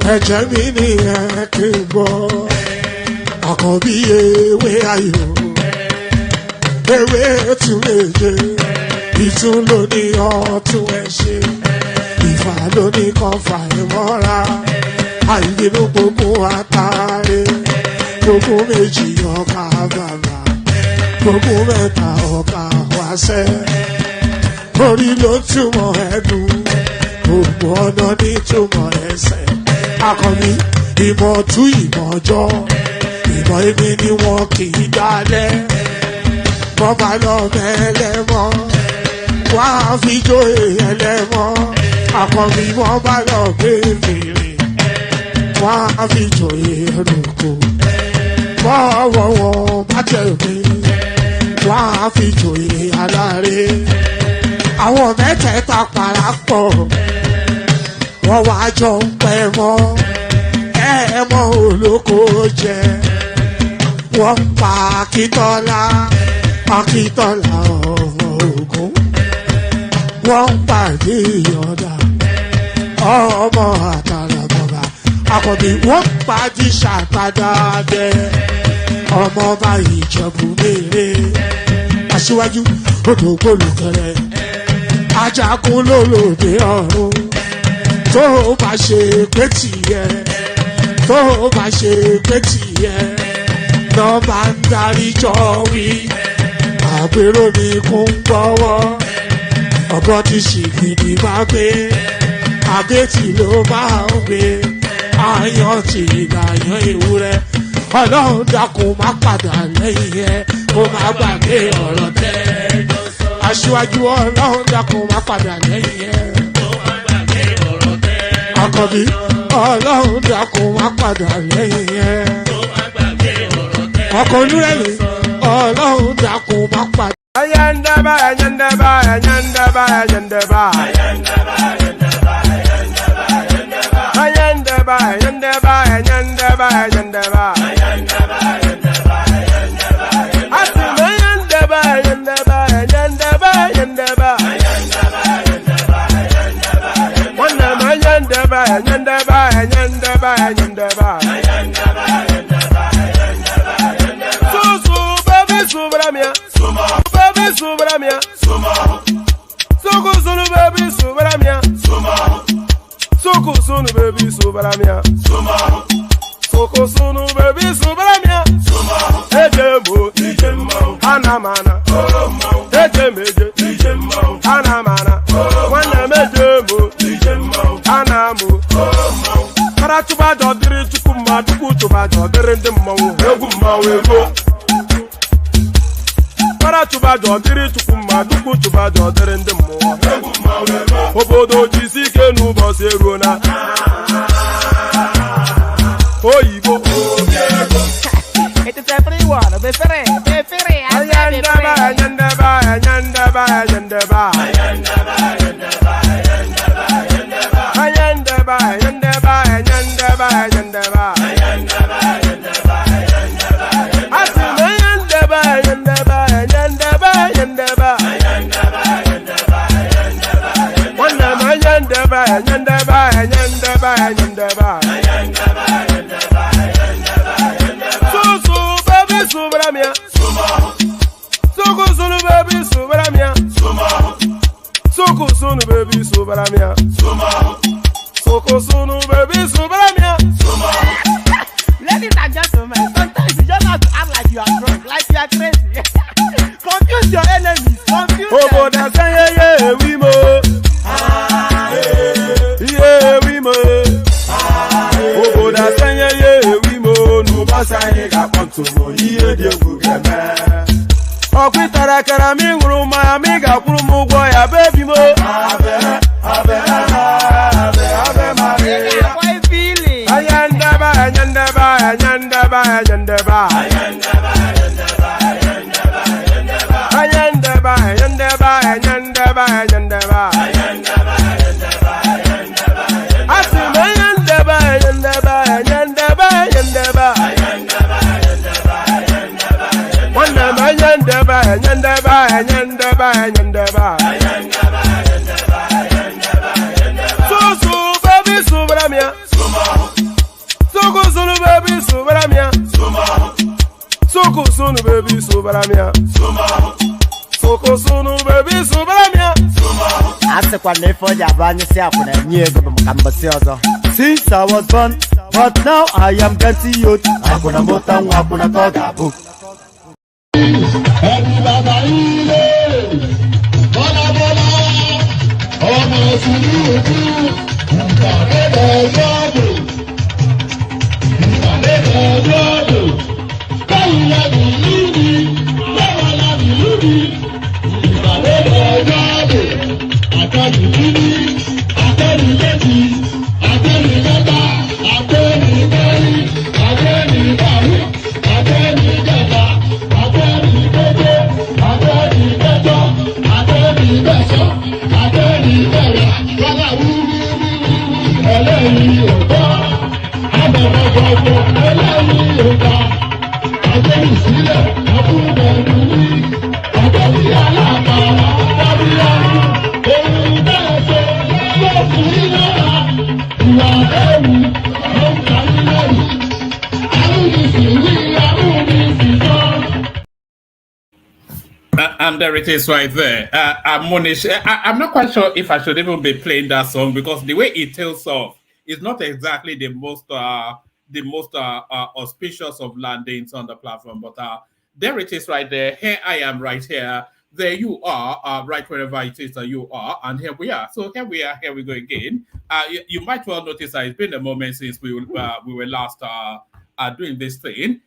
ẹ̀jẹ̀ mi ni ẹ kí n gbọ́ àkọ́bí ewé ayò ewé tún méje ìtún ló ní ọtún ẹ ṣe ìfà ló ní kan fà ẹ mọ́ra àìbínú gbogbo àtàrẹ gbogbo méjì ọkà bàbà gbogbo mẹ́ta ọkà wáṣẹ́ orí ló túmọ̀ ẹ̀dùn gbogbo ọ̀nà ní túmọ̀ ẹsẹ̀ akọni ìmọ̀ tú ìmọ̀ ọjọ́ ìmọ̀ èmi ni wọn kì í dálẹ̀ bọ́bá lọ mẹ́lẹ́mọ́ wá fi jó ẹlẹ́mọ́ akọni bọ́bá lọ bèbèrè wá fi jó ẹlòkó bọ́wọ́ wọn bá tẹ̀ mí wá fi jó aláre àwọn mẹ́tẹ̀ẹ̀ta parapọ̀ wọ́n wá jọ ń pẹ́ mọ́ ẹ̀ẹ́mọ́ olóko jẹ wọ́n pa Akíntọ́lá ọmọ Ògún wọ́n pàdé Ìyọ̀dà ọmọ Àtàràbọ̀bà Àkànbí wọ́n pàdé Ṣàtàdàdẹ ọmọ ọba Ìjẹ̀bú Mèrè Aṣíwájú odò gbólùkẹrẹ ajagun lólòdì ọ̀run tó bá ṣe pé tìyẹ tó bá ṣe pé tìyẹ náà bá ń darí jọ wí àpérò ní kún gbọ́wọ́ ọ̀bọ ti ṣìgìdì máa gbé àbẹ́tì ló máa ń gbé àyàn tí ìlàyàn ewúrẹ́ Ọlọ́run dákun má padà lẹ́yìn ẹ kó má gbàgbé ọ̀rọ̀ tẹ́ Aṣíwájú Ọlọ́run dákun má padà lẹ́yìn ẹ Àkànbí Ọlọ́run dákun má padà lẹ́yìn ẹ ọkọ̀ olúrẹ̀lẹ̀ Ọlọ́run dákun má padà. Ayandaba, ayandaba, ayandaba, ayandaba. Ayandaba, ayandaba, ayandaba, ayandaba. Atima ayandaba, ayandaba, ayandaba, ayandaba. Wanama ayandaba, ayandaba, ayandaba, ayandaba. Susu, baby, subramia. Baby, subramia. Suku, sunu, baby, subramia. Suku, sunu, baby, subramia. Suku, sunu, baby, subramia. Ejemo, anamana. Ejemeje, anamana. Wana mejemo, anamu. Para chuba jodiri chukuma, chuku chuba jodiri ndimo, egu mawego. Para chuba jodiri chukuma, chuku chuba jodiri ndimo, egu mawego. Obodo jisike nubo serona. Oyibo. It is everyone, be free. Ayandaba, ayandaba, ayandaba, ayandaba. Ayandaba, ayandaba, ayandaba, ayandaba. Atima ayandaba, ayandaba, ayandaba, ayandaba. Wanama ayandaba, ayandaba, ayandaba, ayandaba. Susu, baby, subramia. Suku, sunu, baby, subramia. Suku, sunu, baby, subramia. Suku, sunu, baby, subramia. Ladies and gentlemen, sometimes you just have to act like you are drunk, like you are crazy. Confuse your enemies, confuse them. Oboda say yeah, we mo. Yeah, we mo. Oboda say yeah, we mo. No basa he ga ponto mo. Iye de gugeme. Okwitara kara mi nguru ma mi ga kwuru mu gwo ya baby mo. Abe Maria. Boy feeling. Ayandaba, ayandaba, ayandaba, ayandaba. Ayandaba, ayandaba, ayandaba, ayandaba. Atima ayandaba, ayandaba, ayandaba, ayandaba. Wanama ayandaba, ayandaba, ayandaba, ayandaba. Susu, baby, subramia. Subaramia. Soko sunu baby Subaramia. Asekwa nefo jabanye si akuna nyego mkambasi ozo. Since I was born, but now I am getting youth. Akuna mota akuna toga book. And there it is right there. Monish, I'm not quite sure if I should even be playing that song because the way it tells off is not exactly the most auspicious of landings on the platform. But there it is right there. Here I am right here. There you are, right wherever it is that you are. And here we are. So here we are. Here we go again. You might well notice that it's been a moment since we were last doing this thing.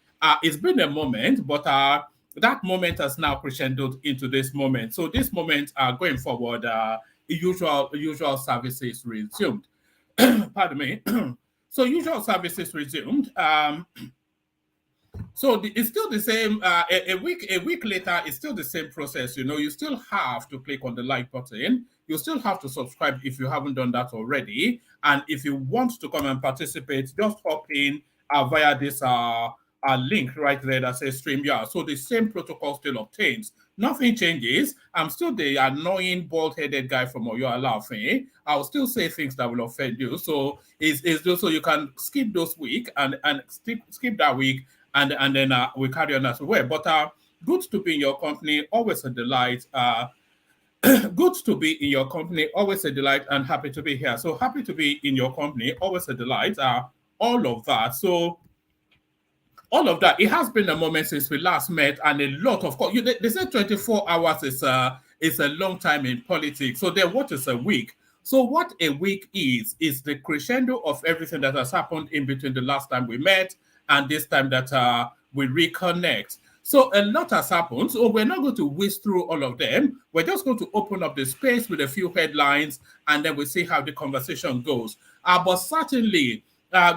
It's been a moment, but that moment has now crescendoed into this moment. So this moment, going forward, usual services resumed. Pardon me. So usual services resumed. So it's still the same. A week later, it's still the same process. You know, you still have to click on the like button. You still have to subscribe if you haven't done that already. And if you want to come and participate, just hop in via this link right there that says StreamYard. So the same protocol still obtains. Nothing changes. I'm still the annoying bald-headed guy from Oyo Alaafin. I'll still say things that will offend you. So it's just so you can skip those week and skip that week and then we carry on as well. But good to be in your company. Always a delight. Good to be in your company. Always a delight and happy to be here. So happy to be in your company. Always a delight. All of that. So all of that. It has been a moment since we last met, and a lot of course. They say 24 hours is a long time in politics. So then, what is a week? So what a week is the crescendo of everything that has happened in between the last time we met and this time that we reconnect. So a lot has happened. So we're not going to whiz through all of them. We're just going to open up the space with a few headlines, and then we'll see how the conversation goes. But certainly.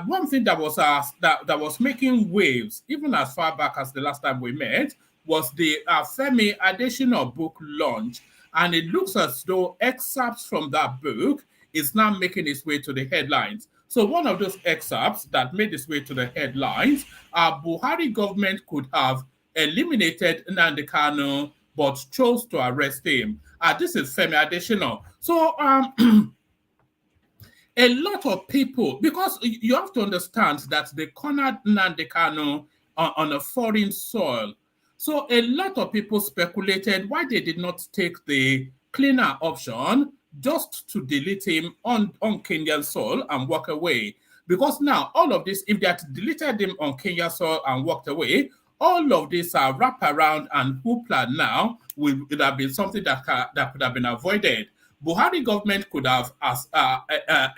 One thing that was that was making waves, even as far back as the last time we met, was the Femi Adesina book launch, and it looks as though excerpts from that book is now making its way to the headlines. So one of those excerpts that made its way to the headlines, Buhari government could have eliminated Nnamdi Kanu, but chose to arrest him. This is Femi Adesina. So a lot of people, because you have to understand that they cornered Nnamdi Kanu on a foreign soil. So a lot of people speculated why they did not take the cleaner option just to delete him on Kenyan soil and walk away. Because now all of this, if they had deleted him on Kenyan soil and walked away, all of this wrap around and hoopla now would have been something that could have been avoided. Buhari government could have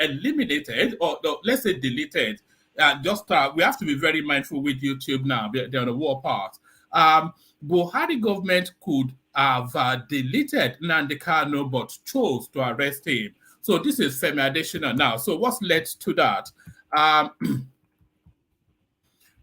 eliminated, or let's say deleted. We have to be very mindful with YouTube now. They're on the war path. Buhari government could have deleted Nnamdi Kanu, but chose to arrest him. So this is Femi Adesina now. So what's led to that?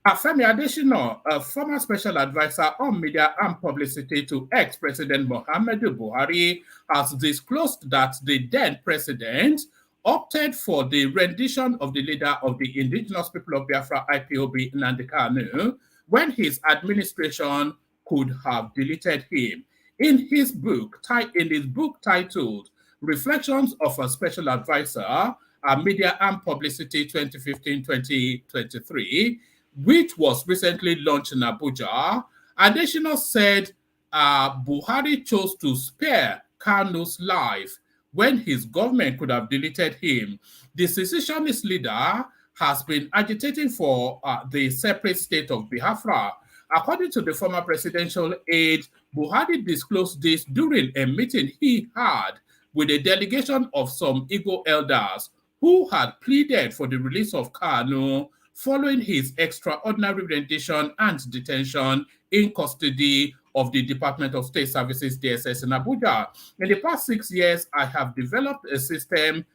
Femi Adesina, a former special advisor on media and publicity to ex-President Muhammadu Buhari, has disclosed that the then president opted for the rendition of the leader of the Indigenous People of Biafra, IPOB, Nnamdi Kanu, when his administration could have deleted him. In his book titled Reflections of a Special Advisor, Media and Publicity 2015-2023, which was recently launched in Abuja, Additional said Buhari chose to spare Kanu's life when his government could have deleted him. The secessionist leader has been agitating for the separate state of Biafra. According to the former presidential aide, Buhari disclosed this during a meeting he had with a delegation of some Igbo elders who had pleaded for the release of Kanu following his extraordinary rendition and detention in custody of the Department of State Services, DSS, in Abuja. In the past 6 years, I have developed a system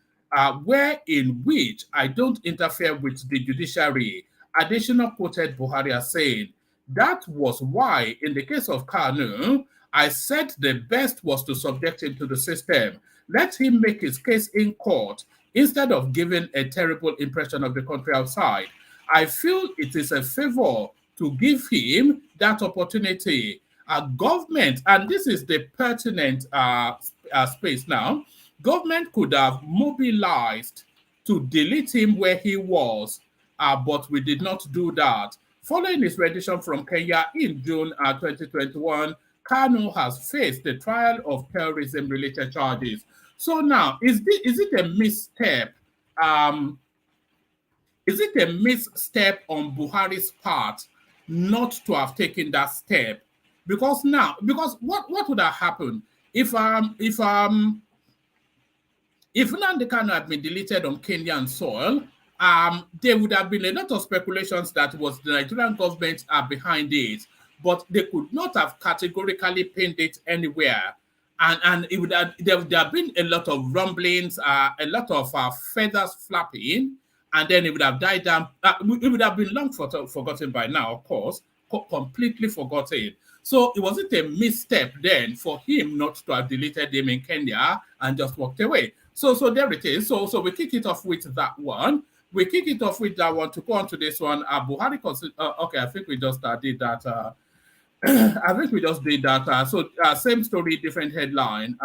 in which I don't interfere with the judiciary. Additional quoted Buhari as saying, that was why, in the case of Kanu, I said the best was to subject him to the system. Let him make his case in court instead of giving a terrible impression of the country outside. I feel it is a favor to give him that opportunity. Government, and this is the pertinent space now, government could have mobilized to delete him where he was, but we did not do that. Following his rendition from Kenya in June 2021, Kanu has faced the trial of terrorism-related charges. So now, is it a misstep? Is it a misstep on Buhari's part not to have taken that step? Because what would have happened if Nnamdi Kanu had been deleted on Kenyan soil? There would have been a lot of speculations that was the Nigerian government are behind it, but they could not have categorically pinned it anywhere. And there would have been a lot of rumblings, a lot of feathers flapping, and then it would have died down. It would have been long forgotten by now, of course, completely forgotten. So it wasn't a misstep then for him not to have deleted him in Kenya and just walked away. So there it is. So we kick it off with that one. We kick it off with that one to go on to this one. Buhari, okay, I think we just did that. I think we just did that. So same story, different headline.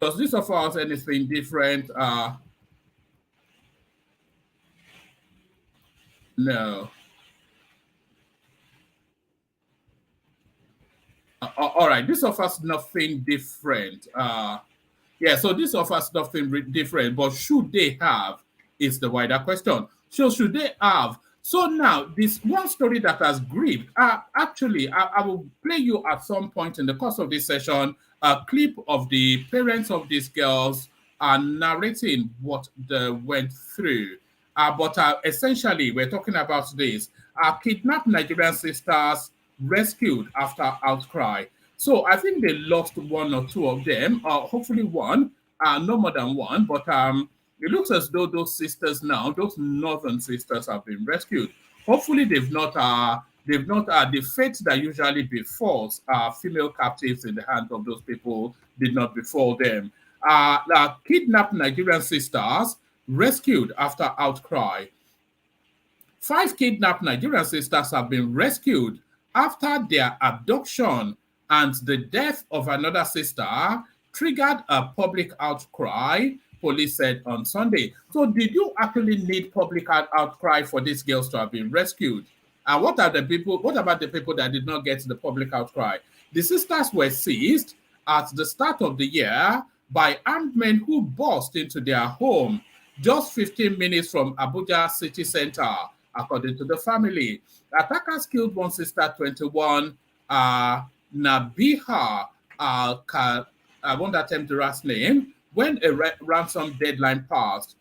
Does this offer us anything different? No. All right, this offers nothing different. Yeah, so this offers nothing different, but should they have is the wider question. So should they have? So now, this one story that has gripped, actually, I will play you at some point in the course of this session a clip of the parents of these girls narrating what they went through. But essentially, we're talking about this. Kidnapped Nigerian sisters rescued after outcry. So I think they lost one or two of them, hopefully one, no more than one. But it looks as though those sisters now, those northern sisters, have been rescued. Hopefully, they've not the fate that usually befalls female captives in the hands of those people did not befall them. Kidnapped Nigerian sisters rescued after outcry. 5 kidnapped Nigerian sisters have been rescued after their abduction, and the death of another sister triggered a public outcry, police said on Sunday. So did you actually need public outcry for these girls to have been rescued? And what about the people that did not get the public outcry? The sisters were seized at the start of the year by armed men who burst into their home just 15 minutes from Abuja city center, according to the family. Attackers killed one sister, 21, Nabiha, I won't attempt the last name, when a ransom deadline passed.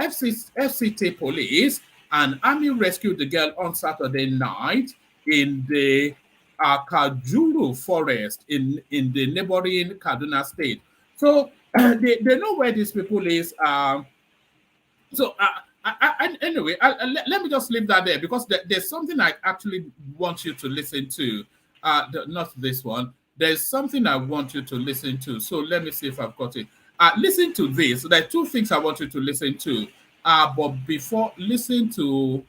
FCT police and army rescued the girl on Saturday night in the Kajuru forest in the neighboring Kaduna state. So they know where these people is. Anyway, let me just leave that there because there's something I actually want you to listen to. Not this one. There's something I want you to listen to. So let me see if I've got it. Listen to this. There are 2 things I want you to listen to. But before, listen to...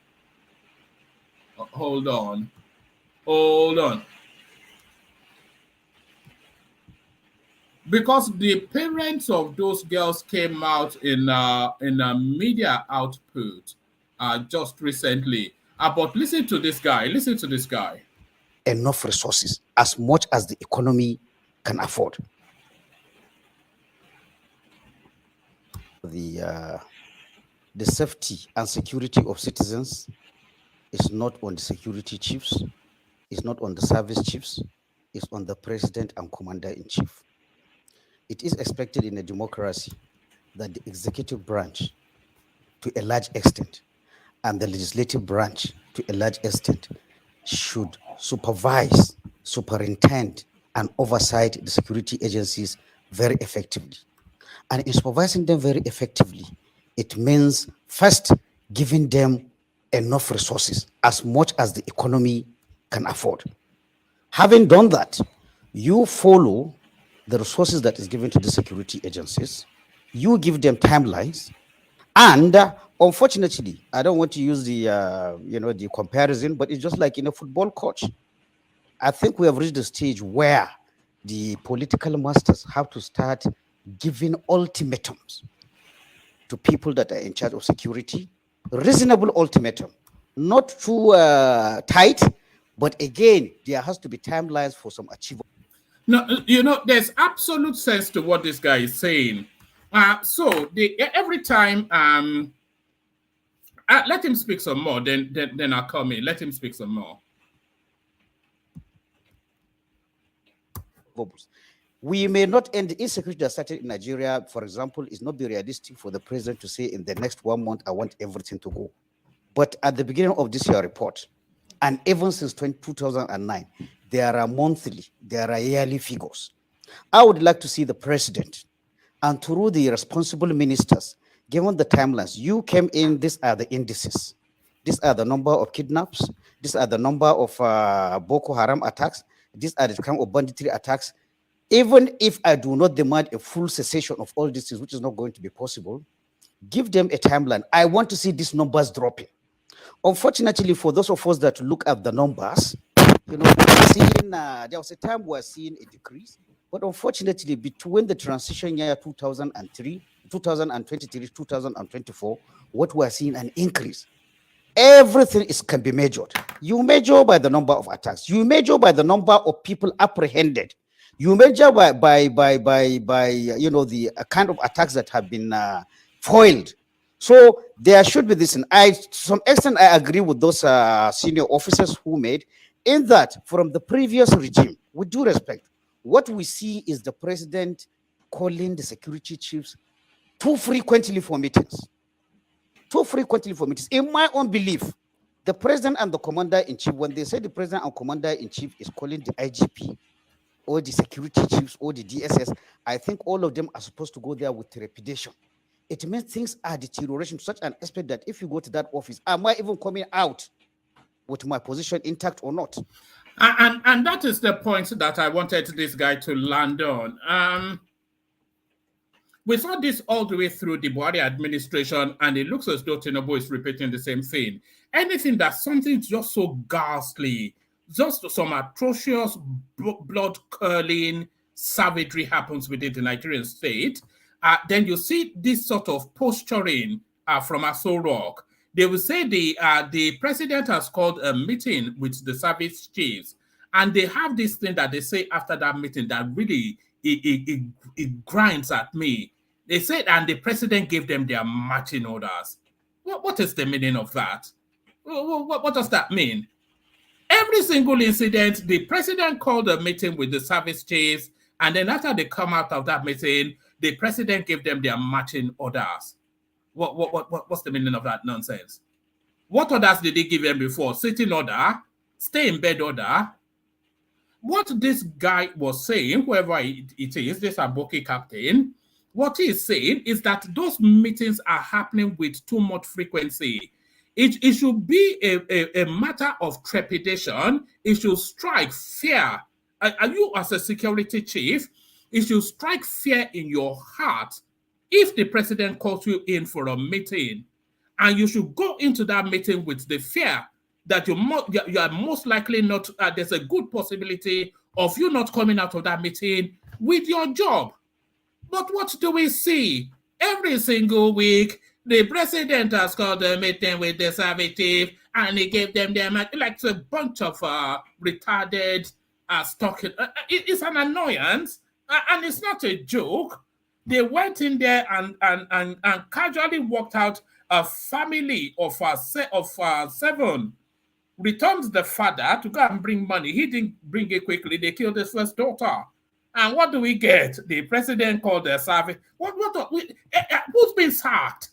Hold on. Because the parents of those girls came out in a media output just recently. But listen to this guy. Listen to this guy. Enough resources, as much as the economy can afford. The safety and security of citizens is not on the security chiefs, it's not on the service chiefs, it's on the president and commander-in-chief. It is expected in a democracy that the executive branch, to a large extent, and the legislative branch, to a large extent, should supervise, superintend, and oversight the security agencies very effectively. And in supervising them very effectively, it means first giving them enough resources, as much as the economy can afford. Having done that, you follow the resources that is given to the security agencies, you give them timelines, and unfortunately, I don't want to use the the comparison, but it's just like in a football coach. I think we have reached a stage where the political masters have to start giving ultimatums to people that are in charge of security, reasonable ultimatum, not too tight, but again, there has to be timelines for some achievable. No, there's absolute sense to what this guy is saying. So every time, let him speak some more, then I'll come in. Let him speak some more. We may not end the insecurity that started in Nigeria, for example, is not be realistic for the president to say in the next 1 month, I want everything to go. But at the beginning of this year report, and even since 2009, there are monthly, there are yearly figures. I would like to see the president and through the responsible ministers, given the timelines, you came in, these are the indices. These are the number of kidnaps. These are the number of Boko Haram attacks. These are the kind of banditry attacks. Even if I do not demand a full cessation of all these things, which is not going to be possible, give them a timeline. I want to see these numbers dropping. Unfortunately, for those of us that look at the numbers, there was a time we were seeing a decrease, but unfortunately, between the transition year 2023, 2024, what we are seeing an increase. Everything can be measured. You measure by the number of attacks. You measure by the number of people apprehended. You measure by the kind of attacks that have been foiled. So there should be this. And to some extent, I agree with those senior officers who made in that from the previous regime, with due respect, what we see is the president calling the security chiefs too frequently for meetings. Too frequently for meetings. In my own belief, the president and the commander-in-chief, when they say the president and commander-in-chief is calling the IGP or the security chiefs or the DSS, I think all of them are supposed to go there with trepidation. It means things are deteriorating to such an aspect that if you go to that office, am I even coming out with my position intact or not? And that is the point that I wanted this guy to land on. We saw this all the way through the Buhari administration, and it looks as though Tinubu is repeating the same thing. Anything that's something just so ghastly, just some atrocious, blood-curdling savagery happens within the Nigerian state, then you see this sort of posturing from Aso Rock. They will say the president has called a meeting with the service chiefs, and they have this thing that they say after that meeting that really it grinds at me. They said, and the president gave them their marching orders. What is the meaning of that? What does that mean? Every single incident, the president called a meeting with the service chiefs, and then after they come out of that meeting, the president gave them their marching orders. What's the meaning of that nonsense? What orders did he give them before? Sitting order, stay in bed order. What this guy was saying, whoever it is, this Aboki captain, what he's saying is that those meetings are happening with too much frequency. It should be a matter of trepidation. It should strike fear. Are you as a security chief? It should strike fear in your heart if the president calls you in for a meeting, and you should go into that meeting with the fear that you are most likely not, there's a good possibility of you not coming out of that meeting with your job. But what do we see? Every single week, The president has called a meeting with the service chief, and he gave them their money. Like a bunch of retarded stock. It's an annoyance, and it's not a joke. They went in there and casually walked out. A family of 7 returned the father to go and bring money. He didn't bring it quickly. They killed his first daughter. And what do we get? The president called the service. Who's been sacked?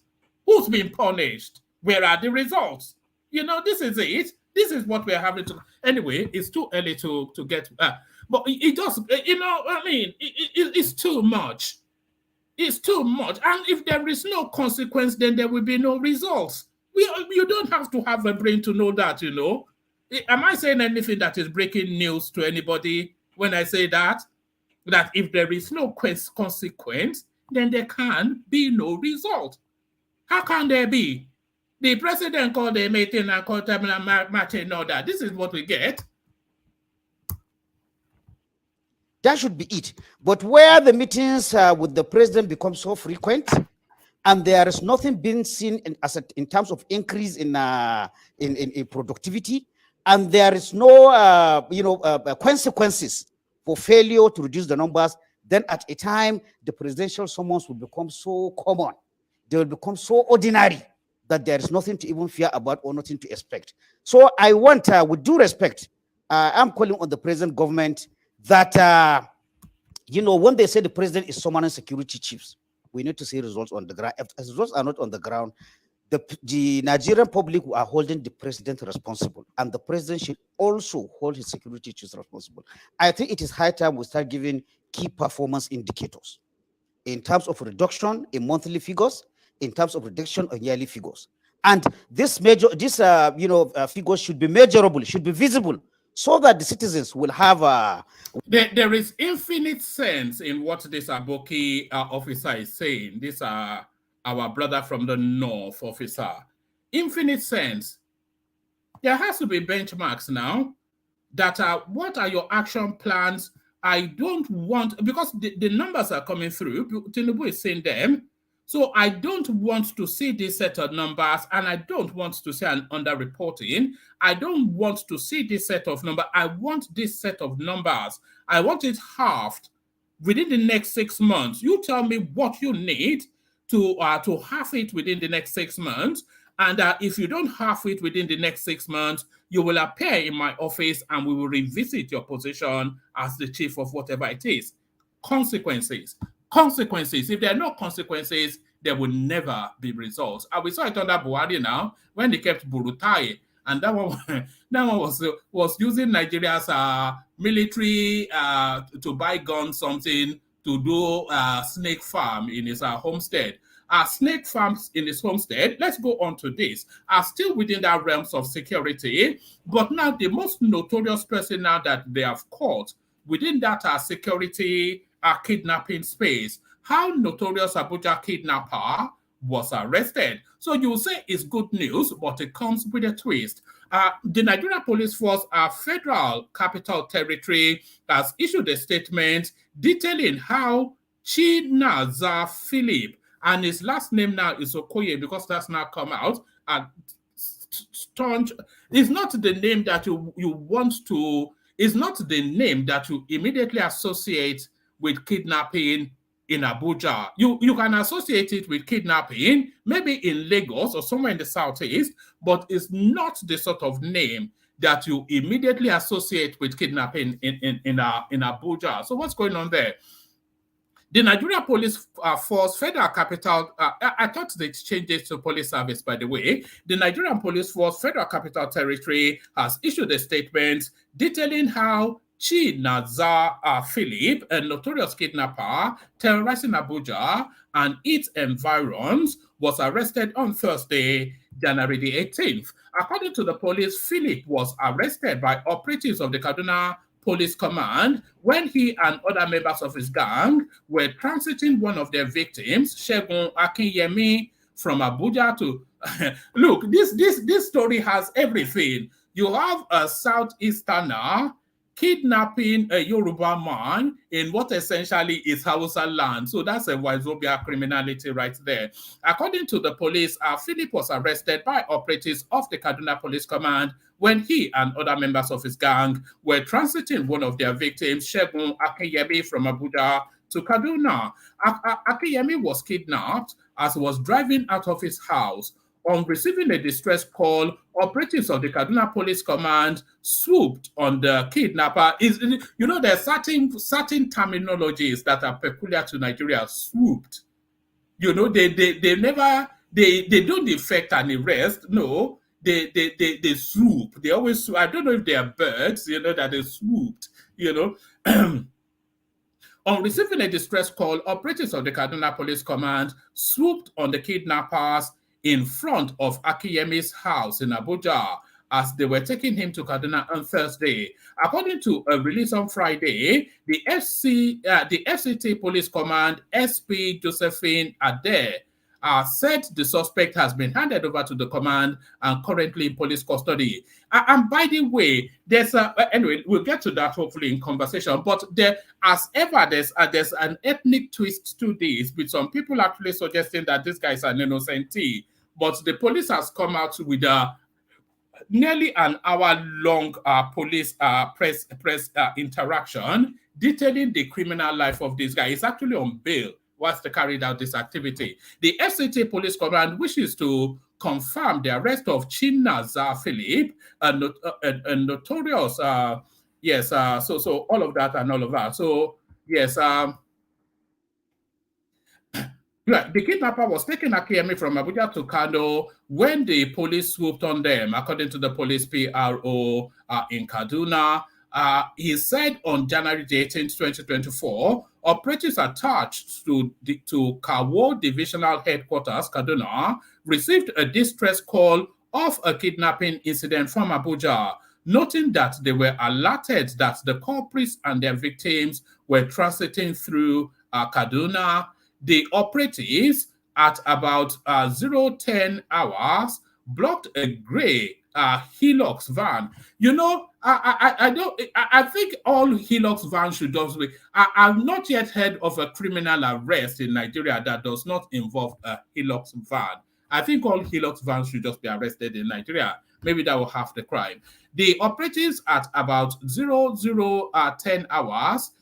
Who's been punished? Where are the results? You know, this is it. This is what we're having to. Anyway, it's too early to get. But it does. You know, I mean, it's too much. It's too much. And if there is no consequence, then there will be no results. You don't have to have a brain to know that, you know. Am I saying anything that is breaking news to anybody when I say that? That if there is no consequence, then there can be no result. How can there be? The president called a meeting and called them and matching and all that. This is what we get. That should be it. But where the meetings with the president become so frequent, and there is nothing being seen in terms of increase in productivity, and there is no consequences for failure to reduce the numbers, then at a time the presidential summons will become so common, they will become so ordinary that there is nothing to even fear about or nothing to expect. So I want, with due respect, I'm calling on the present government that, when they say the president is summoning security chiefs, we need to see results on the ground. If results are not on the ground, the Nigerian public are holding the president responsible, and the president should also hold his security chiefs responsible. I think it is high time we start giving key performance indicators in terms of reduction in monthly figures, in terms of reduction in yearly figures. And this figures should be measurable, should be visible, so that the citizens will have There is infinite sense in what this Aboki officer is saying. This our brother from the north officer. Infinite sense. There has to be benchmarks now. That what are your action plans? I don't want, because the numbers are coming through. Tinubu is saying them. So I don't want to see this set of numbers, and I don't want to see an underreporting. I don't want to see this set of numbers. I want this set of numbers. I want it halved within the next 6 months. You tell me what you need to halve it within the next 6 months. And if you don't halve it within the next 6 months, you will appear in my office and we will revisit your position as the chief of whatever it is. Consequences. Consequences. If there are no consequences, there will never be results. And we saw it under Buhari now when they kept Burutai, and that one was using Nigeria's military to buy guns, something to do snake farm in his homestead. Snake farms in his homestead, let's go on to this, are still within that realms of security, but now the most notorious person now that they have caught within that security kidnapping space, how notorious Abuja kidnapper was arrested. So you say it's good news, but it comes with a twist. The Nigeria Police Force, Federal Capital Territory, has issued a statement detailing how Chinaza Phillip, and his last name now is Okoye because that's now come out, is not the name that you want to, is not the name that you immediately associate with kidnapping in Abuja. You can associate it with kidnapping, maybe in Lagos or somewhere in the southeast, but it's not the sort of name that you immediately associate with kidnapping in Abuja. So what's going on there? The Nigeria Police Force Federal Capital, I thought they changed it to police service, by the way. The Nigerian Police Force Federal Capital Territory has issued a statement detailing how Chinaza Phillip, a notorious kidnapper terrorizing Abuja and its environs, was arrested on Thursday, January the 18th. According to the police, Phillip was arrested by operatives of the Kaduna Police Command when he and other members of his gang were transiting one of their victims, Shegun Akinyemi, from Abuja to... Look, this story has everything. You have a Southeasterner kidnapping a Yoruba man in what essentially is Hausa land. So that's a Wazobia criminality right there. According to the police, Phillip was arrested by operatives of the Kaduna Police Command when he and other members of his gang were transiting one of their victims, Shegun Akinyemi, from Abuja to Kaduna. Akinyemi was kidnapped as he was driving out of his house. On receiving a distress call, operatives of the Kaduna Police Command swooped on the kidnapper. You know, there are certain terminologies that are peculiar to Nigeria. Swooped. You know, they don't effect an arrest. No, they swoop. They always swoop. I don't know if they are birds, you know, that they swooped, you know. On receiving a distress call, operatives of the Kaduna Police Command swooped on the kidnappers in front of Akinyemi's house in Abuja as they were taking him to Kaduna on Thursday. According to a release on Friday, the FCT Police Command SP Josephine Ade said the suspect has been handed over to the command and currently in police custody. And by the way, there's anyway, we'll get to that hopefully in conversation. But as ever, there's an ethnic twist to this, with some people actually suggesting that this guy is an innocentee. But the police has come out with nearly an hour-long police press interaction detailing the criminal life of this guy. He's actually on bail whilst they carried out this activity. The FCT Police Command wishes to confirm the arrest of Chinaza Phillip, a notorious, so all of that and all of that. So, yes, the kidnapper was taking Akinyemi from Abuja to Kanu when the police swooped on them, according to the police PRO in Kaduna. He said on January 18, 2024, operatives attached to Kawo Divisional Headquarters, Kaduna, received a distress call of a kidnapping incident from Abuja, noting that they were alerted that the culprits and their victims were transiting through Kaduna. The operatives at about 0:10 hours blocked a gray Hilux van. You know, I think all Hilux vans should just be. I've not yet heard of a criminal arrest in Nigeria that does not involve a Hilux van. I think all Hilux vans should just be arrested in Nigeria. Maybe that will half the crime. The operatives at about 00:10 hours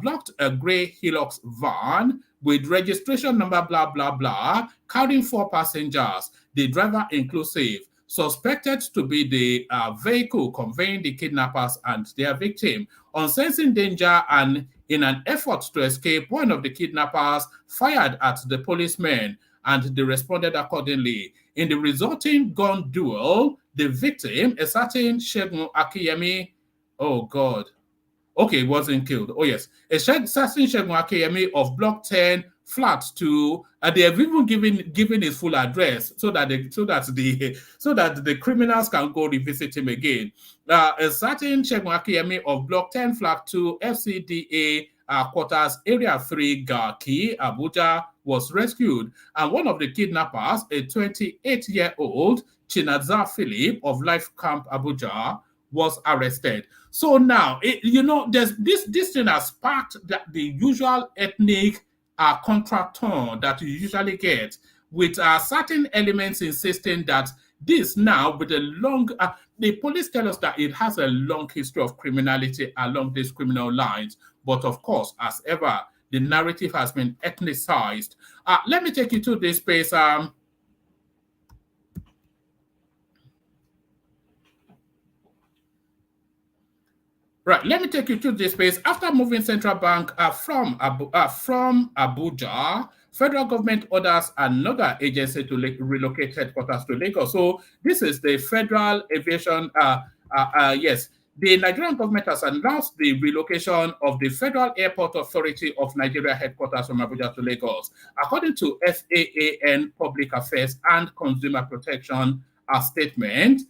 blocked a gray Hilux van with registration number blah blah blah, carrying 4 passengers, the driver inclusive, suspected to be the vehicle conveying the kidnappers and their victim. On sensing danger and in an effort to escape, one of the kidnappers fired at the policemen and they responded accordingly. In the resulting gun duel, the victim, a certain Shegun Akinyemi, oh God, okay, wasn't killed. Oh yes, a certain Shegun Akinyemi of Block 10, Flat 2. They have even given his full address so that the criminals can go revisit him again. A certain Shegun Akinyemi of Block 10, Flat 2, FCDA quarters, Area 3, Garki, Abuja, was rescued, and one of the kidnappers, a 28-year-old Chinaza Phillip of Life Camp Abuja, was arrested. So now, there's this thing has sparked the usual ethnic contretemps that you usually get, with certain elements insisting that this now, with a long, the police tell us that it has a long history of criminality along these criminal lines. But of course, as ever, the narrative has been ethnicized. Let me take you to this space. Right, let me take you to this space. After moving central bank from Abuja, federal government orders another agency to relocate headquarters to Lagos. So this is the Federal Aviation. Yes, the Nigerian government has announced the relocation of the Federal Airport Authority of Nigeria headquarters from Abuja to Lagos. According to FAAN Public Affairs and Consumer Protection statement,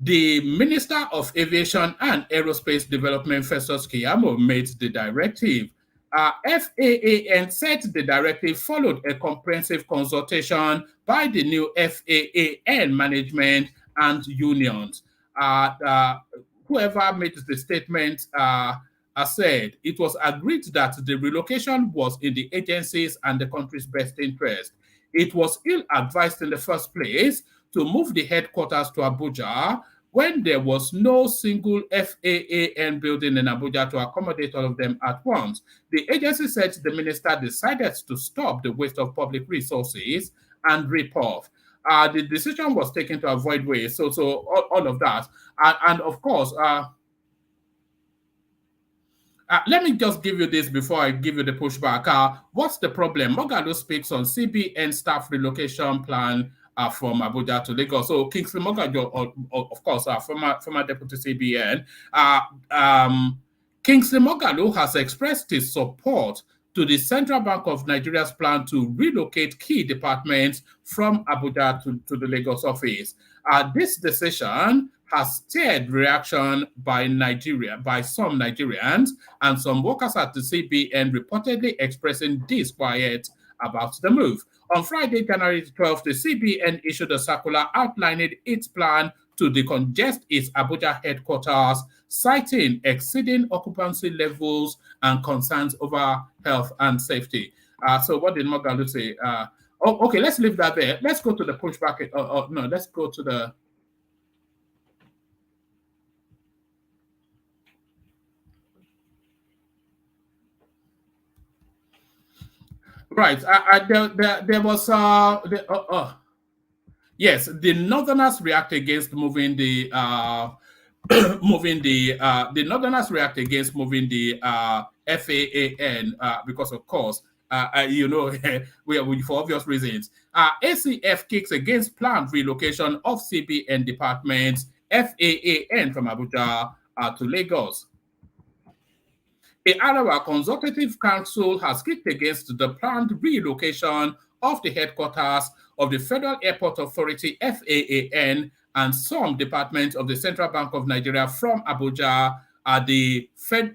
the Minister of Aviation and Aerospace Development, Festus Keyamo, made the directive. FAAN said the directive followed a comprehensive consultation by the new FAAN management and unions. whoever made the statement said it was agreed that the relocation was in the agency's and the country's best interest. It was ill-advised in the first place to move the headquarters to Abuja when there was no single FAAN building in Abuja to accommodate all of them at once. The agency said the minister decided to stop the waste of public resources and rip off. The decision was taken to avoid waste, so all of that. And of course, let me just give you this before I give you the pushback. What's the problem? Moghalu speaks on CBN staff relocation plan from Abuja to Lagos. So Kingsley Moghalu, of course, former deputy CBN, Kingsley Moghalu has expressed his support to the Central Bank of Nigeria's plan to relocate key departments from Abuja to the Lagos office. This decision has stirred reaction by some Nigerians, and some workers at the CBN reportedly expressing disquiet about the move. On Friday, January 12th, the CBN issued a circular outlining its plan to decongest its Abuja headquarters, citing exceeding occupancy levels and concerns over health and safety. So what did Moghalu say? Okay, let's leave that there. Let's go to the pushback. No, let's go to the... Right. There was yes, the Northerners react against moving the the Northerners react against moving the FAAN because, of course, you know, for obvious reasons. ACF kicks against planned relocation of CBN departments, FAAN from Abuja to Lagos. The Arawa Consultative Council has kicked against the planned relocation of the headquarters of the Federal Airport Authority, FAAN, and some departments of the Central Bank of Nigeria from Abuja, the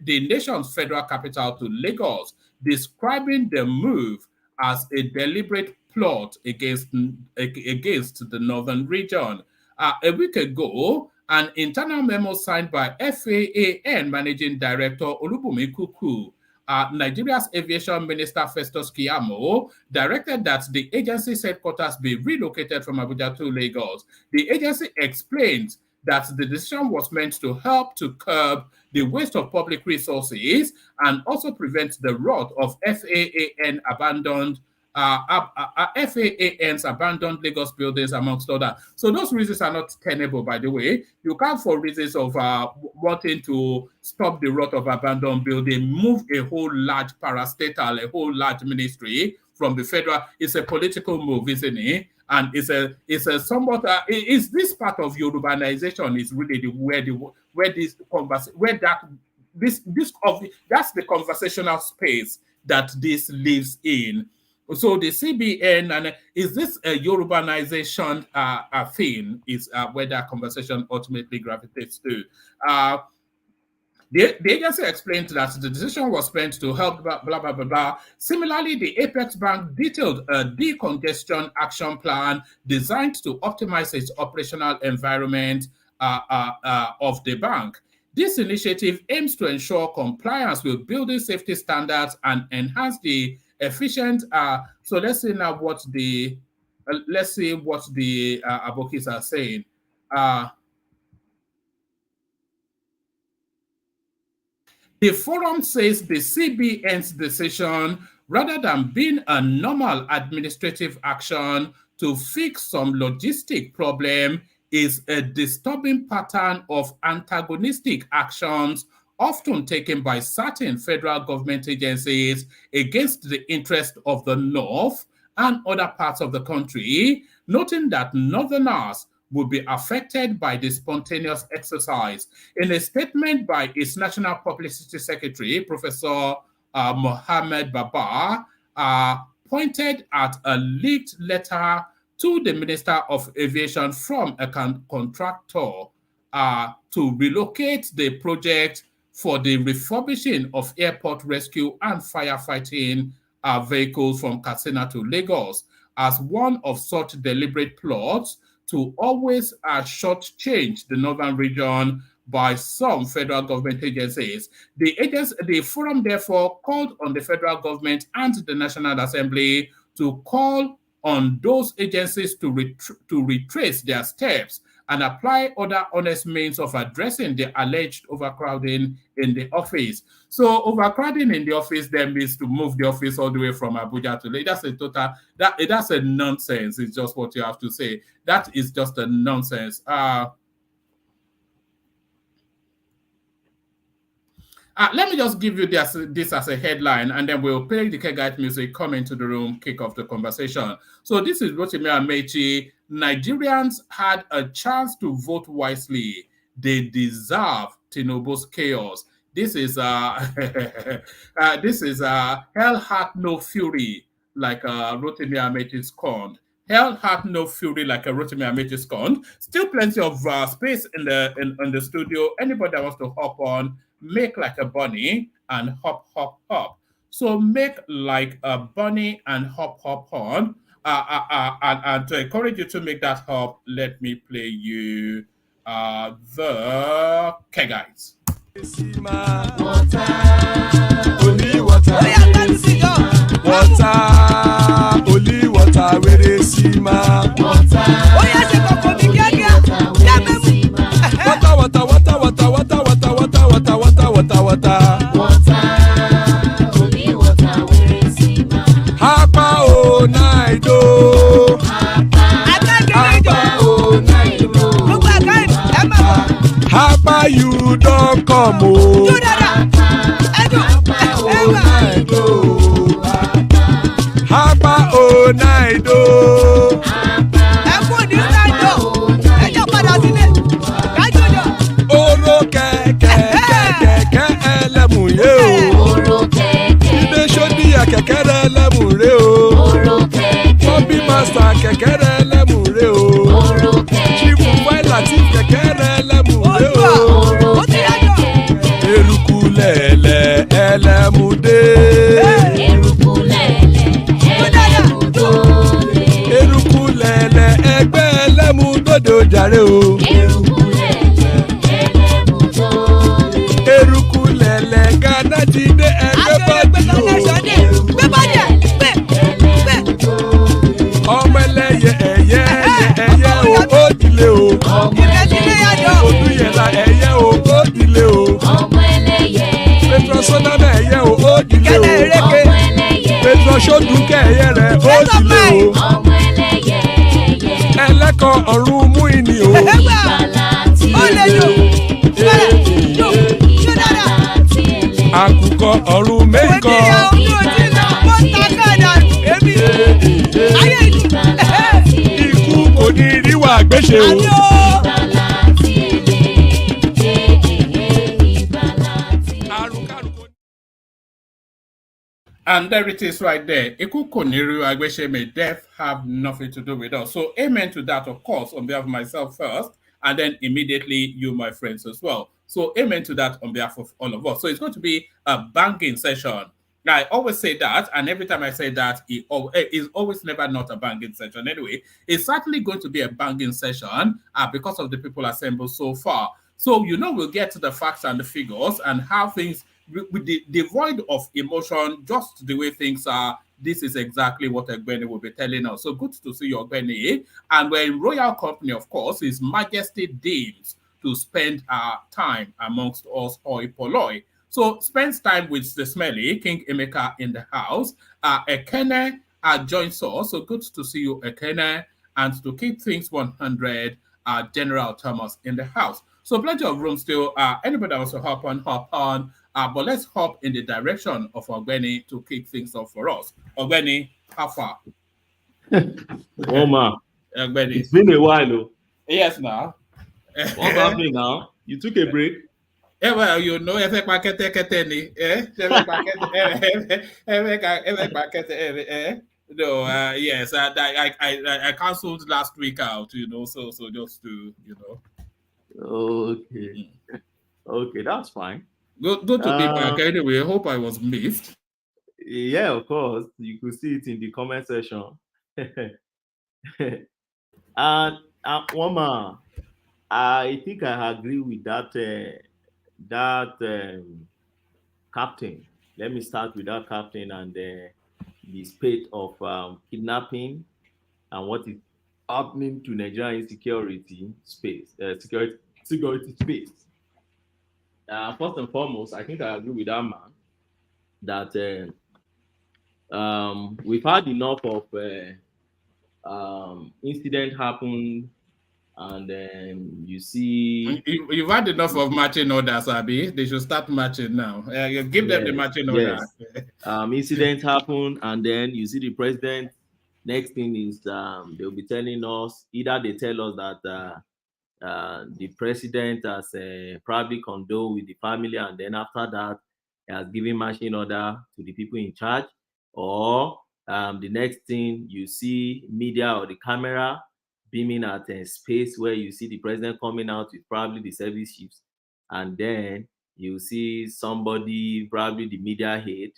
nation's federal capital, to Lagos, describing the move as a deliberate plot against the northern region. A week ago, an internal memo signed by FAAN Managing Director Olubunmi Kuku, Nigeria's Aviation Minister Festus Keyamo, directed that the agency's headquarters be relocated from Abuja to Lagos. The agency explained that the decision was meant to help to curb the waste of public resources and also prevent the rot of FAAN's abandoned Lagos buildings, amongst others. So those reasons are not tenable, by the way. You can't, for reasons of wanting to stop the rot of abandoned building, move a whole large parastatal, a whole large ministry from the federal. It's a political move, isn't it? And it's a somewhat is this part of urbanization is really that's the conversational space that this lives in. So the CBN, and is this a urbanization thing, is where that conversation ultimately gravitates to. The agency explained that the decision was meant to help blah, blah, blah, blah, blah. Similarly, the Apex Bank detailed a decongestion action plan designed to optimize its operational environment of the bank. This initiative aims to ensure compliance with building safety standards and enhance the efficient. So let's see now what the advocates are saying. The forum says the CBN's decision, rather than being a normal administrative action to fix some logistic problem, is a disturbing pattern of antagonistic actions often taken by certain federal government agencies against the interest of the North and other parts of the country, noting that Northerners will be affected by the spontaneous exercise. In a statement by its National Publicity Secretary, Professor Mohammed Baba, pointed at a leaked letter to the Minister of Aviation from a contractor to relocate the project for the refurbishing of airport rescue and firefighting vehicles from Katsina to Lagos as one of such deliberate plots to always shortchange the northern region by some federal government agencies. The forum therefore called on the federal government and the National Assembly to call on those agencies to retrace their steps and apply other honest means of addressing the alleged overcrowding in the office. So overcrowding in the office then means to move the office all the way from Abuja to Lagos. That's a nonsense. It's just what you have to say. That is just a nonsense. Let me just give you this as a headline, and then we'll play the Kegite music, come into the room, kick off the conversation. So this is Rotimi Amechi. Nigerians had a chance to vote wisely. They deserve Tinubu's chaos. This is hell hath no fury like Rotimi Amechi scorned. Hell hath no fury like a Rotimi Amechi scorned. Still plenty of space in the studio. Anybody that wants to hop on, make like a bunny and hop, hop, hop. So make like a bunny and hop, hop on. And to encourage you to make that hop, let me play you the Kegites. Water, only water, only water, where they see ma. Water, only water, where they see ma. Hapa o naido. Hapa o naido. Hapa you don't come o. Hapa o naido. Oro kẹ̀kẹ́ ẹlẹ́mù yé o. Ilé sọ́dí kẹ̀kẹ́ ẹlẹ́mù ré o. Bobby master kẹ̀kẹ́ ẹlẹ́mù ré o. Chief Wailati kẹ̀kẹ́ ẹlẹ́mù ré o. Eruku lẹ̀lẹ̀ ẹlẹ́mù dé. Eruku lẹ̀lẹ̀ ẹgbẹ́ ẹlẹ́mù dòdò jàre o. Eruku lẹ̀lẹ̀ Ghana ti dé ẹgbẹ́ bọ́dì o. Ọmọ ẹlẹ́yẹ ẹyẹ o ó dilé o. Odúyẹ̀lá ẹyẹ o ó dilé o. Petrosoname ẹyẹ o ó dilé o. Petrosodunke ẹyẹ rẹ̀ ó dilé o. Ẹlẹ́kọ̀ ọ̀run mú ìní o. Àkùkọ ọ̀run mẹ́kọ̀. Ikú kò ní ríwà gbéṣe o. And there it is right there. May death have nothing to do with us. So amen to that, of course, on behalf of myself first, and then immediately you, my friends, as well. So amen to that on behalf of all of us. So it's going to be a banging session. Now, I always say that, and every time I say that, it is always never not a banging session. Anyway, it's certainly going to be a banging session because of the people assembled so far. So, we'll get to the facts and the figures and how things, with the devoid of emotion, just the way things are. This is exactly what Egbeni will be telling us. So good to see you, Egbeni. And we're in royal company, of course. His Majesty deigns to spend our time amongst us Oipoloi. So spends time with the smelly King Emeka in the house. Ekene joins us. So good to see you, Ekene. And to keep things 100, General Thomas in the house. So plenty of room still. Anybody wants to hop on. But let's hop in the direction of Ogbeni to kick things off for us. Ogbeni, how far? Oma, Ogbeni. it's been a while, though. Yes, now. What's happening now? You took a break? Yeah, well, No, yes, I canceled last week out, so just to, Okay. Okay, that's fine. Good to be back anyway. I hope I was missed. Yeah, of course. You could see it in the comment section. And Woma, I think I agree with that. Captain. Let me start with that captain and the spate of kidnapping and what is happening to Nigerian insecurity space, security space. First and foremost, I think I agree with that man that we've had enough of incident happen, and then you see, You've had enough of marching orders, Abi. They should start marching now. You give them the yes, marching order. yes, incidents happen, and then you see the president. Next thing is they'll be telling us, either they tell us that the president has probably condoled with the family, and then after that, he has given marching order to the people in charge. Or the next thing, you see media or the camera beaming at a space where you see the president coming out with probably the service chiefs, and then you see somebody, probably the media head,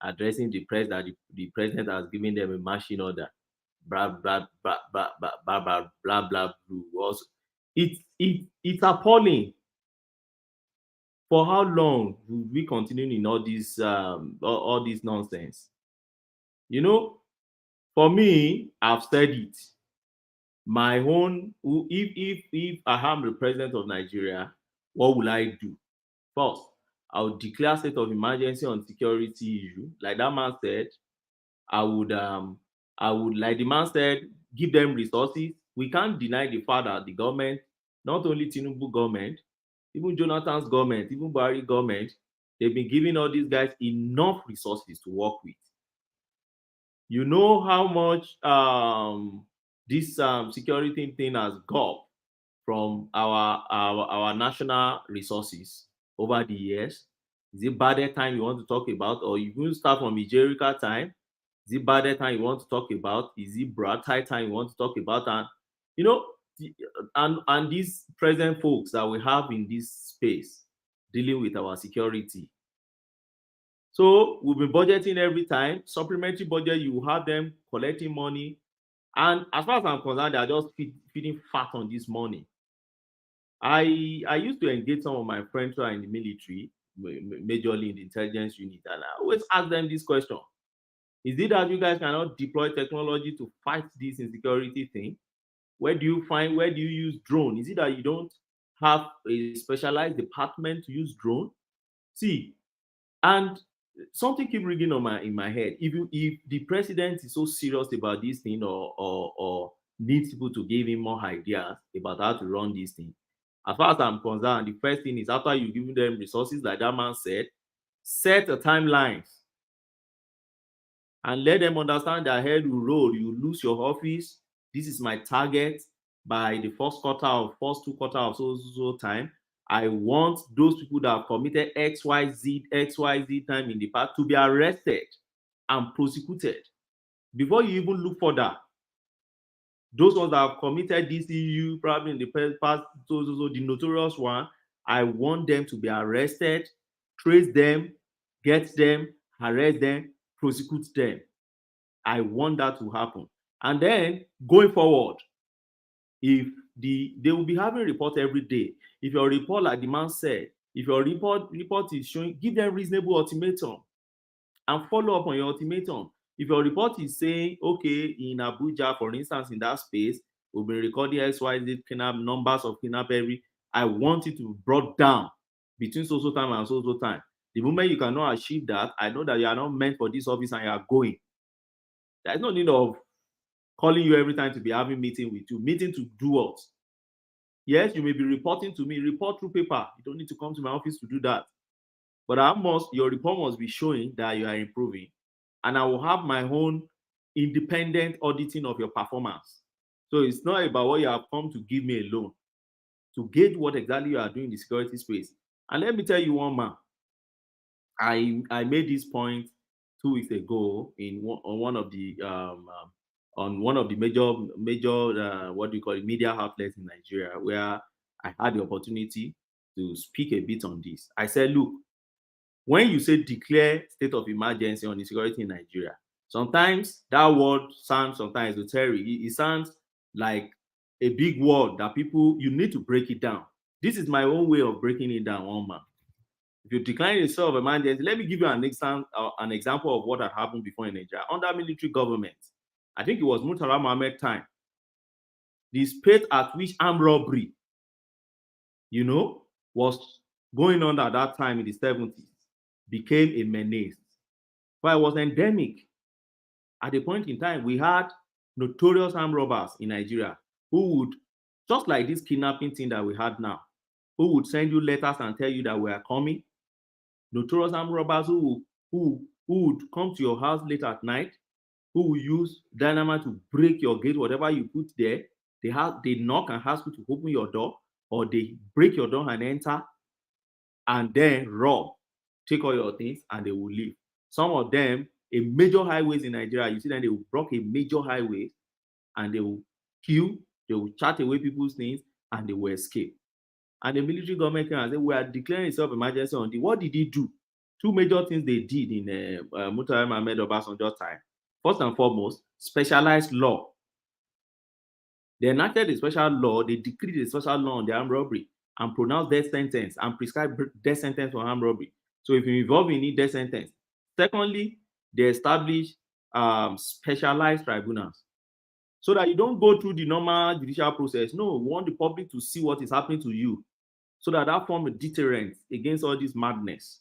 addressing the press that the president has given them a marching order. Blah blah blah blah blah blah blah blah blah. Also, it's appalling. For how long will we continue in all this nonsense? You know, for me, I've said it. My own, if I am the president of Nigeria, what will I do? First, I would declare state of emergency on security issue, like that man said. I would, like the man said, give them resources. We can't deny the fact that the government, not only Tinubu government, even Jonathan's government, even Buhari government, they've been giving all these guys enough resources to work with. You know how much this security thing has got from our national resources over the years. Is it bad time you want to talk about, or you will start from Ijerica time? Is it bad time you want to talk about? Is it Bratai time you want to talk about? And you know, and these present folks that we have in this space dealing with our security. So we've been budgeting every time, supplementary budget, you have them collecting money. And as far as I'm concerned, they are just feeding fat on this money. I used to engage some of my friends who are in the military, majorly in the intelligence unit, and I always ask them this question. Is it that you guys cannot deploy technology to fight this insecurity thing? Where do you use drone? Is it that you don't have a specialized department to use drone? See, and something keep ringing in my head. If the president is so serious about this thing, or needs people to give him more ideas about how to run this thing, as far as I'm concerned, the first thing is, after you give them resources, like that man said, set a timeline and let them understand that head will roll. You lose your office. This is my target by the first two quarter of so time. I want those people that have committed XYZ time in the past to be arrested and prosecuted. Before you even look further, those ones that have committed this EU, probably in the past, the notorious one, I want them to be arrested, trace them, get them, arrest them, prosecute them. I want that to happen. And then going forward, if they will be having report every day. If your report, like the man said, if your report is showing, give them reasonable ultimatum and follow up on your ultimatum. If your report is saying, okay, in Abuja, for instance, in that space, we'll be recording XYZ numbers of kidnap every, I want it to be brought down between so time and so time. The moment you cannot achieve that, I know that you are not meant for this office and you are going. There's no need of calling you every time to be having meeting with you. Meeting to do what? Yes, you may be reporting to me. Report through paper. You don't need to come to my office to do that. But your report must be showing that you are improving. And I will have my own independent auditing of your performance. So it's not about what you have come to give me alone, to gauge what exactly you are doing in the security space. And let me tell you one man. I made this point 2 weeks ago on one of the major media outlets in Nigeria, where I had the opportunity to speak a bit on this. I said, look, when you say declare state of emergency on insecurity in Nigeria, sometimes that word sounds sometimes esoteric. It sounds like a big word that people, you need to break it down. This is my own way of breaking it down, one man. If you decline a state of emergency, let me give you an example of what had happened before in Nigeria. Under military government, I think it was Murtala Mohammed time, the space at which armed robbery, was going on at that time in the 70s, became a menace. But it was endemic. At a point in time, we had notorious armed robbers in Nigeria who would, just like this kidnapping thing that we had now, who would send you letters and tell you that we are coming. Notorious armed robbers who would come to your house late at night, who will use dynamite to break your gate, whatever you put there. They knock and ask you to open your door, or they break your door and enter, and then rob, take all your things, and they will leave. Some of them, a major highways in Nigeria, you see that they will block a major highway, and they will kill, they will chat away people's things, and they will escape. And the military government came and said, we are declaring a self-emergency on the. What did he do? Two major things they did in Murtala Mohammed Obasanjo's time. First and foremost, specialized law. They enacted a special law, they decreed a special law on the armed robbery and pronounced death sentence and prescribed death sentence for armed robbery. So if you involve in death sentence. Secondly, they established specialized tribunals so that you don't go through the normal judicial process. No, we want the public to see what is happening to you so that form a deterrent against all this madness.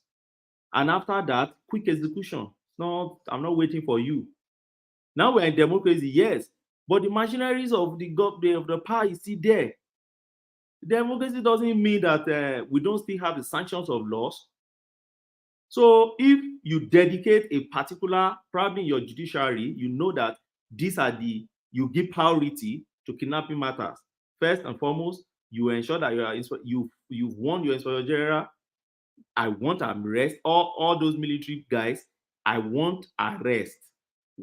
And after that, quick execution. No, I'm not waiting for you. Now we're in democracy, yes, but the machineries of the power is still there. Democracy doesn't mean that we don't still have the sanctions of laws. So if you dedicate a particular, probably in your judiciary, you know that these are you give priority to kidnapping matters. First and foremost, you ensure that you've warned your inspector general, I want arrest, all those military guys, I want arrest.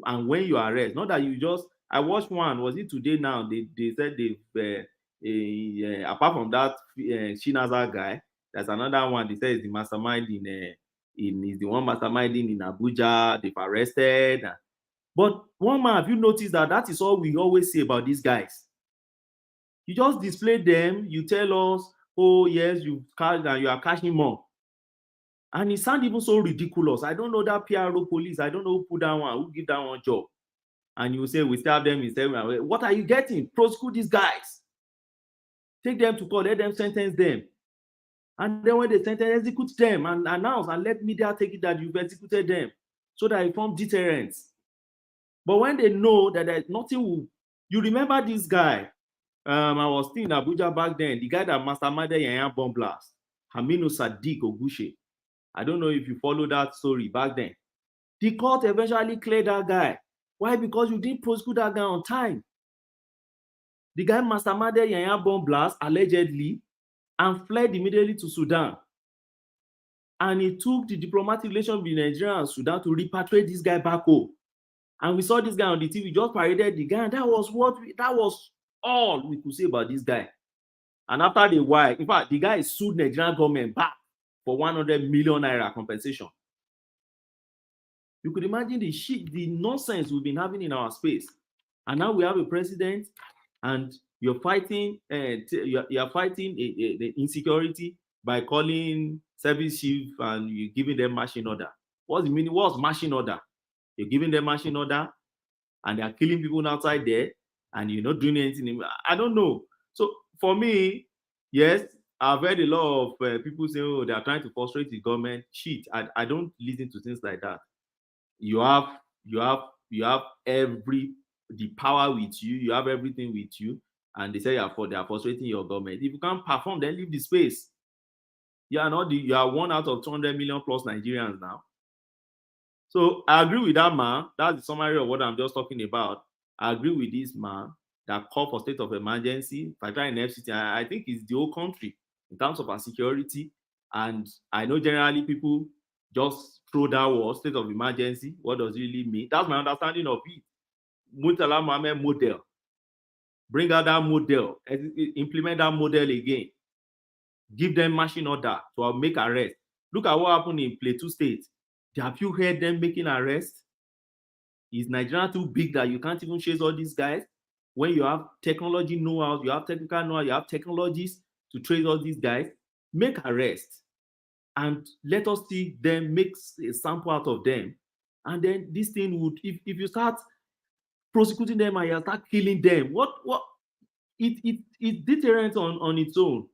And when you arrest, not that you just, I watched one, was it today now? They said they've, apart from that Chinaza guy, there's another one, they said is the mastermind is the one masterminding in Abuja, they've arrested. But one man, have you noticed that is all we always say about these guys? You just display them, you tell us, oh yes, you are cashing more. And it sounds even so ridiculous. I don't know that PRO police, I don't know who put that one, who give that one job. And you say, we stab them in 7 hours. What are you getting? Prosecute these guys. Take them to court, let them sentence them. And then when they sentence, execute them and announce and let media take it that you've executed them so that it forms deterrence. But when they know that there's nothing, you remember this guy, I was still in Abuja back then, the guy that masterminded Yanya bomb blast, Haminu Sadiq Ogushe. I don't know if you follow that story back then. The court eventually cleared that guy. Why? Because you didn't prosecute that guy on time. The guy masterminded Yanya bomb blast, allegedly, and fled immediately to Sudan. And he took the diplomatic relations between Nigeria and Sudan to repatriate this guy back home. And we saw this guy on the TV, just paraded the guy, and that was all we could say about this guy. And after the while, in fact, the guy sued Nigerian government back for 100 million naira compensation. You could imagine the nonsense we've been having in our space. And now we have a president, and you're fighting you're fighting the insecurity by calling service chief and you're giving them marching order. What's the meaning? What's marching order? You're giving them marching order and they're killing people outside there and you're not doing anything. I don't know. So for me, yes, I've heard a lot of people say, oh, they are trying to frustrate the government. Shit, I don't listen to things like that. You have the power with you, you have everything with you, and they say they are frustrating your government. If you can't perform, then leave the space. You are 1 out of 200 million plus Nigerians now. So I agree with that man. That's the summary of what I'm just talking about. I agree with this man that called for state of emergency. Particularly in FCT, I think it's the whole country in terms of our security. And I know generally people just throw that word, state of emergency. What does it really mean? That's my understanding of it. Murtala Mohammed model. Bring out that model. Implement that model again. Give them marching order to make arrest. Look at what happened in Plateau State. Have you heard them making arrests? Is Nigeria too big that you can't even chase all these guys? when you have technology know-how, you have technical know-how, you have technologies to trace all these guys, make arrests and let us see them, make a sample out of them. And then this thing would, if you start prosecuting them and you start killing them, it's deterrent on its own.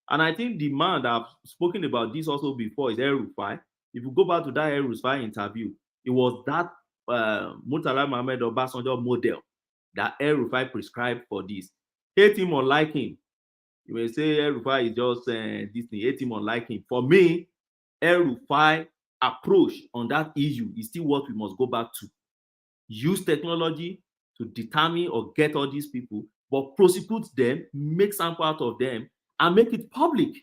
And I think the man that I've spoken about this also before is El-Rufai. If you go back to that El-Rufai interview, it was that Murtala Mohammed Obasanjo model that El-Rufai prescribed for this. Hate him or like him. You may say El-Rufai is just this thing, hate him or like him. For me, El-Rufai approach on that issue is still what we must go back to. Use technology to determine or get all these people, but prosecute them, make sample out of them, and make it public.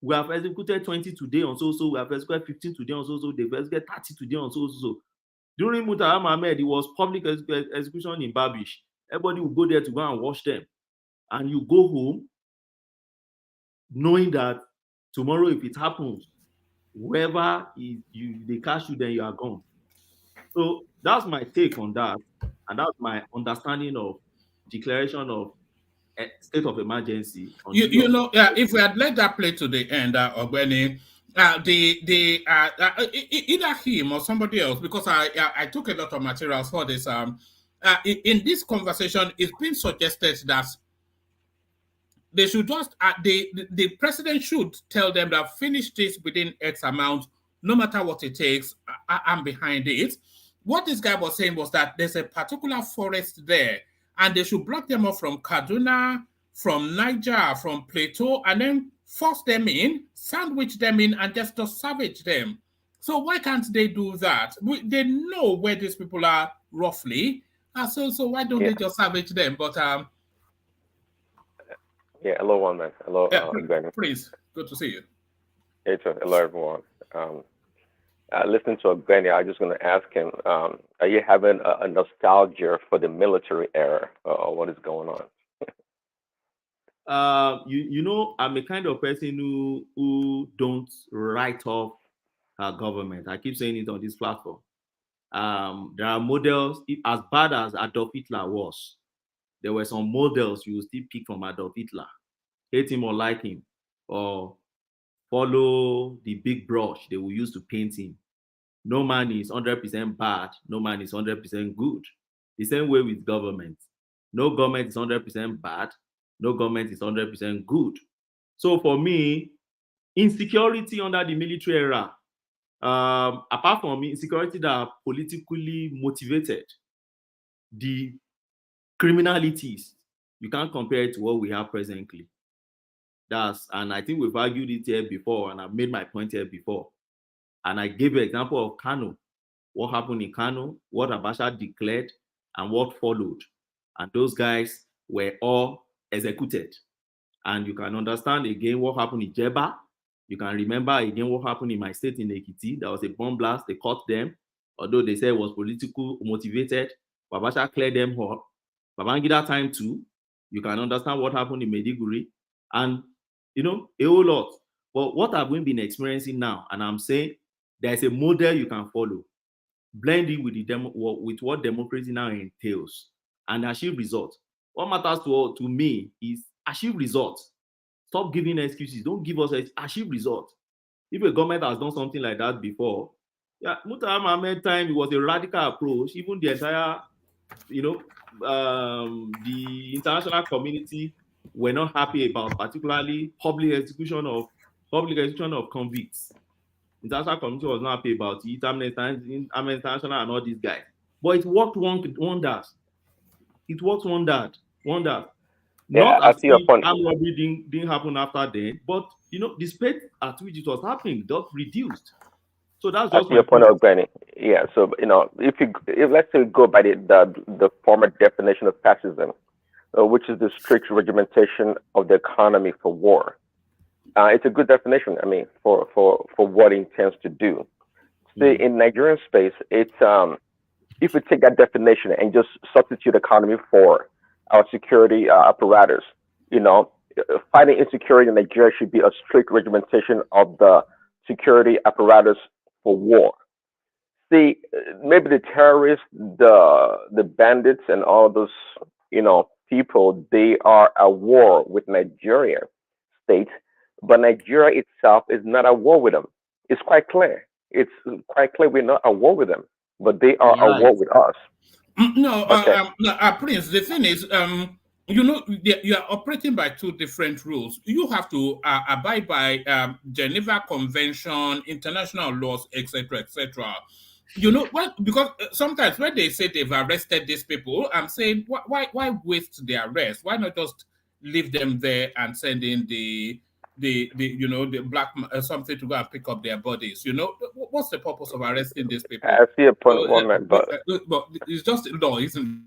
We have executed 20 today on so, we have executed 15 today on so, they've executed 30 today on so. During Murtala Mohammed, it was public execution in Babish. Everybody will go there to go and watch them. And you go home knowing that tomorrow, if it happens, whoever they catch you, then you are gone. So that's my take on that. And that's my understanding of declaration of state of emergency. You know, if we had let that play to the end, Ogbeni, either him or somebody else, because I took a lot of materials for this. In this conversation, it's been suggested that they should just the president should tell them that finish this within X amount, no matter what it takes. I'm behind it. What this guy was saying was that there's a particular forest there, and they should block them off from Kaduna, from Niger, from Plateau, and then force them in, sandwich them in, and just to savage them. So why can't they do that? They know where these people are roughly, so why don't they just savage them? But hello, one man. Hello, Prince. Good to see you. Hey, hello, everyone. Listening to Ogbeni, I'm just going to ask him: are you having a nostalgia for the military era, or what is going on? You know, I'm a kind of person who don't write off our government. I keep saying it on this platform. There are models, as bad as Adolf Hitler was, there were some models you will still pick from Adolf Hitler. Hate him or like him, or follow the big brush they will use to paint him. No man is 100% bad, no man is 100% good. The same way with government. No government is 100% bad, no government is 100% good. So for me, insecurity under the military era, apart from insecurity that are politically motivated, the criminalities, you can't compare it to what we have presently. And I think we've argued it here before, and I've made my point here before. And I gave you an example of Kanu, what happened in Kanu, what Abacha declared, and what followed. And those guys were all executed. And you can understand again what happened in Jeba. You can remember again what happened in my state in Ekiti. There was a bomb blast, they caught them, although they said it was politically motivated. Abacha cleared them up. Babangida time too. You can understand what happened in Maiduguri. And, you know, a whole lot. But what have we been experiencing now? And I'm saying there's a model you can follow. Blend it with what democracy now entails and achieve results. What matters to me is achieve results. Stop giving excuses. Don't give us achieve results. If a government has done something like that before, Murtala Mohammed time, it was a radical approach. Even the entire, the international community were not happy about, particularly public execution of convicts. International community was not happy about it. Amnesty International and all these guys. But it worked wonders. It worked wonders. Not as if armed robbery didn't happen after then, but the speed at which it was happening just reduced. So that's just your point, Ogbeni. Yeah. So if let's say we go by the former definition of fascism, which is the strict regimentation of the economy for war. It's a good definition. I mean, for what it intends to do. See, in Nigerian space, it's if we take that definition and just substitute economy for our security apparatus, fighting insecurity in Nigeria should be a strict regimentation of the security apparatus for war. See, maybe the terrorists, the bandits, and all those people, they are at war with Nigeria state, but Nigeria itself is not at war with them. It's quite clear. It's quite clear we're not at war with them, but they are All at right. war with us. No, Okay. no, Prince, the thing is, you are operating by two different rules. You have to abide by Geneva Convention, international laws, etc., etc. Because sometimes when they say they've arrested these people, I'm saying, why waste the arrest? Why not just leave them there and send in the black something to go and pick up their bodies? What's the purpose of arresting these people? I see a point, one man, but But it's just law, isn't it?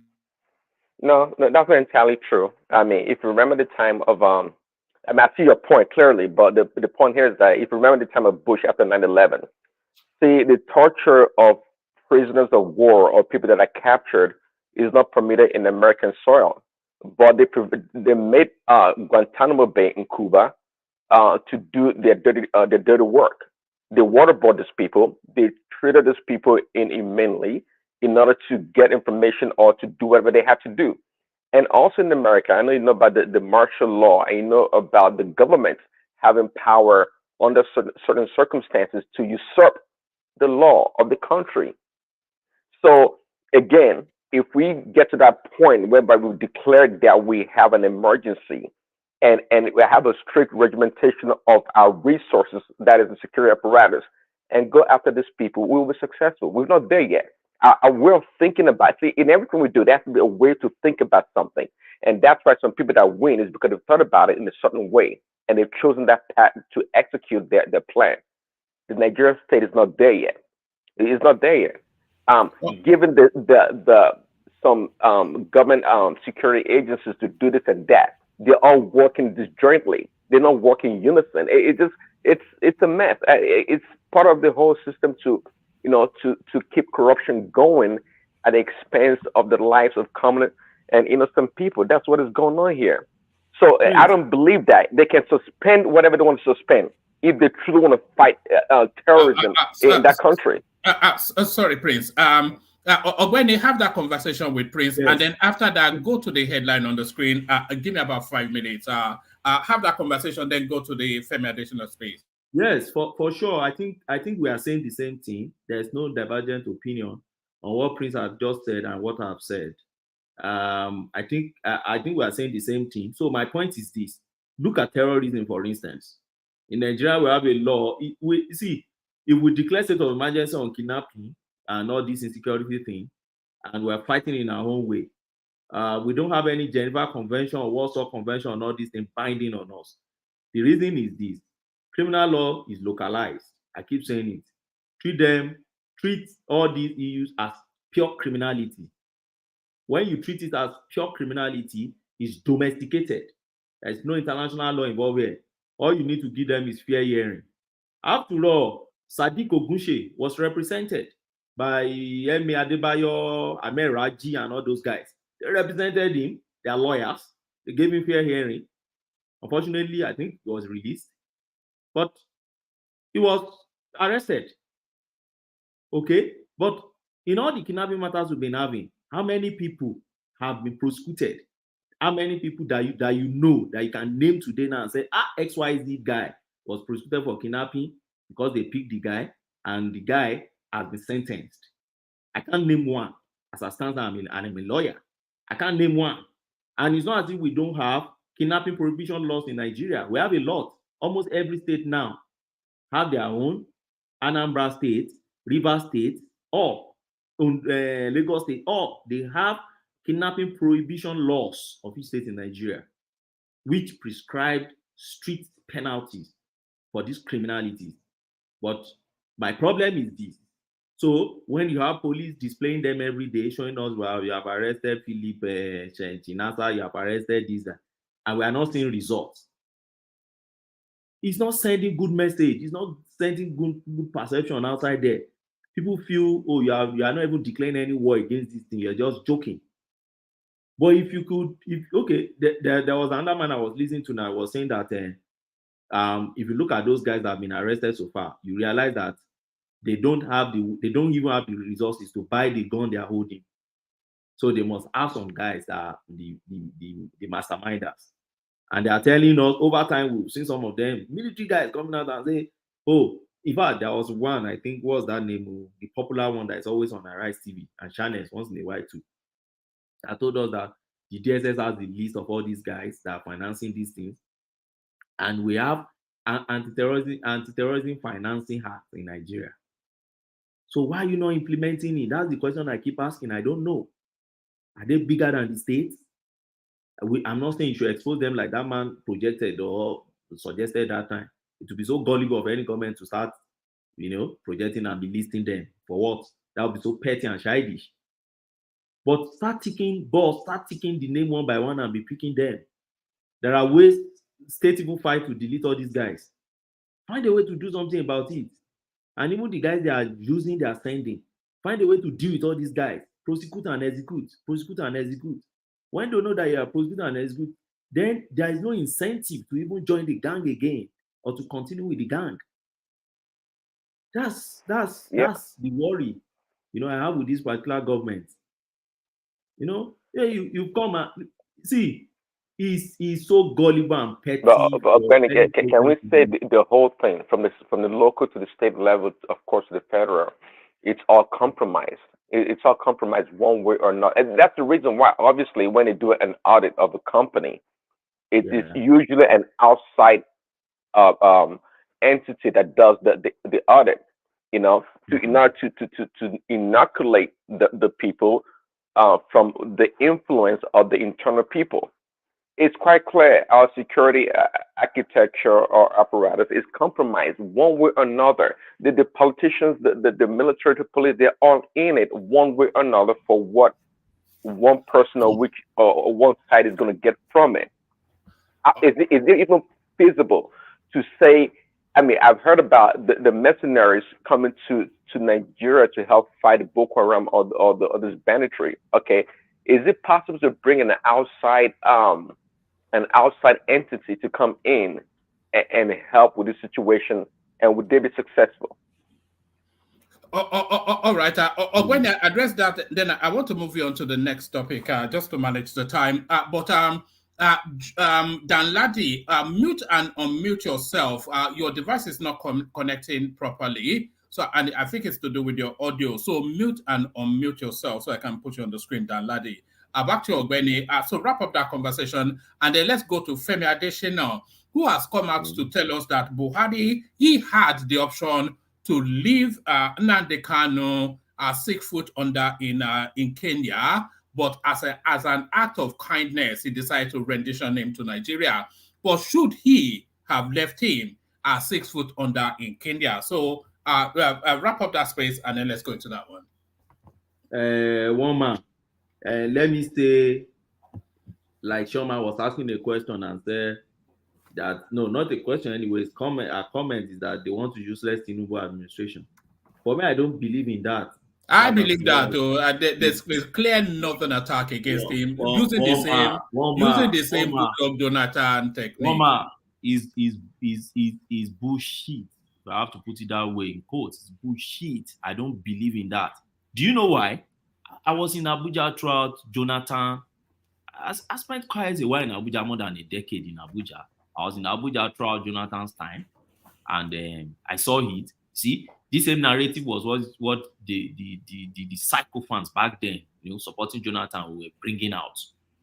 no, no, that's not entirely true. I mean, if you remember the time of I mean, I see your point clearly, but the point here is that if you remember the time of Bush after 9/11, see, the torture of prisoners of war or people that are captured is not permitted in American soil, but they made Guantanamo Bay in Cuba to do their dirty work. They waterboarded these people. They treated these people inhumanely in order to get information or to do whatever they had to do. And also in America, I know you know about the martial law, and you know about the government having power under certain circumstances to usurp the law of the country. So again, if we get to that point whereby we've declared that we have an emergency and we have a strict regimentation of our resources, that is the security apparatus, and go after these people, we will be successful. We're not there yet. Our way of thinking about, see, in everything we do, there has to be a way to think about something. And that's why some people that win is because they've thought about it in a certain way and they've chosen that path to execute their plan. The Nigerian state is not there yet. It is not there yet. Given the some government security agencies to do this and that, they're all working disjointly. They're not working in unison. It's a mess. It's part of the whole system to keep corruption going at the expense of the lives of common and innocent people. That's what is going on here. So I don't believe that they can suspend whatever they want to suspend if they truly want to fight terrorism in that country. Sorry, Prince. When they have that conversation with Prince, Yes. and then after that, go to the headline on the screen. Give me about 5 minutes. Have that conversation, then go to the Femi additional space. Yes, for sure. I think we are saying the same thing. There's no divergent opinion on what Prince has just said and what I've said. I think we are saying the same thing. So my point is this: look at terrorism, for instance. In Nigeria, we have a law. If we declare state of emergency on kidnapping and all this insecurity thing, and we're fighting in our own way, we don't have any Geneva Convention or Warsaw Convention and all this thing binding on us. The reason is this: criminal law is localized. I keep saying it. Treat all these issues as pure criminality. When you treat it as pure criminality, it's domesticated. There's no international law involved here. All you need to give them is fair hearing. After all, Sadiq Ogunse was represented by Emi Adebayo, Ahmed Raji, and all those guys. They represented him. They are lawyers. They gave him fair hearing. Unfortunately, I think he was released, but he was arrested. Okay, but in all the kidnapping matters we've been having, how many people have been prosecuted? How many people that you can name today now and say, XYZ guy was prosecuted for kidnapping because they picked the guy and the guy has been sentenced? I can't name one. As I stand, I'm a lawyer. I can't name one. And it's not as if we don't have kidnapping prohibition laws in Nigeria. We have a lot. Almost every state now have their own. Anambra State, Rivers State, or Lagos State, or they have kidnapping prohibition laws of each state in Nigeria, which prescribe strict penalties for these criminalities. But my problem is this. So when you have police displaying them every day, showing us, well, you have arrested Phillip, Chinaza, you have arrested this, and we are not seeing results. It's not sending good message. It's not sending good perception outside there. People feel, oh, you are not even declaring any war against this thing. You're just joking. But if you could, there was another man I was listening to now. I was saying that if you look at those guys that have been arrested so far, you realize that they don't even have the resources to buy the gun they are holding. So they must have some guys that are the masterminders. And they are telling us over time, we've seen some of them, military guys coming out and say, oh, in fact, there was one, I think, what's that name? The popular one that is always on Arise TV and channels once in a while too. I told us that the DSS has the list of all these guys that are financing these things. And we have an anti-terrorism financing act in Nigeria. So why are you not implementing it? That's the question I keep asking. I don't know. Are they bigger than the states? I'm not saying you should expose them like that man projected or suggested that time. It would be so gullible of any government to start, projecting and be listing them. For what? That would be so petty and childish. But start ticking the name one by one and be picking them. There are ways state even fight to delete all these guys. Find a way to do something about it. And even the guys they are using, they are sending. Find a way to deal with all these guys. Prosecute and execute. Prosecute and execute. When they know that you are prosecuting and execute, then there is no incentive to even join the gang again or to continue with the gang. That's the worry, I have with this particular government. You come and see, he's so gullible and petty. Can we say the whole thing from the local to the state level, of course, to the federal, it's all compromised. It's all compromised one way or not. And that's the reason why, obviously, when they do an audit of a company, it is usually an outside entity that does the audit, in order to inoculate the people from the influence of the internal people. It's quite clear our security architecture or apparatus is compromised one way or another. The politicians, the military, the police, they're all in it one way or another for what one person or one side is going to get from it. Is it even feasible to say? I mean, I've heard about the mercenaries coming to Nigeria to help fight Boko Haram or this banditry. Okay, is it possible to bring in an outside entity to come in and help with this situation, and would they be successful? All right. When I address that, then I want to move you on to the next topic, just to manage the time. Nnamdi, mute and unmute yourself. Your device is not connecting properly. So, and I think it's to do with your audio. So mute and unmute yourself so I can put you on the screen, Nnamdi. Back to Ogbeni. So wrap up that conversation, and then let's go to Femi Adesina, who has come out to tell us that Buhari, he had the option to leave Nnamdi Kanu 6 foot under in Kenya, but as an act of kindness, he decided to rendition him to Nigeria. But should he have left him 6 foot under in Kenya? So wrap up that space, and then let's go into that one. One man. Let me say, like Shoma was asking a question and said that, no, not a question anyways, a comment is that they want to useless Tinubu administration. For me, I don't believe in that. I believe that there's clear northern attack against him, using the same Goodluck Jonathan technique. One is bullshit. I have to put it that way in quotes. It's bullshit. I don't believe in that. Do you know why? I was in Abuja throughout Jonathan. I spent quite a while in Abuja, more than a decade in Abuja. I was in Abuja throughout Jonathan's time, and I saw it. See, this same narrative was what the psychophants back then, supporting Jonathan, were bringing out.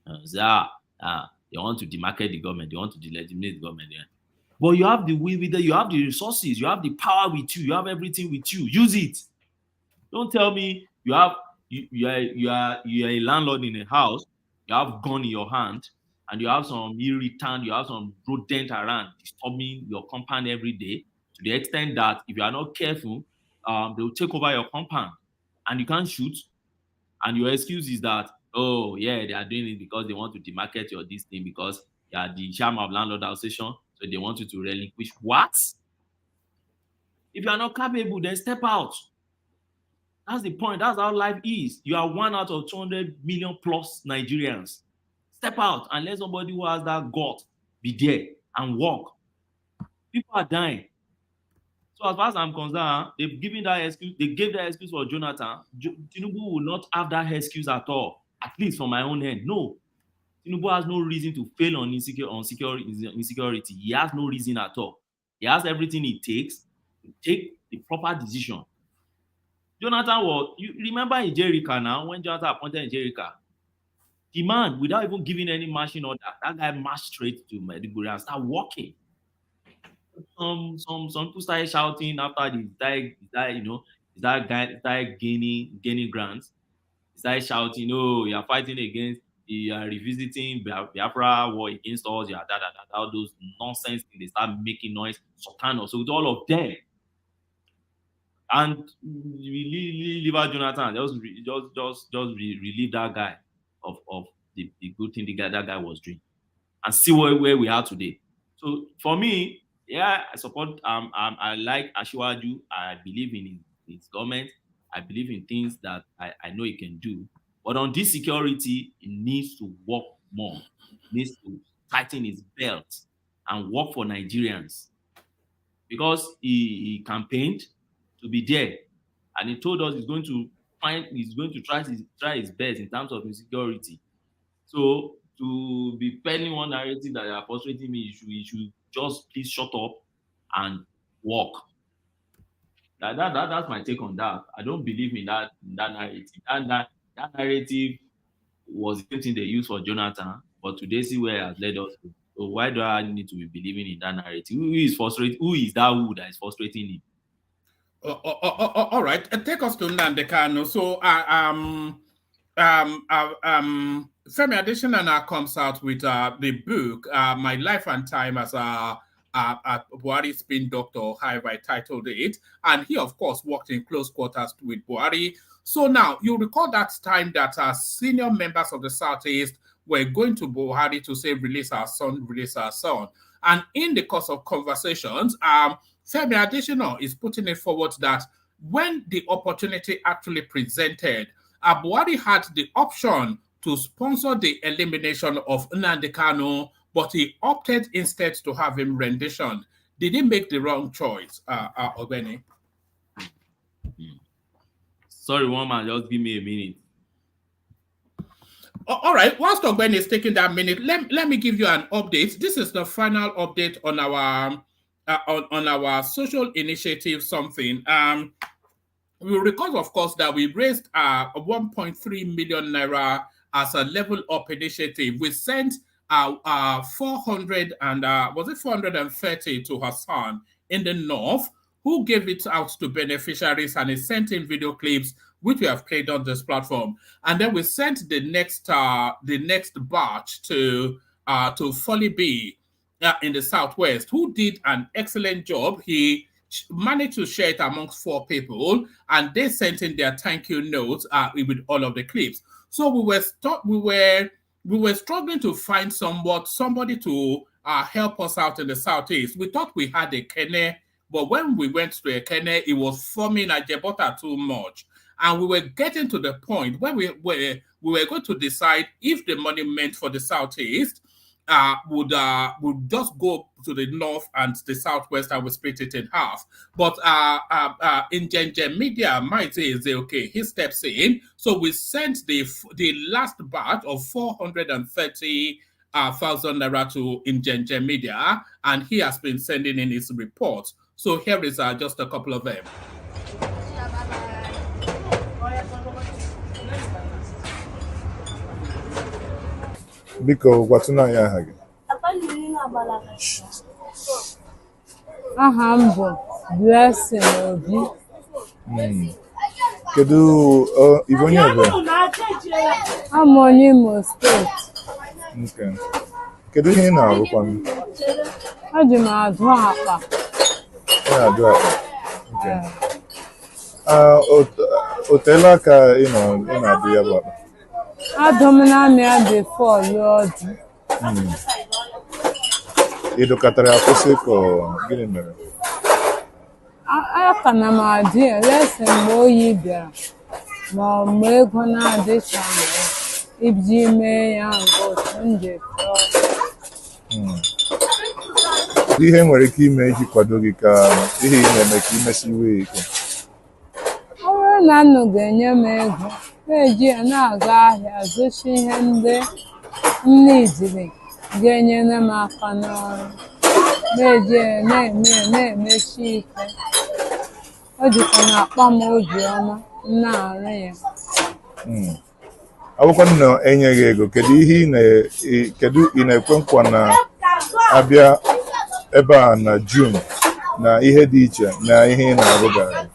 They want to demarcate the government, they want to delegitimate the government. Yeah. But you have the will with it, you have the resources, you have the power with you, you have everything with you. Use it. Don't tell me you are a landlord in a house, you have gun in your hand, and you have some irritant, you have some rodent around disturbing your compound every day, to the extent that if you are not careful, they will take over your compound and you can't shoot. And your excuse is that, oh yeah, they are doing it because they want to demarket your this thing because you are the chairman of landlord association, so they want you to relinquish. What? If you are not capable, then step out. That's the point. That's how life is. You are 1 out of 200 million plus Nigerians. Step out and let somebody who has that gut be there and walk. People are dying. So as far as I'm concerned, they gave that excuse for Jonathan. Tinubu will not have that excuse at all. At least from my own end, no. Tinubu has no reason to fail on insecurity. He has no reason at all. He has everything it takes to take the proper decision. Jonathan you remember in Jericho now, when Jonathan appointed in Jericho, the man, without even giving any marching order, that guy marched straight to Maiduguri and started walking. Some people started shouting after the guy started gaining grants. He started shouting, "Oh, you are fighting against, you are revisiting Biafra war against us, you are all those nonsense things." They start making noise, Sotano. So with all of them, and we leave out Jonathan, just relieve that guy of the good thing that guy was doing, and see where we are today. So for me, yeah, I support. I like Asiwaju. I believe in his government. I believe in things that I know he can do. But on this security, he needs to work more. He needs to tighten his belt and work for Nigerians, because he campaigned to be there, and he told us he's going to try his best in terms of insecurity. So to be penning one narrative that are frustrating me, you should just please shut up and work. That's my take on that. I don't believe in that narrative. That narrative was the thing they used for Jonathan, but today see where it has led us to. So why do I need to be believing in that narrative? Who is frustrated? Who is that is frustrating him? All right, take us to Nnamdi Kanu. So Femi Adesina comes out with the book My Life and Time as a Buhari spin doctor, however I titled it, and he of course worked in close quarters with Buhari. So now you recall that time that senior members of the Southeast were going to Buhari to say release our son, and in the course of conversations, Femi Adesina is putting it forward that when the opportunity actually presented, Buhari had the option to sponsor the elimination of Nnamdi Kanu, but he opted instead to have him renditioned. Did he make the wrong choice, Ogbeni? Sorry, one man, just give me a minute. All right, whilst Ogbeni is taking that minute, let me give you an update. This is the final update on our social initiative something. We recall, of course, that we raised 1.3 million naira as a level up initiative. We sent 430 to Hassan in the north, who gave it out to beneficiaries, and he sent in video clips, which we have played on this platform. And then we sent the next batch to Phillip in the southwest, who did an excellent job. He managed to share it amongst 4 people, and they sent in their thank you notes with all of the clips. So we were struggling to find somebody to help us out in the southeast. We thought we had a Kene, but when we went to a Kene, it was forming a Jebota too much. And we were getting to the point where we were going to decide if the money meant for the southeast would just go to the north and the southwest, and we split it in half. But in Gengen Media, might say, okay, he steps in. So we sent the last batch of 430,000 naira to Gengen Media, and he has been sending in his reports. So here is just a couple of them. Biko gwatuna ya aha gị. Aha m bụ Blessing Obi. Kedu ibe onye ebe? I'm onye Imo Steeti. Okay. Kedu ihe ị na-arụkwa m? Eji m adụ akpa. Ị na-adụ akpa? Okay. O teela aka ị na-adụ ya bụ akpa? Adụ m na-amị ya before lụọ di. Ị dụkọtara ya kwụsị ka gịnị mere? Aka na m adị ya lesi mgbe oyi bịara, ma mgbe ego na-adịcha iji mee ya mgbe otu nje fụọ. Ihe nwere ike ime iji kwado gị ka ihe ị na-eme ka imesi iwe ike. Ọ bụrụ na nnụ ga-enye m ego, na-eji ya na-aga ahịa zụcha ihe ndị m nidiri ga-enyere m aka n'ọrụ. Na-eji ya na-eme ya na-emechi ike. O jikwa na-akpa m obiọma m na-arụ ya. Akwụkwọ nna enyeghị ego, kedu ị na-ekwe nkwa na abịa ebe a na June na ihe dị iche na ihe ị na-arụgara?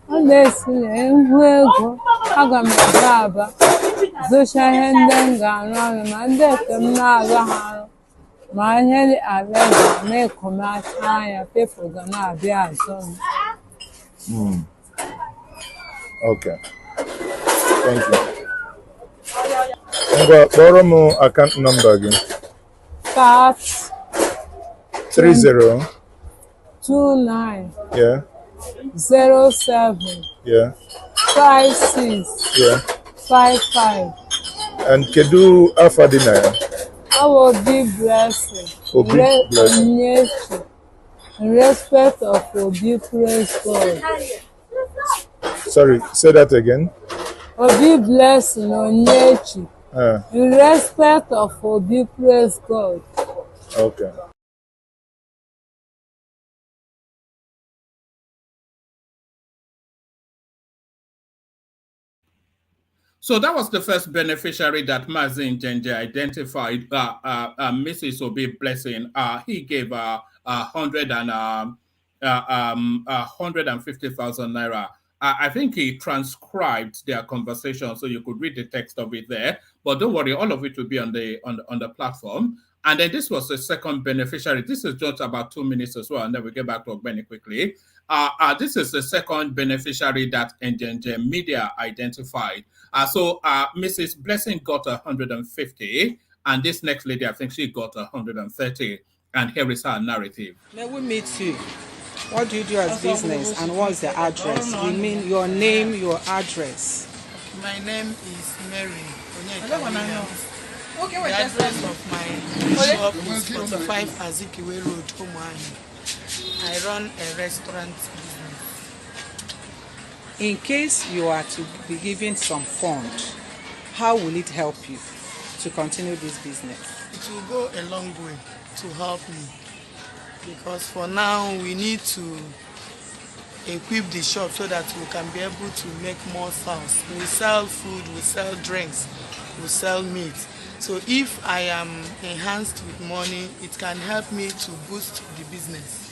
Ọ na-esi na ihu ego aga m eje Aba zụcha ihe ndị m ga-arụ ọrụ ma ndị nke m na-aga ha arụ ma ihe abịa ga na-ekomacha anya people ga na-abịa azụ m. Okay. Thank you. Ngwa kpọrọ m account number gị. 30 29 yeah 07 yeah 56 yeah 55. and kedu afa dị na ya? Obi Blessing. Obi Blessing. Onyinyechi. In respect of Obi, praise God. Sorry, say that again. Obi Blessing Onyinyechi. In respect of Obi, praise God. Okay. So that was the first beneficiary that Mazin Jenje identified, Mrs. Obi Blessing. He gave 150,000 naira. I think he transcribed their conversation, so you could read the text of it there. But don't worry, all of it will be on the platform. And then this was the second beneficiary. This is just about 2 minutes as well, and then we get back to Ogbeni quickly. This is the second beneficiary that Njenje Media identified. So Mrs. Blessing got 150, and this next lady, I think she got 130. And here is her narrative. May we meet you? What do you do as business, and what's the address? We mean your name, your address. My name is Mary. The address of my shop is 45 Azikiwe Road, Umuahi. I run a restaurant business. In case you are to be given some fund, how will it help you to continue this business? It will go a long way to help me, because for now we need to equip the shop so that we can be able to make more sales. We sell food, we sell drinks, we sell meat. So if I am enhanced with money, it can help me to boost the business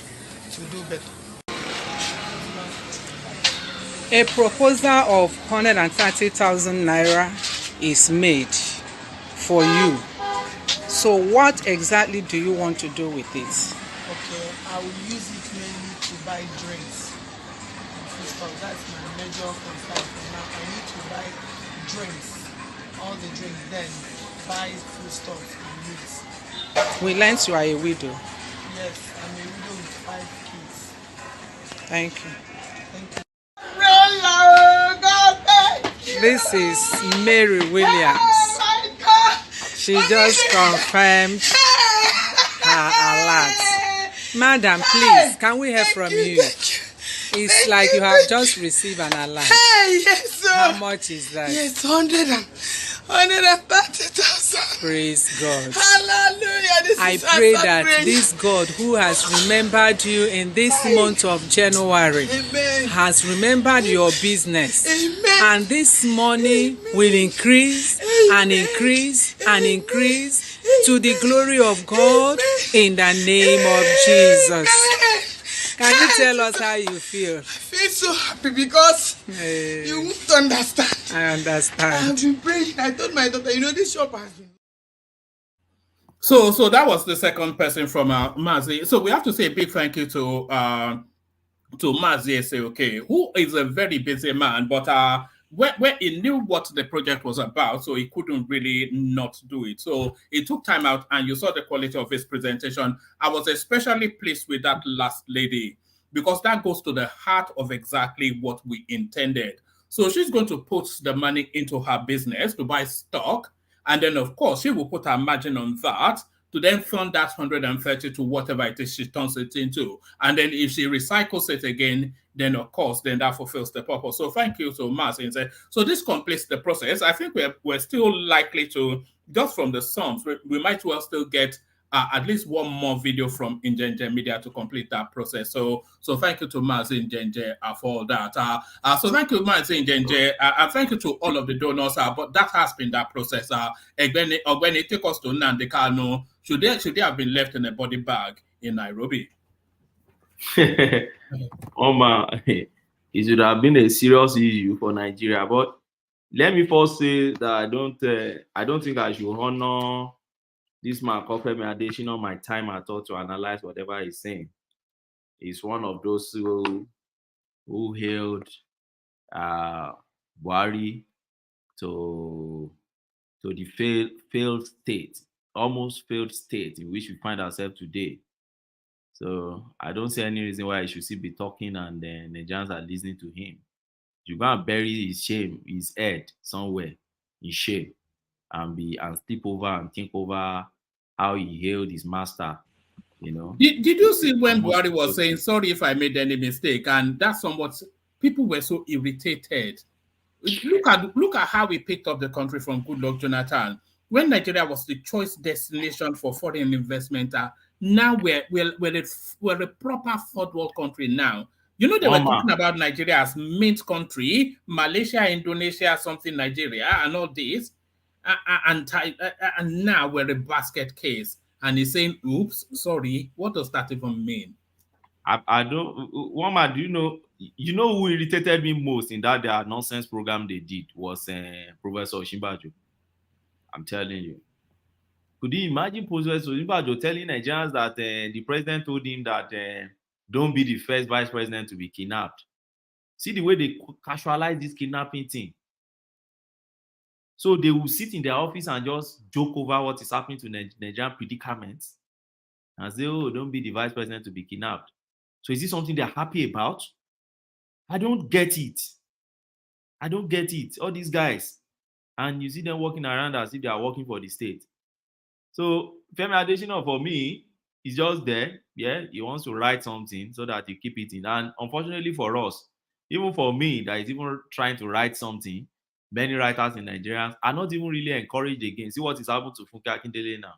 to do better. A proposal of 130,000 naira is made for you. So what exactly do you want to do with it? Okay, I will use it mainly to buy drinks. That's my major concern for now. I need to buy drinks, all the drinks, then buy food stuff and meat. We learned you are a widow. Yes, I'm a widow with 5 kids. Thank you. Thank you. This is Mary Williams. She just confirmed her alert. Madam, please, can we hear from you? It's like you have just received an alert. Yes, sir. How much is that? Yes, 130,000. Praise God. Hallelujah. I pray that this God who has remembered you in this month of January has remembered your business. And this money will increase and increase and increase to the glory of God in the name of Jesus. Can you tell us how you feel? I feel so happy because you won't understand. I understand. I've been praying. I told my daughter, this shop has been. So that was the second person from Mazi. So we have to say a big thank you to Mazi Eseoke, who is a very busy man, but where he knew what the project was about, so he couldn't really not do it. So he took time out, and you saw the quality of his presentation. I was especially pleased with that last lady, because that goes to the heart of exactly what we intended. So she's going to put the money into her business to buy stock, and then, of course, she will put her margin on that to then turn that 130 to whatever it is she turns it into. And then if she recycles it again, then of course, then that fulfills the purpose. So thank you so much. So this completes the process. I think we're still likely to, just from the sums, we might well still get at least one more video from Injenje Media to complete that process. So thank you to Mazi Injenje for all that. So thank you, Mazi Injenje, and thank you to all of the donors. But that has been that process. When it take us to Nnamdi Kanu, should they have been left in a body bag in Nairobi? It should have been a serious issue for Nigeria. But let me first say that I don't think I should honor this man, Femi Adesina, my time at all to analyze whatever he's saying. He's one of those who hailed Buhari to the failed state, almost failed state in which we find ourselves today. So I don't see any reason why he should still be talking and then Nigerians are listening to him. You go and bury his head somewhere in shame and sleep over and think over how he hailed his master, you know. Did you see when Buhari was saying, sorry if I made any mistake? And that's somewhat, people were so irritated. Look at how we picked up the country from Goodluck Jonathan. When Nigeria was the choice destination for foreign investment, now we're a proper third world country now. You know, they were talking about Nigeria as mint country, Malaysia, Indonesia, something Nigeria, and all this. And now we're a basket case. And he's saying, oops, sorry. What does that even mean? I don't, Wama, do you know who irritated me most in that their nonsense program they did was Professor Osinbajo. I'm telling you. Could you imagine Professor Osinbajo telling Nigerians that the president told him that don't be the first vice president to be kidnapped? See the way they casualize this kidnapping thing. So they will sit in their office and just joke over what is happening to Nigerian predicaments and say, oh, don't be the vice president to be kidnapped. So is this something they're happy about? I don't get it. I don't get it. All these guys. And you see them walking around as if they are working for the state. So Femi Adesina, for me, is just there. Yeah, he wants to write something so that he keep it in. And unfortunately for us, even for me, that is even trying to write something, many writers in Nigeria are not even really encouraged again. See what is happening to Funke Akindele now.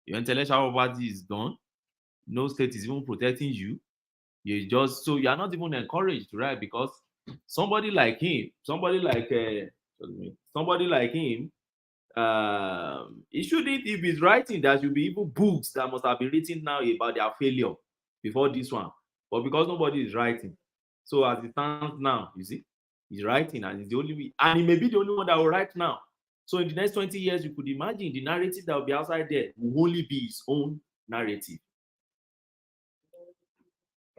Your intellectual property is gone. No state is even protecting you. You are not even encouraged to write because somebody like him, it shouldn't, if he's writing, there should be even books that must have been written now about their failure before this one. But because nobody is writing, so as it stands now, you see, he's writing and he's the only, and he may be the only one that will write now. So in the next 20 years, you could imagine the narrative that will be outside there will only be his own narrative.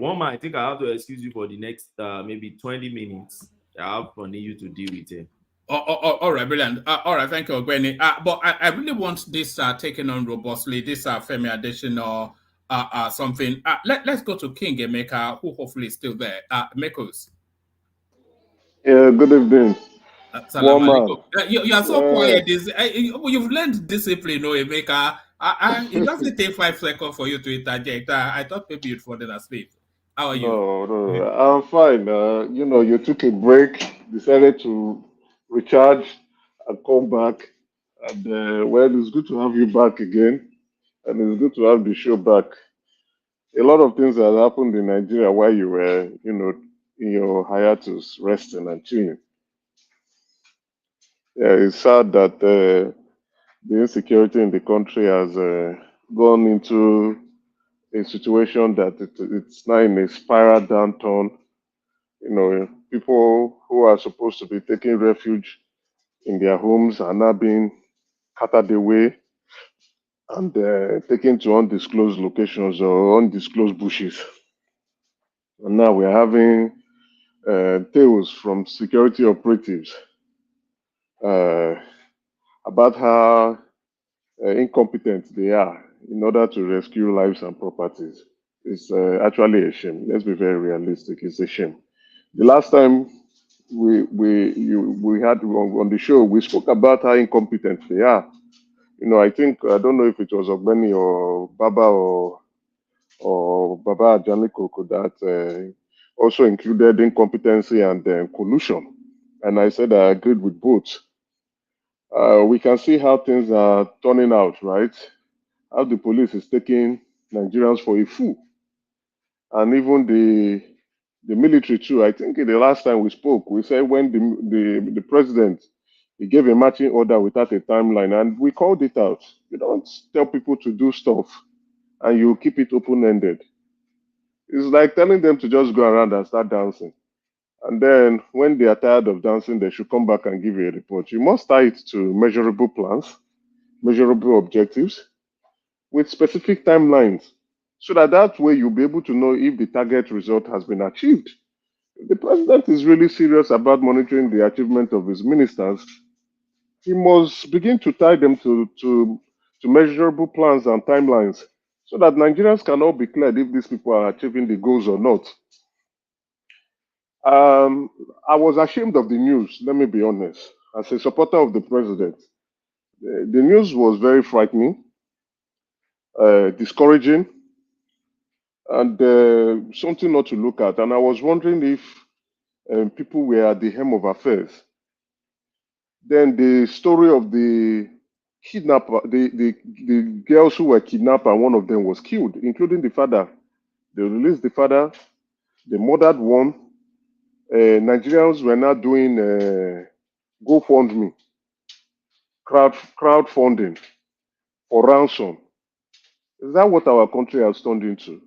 I think I have to excuse you for the next maybe 20 minutes. I have for you to deal with it. All right, brilliant. All right, thank you, Ogweni. But I really want this taken on robustly. This Femi Adesina something. Let's go to King Emeka, who hopefully is still there. Mekos. Yeah, good evening. Salam alaikum. You are so quiet. You've learned discipline, Emeka. It doesn't take 5 seconds for you to interject. I thought maybe you'd fallen asleep. How are you? No, I'm fine. You took a break, decided to recharge and come back. And well, it's good to have you back again. And it's good to have the show back. A lot of things that happened in Nigeria while you were, in your hiatus, resting and chilling. Yeah, it's sad that the insecurity in the country has gone into a situation that it's now in a spiral downturn. People who are supposed to be taking refuge in their homes are now being carted away and taken to undisclosed locations or undisclosed bushes. And now we're having tales from security operatives about how incompetent they are in order to rescue lives and properties. It's actually a shame. Let's be very realistic. It's a shame. The last time we had on the show, we spoke about how incompetent they are You know, I think I don't know if it was Ogbeni or Baba or Baba Janikoko that also included incompetency and collusion. And I said I agreed with both. We can see how things are turning out, right? How the police is taking Nigerians for a fool. And even the military too. I think the last time we spoke, we said when the president he gave a marching order without a timeline, and we called it out. You don't tell people to do stuff and you keep it open-ended. It's like telling them to just go around and start dancing. And then when they are tired of dancing, they should come back and give you a report. You must tie it to measurable plans, measurable objectives, with specific timelines, so that way you'll be able to know if the target result has been achieved. If the president is really serious about monitoring the achievement of his ministers, he must begin to tie them to measurable plans and timelines so that Nigerians can all be clear if these people are achieving the goals or not. I was ashamed of the news, let me be honest. As a supporter of the president, the news was very frightening, discouraging, and something not to look at. And I was wondering if people were at the helm of affairs. Then the story of the kidnapper, the girls who were kidnapped, and one of them was killed, including the father. They released the father, they murdered one. Nigerians were now doing GoFundMe, crowdfunding for ransom. Is that what our country has turned into?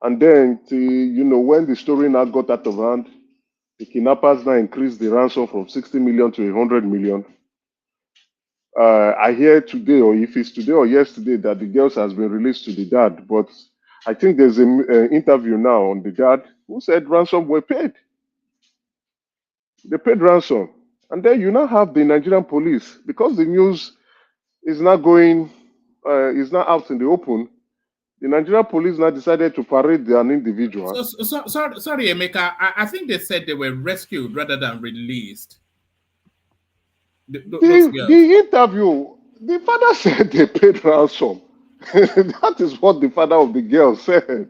And then, when the story now got out of hand, the kidnappers now increased the ransom from 60 million to 100 million. I hear today, or if it's today or yesterday, that the girls has been released to the dad. But I think there's an interview now on the dad who said ransom were paid. They paid ransom. And then you now have the Nigerian police, because the news is not going, is not out in the open. The Nigerian police now decided to parade an individual. Sorry, Emeka. I think they said they were rescued rather than released. The interview, the father said they paid ransom. That is what the father of the girl said.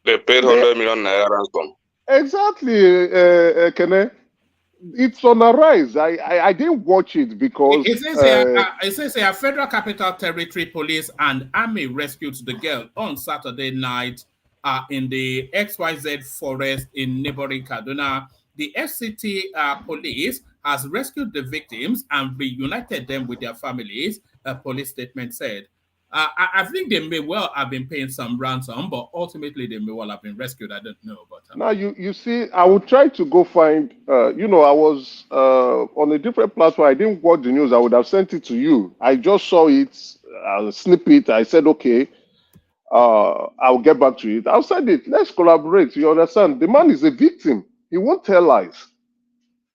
They paid 100 million naira ransom. Exactly, Kene. It's on a rise. I didn't watch it because it says a Federal Capital Territory Police and Army rescued the girl on Saturday night in the XYZ forest in neighboring Kaduna. The FCT police has rescued the victims and reunited them with their families, a police statement said. I think they may well have been paying some ransom, but ultimately they may well have been rescued. I don't know. But now you see, I would try to go find. I was on a different platform. I didn't watch the news. I would have sent it to you. I just saw it, snippet. I said, okay, I'll get back to it. I'll send it. Let's collaborate. You understand? The man is a victim. He won't tell lies.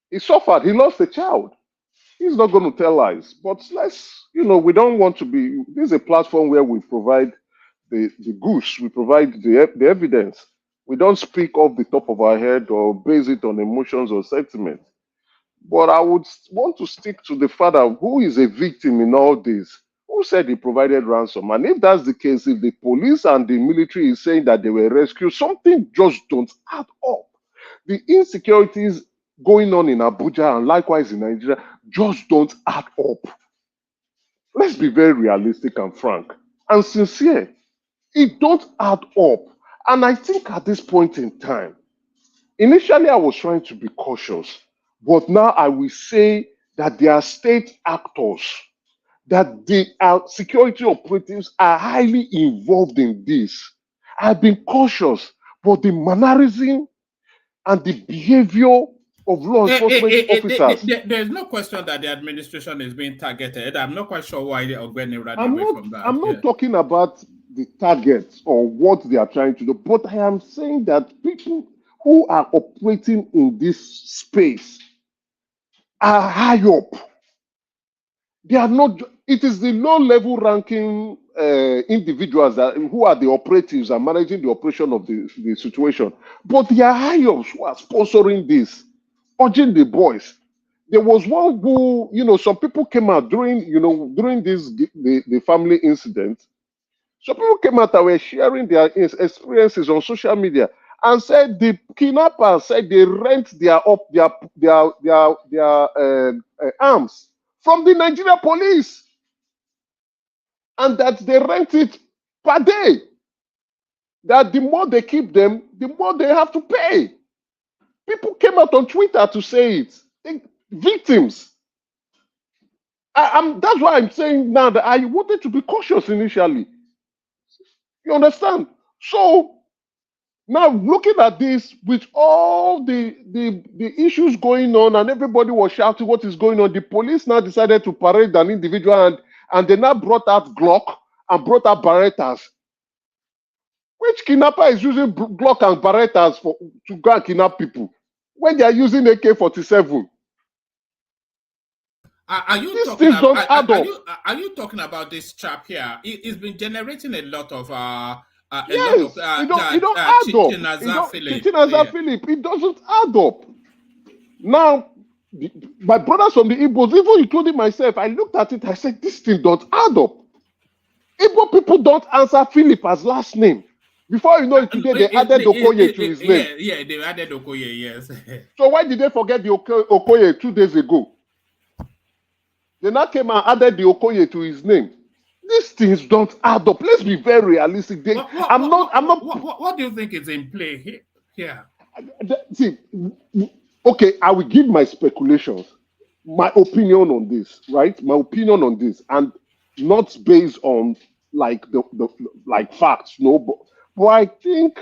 He suffered. He lost a child. He's not going to tell lies. But we don't want to be. This is a platform where we provide the goods. We provide the evidence. We don't speak off the top of our head or base it on emotions or sentiment. But I would want to stick to the father who is a victim in all this, who said he provided ransom. And if that's the case, if the police and the military is saying that they were rescued, something just don't add up. The insecurities going on in Abuja and likewise in Nigeria just don't add up. Let's be very realistic and frank and sincere. It don't add up. And I think at this point in time, initially I was trying to be cautious, but now I will say that there are state actors, that the security operatives are highly involved in this. I've been cautious, but the mannerism and the behavior of law enforcement officers. There's no question that the administration is being targeted. I'm not quite sure why Ogbeni ran away from that. I'm not talking about the targets or what they are trying to do, but I am saying that people who are operating in this space are high up. They are not. It is the low-level ranking individuals who are the operatives and managing the operation of the situation. But they are high ups who are sponsoring this, urging the boys. there was one who, some people came out during this the family incident. Some people came out and were sharing their experiences on social media and said the kidnappers said they rent their arms from the Nigeria police, and that they rent it per day. That the more they keep them, the more they have to pay. People came out on Twitter to say it. Victims. That's why I'm saying now that I wanted to be cautious initially. You understand? So now looking at this with all the issues going on and everybody was shouting what is going on, the police now decided to parade an individual and they now brought out Glock and brought out Berettas. Which kidnapper is using Glock and Berettas to go and kidnap people when they are using AK-47? Are you talking about this chap here? It's been generating a lot of Chinaza Phillip. Phillip. It doesn't add up. Now, my brothers from the Igbos, even including myself, I looked at it. I said, this thing don't add up. Igbo people don't answer Phillip as last name. Before you know it, today they added Okoye to his name. Yeah, they added Okoye. Yes. So why did they forget the Okoye 2 days ago? They now came and added the Okoye to his name. These things don't add up. Let's be very realistic. What do you think is in play here? See, okay, I will give my speculations, my opinion on this, right? My opinion on this, and not based on like the facts, no. But I think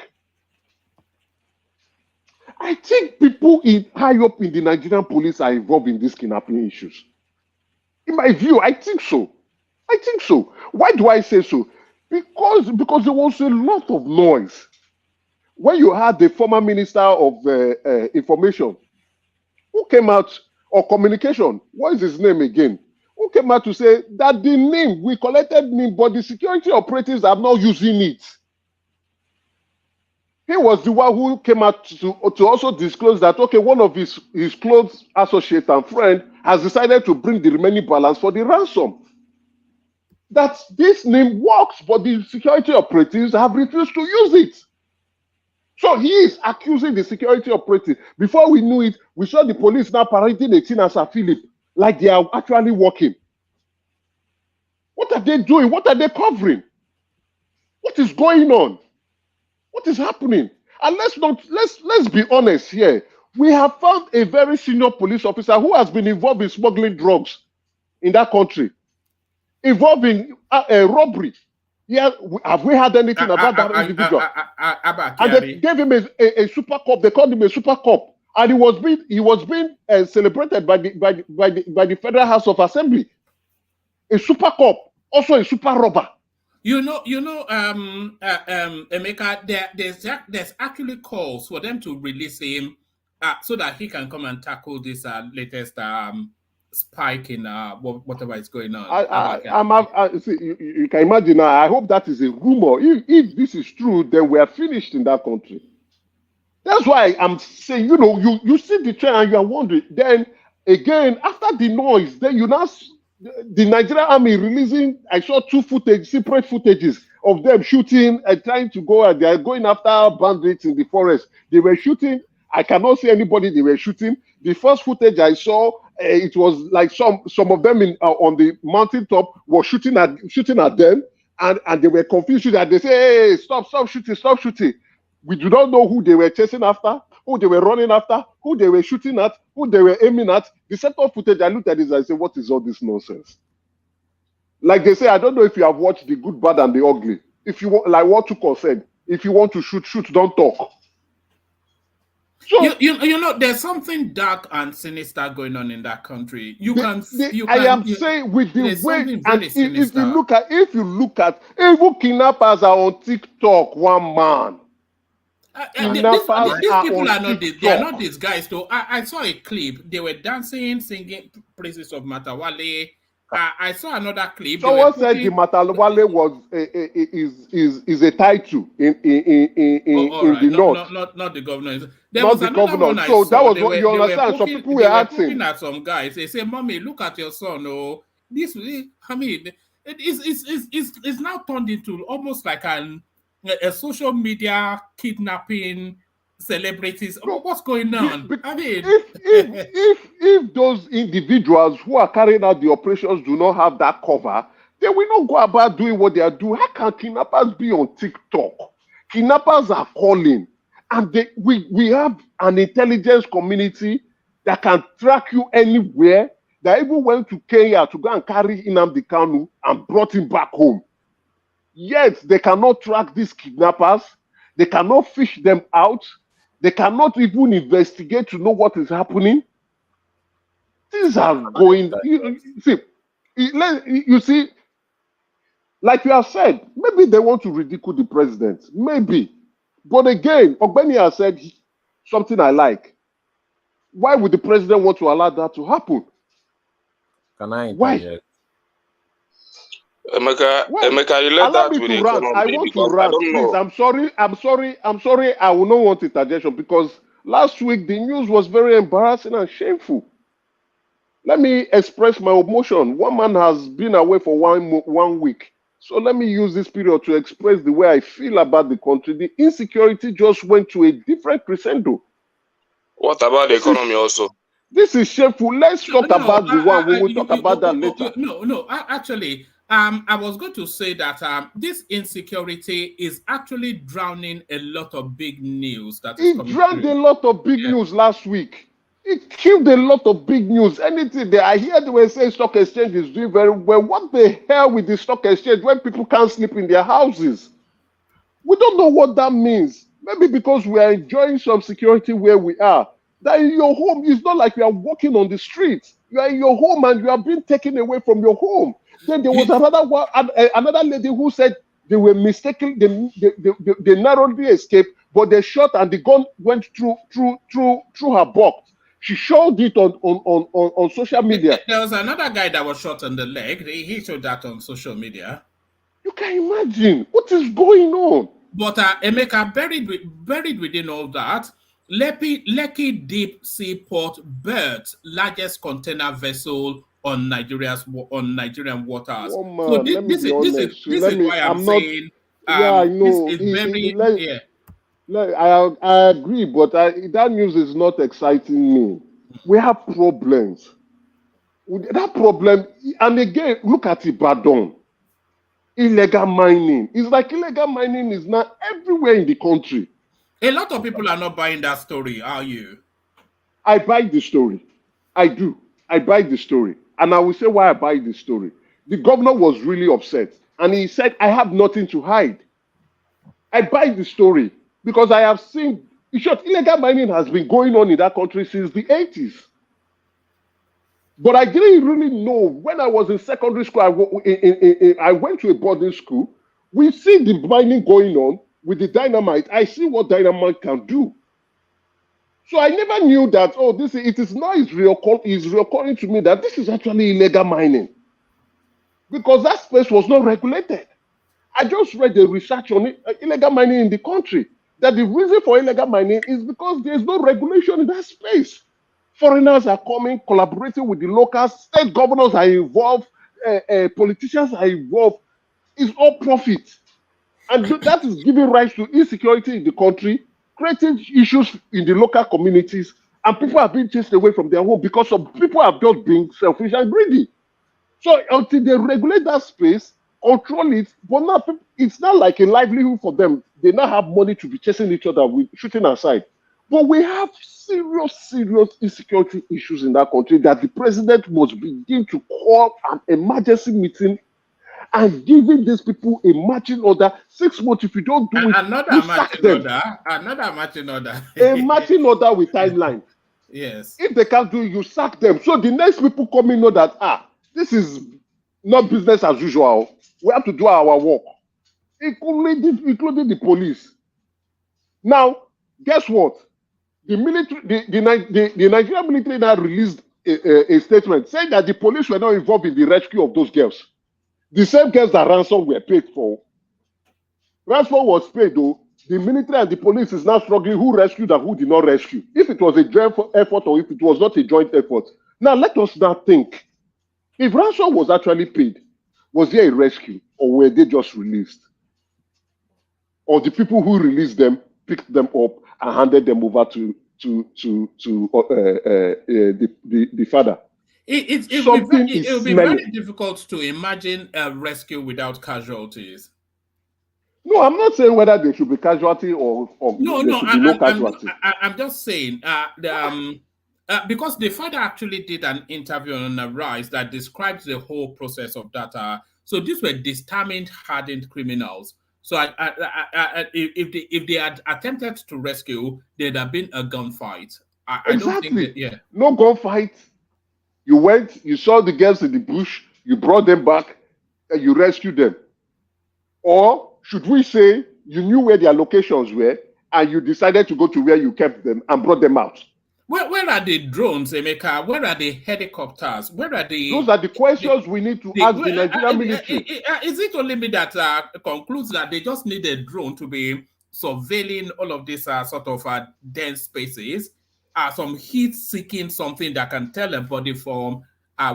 people high up in the Nigerian police are involved in these kidnapping issues. In my view, I think so. Why do I say so? Because there was a lot of noise when you had the former minister of information who came out, or communication, what is his name again? Who came out to say that the name, we collected name, but the security operatives are not using it. He was the one who came out to also disclose that, okay, one of his close associate and friend has decided to bring the remaining balance for the ransom. That this name works, but the security operatives have refused to use it. So he is accusing the security operative. Before we knew it, we saw the police now parading a Chinaza Phillip like they are actually working. What are they doing? What are they covering? What is going on? What is happening? And let's be honest here. We have found a very senior police officer who has been involved in smuggling drugs in that country, involving robbery. Yeah, have we heard anything about that individual? And they gave him a super cop. They called him a super cop, and he was being celebrated by the Federal House of Assembly. A super cop, also a super robber. Emeka, there's actually calls for them to release him so that he can come and tackle this latest spike in whatever is going on. See, you can imagine. I hope that is a rumor. If this is true, then we are finished in that country. That's why I'm saying, you see the trend and you are wondering. Then again, after the noise, then you now the Nigerian army releasing. I saw separate footages of them shooting and trying to go. They are going after bandits in the forest. They were shooting. I cannot see anybody they were shooting. The first footage I saw, it was like some of them on the mountaintop were shooting at them, and they were confused. And they say, "Hey, stop shooting!" We do not know who they were chasing after, who they were running after, who they were shooting at, who they were aiming at. The set of footage, I looked at this, I said, "What is all this nonsense?" Like they say, I don't know if you have watched The Good, Bad, and the Ugly. If you want, like what Tuko said, if you want to shoot, don't talk. So, there's something dark and sinister going on in that country. I am saying with the way, and if you look at even kidnappers are on TikTok, one man. These people are not they are not these guys though. I saw a clip. They were dancing, singing praises of Matawale, I saw another clip. Someone said the Matalwale was is a title in right. the north. Not the governor. There not was the another governor. one I So saw. that was They what you were understand. So poking, people they were were poking asking at some guys. They say, "Mommy, look at your son." Oh, this. I mean, it's now turned into almost like a social media kidnapping celebrities. What's going on? I mean, if those individuals who are carrying out the operations do not have that cover, they will not go about doing what they are doing. How can kidnappers be on TikTok? Kidnappers are calling, and we have an intelligence community that can track you anywhere. That even went to Kenya to go and carry Nnamdi Kanu and brought him back home. Yet they cannot track these kidnappers. They cannot fish them out. They cannot even investigate to know what is happening. Things are going. You see, like you have said, maybe they want to ridicule the president. Maybe. But again, Ogbeni has said something I like. Why would the president want to allow that to happen? Can I Why? interject? Emeka, you left Allow that me with to the rant. I economy want to because I rant. don't Please, know. I'm sorry. I will not want interjection because last week the news was very embarrassing and shameful. Let me express my emotion. One man has been away for 1 week. So let me use this period to express the way I feel about the country. The insecurity just went to a different crescendo. What about the economy also? This is shameful. Let's talk about the one. We will talk about that later. Actually, I was going to say that this insecurity is actually drowning a lot of big news that is coming. It drowned a lot of big news last week. It killed a lot of big news. Anything there, I hear they were saying stock exchange is doing very well. What the hell with the stock exchange when people can't sleep in their houses? We don't know what that means. Maybe because we are enjoying some security where we are. That in your home, it's not like you are walking on the streets. You are in your home and you are being taken away from your home. Then there was another lady who said they were mistaken. They narrowly escaped, but they shot and the gun went through her box. She showed it on social media. There was another guy that was shot in the leg. He showed that on social media. You can imagine what is going on. But Emeka, buried within all that, Lekki Deep Sea Port berths largest container vessel on Nigerian waters. Oh man, so this is why I'm saying I know. I agree, but that news is not exciting me. We have problems. That problem, and again, look at Ibadan. Illegal mining. It's like illegal mining is now everywhere in the country. A lot of people are not buying that story, are you? I buy the story. I do. I buy the story. And I will say why I buy the story. The governor was really upset. And he said, I have nothing to hide. I buy the story because I have seen, in short, illegal mining has been going on in that country since the 80s. But I didn't really know. When I was in secondary school, I went to a boarding school. We see the mining going on with the dynamite. I see what dynamite can do. So I never knew that, it's reoccurring to me that this is actually illegal mining. Because that space was not regulated. I just read the research on illegal mining in the country. That the reason for illegal mining is because there's no regulation in that space. Foreigners are coming, collaborating with the locals, state governors are involved, politicians are involved. It's all profit. And that is giving rise to insecurity in the country, creating issues in the local communities, and people are being chased away from their home because of people are just being selfish and greedy. So until they regulate that space, control it, but now it's not like a livelihood for them. They now have money to be chasing each other with shooting aside. But we have serious insecurity issues in that country that the president must begin to call an emergency meeting and giving these people a marching order. 6 months, if you don't do it, you sack them. Another marching order. A marching order with timeline. Yes. If they can't do it, you sack them. So the next people coming know that, this is not business as usual. We have to do our work, including the police. Now, guess what? The military, the Nigerian military now released a statement saying that the police were not involved in the rescue of those girls. The same girls that ransom were paid for. Ransom was paid, though. The military and the police is now struggling who rescued and who did not rescue. If it was a joint effort or if it was not a joint effort. Now, let us now think. If ransom was actually paid, was there a rescue or were they just released? Or the people who released them picked them up and handed them over to the father? It will be very difficult to imagine a rescue without casualties. No, I'm not saying whether there should be casualty or no, casualty. I'm just saying because the father actually did an interview on Arise that describes the whole process of that. So these were determined, hardened criminals. So if they had attempted to rescue, there'd have been a gunfight. I don't think that, yeah. No gunfight. You went, you saw the girls in the bush, you brought them back, and you rescued them. Or should we say you knew where their locations were and you decided to go to where you kept them and brought them out? Where are the drones, Emeka? Where are the helicopters? Where are the... Those are the questions we need to ask the Nigerian military. Is it only me that concludes that they just need a drone to be surveilling all of these sort of dense spaces? Some heat-seeking something that can tell a body form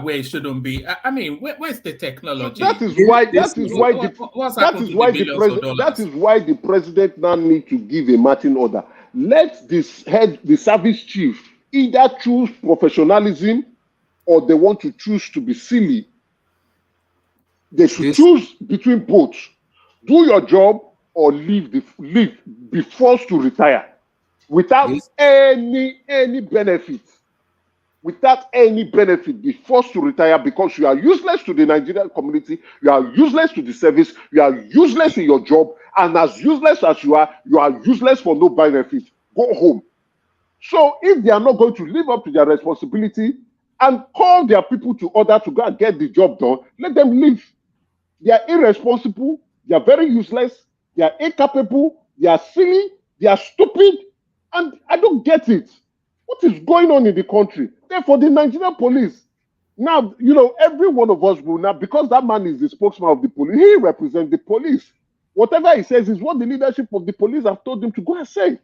where it shouldn't be. I mean, where's the technology? That is why the president now needs to give a marching order. Let the service chief either choose professionalism or they want to choose to be silly. They should choose between both. Do your job or be forced to retire without any benefit. Without any benefit, be forced to retire because you are useless to the Nigerian community, you are useless to the service, you are useless in your job, and as useless as you are useless for no benefit. Go home. So if they are not going to live up to their responsibility and call their people to order to go and get the job done, let them leave. They are irresponsible, they are very useless, they are incapable, they are silly, they are stupid, and I don't get it. What is going on in the country? Therefore, the Nigerian police, now, every one of us will now, because that man is the spokesman of the police, he represents the police. Whatever he says is what the leadership of the police have told him to go and say.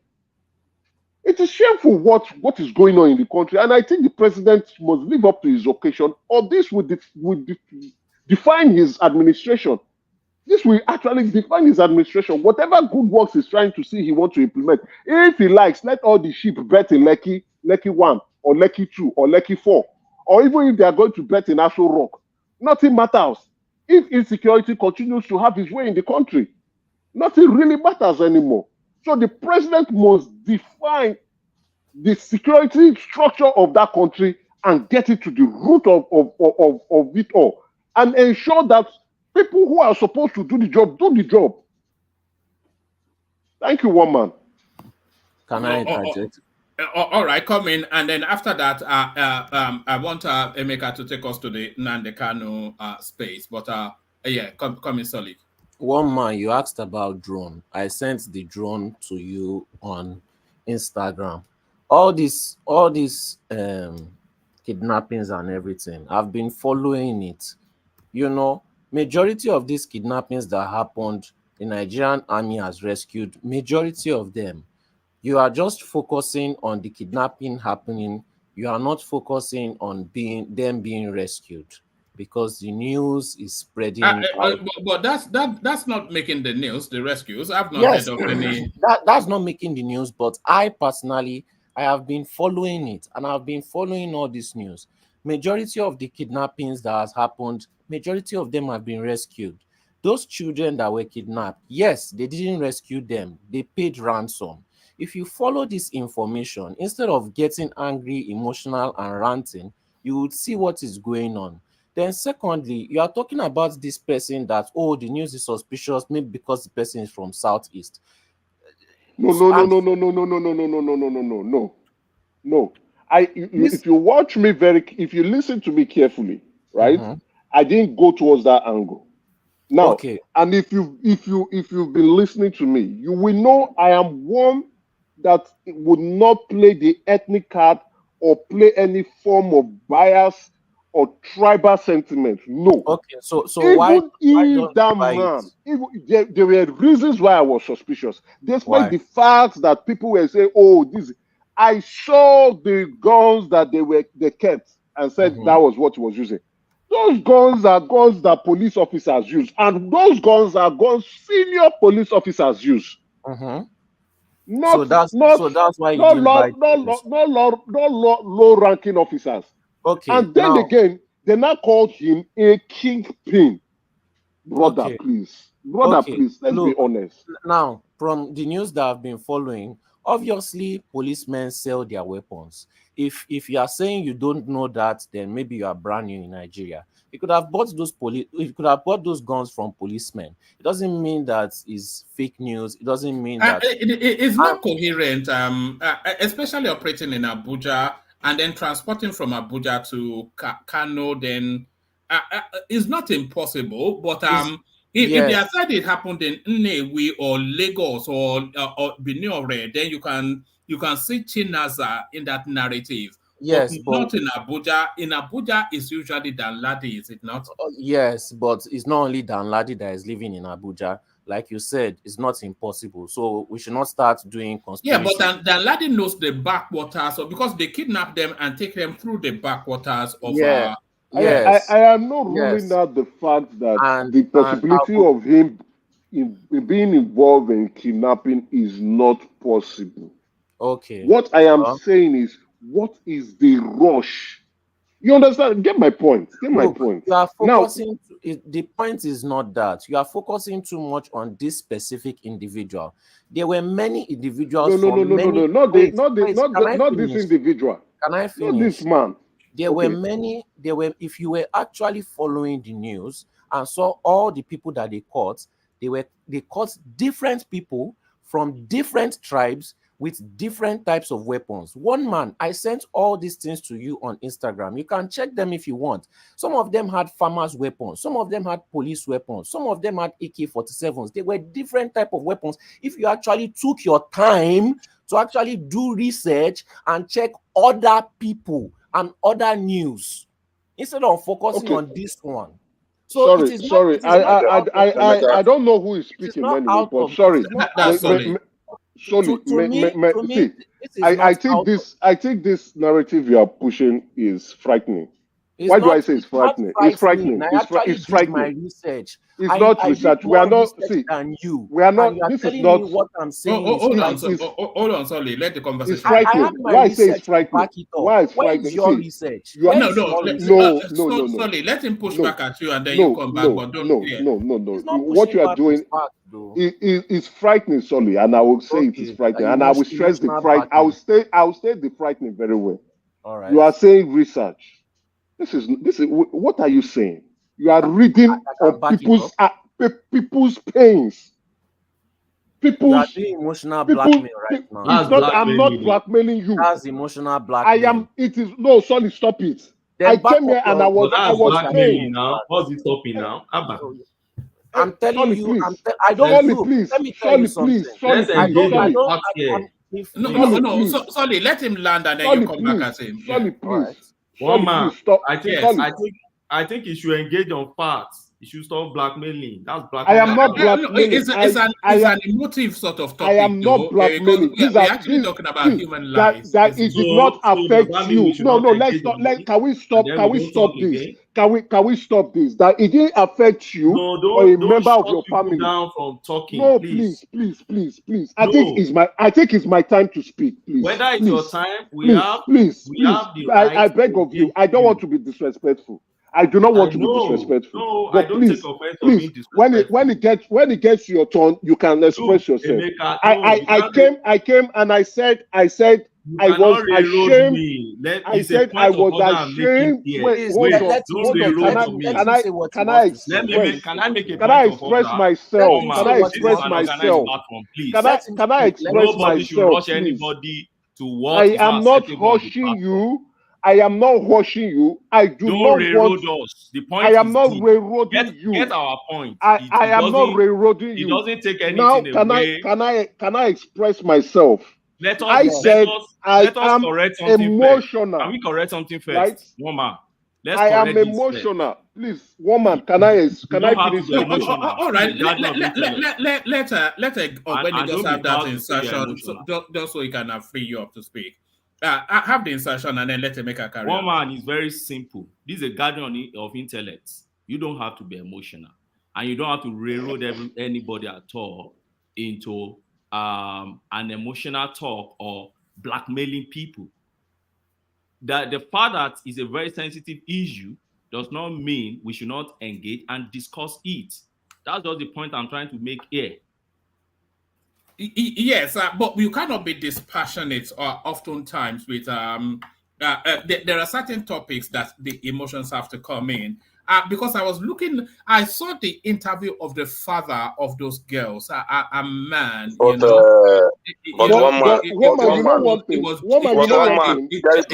It is shameful what is going on in the country, and I think the president must live up to his occasion, or this would define his administration. This will actually define his administration. Whatever good works he's trying to see he wants to implement. If he likes, let all the sheep bet in Lekki 1, or Lekki 2, or Lekki 4. Or even if they are going to bet in Aso Rock. Nothing matters. If insecurity continues to have its way in the country, nothing really matters anymore. So the president must define the security structure of that country and get it to the root of it all. And ensure that people who are supposed to do the job. Thank you, one man. Can I interject? All right, come in, and then after that, I want Emeka to take us to the Nnamdi Kanu space. But come in, Solid. One man, you asked about drone. I sent the drone to you on Instagram. All these kidnappings and everything, I've been following it. Majority of these kidnappings that happened, the Nigerian army has rescued majority of them. You are just focusing on the kidnapping happening. You are not focusing on them being rescued because the news is spreading. But that's not making the news. The rescues, I've not heard of any. That's not making the news. But I personally, I have been following it, and I've been following all this news. Majority of the kidnappings that has happened, majority of them have been rescued. Those children that were kidnapped, yes, they didn't rescue them. They paid ransom. If you follow this information, instead of getting angry, emotional, and ranting, you would see what is going on. Then secondly, you are talking about this person that, the news is suspicious, maybe because the person is from Southeast. No. If you watch me if you listen to me carefully, right? I didn't go towards that angle. Now, okay. And if you've been listening to me, you will know I am one that would not play the ethnic card or play any form of bias or tribal sentiment. No. Okay, so Even why if don't that you buy it? man, there were reasons why I was suspicious. Despite Why? the fact that people were saying, "Oh, this," I saw the guns that they kept and said that was what he was using. Those guns are guns that police officers use, and those guns are guns senior police officers use. So Not that's why you not didn't buy low ranking officers. Okay, And then now again, they now called him a kingpin. Brother, okay. please. Okay, Please, let's be look, honest. now from the news that I've been following, obviously policemen sell their weapons. If you are saying you don't know that, then maybe you are brand new in Nigeria. You could have bought those guns from policemen. It doesn't mean that is fake news. It doesn't mean that It's not coherent, especially operating in Abuja and then transporting from Abuja to Kanu. Then it's not impossible, but if they yes. said it happened in Nnewi or Lagos or Benin, then you can see Chinaza in that narrative. Yes, but not in Abuja. In Abuja, it's usually Danladi, is it not? Yes, but it's not only Danladi that is living in Abuja. Like you said, it's not impossible. So we should not start doing conspiracy. Yeah, but Danladi knows the backwaters, so because they kidnap them and take them through the backwaters of yes. I am not ruling out the fact that the possibility of him being involved in kidnapping is not possible. Okay. What I am saying is, what is the rush? You understand? Get my point. My point. You are focusing. The point is not that you are focusing too much on this specific individual. There were many individuals. No. Not this individual. Can I finish? Not this man. There were many. If you were actually following the news and saw all the people that they caught caught different people from different tribes with different types of weapons. One man, I sent all these things to you on Instagram. You can check them if you want. Some of them had farmers' weapons. Some of them had police weapons. Some of them had AK-47s. They were different type of weapons. If you actually took your time to actually do research and check other people and other news, instead of focusing on this one. So sorry. I don't know who is speaking anyway, but sorry. I think this narrative you are pushing is frightening. Why do I say it's frightening? It's frightening. It's frightening. My research. It's not research. We are not. See, we are not. This is not what I'm saying. Hold on, sorry. Let the conversation. It's frightening. Why I say it's frightening? Why it's frightening? Where's your research? No. Sorry, let him push back at you, and then you come back. But don't. No. What you are doing is frightening, sorry, and I will say it is frightening, and I will stress the fright. I will say the frightening very well. All right. You are saying research. This is what are you saying? You are reading on people's pains. You are doing emotional blackmail right now. I'm not blackmailing you. That's emotional blackmail. I am. It is no. Sorry, stop it. I came here and I was blackmailing now. What's it stopping now? I'm telling you. I don't know. Let me tell you something. Let's engage in facts here. No. Sorry, let him land and then you come back at him. Sorry, please. One man, stop. I think he should engage on facts. He should stop blackmailing. That's blackmailing. I am not blackmailing. It's an emotive sort of topic. I am not blackmailing. We're actually talking about human lives. That it did not affect you. No. Let's not. Can we stop? Can we stop this? Can we stop this? That it didn't affect you or a member of your family. Down from talking. No, please. I think it's my time to speak. Please. Whether it's your time, we have the right. I beg of you. I don't want to be disrespectful. I do not want to be disrespectful. No, but I don't please, take offense of being disrespectful. When it gets to your turn, you can express yourself. Emeka, I came and I said I was ashamed. I said I was ashamed. Can I express myself? Nobody should rush anybody to what I am not rushing you. I am not rushing you. I do not railroad us. The point I am not railroading you. Get our point. I am not railroading you. It doesn't take anything now, away. Can I express myself? let I us said let us I am correct something emotional. first. Can we correct something first? Right? One man. Let's I am correct this first. emotional. Please, one man, can I don't have finish to be my emotional. All right, Let when you and just don't be have that proud to say you're insertion, emotional. just so he can free you up to speak. Have the insertion and then let him make a carry One on. man is very simple. This is a guardian of intellect. You don't have to be emotional, and you don't have to railroad anybody at all into an emotional talk or blackmailing people. That the fact that is a very sensitive issue does not mean we should not engage and discuss it. That's just the point I'm trying to make here. Yes, but you cannot be dispassionate oftentimes with there are certain topics that the emotions have to come in. Because I saw the interview of the father of those girls, a man, But you know. one man, there is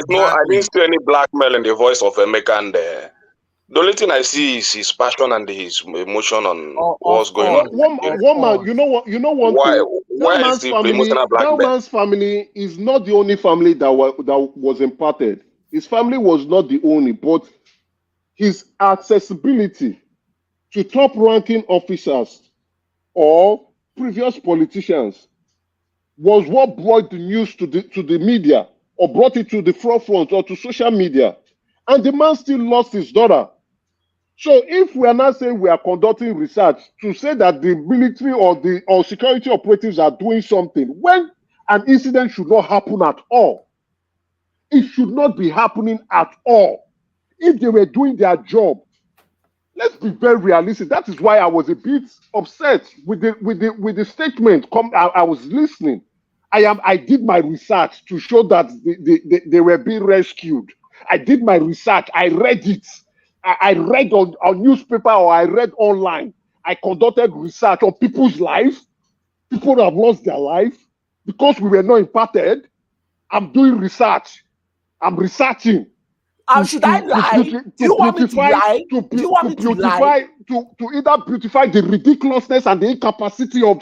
no. I didn't see any blackmail in the voice of Emeka, and the only thing I see is his passion and his emotion on what's going on. One man, you know what? You know one thing. Why is the emotional blackmail? That man's family is not the only family that was imparted. His family was not the only, but his accessibility to top-ranking officers or previous politicians was what brought the news to the media, or brought it to the forefront or to social media. And the man still lost his daughter. So if we are not saying we are conducting research to say that the military or security operatives are doing something, when an incident should not happen at all, it should not be happening at all. If they were doing their job, let's be very realistic. That is why I was a bit upset with the statement. I was listening. I did my research to show that they were being rescued. I did my research. I read it. I read on newspaper, or I read online. I conducted research on people's lives. People have lost their life because we were not imparted. I'm doing research. I'm researching. Should I lie? Do you want me to lie? Do you want me to lie? To either beautify the ridiculousness and the incapacity of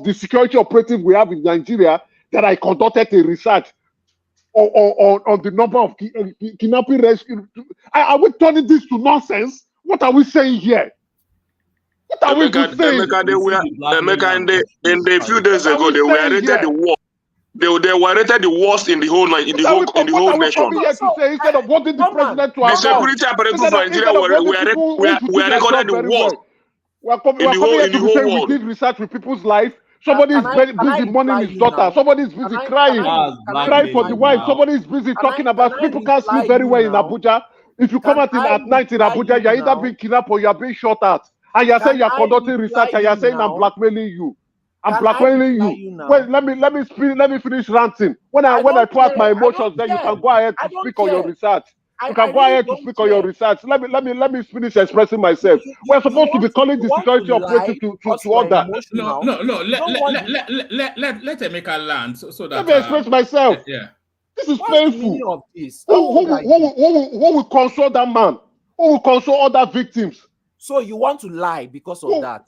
the security operative we have in Nigeria, that I conducted a research on the number of kidnapping rescue. Are we turning this to nonsense? What are we saying here? What are we saying? Emeka, in the few days ago, they were rated the worst. They were rated the worst in the whole nation. Here to say, instead of wanting the president to the security apparatus of Nigeria were recorded the worst in the whole world. We did research with people's life. Somebody is busy mourning his daughter. Somebody is busy crying for the wife. Somebody is busy talking about people can't sleep very well in Abuja. If you come out at night in Abuja, you're either being kidnapped or you're being shot at. And you're saying you're conducting research, and you're saying I'm blackmailing you. I'm blackmailing you. Well, let me finish ranting. When I pour out my emotions, then you can go ahead to speak on your research. You can go ahead to speak on your research. Let me finish expressing myself. We're supposed to be calling the security operative to order. No. Let Emeka land so that. Let me express myself. Yeah. This is painful. Who will console that man? Who will console other victims? So you want to lie because of that?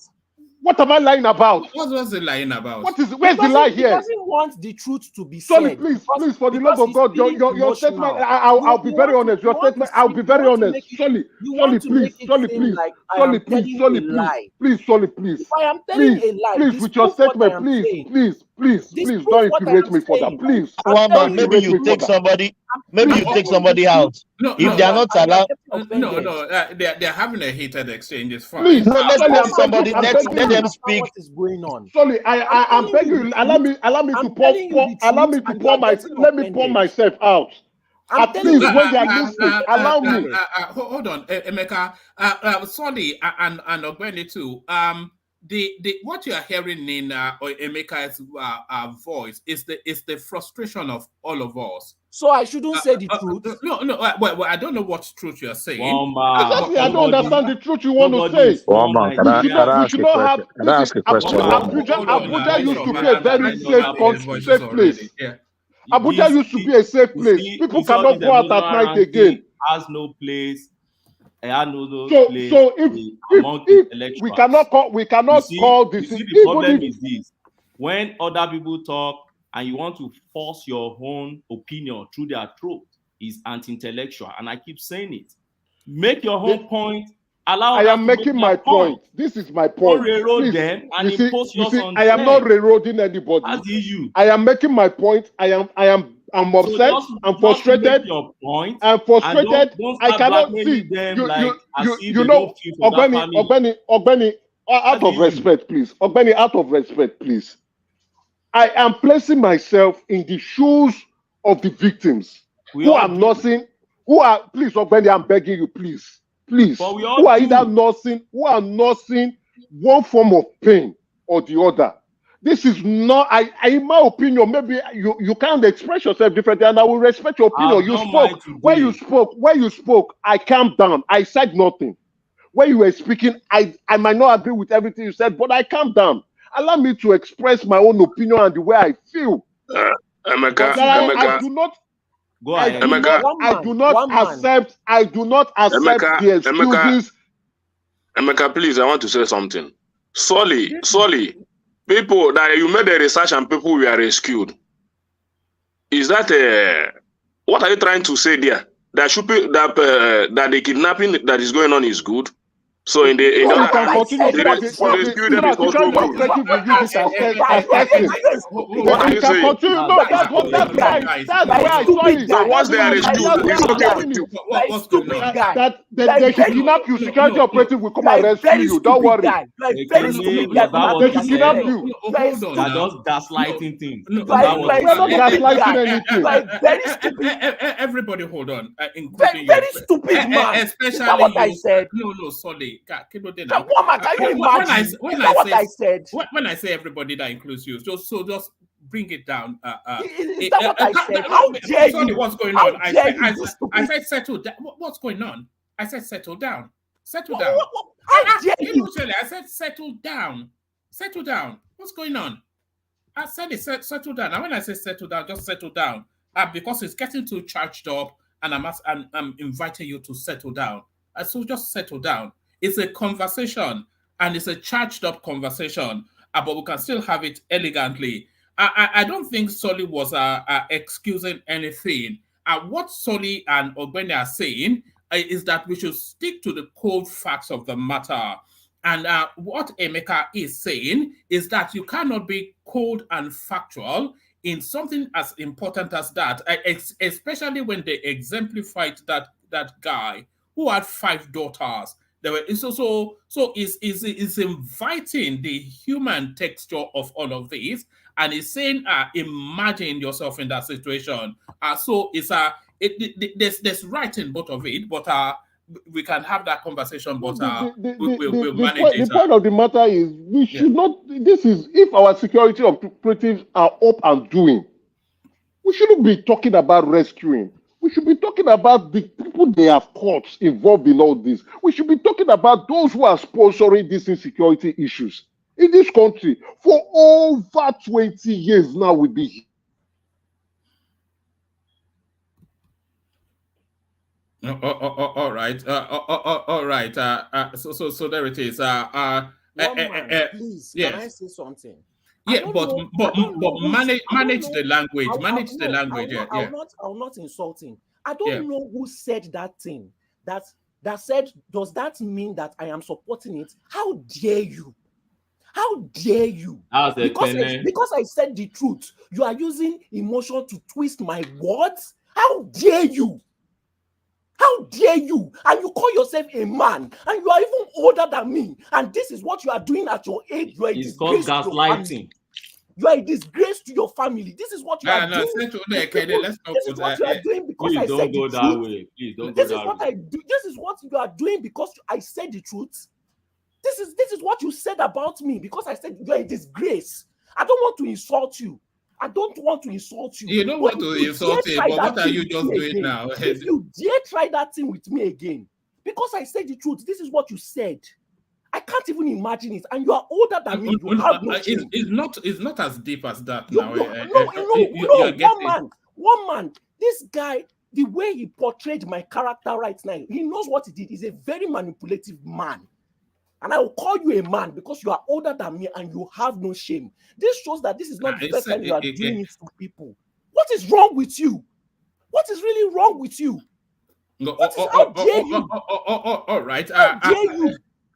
What am I lying about? What was he lying about? Where's the lie here? He doesn't want the truth to be Sorry, said. please, for the love of God, your statement. I'll be very honest. Your statement. I'll be very honest. Sorry, please. If I am telling a lie, please, with your statement, please, don't infuriate me for that, please. Maybe you take somebody. Maybe you take somebody out. If they are not allowed. They're having a heated exchange. It's fine. Please, let's take somebody. Let them speak. What is going on? Sorry, I'm begging you. Allow me to pour myself out. At least when they are listening, allow me. Hold on, Emeka. Sorry, and Ogbeni too. The what you are hearing in Emeka's voice is the frustration of all of us. So I shouldn't say the truth. No. Well, I don't know what truth you are saying. Exactly, I don't understand the truth you want to say. We should not have. Abuja used to be a very safe place. Abuja used to be a safe place. People cannot go out at night again. Has no place. So if we cannot call this. The problem is this: when other people talk, and you want to force your own opinion through their throat is anti-intellectual. And I keep saying it. Make your own point. Allow I us am to making make my their point. This is my Don't point. railroad Please, them and impose yours on I am them. not railroading anybody. That's the issue. I am making my point. I'm upset. I'm frustrated. Make your point. I'm frustrated. And don't I start cannot blackmailing see them you if they don't feel for that family. Ogbeni, out of respect, please. Ogbeni, out of respect, please. I am placing myself in the shoes of the victims who are nursing, please, Ogbeni, I'm begging you, please, who are either nursing one form of pain or the other. This is not, in my opinion, maybe you can't express yourself differently, and I will respect your opinion. You spoke. When you spoke, I calmed down. I said nothing. When you were speaking, I might not agree with everything you said, but I calmed down. Allow me to express my own opinion and the way I feel. Emeka, I do not. Go ahead. I do not accept the excuses. Emeka, please, I want to say something. Solely, people that you made the research and people were rescued. Is that what are you trying to say there? That should be that the kidnapping that is going on is good. So in the rescue them is also good. What are you saying? That's right. So once they are rescued, it's okay. What's going on? That they should kidnap you. Security operative will come and rescue you. Don't worry. They should kidnap you. Hold on. They're just gaslighting things. We're not gaslighting anything. Very stupid. Everybody, hold on. Very stupid man. Especially what I said. No, sorry. When I say everybody, that includes you. Just bring it down. Is that what I said? How dare you? Sorry, what's going on? I said settle down. What's going on? I said settle down. Settle down. How dare you? I said settle down. Settle down. What's going on? I said it. Settle down. And when I say settle down, just settle down. Because it's getting too charged up, and I'm inviting you to settle down. So just settle down. It's a conversation, and it's a charged up conversation, but we can still have it elegantly. I don't think Solly was excusing anything. What Solly and Ogbeni are saying is that we should stick to the cold facts of the matter. And what Emeka is saying is that you cannot be cold and factual in something as important as that, especially when they exemplified that guy who had 5 daughters. So is inviting the human texture of all of this, and is saying, imagine yourself in that situation. So there's right in both of it, but we can have that conversation, but we'll manage it. The point of the matter is we should not. This is if our security operatives are up and doing, we shouldn't be talking about rescuing. We should be talking about the people they have caught involved in all this. We should be talking about those who are sponsoring these insecurity issues in this country for over 20 years now. We'll be all right. All right. So there it is. Please, yes. can I say something? Yeah, but manage the language. Manage the language. I'm not insulting. I don't know who said that thing. That said, does that mean that I am supporting it? How dare you? How dare you? Because I said the truth, you are using emotion to twist my words. How dare you? How dare you? And you call yourself a man, and you are even older than me. And this is what you are doing at your age. You are it's called gaslighting. You are a disgrace to your family. This is what you are doing. This is what you are doing because I said the truth. Please don't go that way. This is what I do. This is what you are doing because I said the truth. This is what you said about me because I said you are a disgrace. I don't want to insult you. I don't want to insult you. You don't want to insult him, but what are you just doing now? If you dare try that thing with me again, because I said the truth, this is what you said. I can't even imagine it, and you are older than me. You have no it's not as deep as that now. One man. This guy, the way he portrayed my character right now, he knows what he did. He's a very manipulative man. and I will call you a man because you are older than me and you have no shame. This shows that this is not the first time you are doing it to people. What is wrong with you? What is really wrong with you? How dare you? All right. How dare you?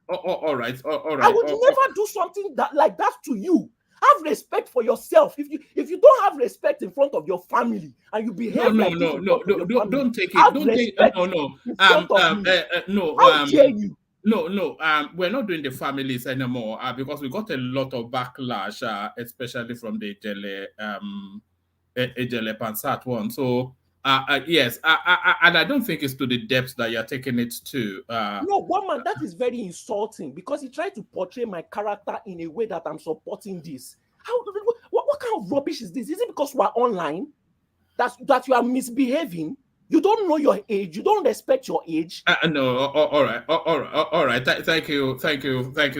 All right. I would never do something like that to you. Have respect for yourself. If you don't have respect in front of your family and you behave like this in front of your family, don't take it. have Don't take respect no. in front of me. No. How dare you? No. We're not doing the families anymore because we got a lot of backlash, especially from the Ejele Pansat one. So yes, and I don't think it's to the depths that you're taking it to. No, one man, that is very insulting because he tried to portray my character in a way that I'm supporting this. What kind of rubbish is this? Is it because we're online that you are misbehaving? You don't know your age. You don't respect your age. No, all right. Thank you,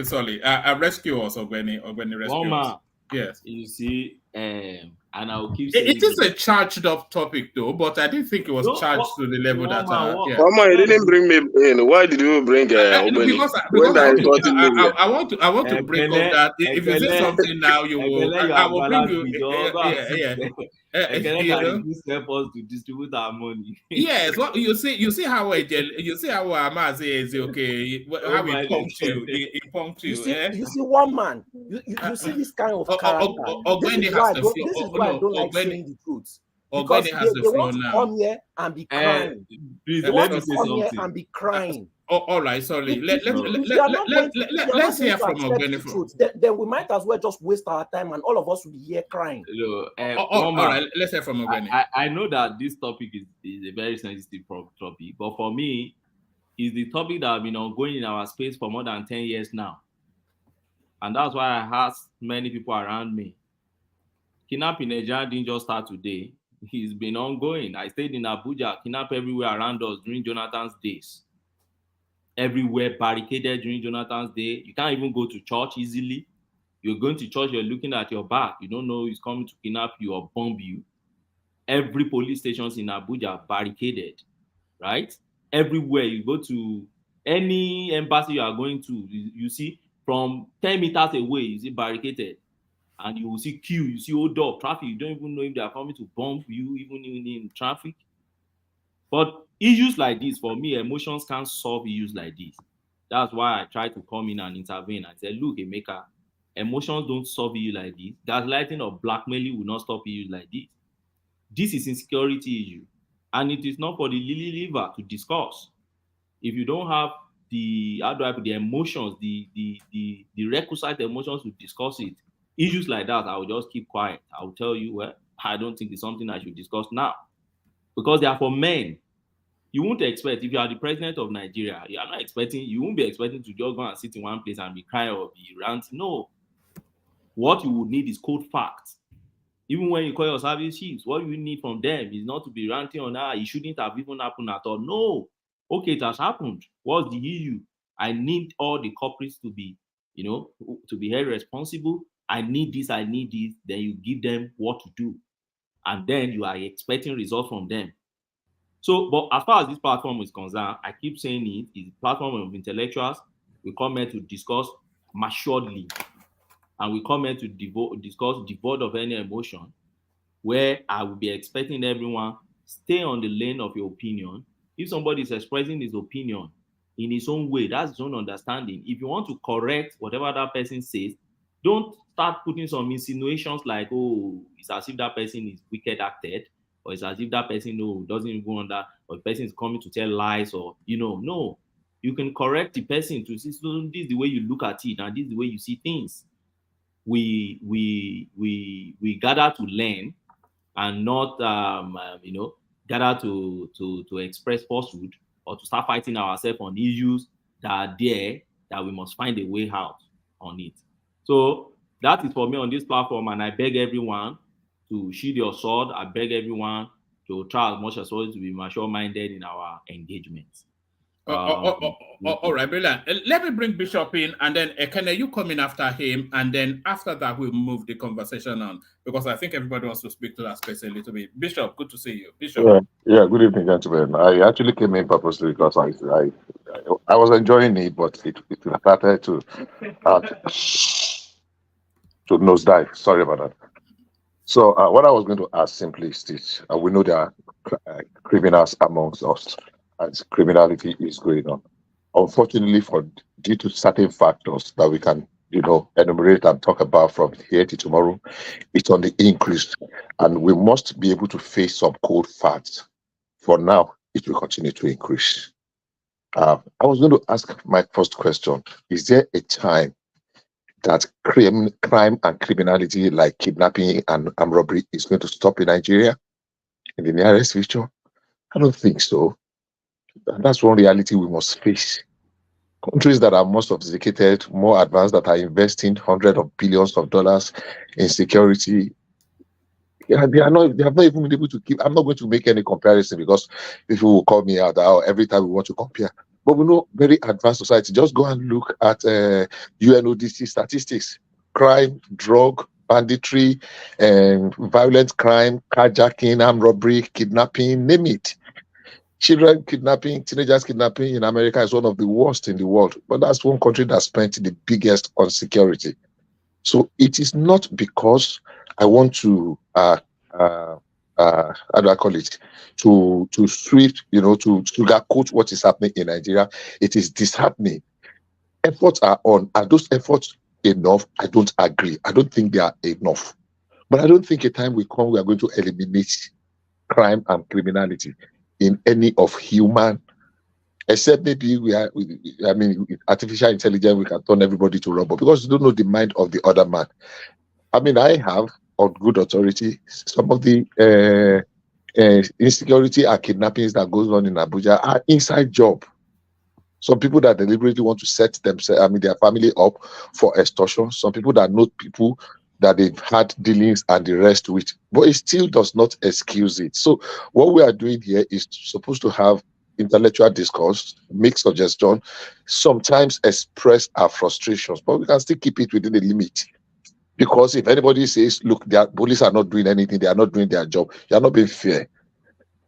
Solly. Rescue us, Ogbeni rescue us. Yes. You see, and I'll keep saying it is a charged up topic though, but I didn't think it was charged to the level that yeah. Mama, you didn't bring me in. Why did you bring Ogbeni? I want to bring up that if you say something now, you will. I will bring you. Help us to distribute our money. Yes, well, you see how Amazi is okay. How he punked you. He punked you. You see one man. You see this kind of character. This is why I don't like saying the truth. Because they want to come here and be crying. Please, let me say something. And be crying. All right, sorry. Let's hear from Ogbeni. Then we might as well just waste our time and all of us will be here crying. All right, let's hear from Ogbeni. I know that this topic is a very sensitive topic, but for me, it's the topic that has been ongoing in our space for more than 10 years now. And that's why I asked many people around me. Kidnapping in Nigeria didn't just start today. It's been ongoing. I stayed in Abuja, kidnapped everywhere around us during Jonathan's days. Everywhere barricaded during Jonathan's day. You can't even go to church easily. You're going to church, you're looking at your back. You don't know who's coming to kidnap you or bomb you. Every police stations in Abuja barricaded, right? Everywhere you go to, any embassy you are going to, you see from 10 meters away, you see barricaded. And you will see queue, you see hold up, traffic. You don't even know if they are coming to bomb you, even in traffic. But issues like this, for me, emotions can't solve issues like this. That's why I try to come in and intervene and say, look, Emeka, emotions don't solve issues like this. Gaslighting or blackmailing will not stop issues like this. This is insecurity issue. And it is not for the lily liver to discuss. If you don't have the emotions, the requisite emotions to discuss it, issues like that, I will just keep quiet. I will tell you, well, I don't think it's something I should discuss now. Because they are for men. You won't expect, if you are the president of Nigeria, you won't be expecting to just go and sit in one place and be crying or be ranting. No. What you would need is cold facts. Even when you call your service chiefs, what you need from them is not to be ranting on it shouldn't have even happened at all. No. Okay, it has happened. What's the issue? I need all the culprits to be, to be held responsible. I need this. Then you give them what to do. And then you are expecting results from them. So, but as far as this platform is concerned, I keep saying it's a platform of intellectuals. We come here to discuss maturedly. And we come here to discuss devoid of any emotion, where I will be expecting everyone stay on the lane of your opinion. If somebody is expressing his opinion in his own way, that's his own understanding. If you want to correct whatever that person says, don't start putting some insinuations like, oh, it's as if that person is wicked acted, or it's as if that person doesn't even go on that, or the person is coming to tell lies, or, no. You can correct the person to say, so this is the way you look at it, and this is the way you see things. We gather to learn and not, gather to express falsehood or to start fighting ourselves on issues that are there that we must find a way out on it. So that is for me on this platform, and I beg everyone to shield your sword. I beg everyone to try as much as possible to be mature-minded in our engagements. All right, brilliant. Let me bring Bishop in, and then Ekene, you come in after him, and then after that we'll move the conversation on, because I think everybody wants to speak to that space a little bit. Bishop, good to see you. Bishop. Yeah. Good evening, gentlemen. I actually came in purposely because I was enjoying it, but it started to nosedive. Sorry about that. So what I was going to ask simply is this: we know there are criminals amongst us, and criminality is going on. Unfortunately, due to certain factors that we can, enumerate and talk about from here to tomorrow, it's on the increase, and we must be able to face some cold facts. For now, it will continue to increase. I was going to ask my first question: is there a time that crime and criminality like kidnapping and armed robbery is going to stop in Nigeria in the nearest future? I don't think so. And that's one reality we must face. Countries that are more sophisticated, more advanced, that are investing hundreds of billions of dollars in security, they have not even been able to keep. I'm not going to make any comparison because people will call me out every time we want to compare. But we know very advanced society. Just go and look at UNODC statistics: crime, drug, banditry, and violent crime, carjacking, armed robbery, kidnapping, name it. Children kidnapping, teenagers kidnapping in America is one of the worst in the world. But that's one country that spent the biggest on security. So it is not because I want to how do I call it? To swift, to sugarcoat what is happening in Nigeria. It is disheartening. Efforts are on. Are those efforts enough? I don't agree. I don't think they are enough. But I don't think a time will come we are going to eliminate crime and criminality in any of human, except maybe with artificial intelligence, we can turn everybody to robot because you don't know the mind of the other man. I mean, I have on good authority some of the insecurity and kidnappings that goes on in Abuja are inside job. Some people that deliberately want to set themselves, their family up for extortion. Some people that know people that they've had dealings and the rest with, but it still does not excuse it. So what we are doing here is supposed to have intellectual discourse, make suggestion, sometimes express our frustrations, but we can still keep it within a limit. Because if anybody says, look, the police are not doing anything, they are not doing their job, you are not being fair.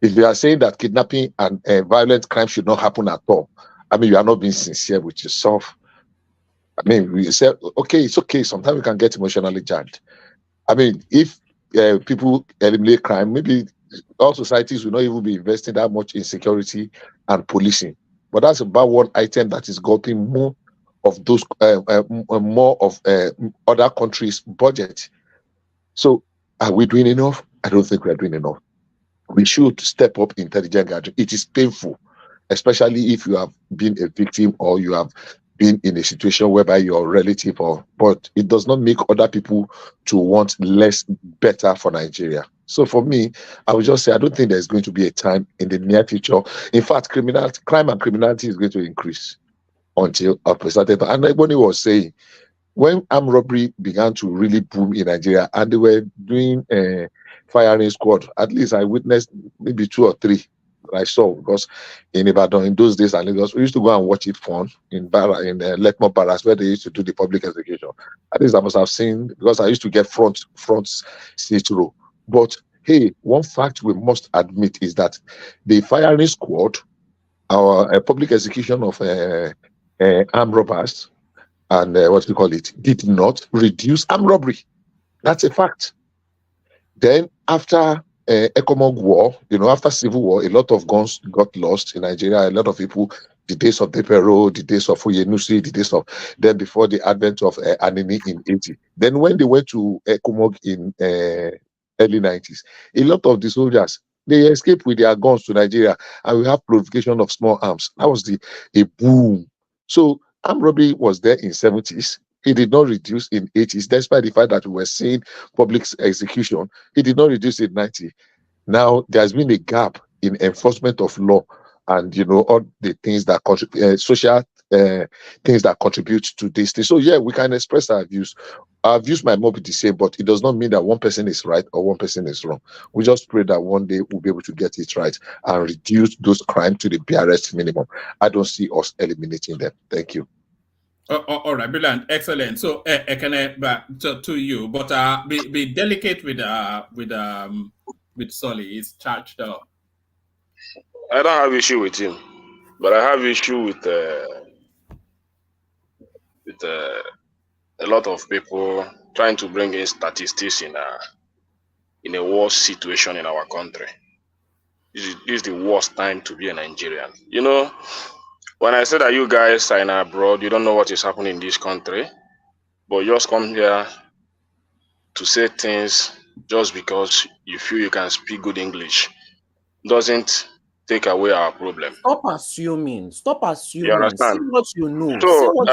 If you are saying that kidnapping and violent crime should not happen at all, you are not being sincere with yourself. We say, okay, it's okay. Sometimes we can get emotionally charged. If people eliminate crime, maybe all societies will not even be investing that much in security and policing. But that's about one item that is getting more of those, more of other countries' budget. So, are we doing enough? I don't think we are doing enough. We should step up intelligent gathering. It is painful, especially if you have been a victim or you have been in a situation whereby you're relative, but it does not make other people to want better for Nigeria. So for me, I would just say I don't think there's going to be a time in the near future. In fact, crime and criminality is going to increase until a certain time. And like when he was saying, when armed robbery began to really boom in Nigeria and they were doing a firing squad, at least I witnessed maybe 2 or 3 I saw, because in Ibadan in those days and Lagos, we used to go and watch it fun in Lekmo Barracks where they used to do the public execution. At least I must have seen, because I used to get front seat row. But hey, one fact we must admit is that the firing squad, our public execution of armed robbers and did not reduce armed robbery. That's a fact. Then after Economic war, after civil war, a lot of guns got lost in Nigeria. A lot of people, the days of Depero, the days of Oyenusi, the days of then before the advent of Anini in 80. Then when they went to Economic in early 90s, a lot of the soldiers, they escaped with their guns to Nigeria, and we have proliferation of small arms. That was a boom. So armed robbery was there in 70s. It did not reduce in 80s, despite the fact that we were seeing public execution. It did not reduce in 90. Now, there's been a gap in enforcement of law and, all the things that contribute, social things that contribute to this thing. So, yeah, we can express our views. I've used my mouth to say, but it does not mean that one person is right or one person is wrong. We just pray that one day we'll be able to get it right and reduce those crimes to the barest minimum. I don't see us eliminating them. Thank you. All right, brilliant, excellent. So, can I back to you, but be delicate with Solly. He's charged up. I don't have issue with him, but I have issue with a lot of people trying to bring in statistics in a worse situation in our country. This is the worst time to be a Nigerian. You know, when I say that you guys are in abroad, you don't know what is happening in this country, but you just come here to say things just because you feel you can speak good English doesn't take away our problem. Stop assuming. Stop assuming. You understand? See what you know. So, See what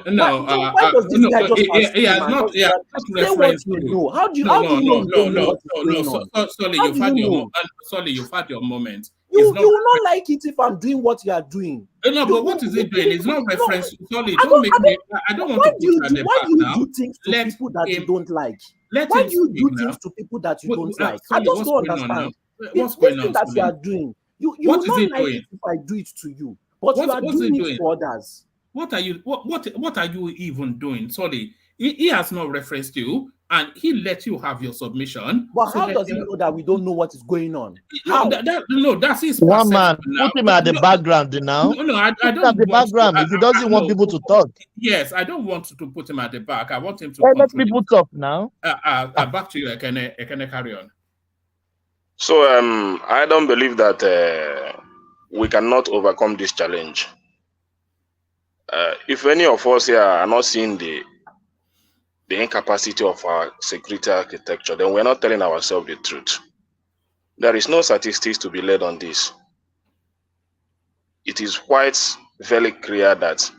you know. Why does this guy just assume he has and not. just say what you know? How do you know you don't know what is going on? Sorry, How you've do had you your know? sorry, you've had your moment. You will not like it if I'm doing what you are doing. No, but what is it doing? It's not reference. Sorry, don't make me. I don't want to put you at the back now. Why do you do things to people that you don't like? Let Why him do you speak do now. things to people that you don't Sorry, like? I just what's don't going on now? understand. What's This going thing on, that you Solly? are doing, you What will is not he like doing? it if I do it to you, but you are What's doing he it doing? for others. What are you? What are you even doing? Sorry, he has not referenced you, and he let you have your submission. But So how let does he him. know that we don't know what is going on? No, How? that's his One perception man, now. put him at the background now. No, I Put him don't at the want to. background if he doesn't want people to talk. Yes, I don't want to put him at the back. I want him to Let control people himself. talk now. Back to you. I can carry on. So I don't believe that we cannot overcome this challenge. If any of us here are not seeing the incapacity of our security architecture, then we're not telling ourselves the truth. There is no statistics to be led on this. It is quite very clear that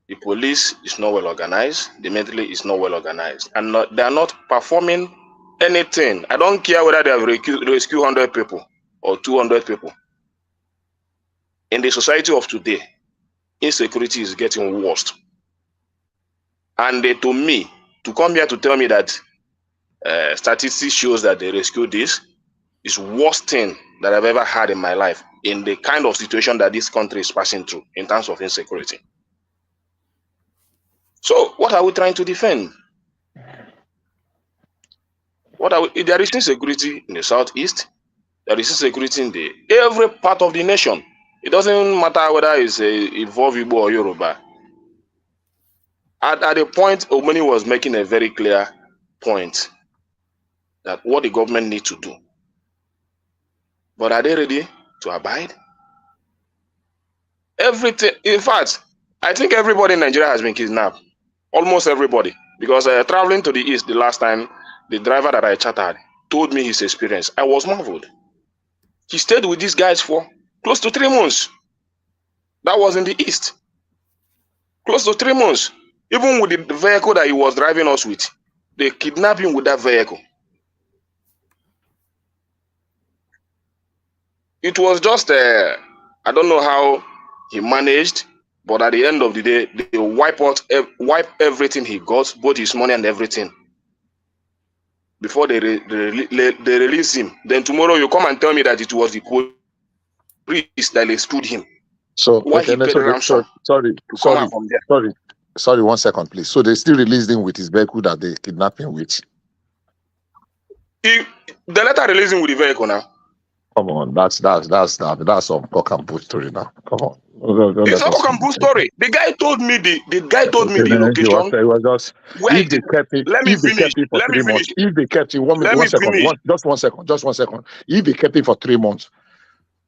the police is not well organized, the military is not well organized, and they are not performing anything. I don't care whether they have rescued 100 people or 200 people. In the society of today, insecurity is getting worse. And to me, to come here to tell me that statistics shows that they rescued this is worst thing that I've ever had in my life in the kind of situation that this country is passing through in terms of insecurity. So what are we trying to defend? There is insecurity in the southeast, there is insecurity in every part of the nation. It doesn't matter whether it's involved Igbo or Yoruba. At the point, Omani was making a very clear point that what the government needs to do. But are they ready to abide? Everything, in fact, I think everybody in Nigeria has been kidnapped. Almost everybody. Because traveling to the east the last time, the driver that I chatted told me his experience. I was marveled. He stayed with these guys for close to 3 months. That was in the east. Close to 3 months. Even with the vehicle that he was driving us with, they kidnapped him with that vehicle. It was just, I don't know how he managed, but at the end of the day, they wipe everything he got, both his money and everything, before they release him. Then tomorrow you come and tell me that it was the police that rescued him. So, why he paid ransom? Sorry, 1 second, please. So they still released him with his vehicle that they kidnapped him with. They later released him with the vehicle now. Come on, that's some cock and bull story now. Come on. It's a cock and bull story. The guy told me the location. It was just if they kept it. Let me finish. For 3 months. If they kept it, just 1 second. If they kept it for 3 months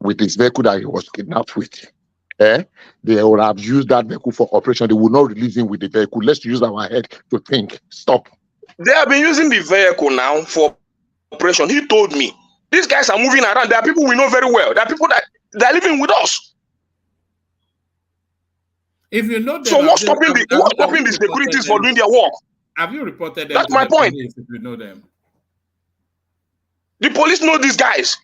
with his vehicle that he was kidnapped with, they would have used that vehicle for operation. They would not release him with the vehicle. Let's use our head to think. Stop. They have been using the vehicle now for operation. He told me. These guys are moving around. There are people we know very well. There are people that are living with us. If you know them, so what's stopping the securities for doing their work? Have you reported them? That's my point. If you know them, the police know these guys.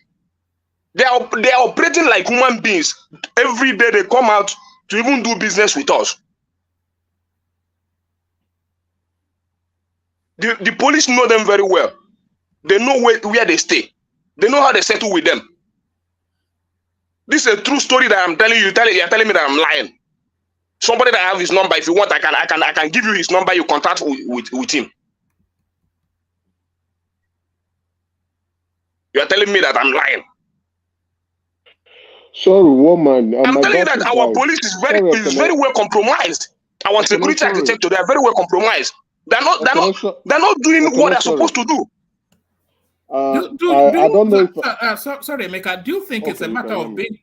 They are operating like human beings. Every day they come out to even do business with us. The police know them very well. They know where they stay. They know how they settle with them. This is a true story that I'm telling you. You're telling me that I'm lying. Somebody that I have his number. If you want, I can give you his number. You contact with him. You are telling me that I'm lying. Sorry, woman. I'm telling you that our police is very well compromised. Our security architecture, they are very well compromised. They're not doing what they're supposed to do. I don't know if sorry, Emeka. Do you think it's a matter of being?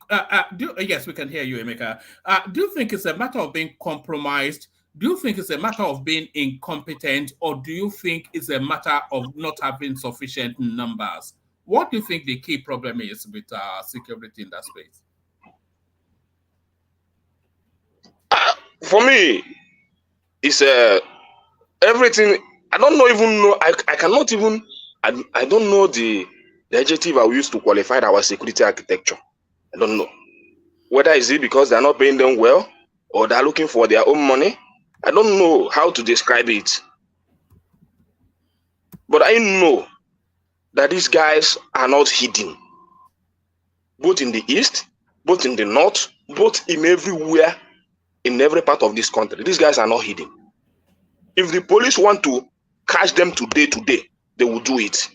Yes, we can hear you, Emeka. Do you think it's a matter of being compromised? Do you think it's a matter of being incompetent, or do you think it's a matter of not having sufficient numbers? What do you think the key problem is with security in that space? For me, it's everything. I don't know. I cannot even. I don't know the adjective I will use to qualify our security architecture. I don't know. Whether is it because they're not paying them well or they're looking for their own money. I don't know how to describe it. But I know that these guys are not hidden. Both in the east, both in the north, both in everywhere, in every part of this country. These guys are not hidden. If the police want to catch them today, they will do it.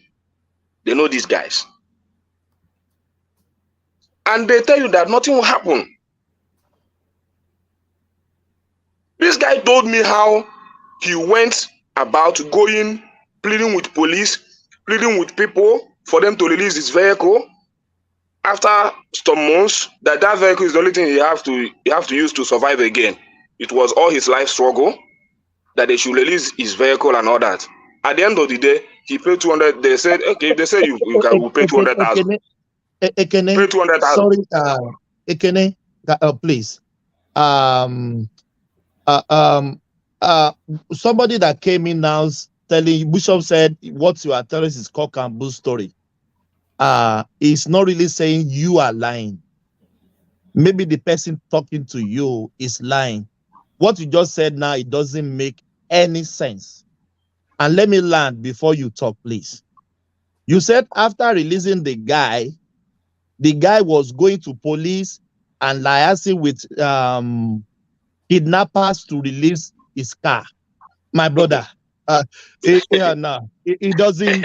They know these guys. And they tell you that nothing will happen. This guy told me how he went about going, pleading with police, pleading with people for them to release his vehicle. After some months, that vehicle is the only thing he have to use to survive again. It was all his life struggle that they should release his vehicle and all that. At the end of the day, he paid 200. They said, okay, they said you can pay 200,000. Pay 200,000. Sorry, Ekene, please. Somebody that came in now telling Bishop said what you are telling is cock and bull story. It's not really saying you are lying. Maybe the person talking to you is lying. What you just said now, it doesn't make any sense. And let me land before you talk, please. You said after releasing the guy was going to police and liaising with kidnappers to release his car. My brother, it doesn't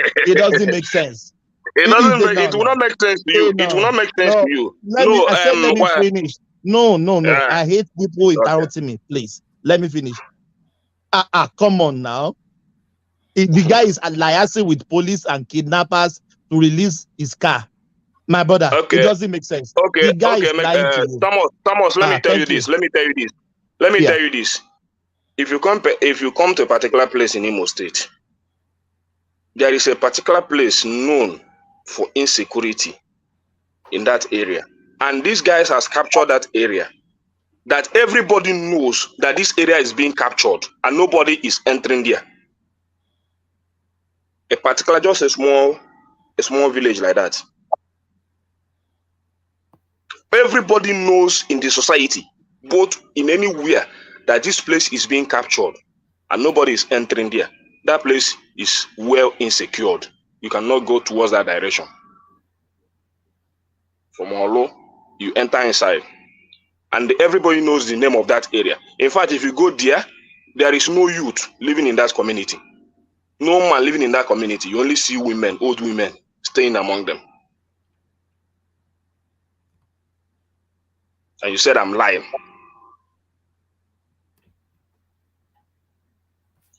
make sense. It will not make sense to you. It will not make sense to you. Let me finish. No. I hate people interrupting me. Please, let me finish. Come on now. The guy is liaising with police and kidnappers to release his car. My brother, it doesn't make sense. The guy is lying to you. Thomas, let me tell you this. Let me tell you this. If you come to a particular place in Imo State, there is a particular place known for insecurity in that area. And these guys has captured that area. That everybody knows that this area is being captured and nobody is entering there. A particular, just a small village like that. Everybody knows in the society, both in anywhere, that this place is being captured and nobody is entering there. That place is well insecured. You cannot go towards that direction. From Olo, you enter inside. And everybody knows the name of that area. In fact, if you go there, there is no youth living in that community. No man living in that community. You only see women, old women, staying among them. And you said I'm lying.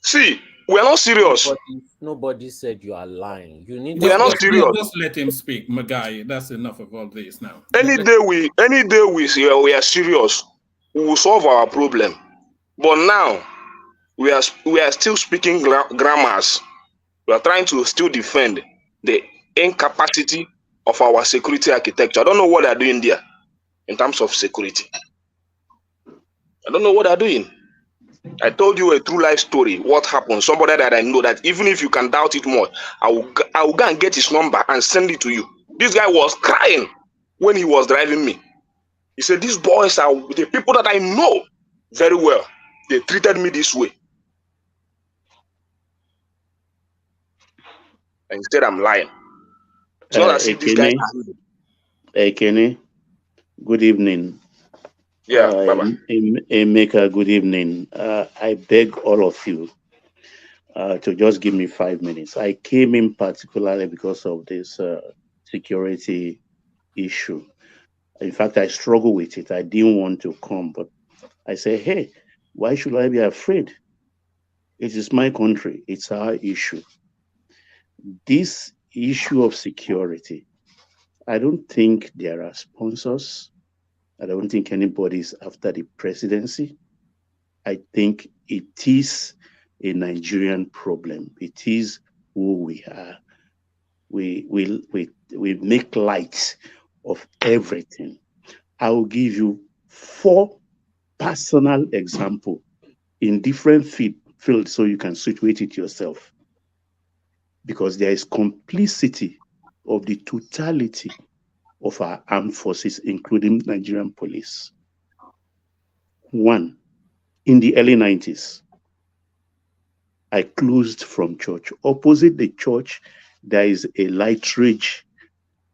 See, we are not serious. Nobody said you are lying. We are not serious. Just let him speak, my guy. That's enough of all this now. Any day we are serious, we will solve our problem. But now we are still speaking grammars. We are trying to still defend the incapacity of our security architecture. I don't know what they are doing there in terms of security. I don't know what they are doing. I told you a true life story. What happened? Somebody that I know that even if you can doubt it more, I will go and get his number and send it to you. This guy was crying when he was driving me. He said, these boys are the people that I know very well. They treated me this way. Instead, I'm lying. It's not as if these guys are hidden. Ekene, good evening. Yeah, Baba. Emeka, good evening. I beg all of you to just give me 5 minutes. I came in particularly because of this security issue. In fact, I struggle with it. I didn't want to come, but I say, hey, why should I be afraid? It is my country. It's our issue. This issue of security, I don't think there are sponsors. I don't think anybody's after the presidency. I think it is a Nigerian problem. It is who we are. We make light of everything. I will give you 4 personal examples in different fields so you can situate it yourself. Because there is complicity of the totality of our armed forces, including Nigerian police. 1, in the early 90s, I closed from church. Opposite the church, there is a Lightridge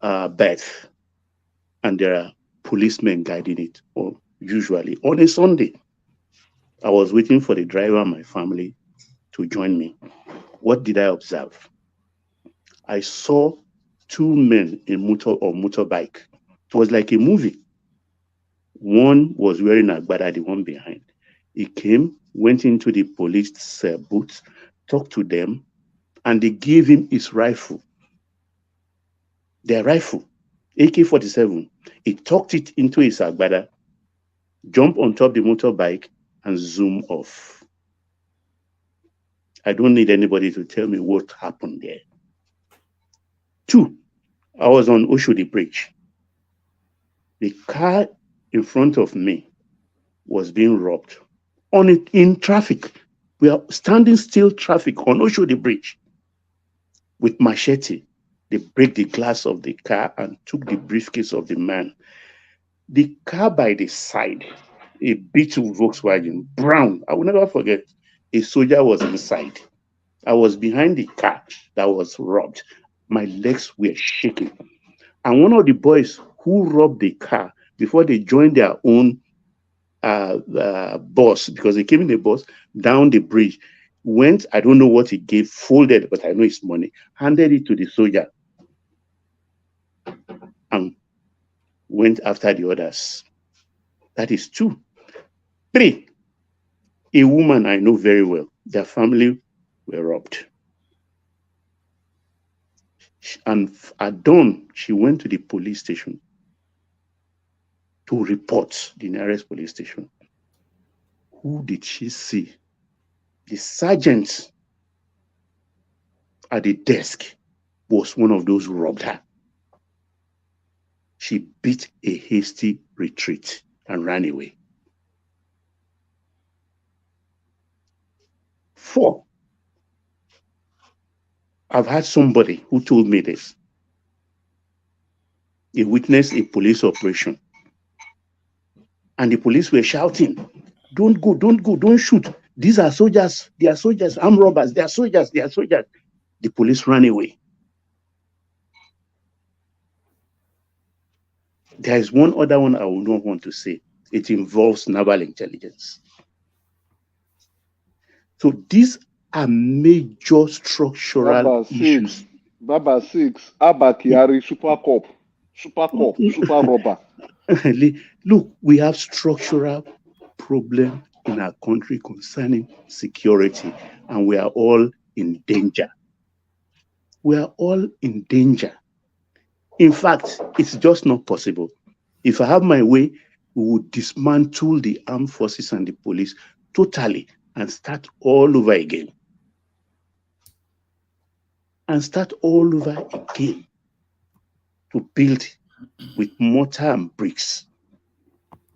bath, and there are policemen guiding it, or usually on a Sunday. I was waiting for the driver and my family to join me. What did I observe? I saw 2 men in motorbike. It was like a movie. One was wearing a agbada, the one behind. He came, went into the police booth, talked to them, and they gave him his rifle. Their rifle, AK-47. He tucked it into his agbada, jumped on top the motorbike, and zoom off. I don't need anybody to tell me what happened there. 2, I was on Oshodi Bridge. The car in front of me was being robbed in traffic. We are standing still traffic on Oshodi Bridge with machete. They break the glass of the car and took the briefcase of the man. The car by the side, a Beetle Volkswagen, brown. I will never forget. A soldier was inside. I was behind the car that was robbed. My legs were shaking. And one of the boys who robbed the car, before they joined their own bus, because they came in the bus down the bridge, went, I don't know what he gave, folded, but I know it's money, handed it to the soldier, and went after the others. That is 2. 3, a woman I know very well, their family were robbed. And at dawn, she went to the police station to report, the nearest police station. Who did she see? The sergeant at the desk was one of those who robbed her. She beat a hasty retreat and ran away. 4, I've had somebody who told me this. He witnessed a police operation, and the police were shouting, don't go, don't go, don't shoot. These are soldiers, they are soldiers, armed robbers, they are soldiers, they are soldiers. The police ran away. There is one other one I will not want to say. It involves naval intelligence. So these are major structural issues. Baba 6, Abba Kyari, Super Cop, Super Robber. Look, we have structural problem in our country concerning security, and we are all in danger. We are all in danger. In fact, it's just not possible. If I have my way, we would dismantle the armed forces and the police totally and start all over again. And start all over again to build with mortar and bricks.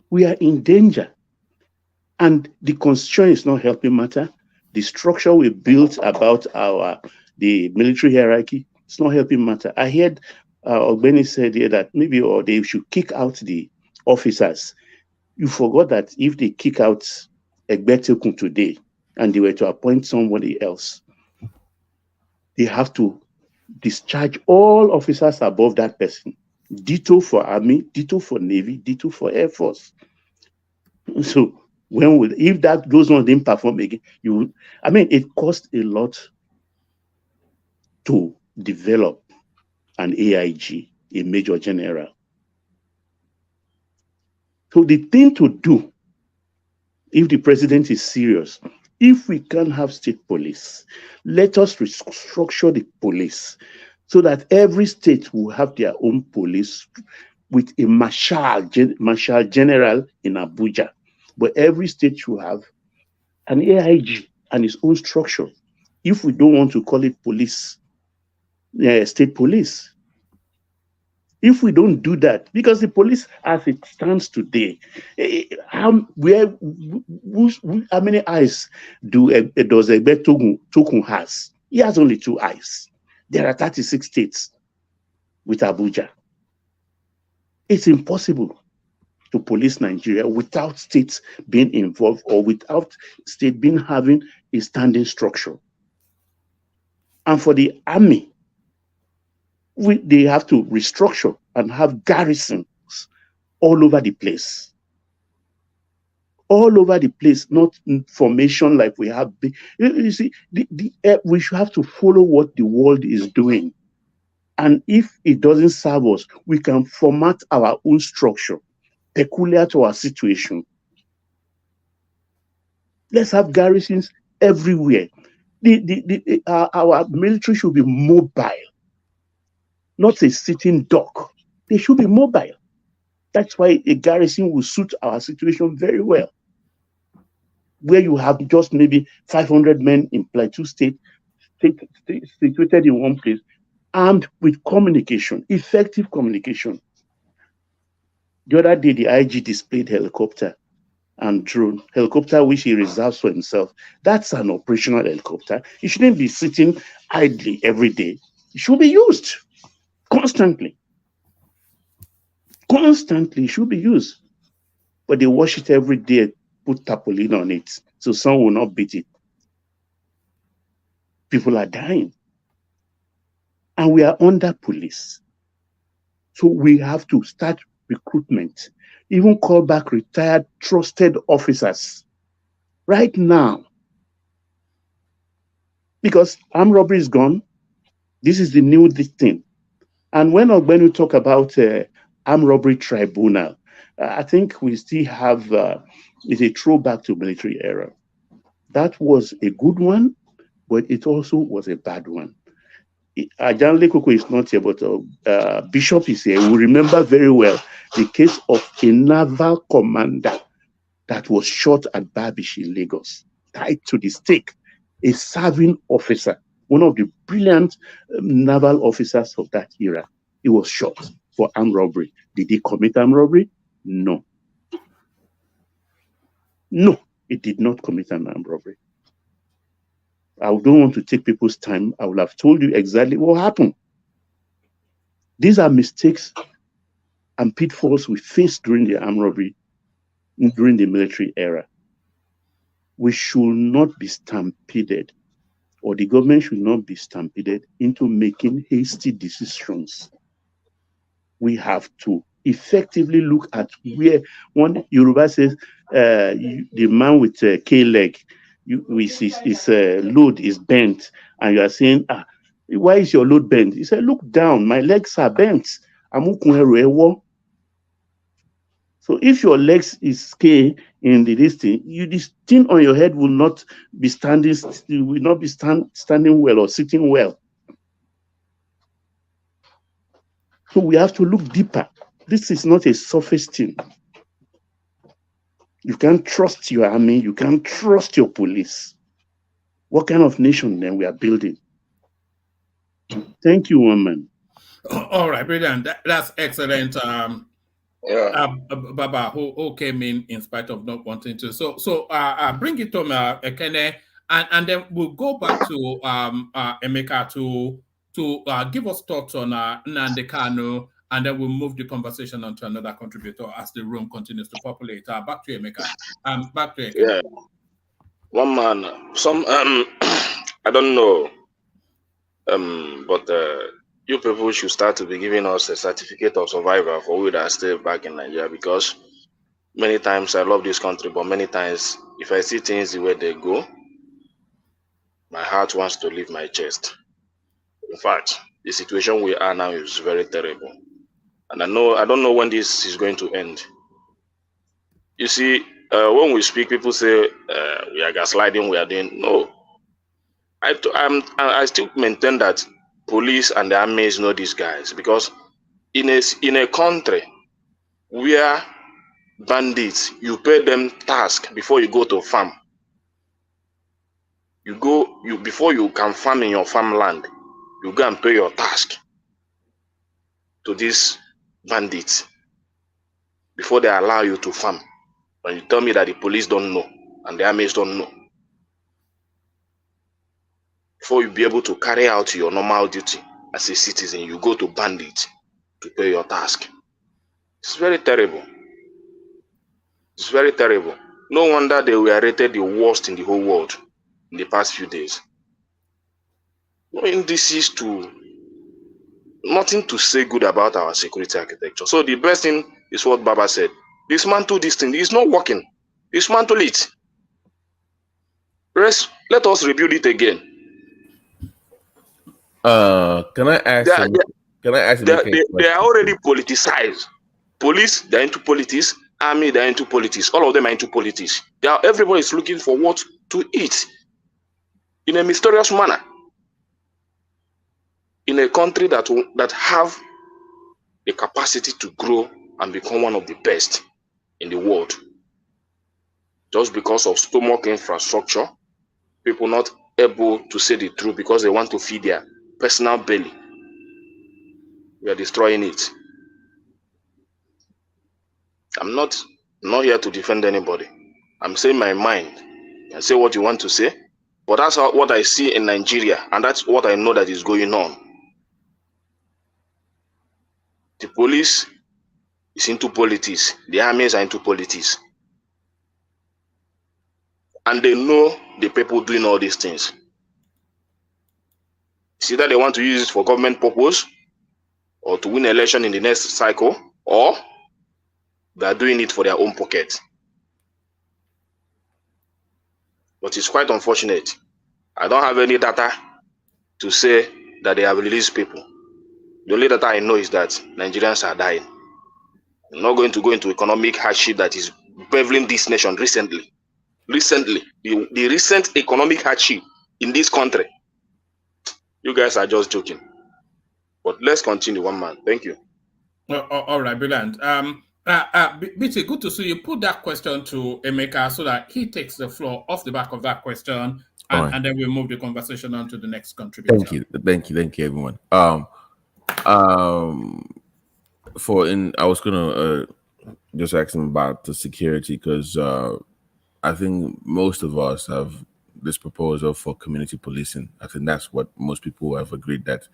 We are in danger. And the constitution is not helping matter. The structure we built about the military hierarchy, it's not helping matter. I heard Ogbeni said here that maybe they should kick out the officers. You forgot that if they kick out Egbetekun today and they were to appoint somebody else, they have to discharge all officers above that person. Ditto for Army, ditto for Navy, ditto for Air Force. So if that goes on, didn't perform again, it costs a lot to develop an AIG, a Major General. So the thing to do, if the president is serious, if we can have state police, let us restructure the police so that every state will have their own police with a marshal general in Abuja. But every state should have an AIG and its own structure. If we don't want to call it police, state police. If we don't do that, because the police as it stands today, how many eyes does Egbe Togun has? He has only 2 eyes. There are 36 states with Abuja. It's impossible to police Nigeria without states being involved or without state being having a standing structure. And for the army, they have to restructure and have garrisons all over the place. All over the place, not in formation like we have. You see, we should have to follow what the world is doing. And if it doesn't serve us, we can format our own structure peculiar to our situation. Let's have garrisons everywhere. Our military should be mobile, not a sitting duck. They should be mobile. That's why a garrison will suit our situation very well. Where you have just maybe 500 men in Plateau State, situated in one place, armed with communication, effective communication. The other day, the IG displayed helicopter and drone, helicopter which he reserves for himself. That's an operational helicopter. It shouldn't be sitting idly every day. It should be used constantly. Constantly, it should be used. But they wash it every day, put tarpaulin on it, so sun will not beat it. People are dying. And we are under police. So we have to start recruitment, even call back retired, trusted officers right now. Because armed robbery is gone. This is the new thing. And when we talk about armed robbery tribunal, I think we still have, it's a throwback to military era. That was a good one, but it also was a bad one. Ajan Lekoko is not here, but Bishop is here. We remember very well the case of a naval commander that was shot at Babish in Lagos, tied to the stake, a serving officer, one of the brilliant naval officers of that era. He was shot for armed robbery. Did he commit armed robbery? No. No, he did not commit an armed robbery. I don't want to take people's time. I will have told you exactly what happened. These are mistakes and pitfalls we faced during the armed robbery, during the military era. We should not be stampeded, or the government should not be stampeded into making hasty decisions. We have to effectively look at where one Yoruba says the man with K-leg, his load is bent, and you are saying, why is your load bent? He said, look down, my legs are bent. So if your legs is K in this thing on your head will not be standing well or sitting well. So we have to look deeper. This is not a surface thing. You can't trust your army. You can't trust your police. What kind of nation then we are building? Thank you, woman. All right, brilliant. That's excellent. Baba, who came in spite of not wanting to. So bring it to Ekene, and then we'll go back to Emeka to give us thoughts on Nnamdi Kanu, and then we'll move the conversation on to another contributor as the room continues to populate. Back to Emeka. Back to Ekene. Yeah. 1 man. Some I don't know. But you people should start to be giving us a certificate of survivor for we that stay back in Nigeria, because many times I love this country, but many times if I see things the way they go, my heart wants to leave my chest. In fact, the situation we are now is very terrible. And I don't know when this is going to end. You see, when we speak, people say we are gaslighting, we are doing no. I still maintain that police and the armies know these guys, because in a country where bandits, you pay them task before you go to farm. Before you can farm in your farmland, you go and pay your task to these bandits before they allow you to farm. And you tell me that the police don't know and the armies don't know. Before you be able to carry out your normal duty as a citizen, you go to bandits to pay your task. It's very terrible. It's very terrible. No wonder they were rated the worst in the whole world in the past few days. No indices to nothing to say good about our security architecture. So the best thing is what Baba said. Dismantle this thing. It's not working. Dismantle it. Let us rebuild it again. Can I ask? They are already politicized. Police, they're into politics. Army, they're into politics. All of them are into politics. Everybody is looking for what to eat in a mysterious manner. In a country that have the capacity to grow and become one of the best in the world, just because of stomach infrastructure, people not able to say the truth because they want to feed their personal belly. We are destroying it. I'm not here to defend anybody. I'm saying my mind. And say what you want to say, but that's what I see in Nigeria, and that's what I know that is going on. The police is into politics. The armies are into politics. And they know the people doing all these things. It's either they want to use it for government purpose or to win election in the next cycle, or they are doing it for their own pocket. But it's quite unfortunate. I don't have any data to say that they have released people. The only data I know is that Nigerians are dying. I'm not going to go into economic hardship that is beveling this nation recently. The recent economic hardship in this country. You guys are just joking. But let's continue, one man. Thank you. All right, brilliant. BT, good to see you. Put that question to Emeka so that he takes the floor off the back of that question, and then we'll move the conversation on to the next contributor. Thank you, everyone. I was gonna just ask him about the security, because I think most of us have this proposal for community policing. I think that's what most people have agreed that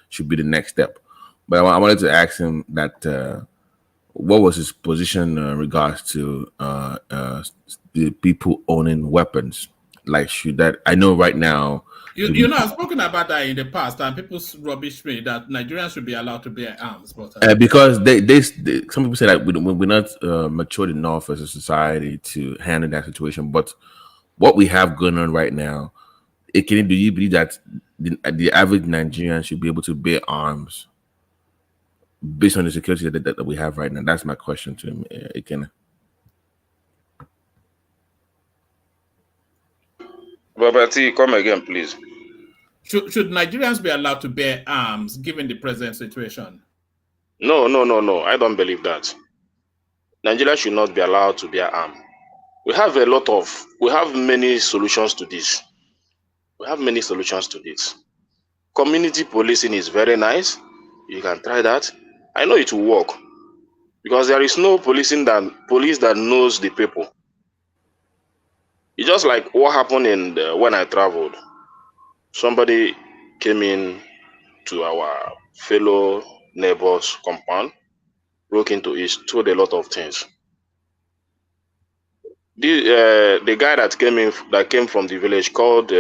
should be the next step. But I wanted to ask him that what was his position in regards to the people owning weapons? Like, should that? I know right now. You know, I've spoken about that in the past, and people rubbish me that Nigerians should be allowed to bear arms, but because they some people say that we're not matured enough as a society to handle that situation. But what we have going on right now, do you believe that the average Nigerian should be able to bear arms based on the security that we have right now? That's my question to him. Ikena. Babati, come again, please. Should Nigerians be allowed to bear arms given the present situation? No. I don't believe that. Nigeria should not be allowed to bear arms. We have many solutions to this. Community policing is very nice. You can try that. I know it will work, because there is no police that knows the people. It's just like what happened when I traveled. Somebody came in to our fellow neighbor's compound, broke into it, stole a lot of things. The guy that came from the village called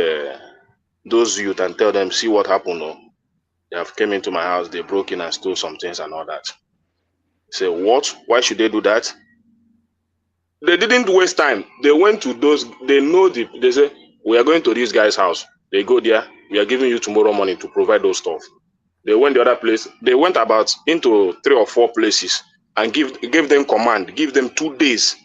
those youth and tell them, see what happened. Oh, they have came into my house, they broke in and stole some things and all that. Say, what? Why should they do that? They didn't waste time. They went to those, they know they say, we are going to this guy's house. They go there, we are giving you tomorrow morning to provide those stuff. They went the other place. They went about into 3 or 4 places and gave them command, give them 2 days.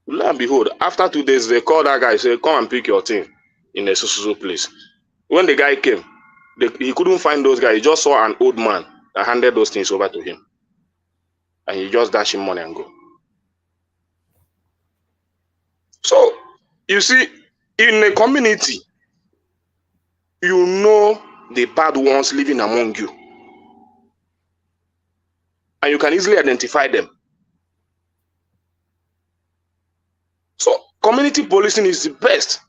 Lo and behold, after 2 days, they called that guy, say, come and pick your thing in a so place. When the guy came, he couldn't find those guys. He just saw an old man that handed those things over to him. And he just dashed him money and go. So, you see, in a community, you know the bad ones living among you. And you can easily identify them. So, community policing is the best.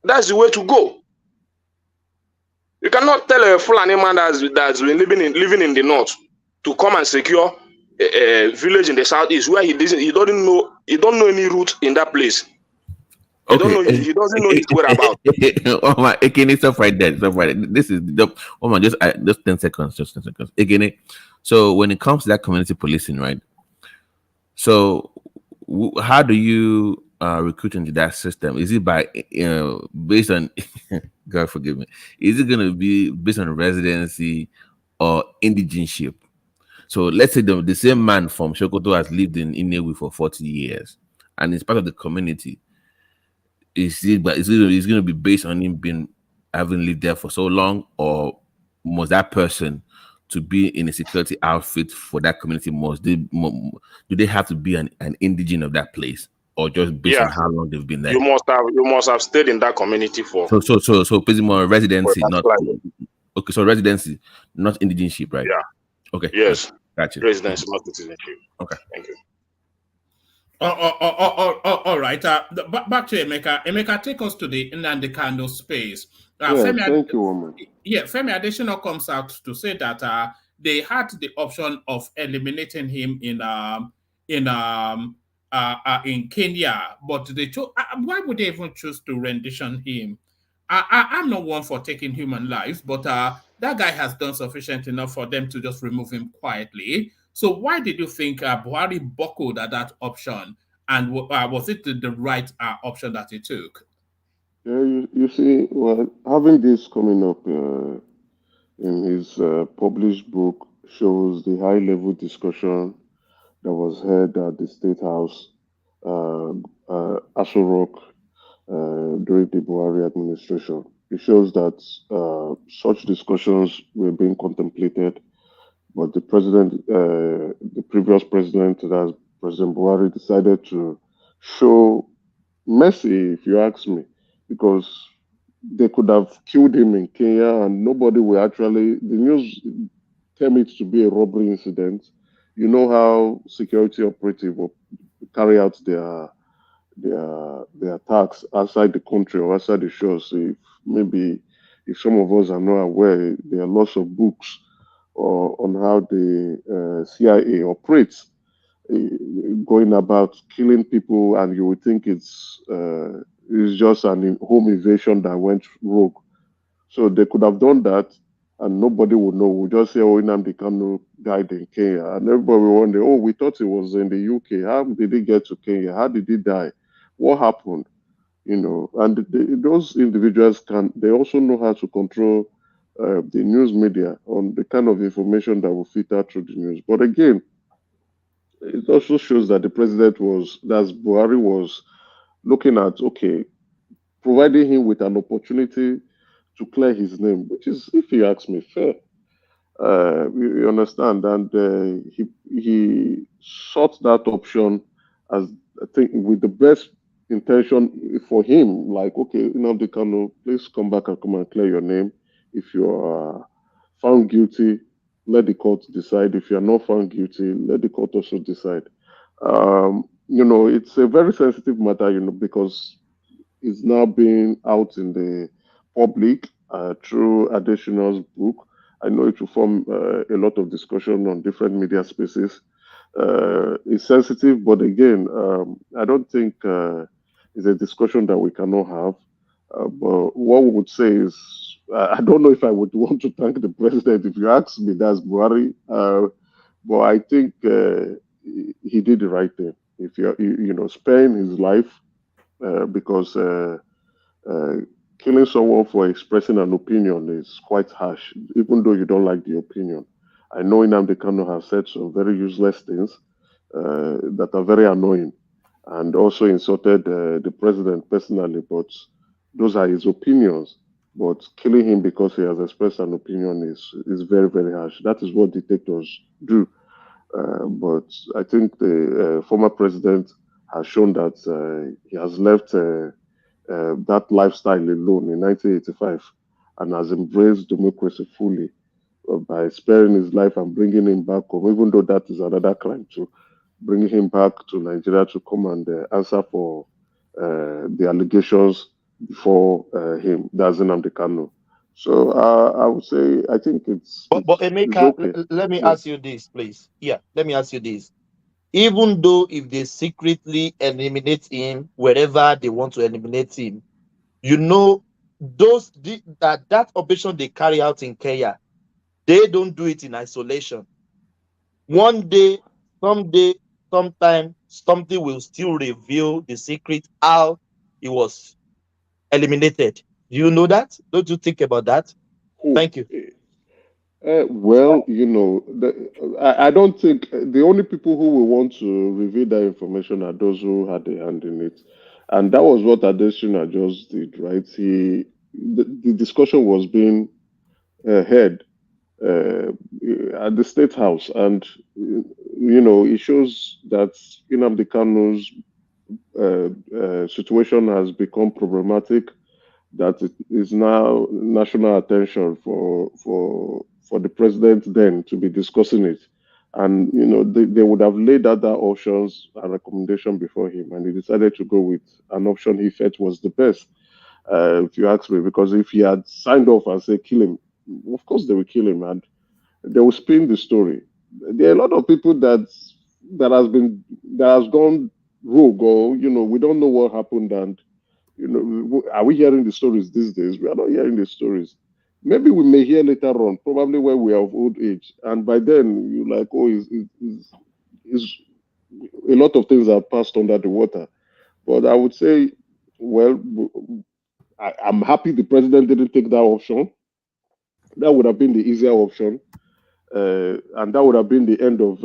That's the way to go. You cannot tell a Fulani man that's been living in the north to come and secure a village in the southeast where he don't know any route in that place. He doesn't know his whereabouts. Oh my, again, stop right there. Stop right there. This is just 10 seconds. Just 10 seconds. Again, so when it comes to that community policing, right? So how do you recruit into that system? Is it by based on God forgive me? Is it going to be based on residency or indigenship? So let's say the same man from Sokoto has lived in Inewi for 40 years and is part of the community. It's going to be based on him having lived there for so long, or must that person to be in a security outfit for that community? Do they have to be an indigene of that place, or just based on how long they've been there? You must have stayed in that community for. So basically more residency, not okay. So residency, not indigenship, right? Yeah. Okay. Yes. Gotcha. Residency, not citizenship. Okay. Thank you. All right. Back to Emeka. Emeka, take us to the Nnamdi Kanu space. Thank you, woman. Yeah, Femi Adesina comes out to say that they had the option of eliminating him in Kenya, but they chose. Why would they even choose to rendition him? I'm not one for taking human lives, but that guy has done sufficient enough for them to just remove him quietly. So why did you think Buhari buckled at that option? And was it the right option that he took? Yeah, you see, well, having this coming up in his published book shows the high-level discussion that was held at the State House, Aso Rock, during the Buhari administration. It shows that such discussions were being contemplated, but the previous president, that's President Buhari, decided to show mercy, if you ask me, because they could have killed him in Kenya and nobody will the news term it to be a robbery incident. You know how security operatives will carry out their attacks outside the country or outside the shores. So if some of us are not aware, there are lots of books on how the CIA operates, going about killing people, and you would think it's just an home invasion that went rogue. So they could have done that, and nobody would know. We just say, "Oh, Nnamdi Kanu died in Kenya," and everybody will wonder, "Oh, we thought he was in the UK. How did he get to Kenya? How did he die? What happened?" You know, and those individuals they also know how to control the news media on the kind of information that will filter through the news. But again, it also shows that the president Buhari was looking at, okay, providing him with an opportunity to clear his name, which is, if you ask me, fair. You understand, and he sought that option as, I think, with the best intention for him. Like, okay, Nnamdi Kanu, please come back and come and clear your name. If you are found guilty, let the court decide. If you are not found guilty, let the court also decide. It's a very sensitive matter, because it's now being out in the public through Adesina's book. I know it will form a lot of discussion on different media spaces. It's sensitive, but again, I don't think is a discussion that we cannot have. But what we would say is, I don't know if I would want to thank the president. If you ask me, that's Buhari. But I think he did the right thing. If you know, sparing his life because uh, killing someone for expressing an opinion is quite harsh, even though you don't like the opinion. I know Nnamdi Kanu has said some very useless things that are very annoying, and also insulted the president personally. But those are his opinions. But killing him because he has expressed an opinion is very, very harsh. That is what dictators do. But I think the former president has shown that he has left that lifestyle alone in 1985 and has embraced democracy fully by sparing his life and bringing him back home, even though that is another crime too, bringing him back to Nigeria to come and answer for the allegations before him, that's Nnamdi Kanu. So I would say I think But it's Emeka, okay. let me Yeah. ask you this, please. Yeah, let me ask you this. Even though if they secretly eliminate him wherever they want to eliminate him, you know, that operation they carry out in Kenya, they don't do it in isolation. One day, someday, sometime, something will still reveal the secret how he was eliminated. Do you know that? Don't you think about that? Thank you. Well, you know, I don't think the only people who will want to reveal that information are those who had a hand in it, and that was what Adesina just did, right? The discussion was being held uh, at the State House, and you know, it shows that Nnamdi Kanu's situation has become problematic, that it is now national attention for the president then to be discussing it. And you know they would have laid other options and recommendation before him, and he decided to go with an option he felt was the best. If you ask me, because if he had signed off and said kill him, of course they will kill him, and they will spin the story. There are a lot of people that has gone rogue, or you know, we don't know what happened, and you know, are we hearing the stories these days? We are not hearing the stories. Maybe we may hear later on, probably when we are of old age, and by then you like, oh, is a lot of things are passed under the water. But I would say, well, I'm happy the president didn't take that option. That would have been the easier option, and that would have been the end of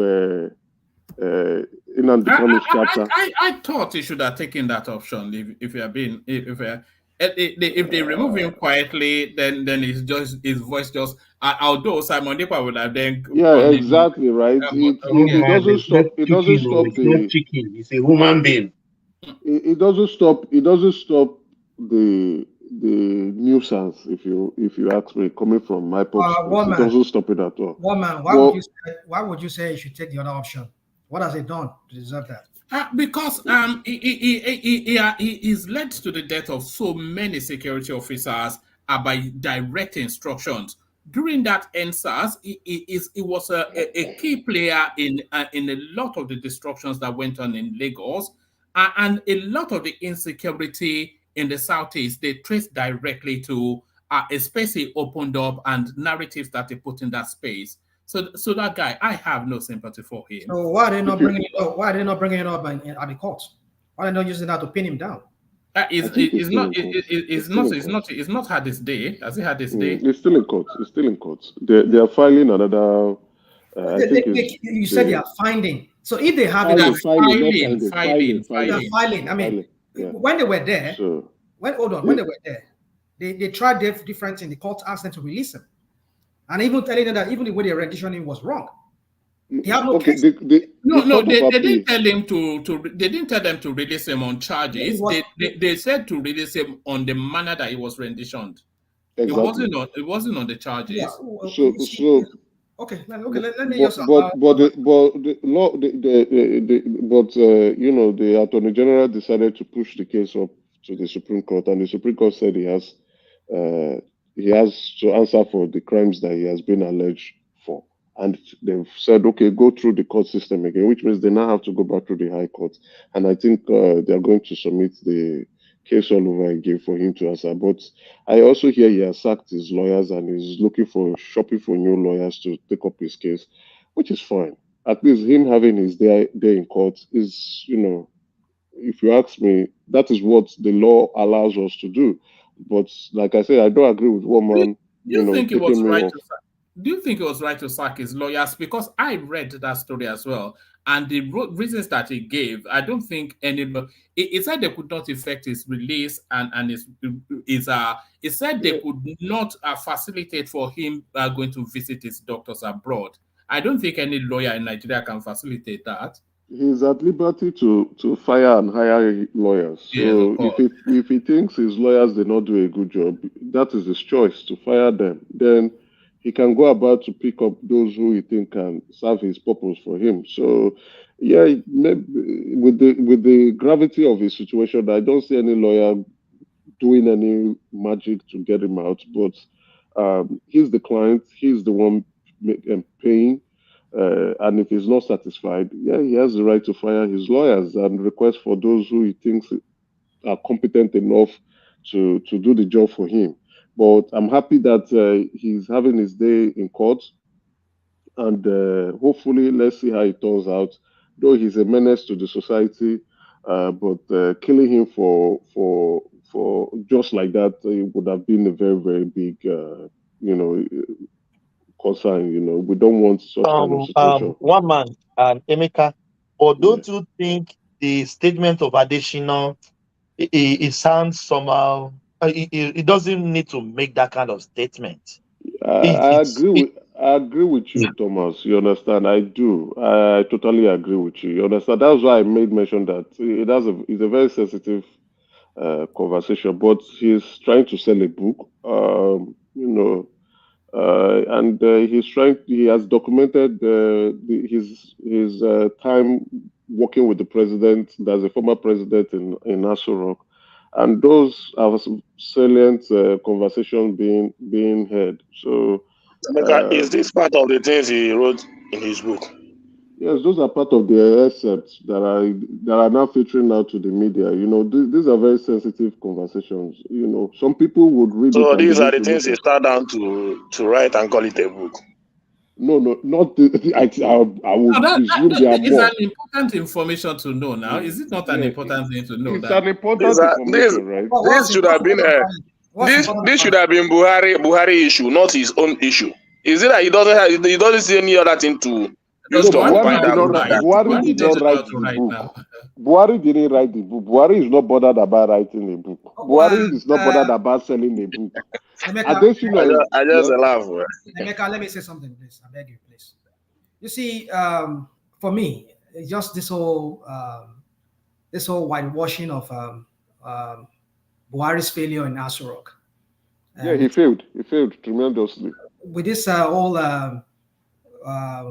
Nnamdi Kanu's chapter. I thought he should have taken that option if you have been if they remove him quietly, then it's just his voice just. Although Simon Depa would have then Yeah, exactly right. It doesn't stop. It doesn't stop It's not chicken. It's a human being. It doesn't stop. It doesn't stop the nuisance. If you ask me, coming from my perspective, it doesn't stop it at all. Woman, Well, why would you say you should take the other option? What has he done to deserve that? Because he is led to the death of so many security officers by direct instructions. During that NSAS, he was a key player in a lot of the destructions that went on in Lagos, and a lot of the insecurity in the southeast. They trace directly to a space he opened up and narratives that he put in that space. So that guy, I have no sympathy for him. So why are they not bringing it up? Why are they not bringing it up at the courts? Why are they not using that to pin him down? It's not had his day. Has he had his day? It's still in court. It's still in court. They are filing another. You said they are finding. So if they have filing. I mean, when they were there, when they were there, they tried different things. The court asked them to release him, and even telling them that even the way they renditioned him was wrong. They have no case. They didn't tell him they didn't tell them to release him on charges. They said to release him on the manner that he was renditioned. Exactly. It wasn't on the charges. Yeah. Okay. Let me just. You know, the Attorney General decided to push the case up to the Supreme Court, and the Supreme Court said he has to answer for the crimes that he has been alleged for. and they've said, okay, go through the court system again, which means they now have to go back to the High Court. And I think they are going to submit the case all over again for him to answer. But I also hear he has sacked his lawyers and is looking for shopping for new lawyers to take up his case, which is fine. At least him having his day in court is, if you ask me, that is what the law allows us to do. But like I said, I don't agree with woman, Do you think it was taking me right off. to sack? Do you think it was right to sack his lawyers? Because I read that story as well, and the reasons that he gave, I don't think any. It said they could not effect his release, and it said they could not facilitate for him going to visit his doctors abroad. I don't think any lawyer in Nigeria can facilitate that. He's at liberty to fire and hire lawyers. Yes, So of course. if he thinks his lawyers did not do a good job, that is his choice to fire them. Then he can go about to pick up those who he think can serve his purpose for him. So yeah, maybe with the gravity of his situation, I don't see any lawyer doing any magic to get him out. But he's the client, he's the one paying. And if he's not satisfied, yeah, he has the right to fire his lawyers and request for those who he thinks are competent enough to do the job for him. But I'm happy that he's having his day in court, and hopefully, let's see how it turns out. Though he's a menace to the society, but killing him for just like that, it would have been a very, very big, concern. We don't want such kind of situation. One man and Emeka, or don't you think the statement of Adesina, it sounds somehow, it doesn't need to make that kind of statement. I agree with you, Thomas. You understand? I do. I totally agree with you. You understand? That's why I made mention that it's a very sensitive conversation. But he's trying to sell a book. And he has documented his time working with the president. There's a former president in Aso Rock, and those are salient conversations being heard. So, is this part of the things he wrote in his book? Yes, those are part of the excerpts that are now filtering out to the media. These are very sensitive conversations. Some people would read. So these are the things he start down to write and call it a book. No, not. I would presume there are It's more. an important information to know now. Is it not an important thing to know? It's an important information, right? This should have been this should have been Buhari issue, not his own issue. Is it that he doesn't see any other thing to? Buhari did not write the book. Buhari didn't write the book. Buhari is not bothered about writing a book. Buhari is not bothered about selling a book. Emeka, I just laugh. Emeka, let me say something, please. I beg you, please. You see, for me, it's just this whole whitewashing of Buhari's failure in Aso Rock. Yeah, he failed. He failed tremendously. With this whole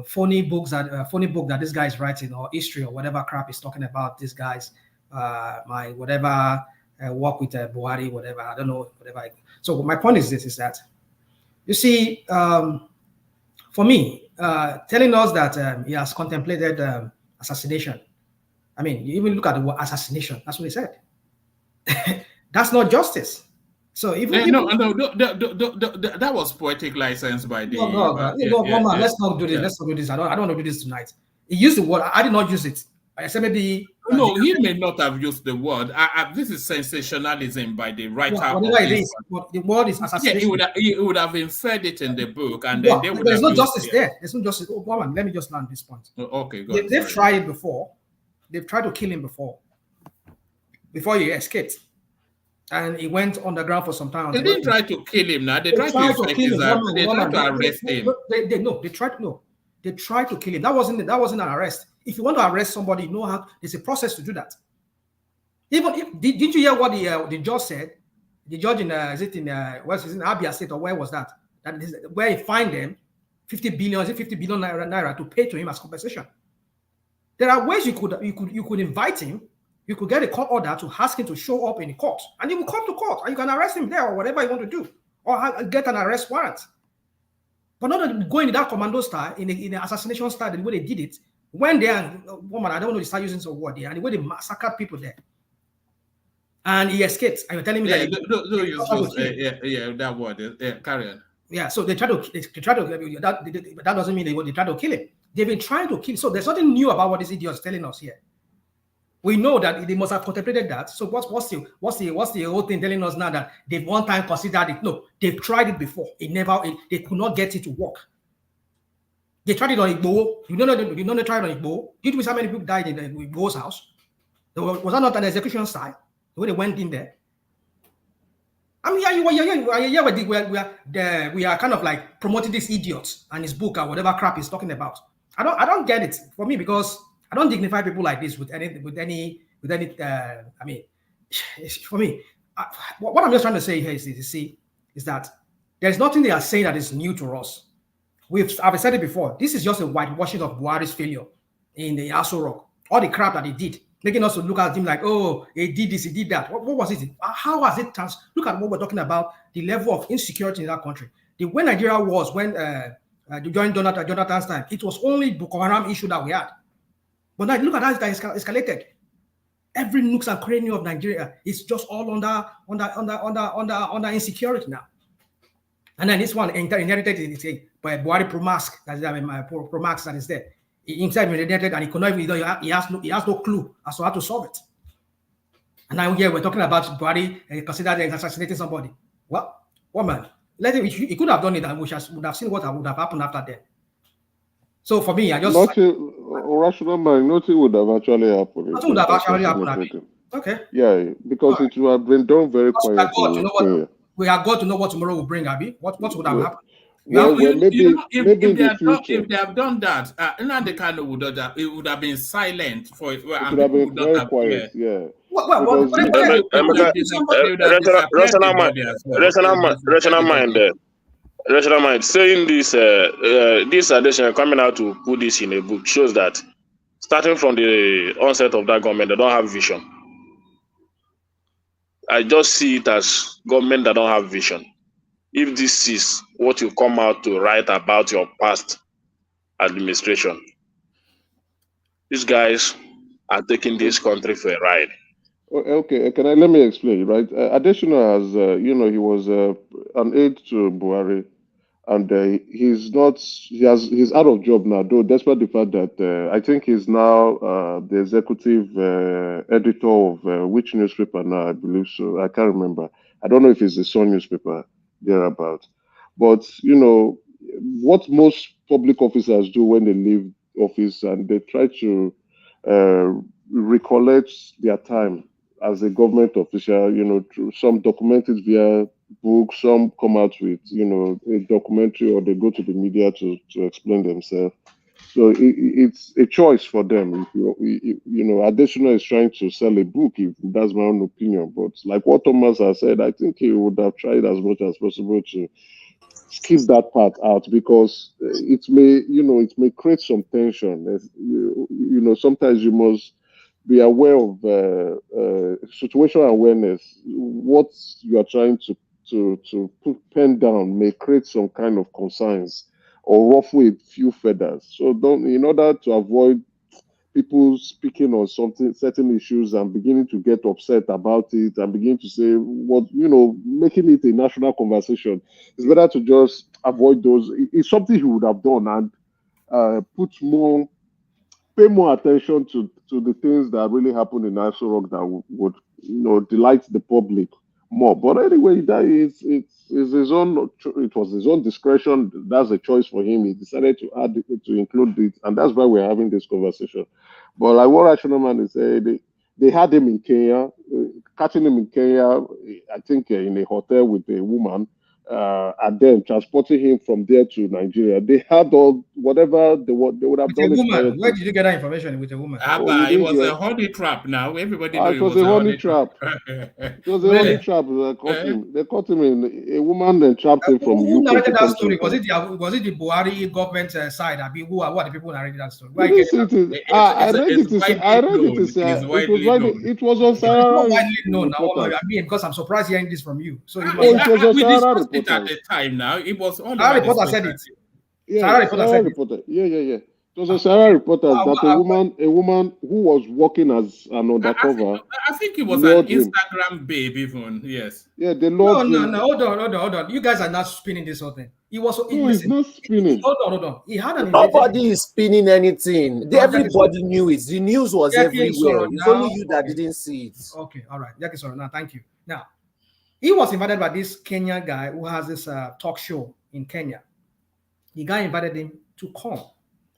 phony book that this guy is writing, or history or whatever crap he's talking about, this guy's my whatever work with Buhari, whatever, I don't know, whatever. So my point is this, is that, you see, for me, telling us that he has contemplated assassination. I mean, you even look at the word assassination, that's what he said. That's not justice. So that was poetic license by the. Let's not do this. Let's not do this. I don't want to do this tonight. He used the word. I did not use it. I said maybe. No, he may not have used the word. This is sensationalism by the writer. Whatever it is, but the word is assassination. Yeah, he would have inferred it in the book, and then they would. There's no justice there. There's no justice. Oh, woman, let me just land this point. Okay, go ahead. They've tried it before. They've tried to kill him before he escaped. And he went underground for some time. They didn't try to kill him now. They tried to kill him. They tried to arrest him. They tried to kill him. That wasn't an arrest. If you want to arrest somebody, you know how there's a process to do that. Even if did you hear what the judge said? The judge in Abia State, or where was that? That is where he fined them 50 billion naira to pay to him as compensation. There are ways you could invite him. You could get a court order to ask him to show up in the court, and he will come to court, and you can arrest him there or whatever you want to do, or get an arrest warrant. But not going in that commando style, in the assassination style, the way they did it. When they are, woman, I don't know, they start using some word there, and the way they massacred people there. And he escaped. And you're telling me that that word. Carry on. Yeah, so they try to that doesn't mean they try to kill him. They've been trying to kill. So there's nothing new about what this idiot is telling us here. We know that they must have contemplated that. So what's the whole thing telling us now that they've one time considered it? No, they've tried it before. They could not get it to work. They tried it on Igbo. You know they tried it on Igbo. Did we see how many people died in Igbo's house? Was that not an execution style? The way they went in there. I mean, we are kind of like promoting this idiot and his book and whatever crap he's talking about. I don't get it for me, because I don't dignify people like this with any. I mean, for me, what I'm just trying to say here is that there's nothing they are saying that is new to us. I've said it before. This is just a whitewashing of Buhari's failure in the Aso Rock. All the crap that he did, making us look at him like, oh, he did this, he did that. What was it? How has it look at what we're talking about, the level of insecurity in that country. When Nigeria was, during Jonathan's time, it was only Boko Haram issue that we had. But now look at how it escalated. Every nooks and cranny of Nigeria is just all under insecurity now. And then this one inherited it by Buhari Pro-Max, Pro-Max that is there. He himself inherited, and he could not even, he has no clue as to how to solve it. And now here we're talking about Buhari considered assassinating somebody. Well, woman, he could have done it, and we would have seen what would have happened after that. So for me, I just rational mind, nothing would have actually happened. Nothing would have actually happened. Okay. Yeah, because it would have been done very quietly. We have got to know what tomorrow will bring, Abi. What would have happened? If they have done that, Nnamdi Kanu would have done that. It would have been silent for it. It would have been very quiet. Yeah. Rational mind saying this addition coming out to put this in a book shows that starting from the onset of that government, they don't have vision. I just see it as government that don't have vision. If this is what you come out to write about your past administration, these guys are taking this country for a ride. Okay, let me explain, right? Additional has, he was an aide to Buhari, and he's out of job now, though, despite the fact that I think he's now the executive editor of which newspaper now, I believe so. I can't remember. I don't know if it's the Sun newspaper thereabout. But, what most public officers do when they leave office, and they try to recollect their time as a government official, some document it via books, some come out with, a documentary, or they go to the media to explain themselves. So it's a choice for them. Additional is trying to sell a book, if that's my own opinion. But like what Thomas has said, I think he would have tried as much as possible to skip that part out, because it may create some tension. Sometimes you must be aware of situational awareness. What you are trying to put pen down may create some kind of concerns or ruffle a few feathers. So in order to avoid people speaking on certain issues and beginning to get upset about it and begin to say making it a national conversation, it's better to just avoid those. It's something he would have done, and pay more attention to the things that really happen in Aso Rock that would delight the public more. But anyway, that is his own. It was his own discretion. That's a choice for him. He decided to include it, and that's why we're having this conversation. But like what Rational Man is saying, they had him in Kenya, catching him in Kenya, I think in a hotel with a woman. And then transporting him from there to Nigeria. They had all whatever they would have done. With a woman. Where did you get that information with a woman? It was a honey trap. Now everybody knows it was a honey trap. It was a honey trap. They caught him in a woman and trapped him from. Who narrated that story? Was it the Buhari government side? Who are the people narrating that story? I read it. It was on Sarah. Widely known. Because I'm surprised hearing this from you. So it was on Sarah at the time. Now it was all. Our reporter said it. Yeah, Sarah reporter Sarah said it. reporter. Yeah. It was a Sarah reporter that a woman who was working as an undercover I think it was an lured him. Instagram babe, even. Yes. Yeah, they No, lured him. hold on. You guys are not spinning this whole thing. It was No, it's not spinning. Hold on. He had an Nobody is spinning anything. No, Everybody knew it. The news was everywhere. It's only you that didn't see it. Okay, all right. Jackie, sorry. Now, thank you. Now, he was invited by this Kenyan guy who has this talk show in Kenya. The guy invited him to come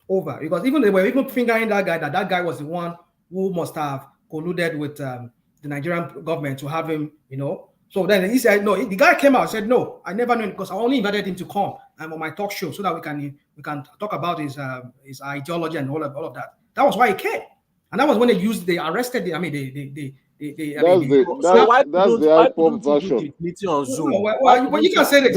over because they were even fingering that guy was the one who must have colluded with the Nigerian government to have him, So then he said, no, the guy came out and said, no, I never knew because I only invited him to come on my talk show so that we can talk about his ideology and all of that. That was why he came. And that was when they arrested him. That's the IPOP version. Well, you can say that.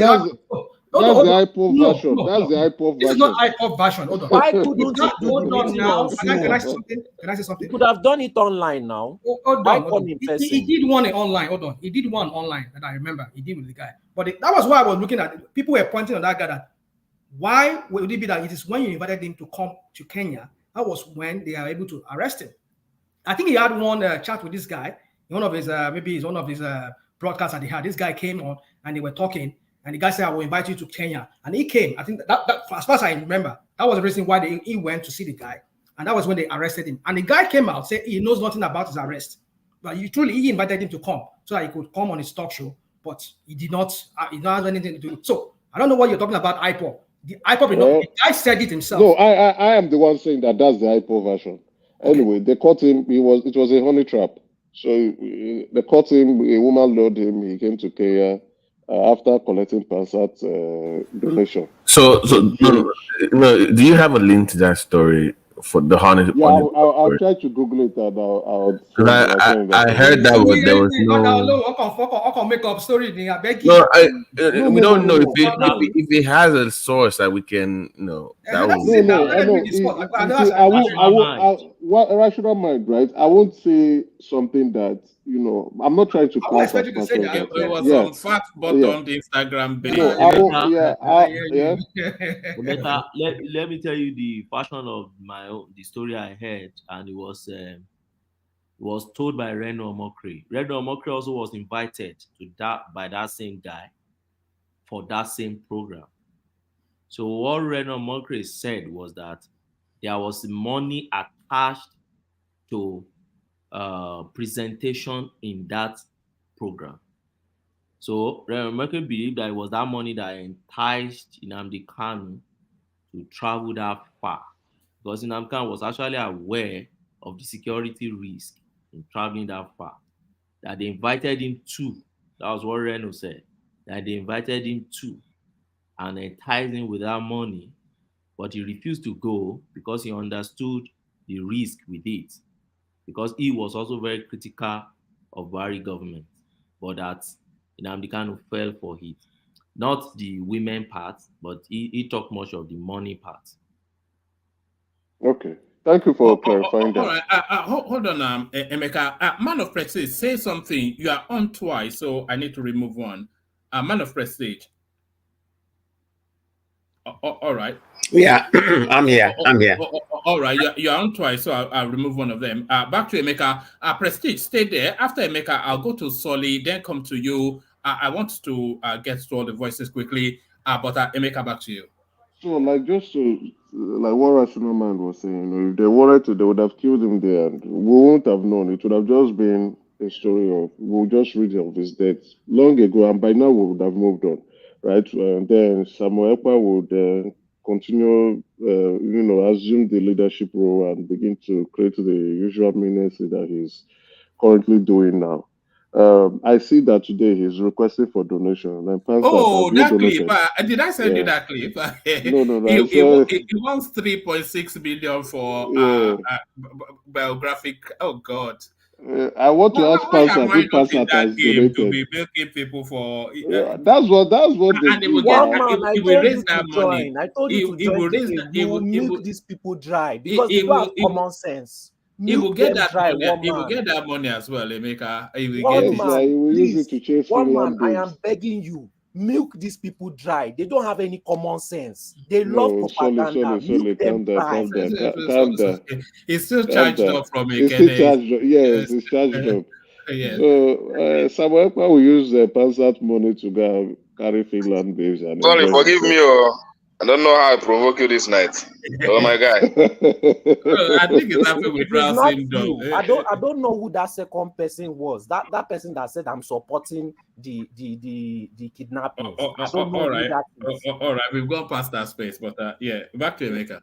That's the IPOP version. That's the IPOP version. This is not IPOP version. Hold on. Why couldn't you do hold the on meeting now? on Zoom? Can I say something? You could have done it online now. Hold Why on. come in person? He did one online. Hold on. He did one online that I remember. He did with the guy. But that was why I was looking at. People were pointing on that guy that why would it be that it is when you invited him to come to Kenya, that was when they are able to arrest him. I think he had one chat with this guy. One of his one of his broadcasts that he had. This guy came on and they were talking. And the guy said, I will invite you to Kenya. And he came. I think that as far as I remember, that was the reason why he went to see the guy. And that was when they arrested him. And the guy came out, said he knows nothing about his arrest. But he invited him to come so that he could come on his talk show. But he did not have anything to do. So I don't know what you're talking about, IPOP. The IPOP, the guy said it himself. No, I am the one saying that that's the IPOP version. Anyway, they caught him. It was a honey trap. So they caught him. A woman lured him. He came to Kenya. After collecting Passat donation. So no, do you have a link to that story for the honey? Yeah, I'll try to Google it and I'll I heard that there was no. I can make up story. No, we don't know if it has a source that we can rational mind, right? I won't say something that I'm not trying to cause that. It was on fat bottomed Instagram page. Let me tell you the version of the story I heard, and it was told by Reno Omokri. Reno Omokri also was invited to by that same guy for that same program. So what Reno Omokri said was that there was money attached to presentation in that program. So Reno Omokri believed that it was that money that enticed Nnamdi Kanu to travel that far, because Nnamdi Kanu was actually aware of the security risk in traveling that far. That they invited him to. That was what Reno said. That they invited him to and enticed him with that money, but he refused to go because he understood the risk with it. Because he was also very critical of Buhari government, but that Nnamdi Kanu fell for it. Not the women part, but he talked much of the money part. Okay. Thank you for clarifying that. All right. Hold on, Emeka. Man of Prestige, say something. You are on twice, so I need to remove one. Man of Prestige. All right. Yeah, I'm here. All right. You're on twice, so I'll remove one of them. Back to Emeka. Prestige, stay there. After Emeka, I'll go to Solly, then come to you. I want to get to all the voices quickly, but Emeka, back to you. So, like what Rational Man was saying, if they wanted to, they would have killed him there, and we won't have known. It would have just been a story of, we'll just read of his death long ago, and by now we would have moved on, right? And then Samuel Ekpa would continue, assume the leadership role and begin to create the usual menace that he's currently doing now. I see that today he's requesting for donation. And that clip! Did I send you that clip? No. He wants 3.6 million for biographic. Oh God! I want to ask Pastor if Pastor has donated. To be milking people for. That's what they and do. He will raise that money. I told you to join. He will milk these people dry because they don't have common sense. He will get that money. He will get that money as well, Emeka. He will use it to chase one man. I am begging you, milk these people dry. They don't have any common sense. They love propaganda. Milk them dry. Calm down. It's still charged up from a It's still charged up. Yes, it's charged up. Yes. So, Samuel Ekpa will use the Pansat money to go carry Finland babes and Sorry, enjoy forgive me. himself. I don't know how I provoke you this night. Oh my guy. I think it's happening with It is not syndrome. you. I don't know who that second person was. That person that said I'm supporting the kidnapping. I don't know All who right. that is. All right. We've gone past that space, but yeah, back to Emeka.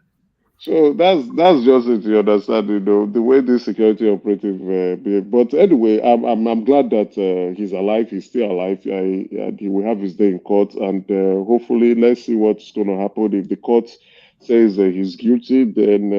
So that's just it. You understand, the way this security operative behave. But anyway, I'm glad that he's alive. He's still alive. And he will have his day in court, and hopefully, let's see what's going to happen. If the court says he's guilty, then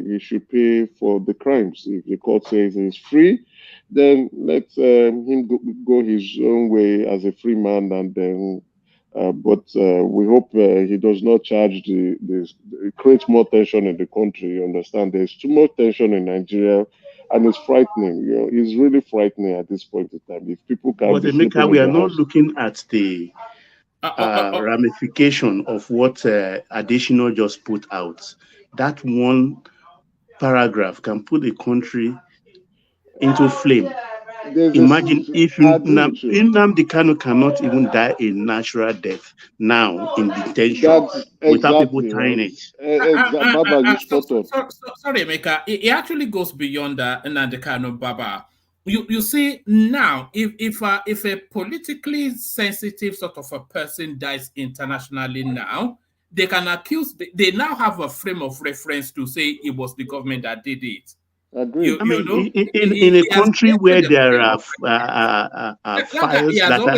he should pay for the crimes. If the court says he's free, then let him go his own way as a free man, and then. But we hope he does not charge it creates more tension in the country. You understand? There's too much tension in Nigeria, and it's frightening. It's really frightening at this point in time. If people can't But be Emeka, sleeping we in are the not house, looking at the ramification of what Additional just put out. That one paragraph can put a country into flame. Imagine if Nnamdi Kanu cannot even die a natural death now in detention without people tying it. Sorry, Emeka. It actually goes beyond Nnamdi Kanu Baba. You see now, if a politically sensitive sort of a person dies internationally now, they can accuse. They now have a frame of reference to say it was the government that did it. Agree. In a country where there are files that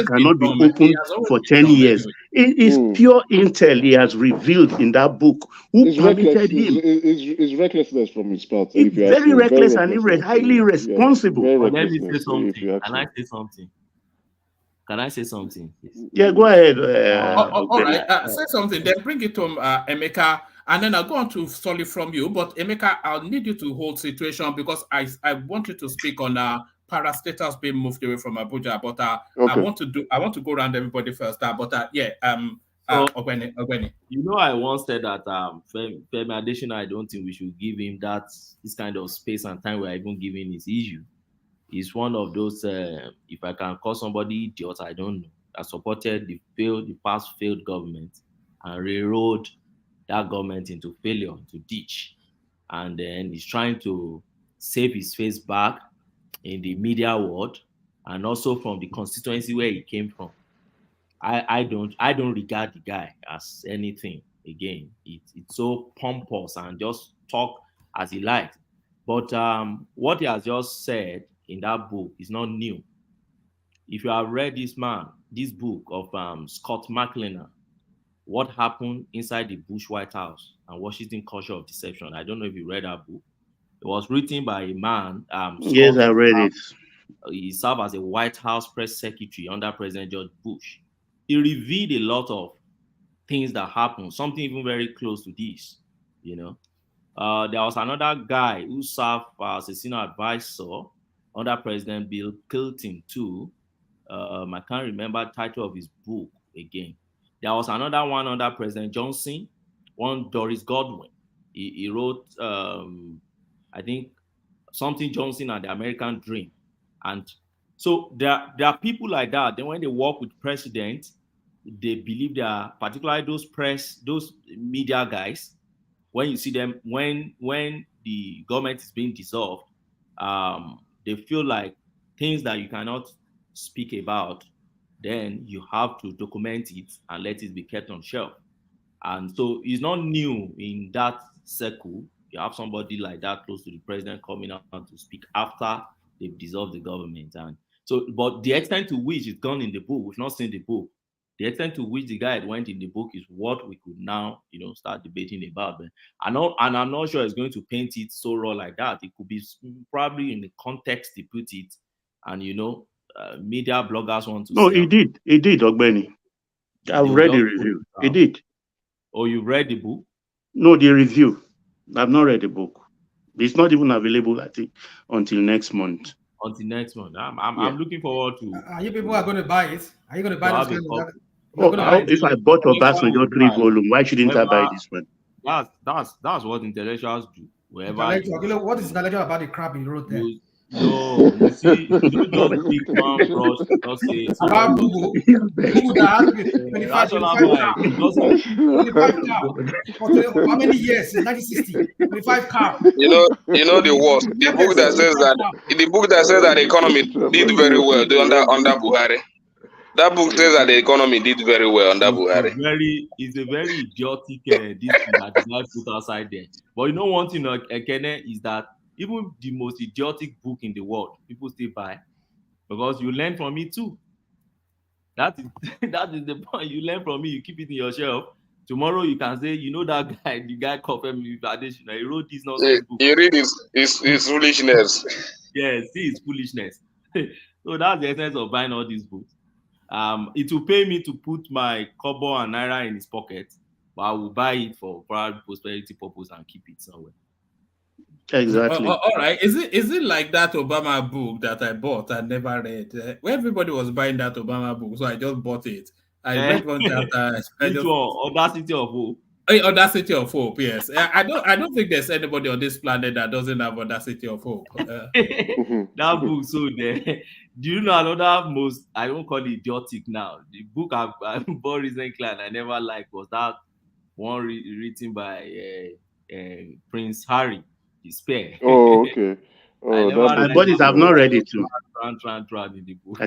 cannot be opened for 10 years, it is pure intel he has revealed in that book. Who permitted him? It's recklessness from his part. It's very reckless and highly irresponsible. Let me say something. Can I say something? Yeah, go ahead. All right. Say something. Then bring it to Emeka. And then I'll go on to Solly from you. But Emeka, I'll need you to hold situation because I want you to speak on parastatals being moved away from Abuja. But I want to go around everybody first. Ogweni. You know, I once said that Femi Adesina, I don't think we should give him this kind of space and time we're even giving his issue. He's one of those, if I can call somebody idiot, I don't know, that supported the past failed government and railroad that government into failure, into ditch. And then he's trying to save his face back in the media world and also from the constituency where he came from. I don't regard the guy as anything. Again, it's so pompous and just talk as he likes. But what he has just said in that book is not new. If you have read this book of Scott McLennan, What Happened Inside the Bush White House and Washington Culture of Deception. I don't know if you read that book. It was written by a man. Yes, I read it. He served as a White House press secretary under President George Bush. He revealed a lot of things that happened, something even very close to this, you know. There was another guy who served as a senior advisor under President Bill Clinton too. I can't remember the title of his book again. There was another one under President Johnson, one Doris Godwin. He wrote, I think, something Johnson and the American Dream. And so there are people like that. Then when they work with presidents, they believe they are, particularly those media guys, when you see them, when the government is being dissolved, they feel like things that you cannot speak about, then you have to document it and let it be kept on shelf. And so it's not new in that circle. You have somebody like that close to the president coming out to speak after they've dissolved the government. And so, but the extent to which it's gone in the book, we've not seen the book. The extent to which the guide went in the book is what we could now, start debating about. But I'm not sure it's going to paint it so raw like that. It could be probably in the context they put it, and media bloggers want to. No, he did, Ogbeni. I've read the review. He did. Oh, you read the book? No, the review. I've not read the book. It's not even available, I think, until next month. Until next month. I'm looking forward to. Are you people are going to buy it? Are you going to buy this? If I bought Obasanjo 3 volume, why shouldn't I buy this one? That's what intellectuals do. Wherever Intellectual. You know, what is intellectual about the crap he wrote there? you see, you don't just pick one brush, just say About Bugu that has 25 car. It doesn't 25 car. For how many years? Since 1960. 25 car. You know the worst. The book that says that the economy did very well under Buhari. That book says that the economy did very well under Buhari. It's a very idiotic this thing that the guy put outside there. But you know one thing, Ekene, is that even the most idiotic book in the world, people still buy because you learn from it too. That is the point. You learn from me. You keep it in your shelf. Tomorrow you can say, you know that guy, the guy confirmed me with additional. He wrote this nonsense book. You read his foolishness. Yes, see his foolishness. So that's the essence of buying all these books. It will pay me to put my kobo and naira in his pocket, but I will buy it for prosperity purpose and keep it somewhere. Exactly. All right. Is it like that Obama book that I bought and never read? Where everybody was buying that Obama book, so I just bought it. I read one chapter. Which one? Audacity of Hope. Audacity of Hope. Yes. I don't think there's anybody on this planet that doesn't have Audacity of Hope. That book. So there. Do you know another most? I don't call it idiotic now. The book I bought recently and I never liked was that one written by Prince Harry. Despair. Oh, okay. I bought it. I've not read it too. I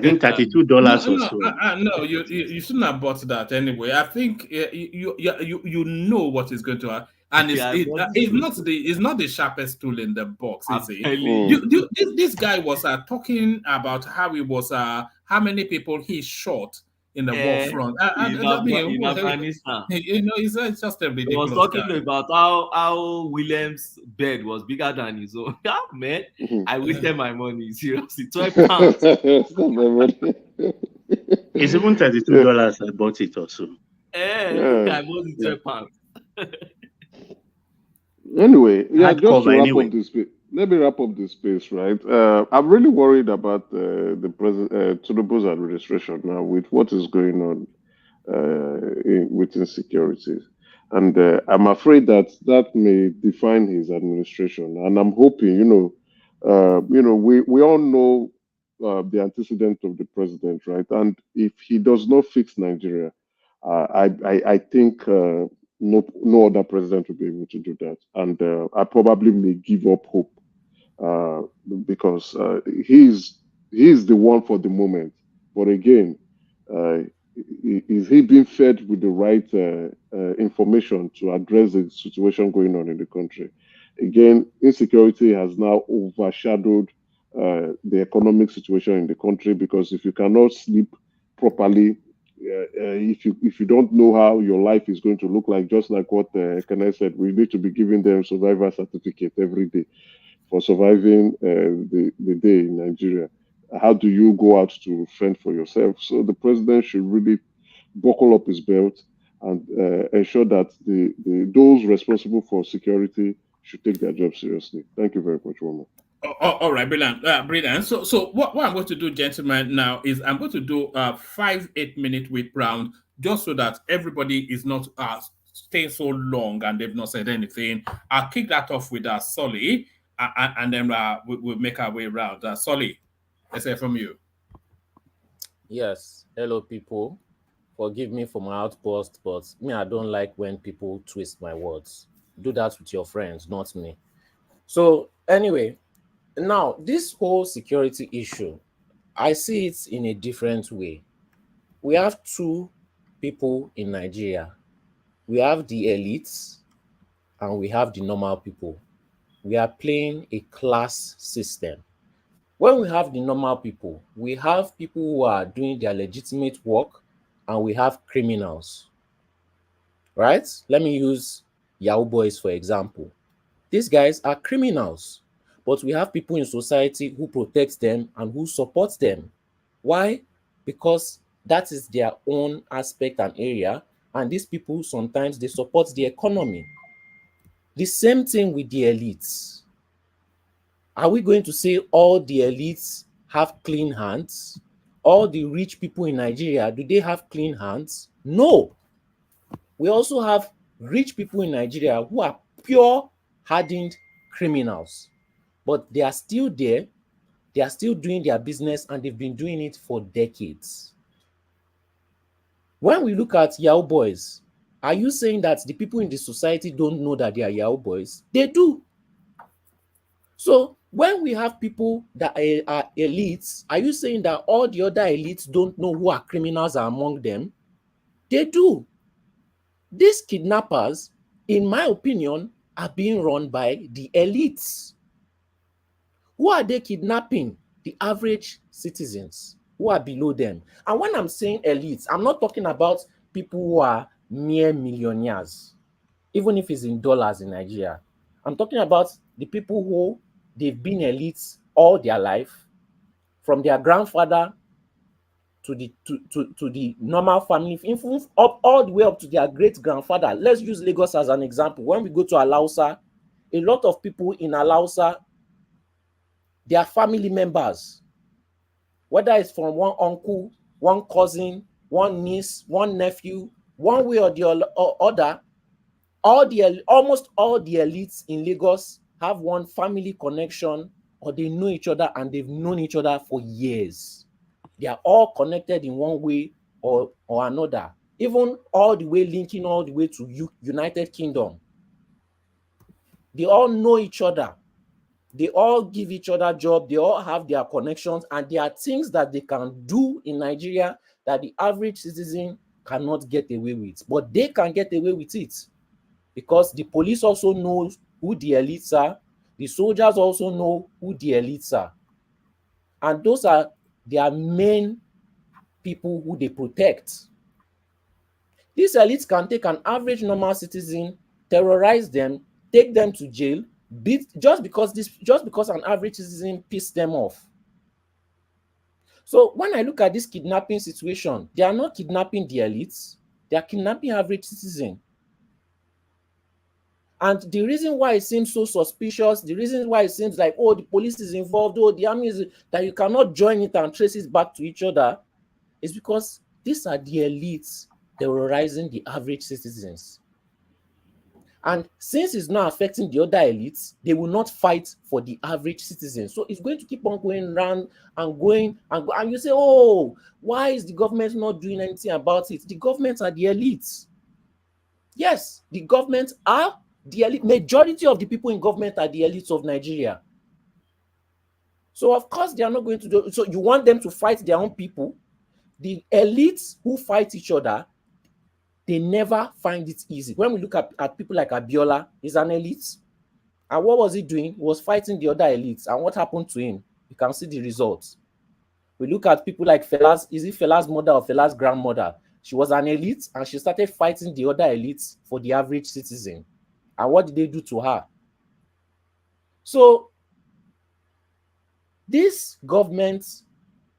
think $32 or so. No, you shouldn't have bought that anyway. I think you know what is going to happen, and it's not the sharpest tool in the box. Is it? This guy was talking about how he was how many people he shot in the war front. In Afghanistan. It's just a ridiculous. He was talking about how William's bed was bigger than his own. Man, I wasted my money. Seriously, £12. It's even $32. I bought it also. I bought it £12. Anyway, just to wrap up this bit. Let me wrap up this space, right? I'm really worried about the president, Tinubu's administration now with what is going on with insecurity, and I'm afraid that may define his administration. And I'm hoping, we all know the antecedent of the president, right? And if he does not fix Nigeria, I think no other president will be able to do that, and I probably may give up hope. Because he's the one for the moment. But again, is he being fed with the right information to address the situation going on in the country? Again, insecurity has now overshadowed the economic situation in the country, because if you cannot sleep properly, if you don't know how your life is going to look like, just like what Kenneth said, we need to be giving them survivor certificate every day for surviving the day in Nigeria. How do you go out to fend for yourself? So the president should really buckle up his belt and ensure that those responsible for security should take their job seriously. Thank you very much, Romo. All right, brilliant. So what I'm going to do, gentlemen, now is I'm going to do a 5 8-minute whip round, just so that everybody is not staying so long and they've not said anything. I'll kick that off with Solly. And then we'll make our way around. Solly, let's hear from you. Yes. Hello, people. Forgive me for my outburst, but I don't like when people twist my words. Do that with your friends, not me. So anyway, now this whole security issue, I see it in a different way. We have two people in Nigeria. We have the elites and we have the normal people. We are playing a class system. When we have the normal people, we have people who are doing their legitimate work, and we have criminals, right? Let me use Yahoo Boys, for example. These guys are criminals, but we have people in society who protect them and who support them. Why? Because that is their own aspect and area, and these people, sometimes they support the economy. The same thing with the elites. Are we going to say all the elites have clean hands? All the rich people in Nigeria, do they have clean hands? No. We also have rich people in Nigeria who are pure hardened criminals, but they are still there. They are still doing their business, and they've been doing it for decades. When we look at Yahoo boys, are you saying that the people in the society don't know that they are Yahoo boys? They do. So when we have people that are elites, are you saying that all the other elites don't know who are criminals are among them? They do. These kidnappers, in my opinion, are being run by the elites. Who are they kidnapping? The average citizens who are below them. And when I'm saying elites, I'm not talking about people who are mere millionaires, even if it's in dollars in Nigeria. I'm talking about the people who they've been elites all their life, from their grandfather to the normal family, even up all the way up to their great grandfather. Let's use Lagos as an example. When we go to Alausa, a lot of people in Alausa, they are family members, whether it's from one uncle, one cousin, one niece, one nephew, one way or the other. Almost all the elites in Lagos have one family connection, or they know each other and they've known each other for years. They are all connected in one way or another, even all the way linking all the way to United Kingdom. They all know each other. They all give each other jobs. They all have their connections, and there are things that they can do in Nigeria that the average citizen cannot get away with, but they can get away with it because the police also knows who the elites are. The soldiers also know who the elites are, and those are their main people who they protect. These elites can take an average normal citizen, terrorize them, take them to jail, beat just because an average citizen pissed them off. So when I look at this kidnapping situation, they are not kidnapping the elites, they are kidnapping average citizen. And the reason why it seems so suspicious, the reason why it seems like, oh, the police is involved, oh, the army is, that you cannot join it and trace it back to each other, is because these are the elites terrorizing the average citizens. And since it's not affecting the other elites, they will not fight for the average citizen. So it's going to keep on going round and going and go. And you say, oh, why is the government not doing anything about it? The government are the elites. Yes, the government are the elite. Majority of the people in government are the elites of Nigeria. So of course they are not going to do. So you want them to fight their own people. The elites who fight each other, they never find it easy. When we look at people like Abiola, he's an elite. And what was he doing? He was fighting the other elites. And what happened to him? You can see the results. We look at people like Fela's, is it Fela's mother or Fela's grandmother? She was an elite and she started fighting the other elites for the average citizen. And what did they do to her? So these governments,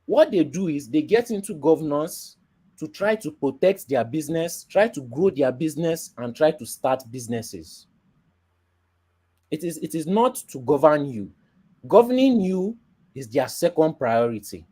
what they do is they get into governance to try to protect their business, try to grow their business, and try to start businesses. It is not to govern you. Governing you is their second priority.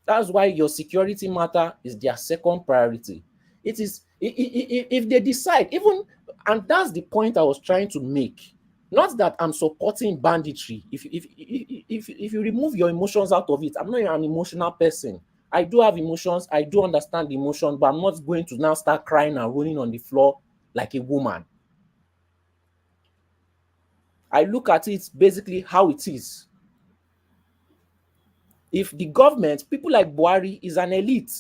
That's why your security matter is their second priority. It is if they decide, even, and that's the point I was trying to make. Not that I'm supporting banditry. If you remove your emotions out of it, I'm not an emotional person. I do have emotions. I do understand the emotion, but I'm not going to now start crying and rolling on the floor like a woman. I look at it basically how it is. If the government, people like Buhari, is an elite,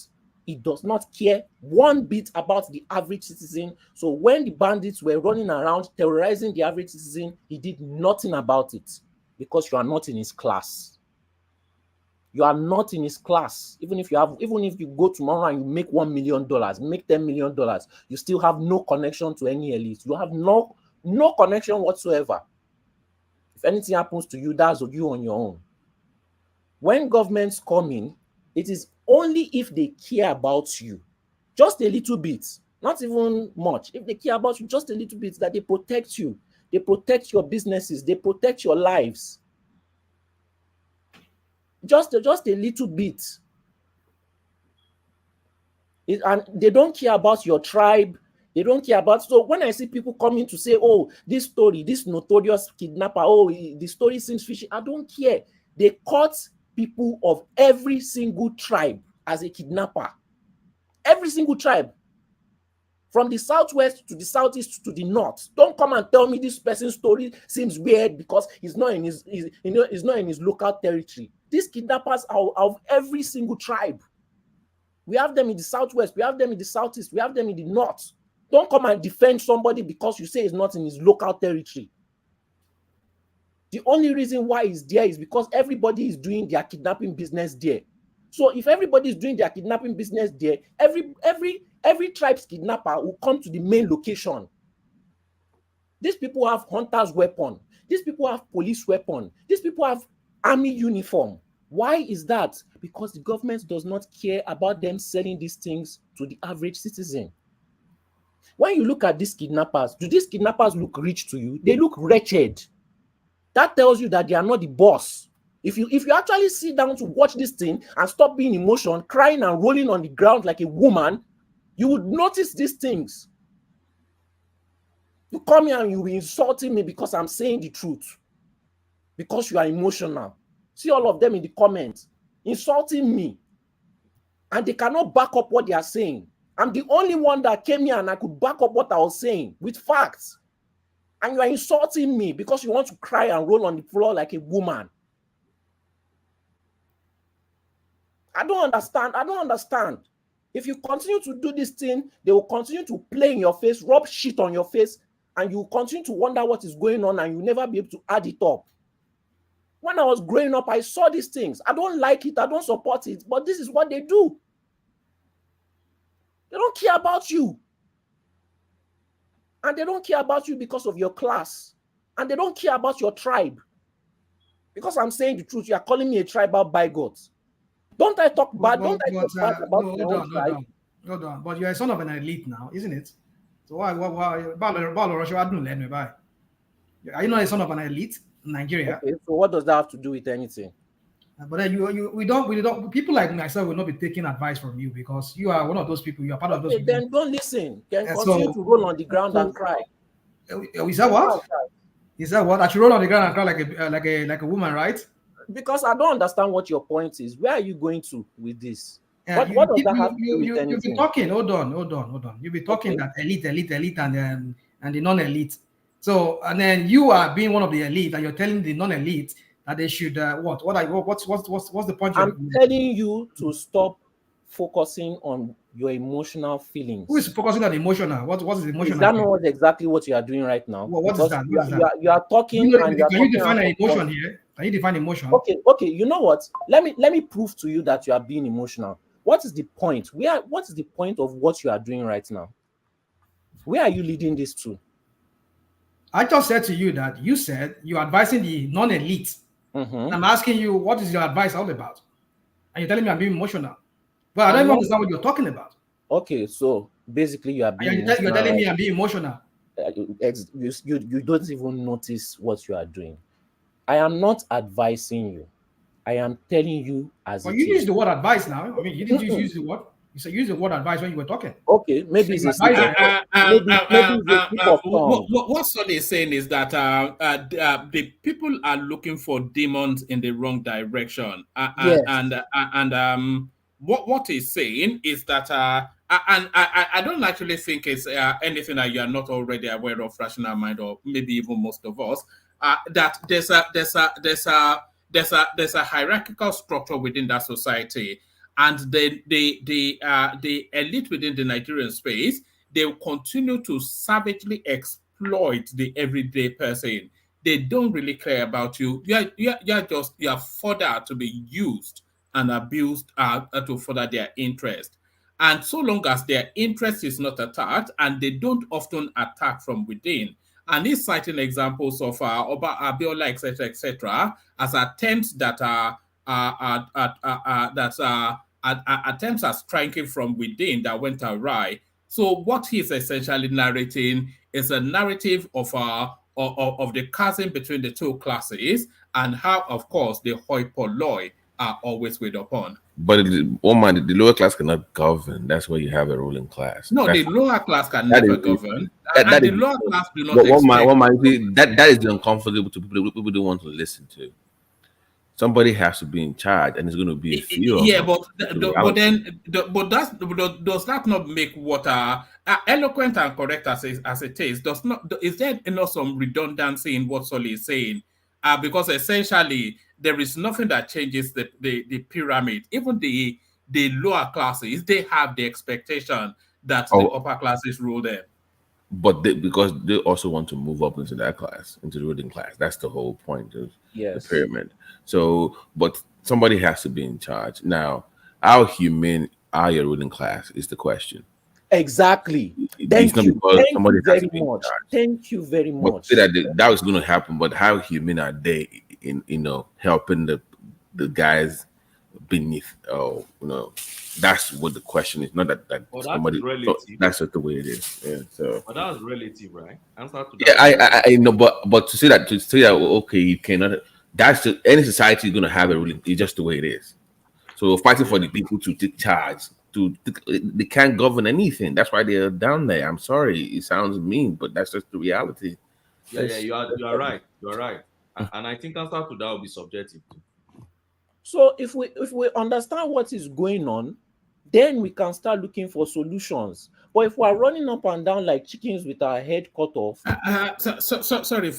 he does not care one bit about the average citizen. So when the bandits were running around terrorizing the average citizen, he did nothing about it because you are not in his class. You are not in his class. Even if you go tomorrow and you make $1 million, make $10 million, you still have no connection to any elite. You have no connection whatsoever. If anything happens to you, that's you on your own. When governments come in, it is only if they care about you, just a little bit, not even much. If they care about you just a little bit, that they protect you. They protect your businesses. They protect your lives. Just a little bit. And they don't care about your tribe. They don't care about. So when I see people coming to say, oh, this story, this notorious kidnapper, oh, the story seems fishy, I don't care. They caught people of every single tribe as a kidnapper. Every single tribe. From the southwest to the southeast to the north. Don't come and tell me this person's story seems weird because he's not in his, he's not in his local territory. These kidnappers are of every single tribe. We have them in the southwest, we have them in the southeast, we have them in the north. Don't come and defend somebody because you say he's not in his local territory. The only reason why he's there is because everybody is doing their kidnapping business there. So if everybody is doing their kidnapping business there, every tribe's kidnapper will come to the main location. These people have hunters' weapon. These people have police weapon. These people have army uniform. Why is that? Because the government does not care about them selling these things to the average citizen. When you look at these kidnappers, do these kidnappers look rich to you? They look wretched. That tells you that they are not the boss. If you actually sit down to watch this thing and stop being emotional, crying and rolling on the ground like a woman, you would notice these things. You come here and you be insulting me because I'm saying the truth. Because you are emotional. See all of them in the comments insulting me. And they cannot back up what they are saying. I'm the only one that came here and I could back up what I was saying with facts. And you are insulting me because you want to cry and roll on the floor like a woman. I don't understand. I don't understand. If you continue to do this thing, they will continue to play in your face, rub shit on your face, and you continue to wonder what is going on and you'll never be able to add it up. When I was growing up, I saw these things. I don't like it. I don't support it. But this is what they do. They don't care about you. And they don't care about you because of your class. And they don't care about your tribe. Because I'm saying the truth, you are calling me a tribal bigot. Don't I talk bad? Don't I talk bad about no, your own tribe? Hold on. But you're a son of an elite now, isn't it? So why Russia? Are you not a son of an elite in Nigeria? Okay, so what does that have to do with anything? But then we don't. People like myself will not be taking advice from you because you are one of those people. You are part of those people. Then don't listen. Then continue to roll on the ground and cry. Is that what? Is that what? I should roll on the ground and cry like a woman, right? Because I don't understand what your point is. Where are you going to with this? What does that have to do with anything? You'll be talking. Hold on. You'll be talking that elite, and the non-elite. So and then you are being one of the elite, and you're telling the non-elite that they should what? What's the point? I'm telling you to stop focusing on your emotional feelings. Who is focusing on emotional? What is emotional? Is that not exactly what you are doing right now? What is that? You are talking. Can you define an emotion here? Can you define emotion? Okay. You know what? Let me prove to you that you are being emotional. What is the point? What is the point of what you are doing right now? Where are you leading this to? I just said to you that you said you're advising the non-elite. Mm-hmm. I'm asking you, what is your advice all about? And you're telling me I'm being emotional. But I don't even understand what you're talking about. Okay, so basically you are being you're telling me I'm being emotional. You don't even notice what you are doing. I am not advising you. I am telling you as well, you use the word advice now. I mean, you didn't use the word. You said use the word advice when you were talking. Okay, maybe it's what Sonny is saying is that the people are looking for demons in the wrong direction. What he's saying is that I don't actually think it's anything that you are not already aware of, rational mind, or maybe even most of us. That there's a hierarchical structure within that society, and the elite within the Nigerian space, they will continue to savagely exploit the everyday person. They don't really care about you. You are further to be used and abused to further their interest. And so long as their interest is not attacked, and they don't often attack from within. And he's citing examples of Oba Abiola, etc., as attempts that are attempts at striking from within that went awry. So what he's essentially narrating is a narrative of the chasm between the two classes, and how, of course, the hoi polloi are always weighed upon. But the lower class cannot govern. That's why you have a ruling class. No, That's, the lower class can that never is govern, that and the is lower class do not what expect. that is uncomfortable to people don't want to listen to. Somebody has to be in charge, and it's going to be a few of Yeah, them. but That's the but reality. then does that not make water eloquent and correct as it is? Is there enough some redundancy in what Solly is saying? Because essentially there is nothing that changes the pyramid. Even the lower classes, they have the expectation that the Oh, upper classes rule them. but because they also want to move up into that class, into the ruling class. That's the whole point of the Yes. pyramid. So, but somebody has to be in charge. Now, how humane are your ruling class is the question. Exactly. It's not because Thank somebody you has to very be in much. charge. Thank you very But much. say that that was going to happen. But how human are they in helping the guys beneath? Oh, that's what the question is. Not that Well, that is somebody. So relative. that's just the way it is. Yeah. So But that's relative, right? Answer to yeah, that is relative. I know, but to say that okay, you cannot. That's just, any society is going to have a ruling. It's just the way it is. So fighting for the people to take charge. They can't govern anything. That's why they're down there. I'm sorry, it sounds mean, but that's just the reality. Yeah, you are right. You are right. And I think answer to that will be subjective too. So if we understand what is going on, then we can start looking for solutions. But if we are running up and down like chickens with our head cut off, Sorry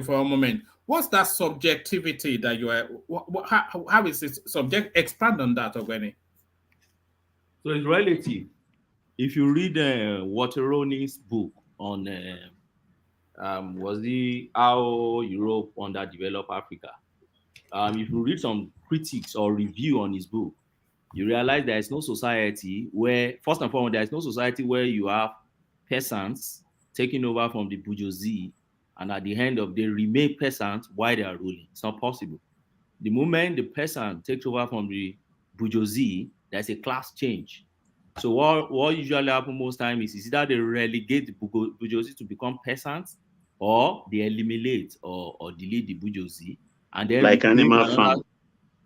for a moment. What's that subjectivity that you are? How is it subject? Expand on that, Ogweni. So it's relative. If you read Wateroni's book on was the how Europe underdeveloped Africa, if you read some critics or review on his book, you realize there is no society where, first and foremost, there is no society where you have peasants taking over from the bourgeoisie, and at the end of the day remain peasants while they are ruling. It's not possible. The moment the peasant takes over from the bourgeoisie, there's a class change. So what usually happens most times is either they relegate the bourgeoisie to become peasants, or they eliminate or delete the bourgeoisie, and then Like Animal Farm.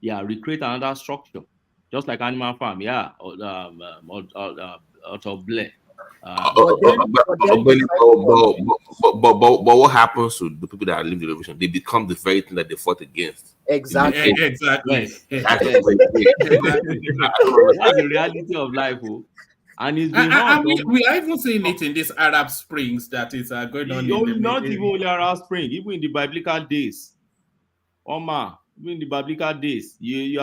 recreate another structure, just like Animal Farm, out of Blair. But what happens to the people that are living the revolution? They become the very thing that they fought against. Exactly. Exactly. Yes. That's Yes. the way it is. That's the reality of life, and it's been hard. We are even seeing it in these Arab Springs that is going on in the Not even only Arab Spring, even in the biblical days. Even in the biblical days, you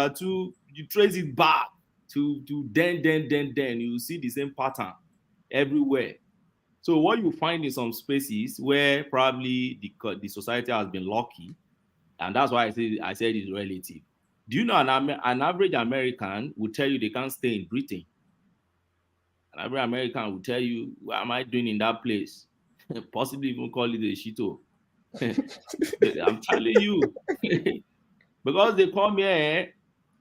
trace it back to then you see the same pattern everywhere. So what you find in some spaces where probably the society has been lucky, and that's why I said it's relative. Do you know an average American will tell you they can't stay in Britain? An average American will tell you, what am I doing in that place? Possibly even call it a shito. I'm telling you. Because they come here,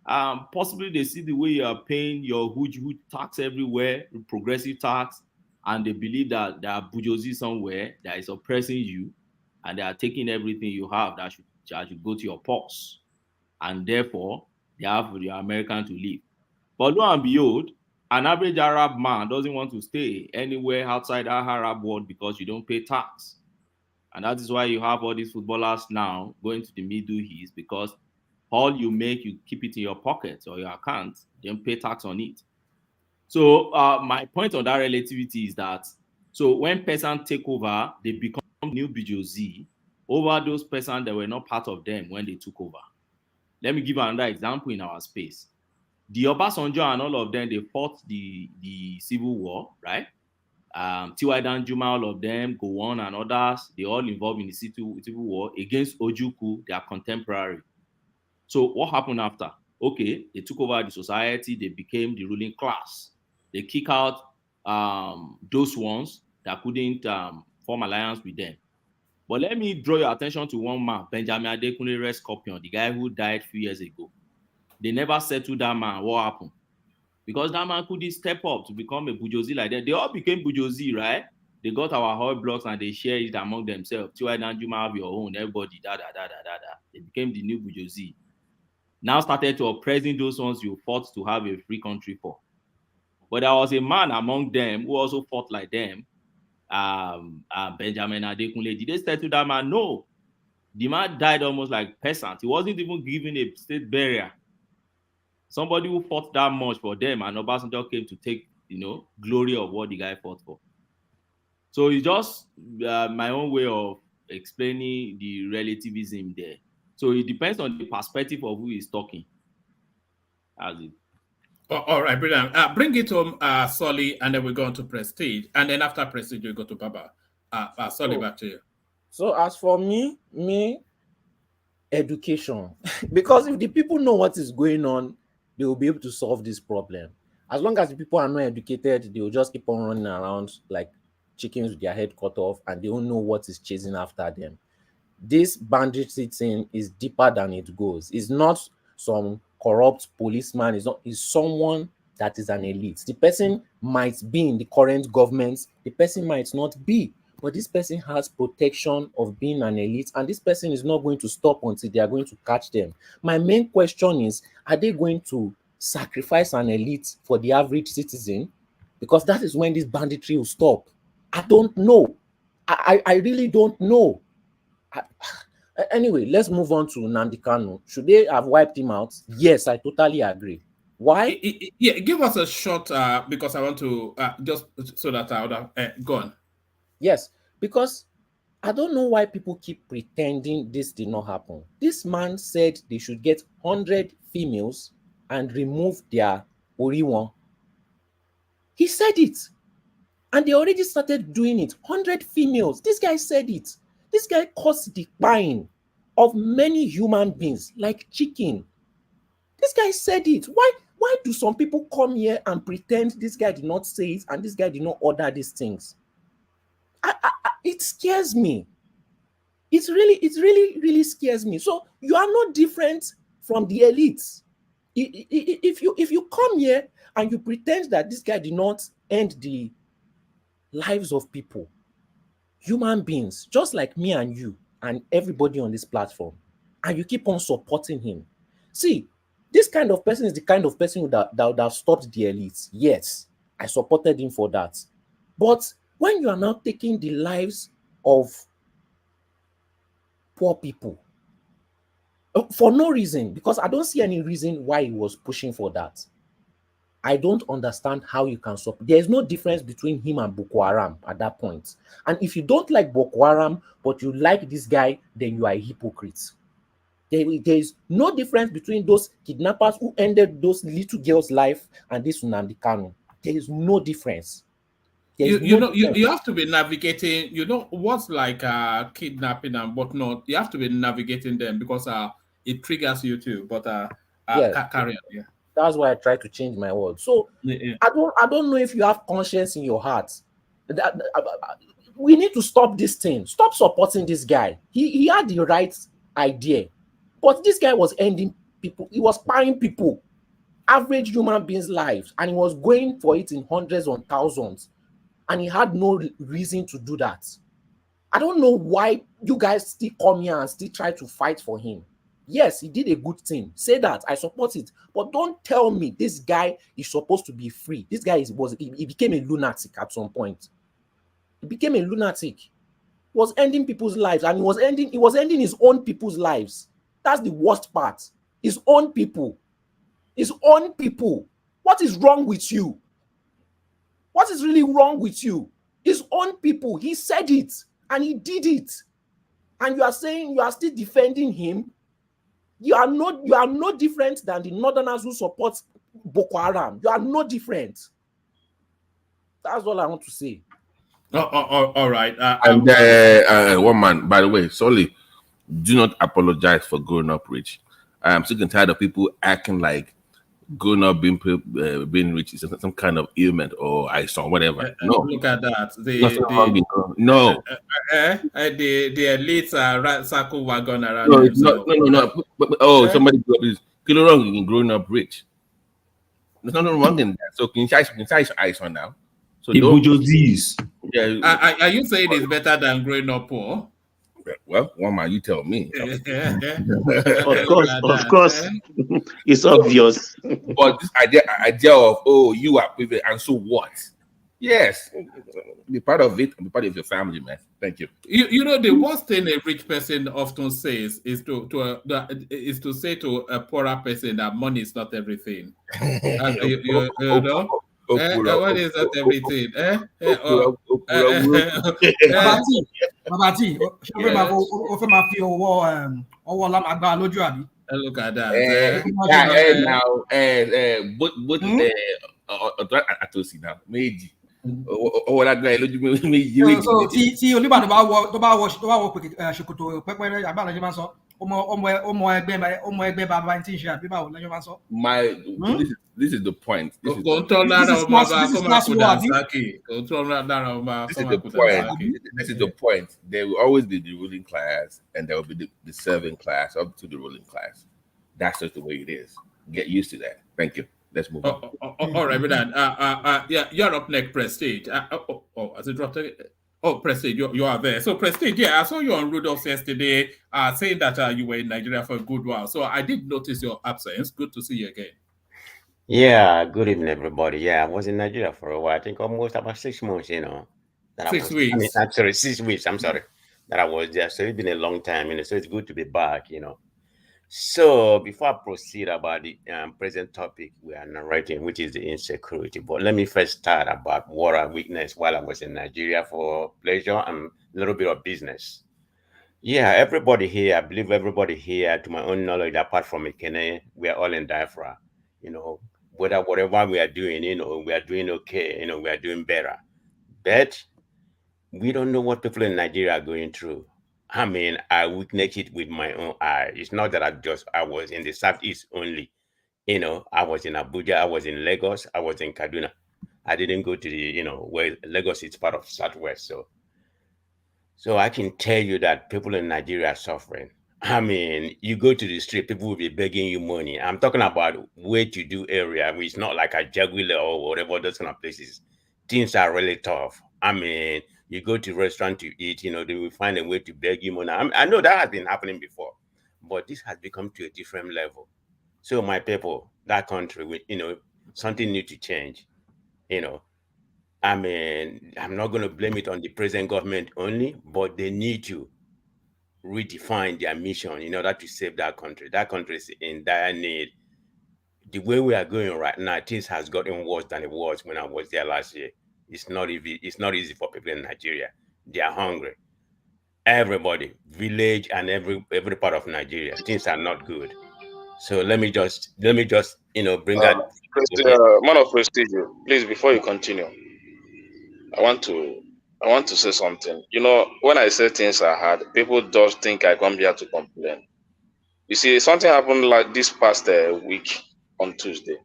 possibly they see the way you are paying your huge tax everywhere, progressive tax, and they believe that there are bourgeoisie somewhere that is oppressing you, and they are taking everything you have that should go to your purse, and therefore they have the American to leave. But lo and behold, an average Arab man doesn't want to stay anywhere outside that Arab world because you don't pay tax. And that is why you have all these footballers now going to the Middle East, because all you make, you keep it in your pocket or your account, then pay tax on it. So my point on that relativity is that, so when peasants take over, they become new bourgeoisie over those peasants that were not part of them when they took over. Let me give another example in our space. The Obasanjo and all of them, they fought the civil war, right? T.Y. Danjuma, all of them, Gowon and others, they all involved in the civil war against Ojukwu, their contemporary. So what happened after? Okay, they took over the society, they became the ruling class. They kick out those ones that couldn't form alliance with them. But let me draw your attention to one man, Benjamin Adekunle Scorpion, the guy who died a few years ago. They never settled that man. What happened? Because that man couldn't step up to become a bourgeoisie like that. They all became bourgeoisie, right? They got our oil blocks and they share it among themselves. T.Y. Danjuma have your own, everybody, They became the new bourgeoisie. now started to oppressing those ones you fought to have a free country for. But there was a man among them who also fought like them, Benjamin Adekunle. Did they say to that man, no? The man died almost like peasant. He wasn't even given a state burial. Somebody who fought that much for them, and Obasanjo came to take, glory of what the guy fought for. So it's just my own way of explaining the relativism there. So it depends on the perspective of who is talking. As it. All right, brilliant. Bring it home, Solly, and then we go on to Prestige. And then after Prestige, we go to Baba. Solly, back to you. So as for me, education. Because if the people know what is going on, they will be able to solve this problem. As long as the people are not educated, they will just keep on running around like chickens with their head cut off, and they don't know what is chasing after them. This banditry thing is deeper than it goes. It's not some corrupt policeman. It's someone that is an elite. The person might be in the current government. The person might not be. But this person has protection of being an elite, and this person is not going to stop until they are going to catch them. My main question is, are they going to sacrifice an elite for the average citizen? Because that is when this banditry will stop. I don't know. I really don't know. Anyway, let's move on to Nnamdi Kanu. Should they have wiped him out? Yes, I totally agree. Why? Yeah, give us a short, because I want to, just so that I would have gone. Yes, because I don't know why people keep pretending this did not happen. This man said they should get 100 females and remove their Oriwon. He said it. And they already started doing it. 100 females. This guy said it. This guy caused the buying of many human beings like chicken. This guy said it. Why do some people come here and pretend this guy did not say it and this guy did not order these things? It scares me. It really scares me. So you are not different from the elites. If you come here and you pretend that this guy did not end the lives of people, human beings, just like me and you and everybody on this platform, and you keep on supporting him. See, this kind of person is the kind of person that would have stopped the elites. Yes, I supported him for that. But when you are now taking the lives of poor people for no reason, because I don't see any reason why he was pushing for that. I don't understand how you can support. There is no difference between him and Boko Haram at that point. And if you don't like Boko Haram, but you like this guy, then you are a hypocrite. There is no difference between those kidnappers who ended those little girls' life and this Nnamdi Kanu. There is no difference. You have to be navigating, what's like kidnapping and whatnot. You have to be navigating them because it triggers you too. But carry on, yeah. That's why I try to change my words. So yeah. I don't know if you have conscience in your heart. We need to stop this thing. Stop supporting this guy. He had the right idea, but this guy was ending people. He was buying people, average human beings' lives, and he was going for it in hundreds or thousands. And he had no reason to do that. I don't know why you guys still come here and still try to fight for him. Yes, he did a good thing. Say that. I support it. But don't tell me this guy is supposed to be free. This guy he became a lunatic at some point. He became a lunatic. He was ending people's lives, and he was ending his own people's lives. That's the worst part. His own people. His own people. What is wrong with you? What is really wrong with you? His own people. He said it and he did it. And you are saying you are still defending him. You are no different than the northerners who support Boko Haram. You are no different. That's all I want to say. All right. One man, by the way, Solly, do not apologize for growing up rich. I am sick and tired of people acting like growing up being rich is some kind of ailment or isolation, whatever. No, look at that. The elites are circle wagon around. No. Somebody is kill wrong in growing up rich. There's nothing wrong in that. So can you say ice on now? So disease. Yeah. Are you saying it's better than growing up poor? Well, one man, you tell me. Of course, it's obvious. But this idea of you are privy, and so what? Yes, be part of it and be part of your family, man. Thank you. You know, the worst thing a rich person often says is to say to a poorer person that money is not everything. You know. What is not everything? Look at that. Now, Meiji. That guy, so see Olúbàdàn tó bá wọ ṣòkòtò pẹ́pẹ́ àgbà lọ́jọ́ máa ń sọ ọmọ ẹgbẹ́ bàbá tí ń ṣe àbí báwo lọ́jọ́ máa ń sọ. This is the point. This is the point. There will always be the ruling class, and there will be the serving class up to the ruling class. That's just the way it is. Get used to that. Thank you. Let's move on. All right, Midan. Yeah, you're up next, Prestige. Has it dropped? Oh, Prestige, you are there. So, Prestige, yeah, I saw you on Rudolph's yesterday saying that you were in Nigeria for a good while. So, I did notice your absence. Good to see you again. Yeah, good evening, everybody. Yeah, I was in Nigeria for a while. I think almost about 6 months, you know. 6 weeks. I'm sorry, 6 weeks. I'm sorry that I was there. So, it's been a long time, you know. So, it's good to be back, you know. So before I proceed about the present topic we are narrating, which is the insecurity, but let me first start about what I witnessed while I was in Nigeria for pleasure and a little bit of business. Yeah, everybody here, I believe everybody here, to my own knowledge, apart from Ikene, we are all in diaspora. You know, whatever we are doing, you know, we are doing okay, you know, we are doing better. But we don't know what people in Nigeria are going through. I mean, I witnessed it with my own eye. It's not that I was in the Southeast only. You know, I was in Abuja, I was in Lagos, I was in Kaduna. I didn't go to the, you know, where Lagos is part of Southwest. So I can tell you that people in Nigeria are suffering. I mean, you go to the street, people will be begging you money. I'm talking about way to do area, which is not like a Jaguar or whatever, those kind of places. Things are really tough. I mean, you go to a restaurant to eat, you know, they will find a way to beg you money. I know that has been happening before, but this has become to a different level. So my people, that country, you know, something need to change, you know. I mean, I'm not going to blame it on the present government only, but they need to redefine their mission in order to save that country. That country is in dire need. The way we are going right now, things has gotten worse than it was when I was there last year. It's not easy for people in Nigeria. They are hungry. Everybody, village and every part of Nigeria, things are not good. So let me just you know bring that. Man of Prestige, please, before you continue, I want to say something. You know, when I say things are hard, people just think I come here to complain. You see, something happened like this past week on Tuesday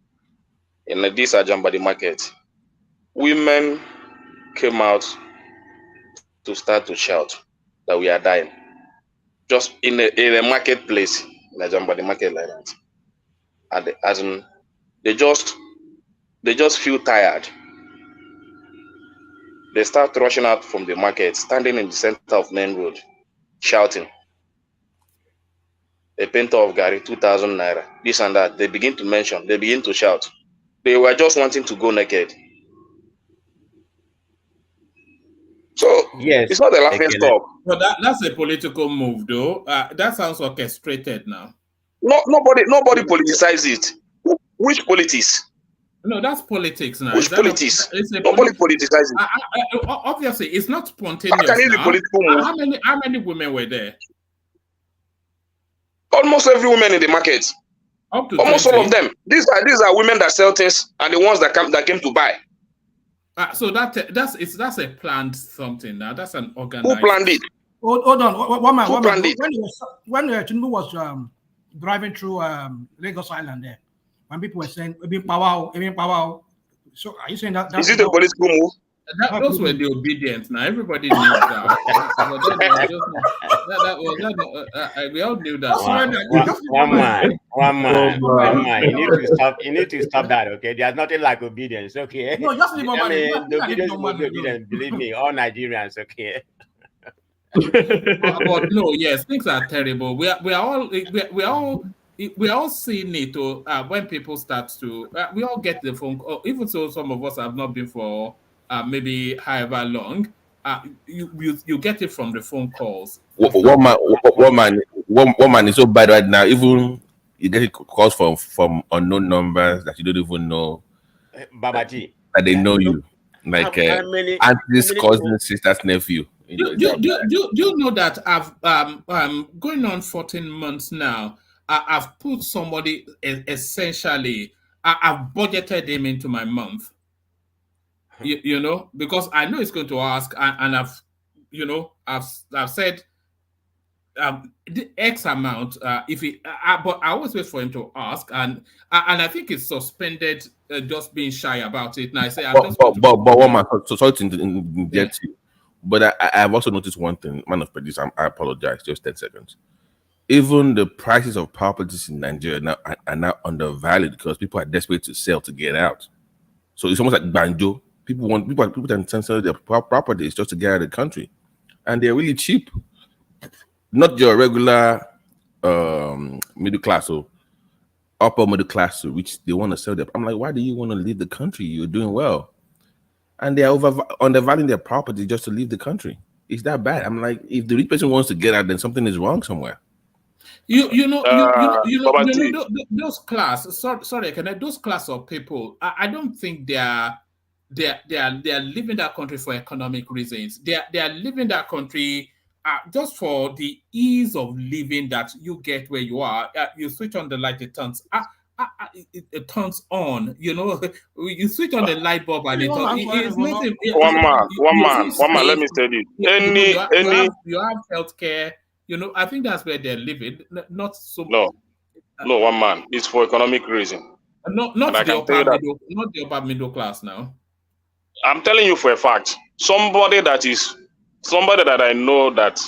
in this Ajambadi market. Women came out to start to shout that we are dying, just in a marketplace in Ajambadi market like that. And as in, they just feel tired. They start rushing out from the market, standing in the center of main road, shouting. A pint of Gary, 2,000 naira, this and that. They begin to mention, they begin to shout. They were just wanting to go naked. So yes, it's not a laughing stock. But that's a political move, though. That sounds orchestrated now. No, nobody politicizes it. Which politics? No, that's politics now. Which politics? Nobody politicizes it. Obviously, it's not spontaneous. How can it be political move? How many women were there? Almost every woman in the market. Almost 20. All of them. These are women that sell things and the ones that came to buy. So that's a planned something now. That's an organized. Who planned it? Hold on. One man. Planned it? When Tinubu was driving through Lagos Island there, when people were saying "Ebin power," so are you saying that? Is it a political move? Those were the obedience. Now everybody knew that. We all knew that. One man. You need to stop that. Okay, there's nothing like obedience. Okay. No, just leave the obedience will be obedience. Believe me, all Nigerians. Okay. But no, yes, things are terrible. We are all seeing it. When people start to, we all get the phone call. Even so, some of us have not been for maybe however long. You get it from the phone calls. One man is so bad right now. Even you get calls from unknown numbers that you don't even know. Babaji, That they know you, like how many auntie's people- cousin, sister's nephew. Do you know that I've going on 14 months now? I've put somebody essentially. I've budgeted him into my month. You know, because I know he's going to ask, and I've, you know, I've said the X amount. If he, but I always wait for him to ask, and I think it's suspended just being shy about it. And I say, I'm just going to. But one man, so sorry to interject you, but I've also noticed one thing. Man of produce, I apologize. Just 10 seconds. Even the prices of properties in Nigeria now are now undervalued because people are desperate to sell to get out. So it's almost like banjo. People can sell their properties just to get out of the country, and they're really cheap. Not your regular middle class or upper middle class, which they want to sell them. I'm like, why do you want to leave the country? You're doing well, and they're undervaluing their property just to leave the country. Is that bad? I'm like, if the rich person wants to get out, then something is wrong somewhere. You know those class. Sorry, those class of people? I don't think they are leaving that country for economic reasons. They are leaving that country just for the ease of living that you get where you are. You switch on the light, it turns. It turns on. You know, you switch on the light bulb and it turns. It's nothing. One man. Let me say this. You have healthcare. You know, I think that's where they're living. Not so. No, one man. It's for economic reason. Not the upper middle class now. I'm telling you for a fact. Somebody that I know that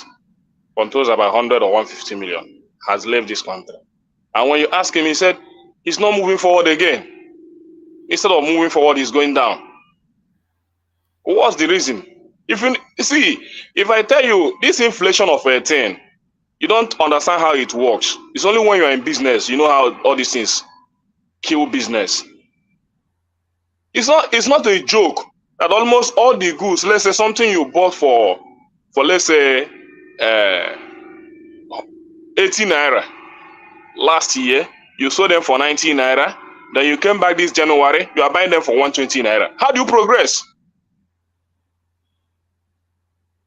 controls about 100 or 150 million has left this country. And when you ask him, he said he's not moving forward again. Instead of moving forward, he's going down. What's the reason? If I tell you this inflation of 18, you don't understand how it works. It's only when you're in business, you know how all these things kill business. It's not a joke that almost all the goods, let's say something you bought for let's say 18 naira last year, you sold them for 19 naira, then you came back this January, you are buying them for 120 naira. How do you progress?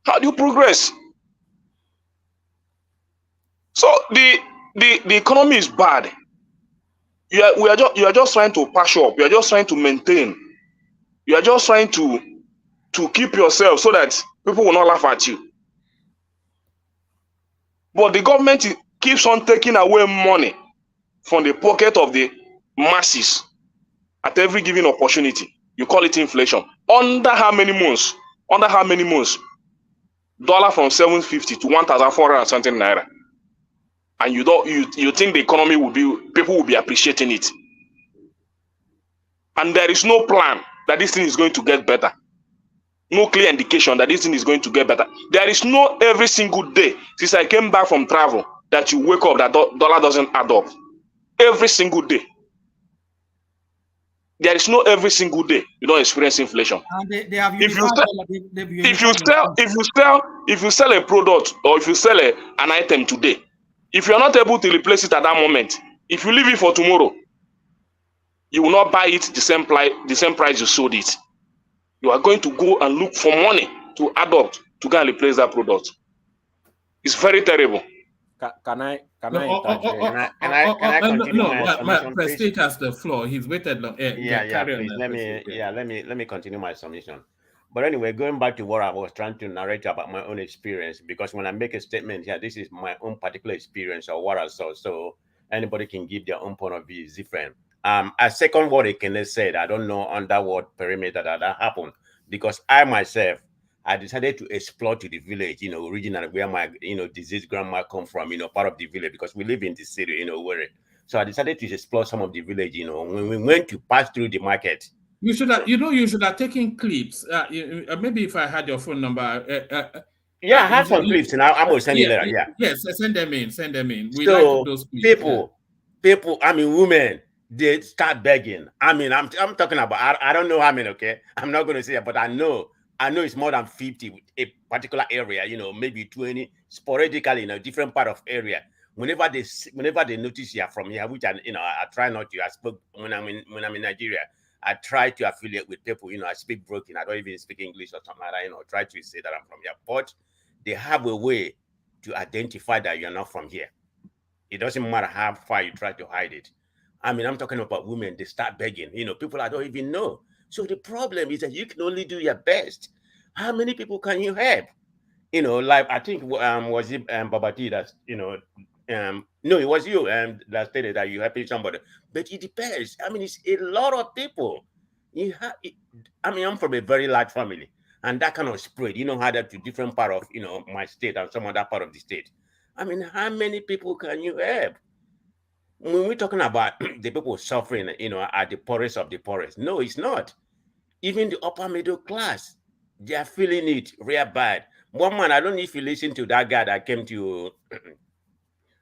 How do you progress? So the economy is bad. You are just trying to patch up. You are just trying to maintain. You are just trying to keep yourself so that people will not laugh at you. But the government keeps on taking away money from the pocket of the masses at every given opportunity. You call it inflation. Under how many months? Dollar from 750 to 1,400 something naira. And you think the economy people will be appreciating it. And there is no plan that this thing is going to get better. No clear indication that this thing is going to get better. There is no every single day since I came back from travel that you wake up that dollar doesn't add up. Every single day. There is no every single day you don't experience inflation. And they have If you sell a product or if you sell an item today, if you are not able to replace it at that moment, if you leave it for tomorrow, you will not buy it the same price you sold it. You are going to go and look for money to adopt to go and replace that product. It's very terrible. Can I continue my submission, Prestige has the floor. He's waited long. Please. Let me continue my submission. But anyway, going back to what I was trying to narrate about my own experience, because when I make a statement here, this is my own particular experience or what I saw. So anybody can give their own point of view. Is different. I second what Ekene said. I don't know under what perimeter that happened, because I myself, I decided to explore to the village, originally where my, deceased grandma come from, part of the village, because we live in the city, where. So I decided to explore some of the village, when we went to pass through the market. You should have taken clips. Maybe if I had your phone number, Yeah, I have some clips, and I'm gonna send you later. Yeah. Yes, send them in. Send them in. We like So those clips. people, I mean, women, they start begging. I mean, I'm talking about. I don't know how many. Okay, I'm not going to say it, but I know it's more than 50 with a particular area. Maybe 20 sporadically in a different part of area. Whenever they notice you're from here, which I try not to. I spoke when I'm in Nigeria. I try to affiliate with people. I speak broken. I don't even speak English or something like that. Try to say that I'm from here, but they have a way to identify that you're not from here. It doesn't matter how far you try to hide it. I mean, I'm talking about women, they start begging, people I don't even know. So the problem is that you can only do your best. How many people can you help? Like I think was it Babati that, no, it was you that stated that you helping somebody. But it depends. I mean, it's a lot of people. I'm from a very large family, and that kind of spread, how that to different part of my state and some other part of the state. I mean, how many people can you help? When we're talking about the people suffering, are the poorest of the poorest. No, it's not. Even the upper middle class, they are feeling it real bad. One man, I don't know if you listen to that guy that came to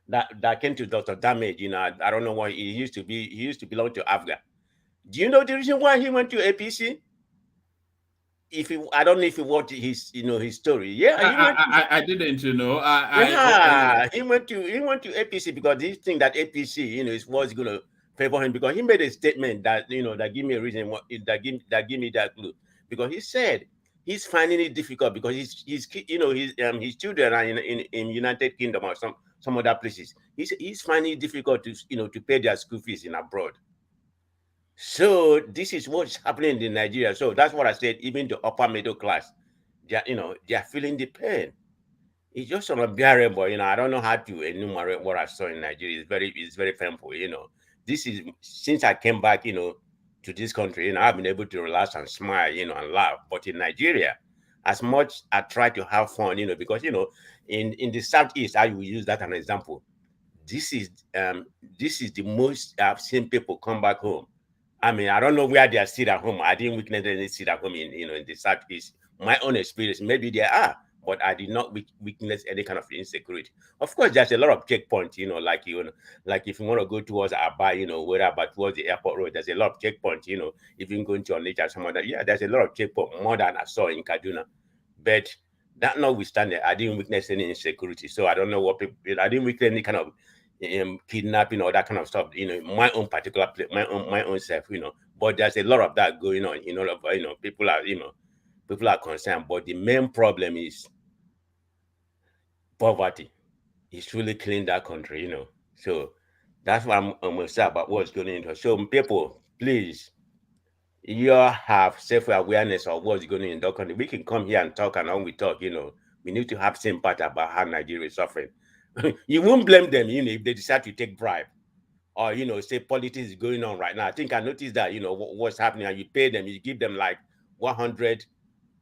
that came to Dr. Damage. I don't know why he used to belong to Afghan. Do you know the reason why he went to APC? I don't know if you watch his story. Yeah, he went. I didn't, He went to APC because he think that APC, is what's going to favor him, because he made a statement that that give me a reason that give me that clue, because he said he's finding it difficult because his children are in United Kingdom or some other places. He's finding it difficult to pay their school fees in abroad. So this is what's happening in Nigeria. So that's what I said. Even the upper middle class, they are feeling the pain. It's just unbearable. I don't know how to enumerate what I saw in Nigeria. It's very painful. This is since I came back, to this country. I've been able to relax and smile, and laugh. But in Nigeria, as much I try to have fun, because in the southeast, I will use that as an example. This is the most I've seen people come back home. I mean, I don't know where they are still at home. I didn't witness any sit at home in the southeast. My own experience, maybe there are, but I did not witness any kind of insecurity. Of course, there's a lot of checkpoints, like if you want to go towards Aba, where about towards the airport road, there's a lot of checkpoints, even going to Onitsha, some other, there's a lot of checkpoints, more than I saw in Kaduna. But that notwithstanding, I didn't witness any insecurity. So I don't know what people, I didn't witness any kind of kidnapping or that kind of stuff, my own particular place, my own self, but there's a lot of that going on, people are concerned, but the main problem is poverty. It's really killing that country, so that's what I'm going to say about what's going on. So people, please, you have self-awareness of what's going on in that country. We can come here and talk, and when we talk, we need to have sympathy about how Nigeria is suffering. You won't blame them, if they decide to take bribe or, say politics is going on right now. I think I noticed that, what's happening, and you pay them, you give them like 100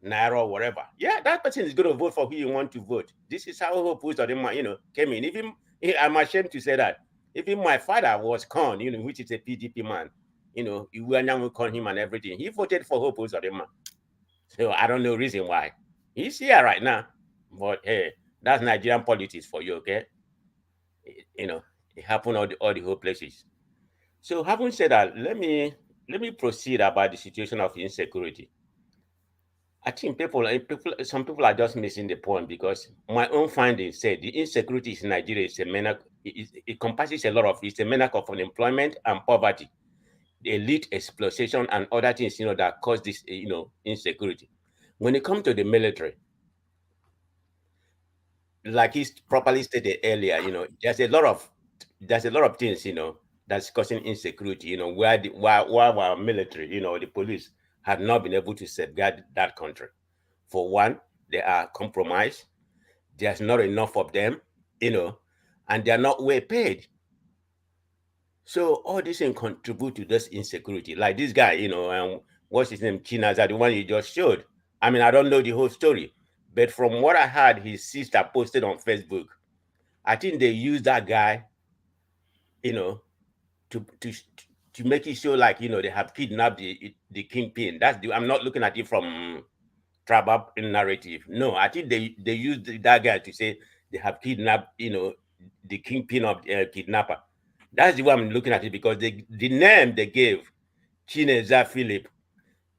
naira or whatever. Yeah, that person is going to vote for who you want to vote. This is how Hope came in. Even I'm ashamed to say that. Even my father was Khan, which is a PDP man. You were now con him and everything. He voted for Hope Uzodinma. So I don't know reason why. He's here right now. But hey, that's Nigerian politics for you, okay? It happened all the whole places. So having said that, let me proceed about the situation of insecurity. I think some people are just missing the point, because my own findings said the insecurity in Nigeria is it encompasses a lot of, it's a maniac of unemployment and poverty, the elite exploitation and other things, that cause this, insecurity. When it comes to the military, like he properly stated earlier, there's a lot of things, that's causing insecurity, where our military, the police have not been able to safeguard that country. For one, they are compromised. There's not enough of them, and they are not well paid. So all these things contribute to this insecurity. Like this guy, what's his name? Chinaza, the one you just showed. I mean, I don't know the whole story, but from what I heard, his sister posted on Facebook. I think they used that guy, to make it show like, they have kidnapped the kingpin. I'm not looking at it from tribal narrative. No, I think they used that guy to say they have kidnapped, the kingpin of kidnapper. That's the way I'm looking at it, because the name they gave, Chinaza Phillip,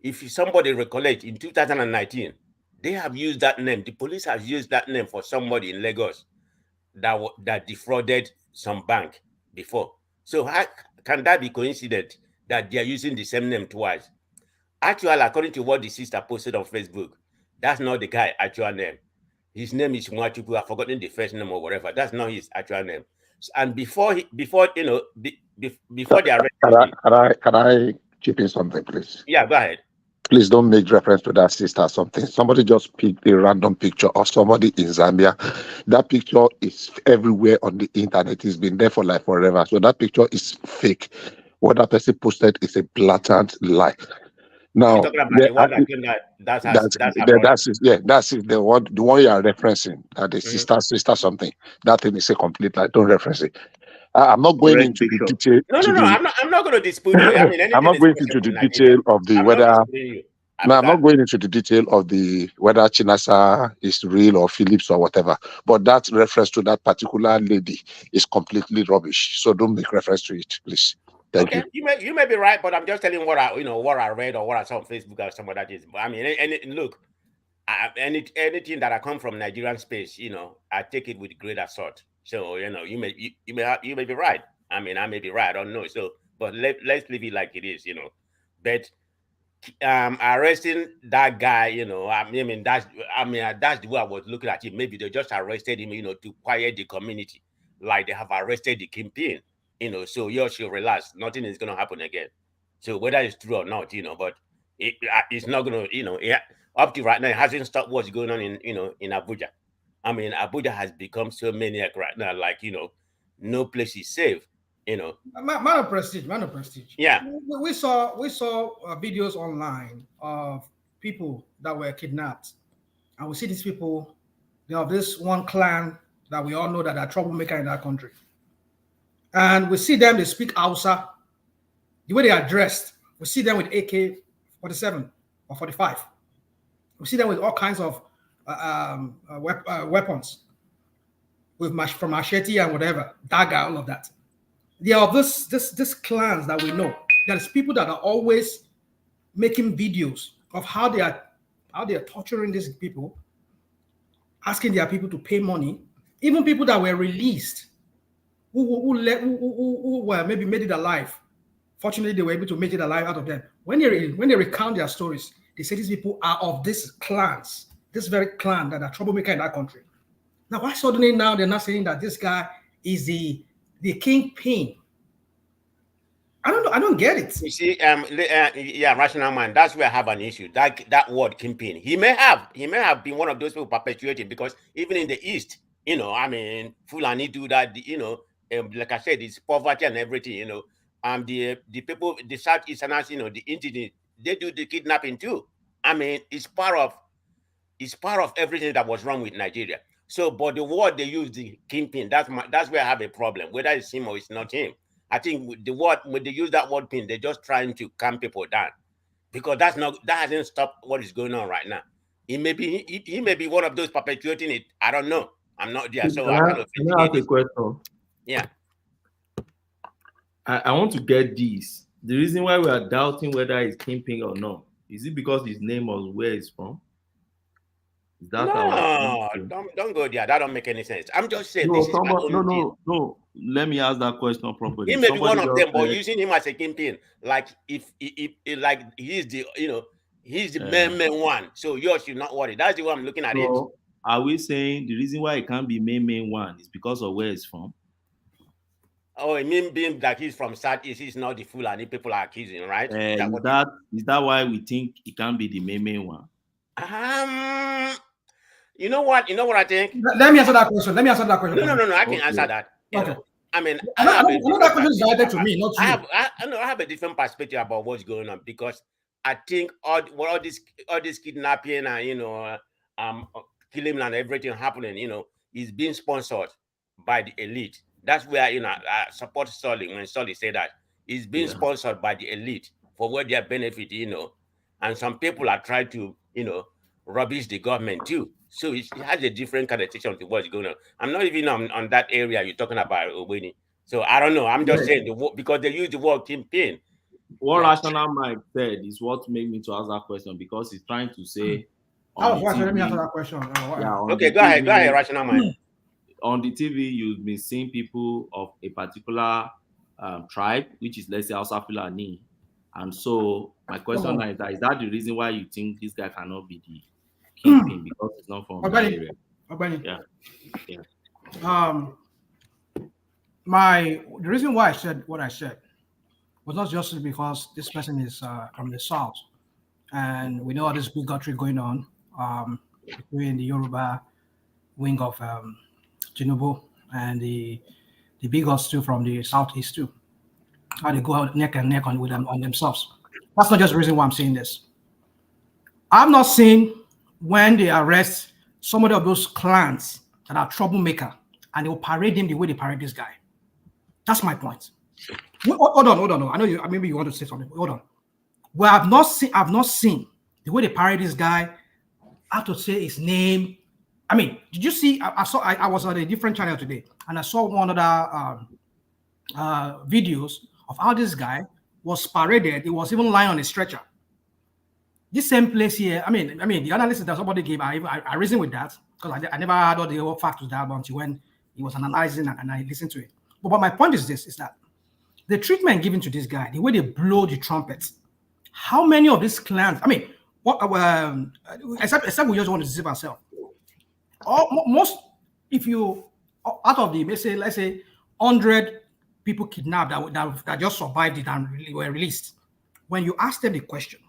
if somebody recollect, in 2019, they have used that name. The police have used that name for somebody in Lagos that defrauded some bank before. So how can that be coincident that they are using the same name twice? Actually, according to what the sister posted on Facebook, that's not the guy actual name. His name is Mwachuku. I've forgotten the first name or whatever. That's not his actual name. And before they arrested him. Can I chip in something, please? Yeah, go ahead. Please don't make reference to that sister or something. Somebody just picked a random picture of somebody in Zambia. That picture is everywhere on the internet. It's been there for like forever. So that picture is fake. What that person posted is a blatant lie. Now, You're talking about the one that came that's the one you are referencing. That the sister something. That thing is a complete lie. Don't reference it. I'm not going into the detail. No. I'm not going to dispute you. I mean, I'm not going into the detail of the whether. No, I'm not going into the detail of the whether Chinaza is real or Phillips or whatever. But that reference to that particular lady is completely rubbish. So don't make reference to it, please. Thank you. You may be right, but I'm just telling what I read or what I saw on Facebook or something that is. I mean, look, anything that I come from Nigerian space, I take it with great assault. So you may be right. I mean, I may be right. I don't know. So, but let's leave it like it is. But arresting that guy, that's the way I was looking at it. Maybe they just arrested him, to quiet the community, like they have arrested the kingpin. So you should relax. Nothing is going to happen again. So whether it's true or not, but it's not going to, up to right now, it hasn't stopped what's going on in Abuja. I mean, Abuja has become so maniac right now, like, no place is safe, Man of prestige. Yeah. We saw videos online of people that were kidnapped. And we see these people, they have this one clan that we all know that are troublemaker in that country. And we see them, they speak Hausa. The way they are dressed, we see them with AK-47 or 45. We see them with all kinds of weapons, from machete and whatever, dagger, all of that. There are this clans that we know. There's people that are always making videos of how they are torturing these people, asking their people to pay money. Even people that were released, who were maybe made it alive. Fortunately, they were able to make it alive out of them. When they recount their stories, they say these people are of these clans, this very clan that are troublemaker in that country. Now, why suddenly now they're not saying that this guy is the kingpin? I don't know. I don't get it. You see, rational man. That's where I have an issue. That word kingpin. He may have been one of those people perpetuating, because even in the East, Fulani do that. Like I said, it's poverty and everything. The people, the Southeasterners, the indigenous, they do the kidnapping too. I mean, it's part of everything that was wrong with Nigeria. So, but the word they use, the kingpin, that's where I have a problem. Whether it's him or it's not him. I think when they use that word pin, they're just trying to calm people down, because that hasn't stopped what is going on right now. He may be one of those perpetuating it. I don't know. I'm not there, so Can I ask a question? Yeah. I want to get this. The reason why we are doubting whether it's kingpin or not, is it because his name was where it's from? Is that don't go there. That don't make any sense. I'm just saying no. Let me ask that question properly. He may be one of them, but using him as a kingpin, like if like he's the he's the main one. So you should not worry. That's the way I'm looking at it. Are we saying the reason why it can't be main one is because of where it's from? Oh, I mean, being that he's from Southeast, he's not the Fulani people are accusing, right? Is that why we think it can't be the main one? You know what I think? Let me answer that question. No. I can answer that. Okay. I mean, that question is directed to me, not to you. I have a different perspective about what's going on, because I think all this kidnapping and killing and everything happening, is being sponsored by the elite. That's where I support Sully when Sully said that it's being sponsored by the elite for what their benefit, and some people are trying to rubbish the government too. So it has a different connotation to what's going on. I'm not even on that area you're talking about, Obini. So I don't know. I'm just saying because they use the word kingpin. What Rational Mike said is what made me to ask that question, because he's trying to say Let me answer that question. Okay, go ahead, Rational Mike. On the TV, you've been seeing people of a particular tribe, which is, let's say, Hausa Fulani. And so my question is that the reason why you think this guy cannot be the kingpin, because it's not from that area? Yeah. The reason why I said what I said was not just because this person is from the south, and we know all this bigotry going on between the Yoruba wing of Tinubu and the bigots too from the southeast too. How they go out neck and neck with them on themselves. That's not just the reason why I'm saying this. I've not seen when they arrest somebody of those clans that are troublemaker and they will parade him the way they parade this guy. That's my point. Hold on. I know you. Maybe you want to say something. Hold on. Well, I've not seen the way they parade this guy. I have to say his name. I mean, did you see? I was on a different channel today, and I saw one of the videos of how this guy was paraded. He was even lying on a stretcher. This same place here. I mean, the analysis that somebody gave, I reasoned with that because I never had all the whole facts with that until when he was analyzing and I listened to it. But my point is this: is that the treatment given to this guy, the way they blow the trumpets, how many of these clans? I mean, except we just want to deceive ourselves. Most, if you out of the let's say 100 people kidnapped that just survived it and were released, when you ask them the question,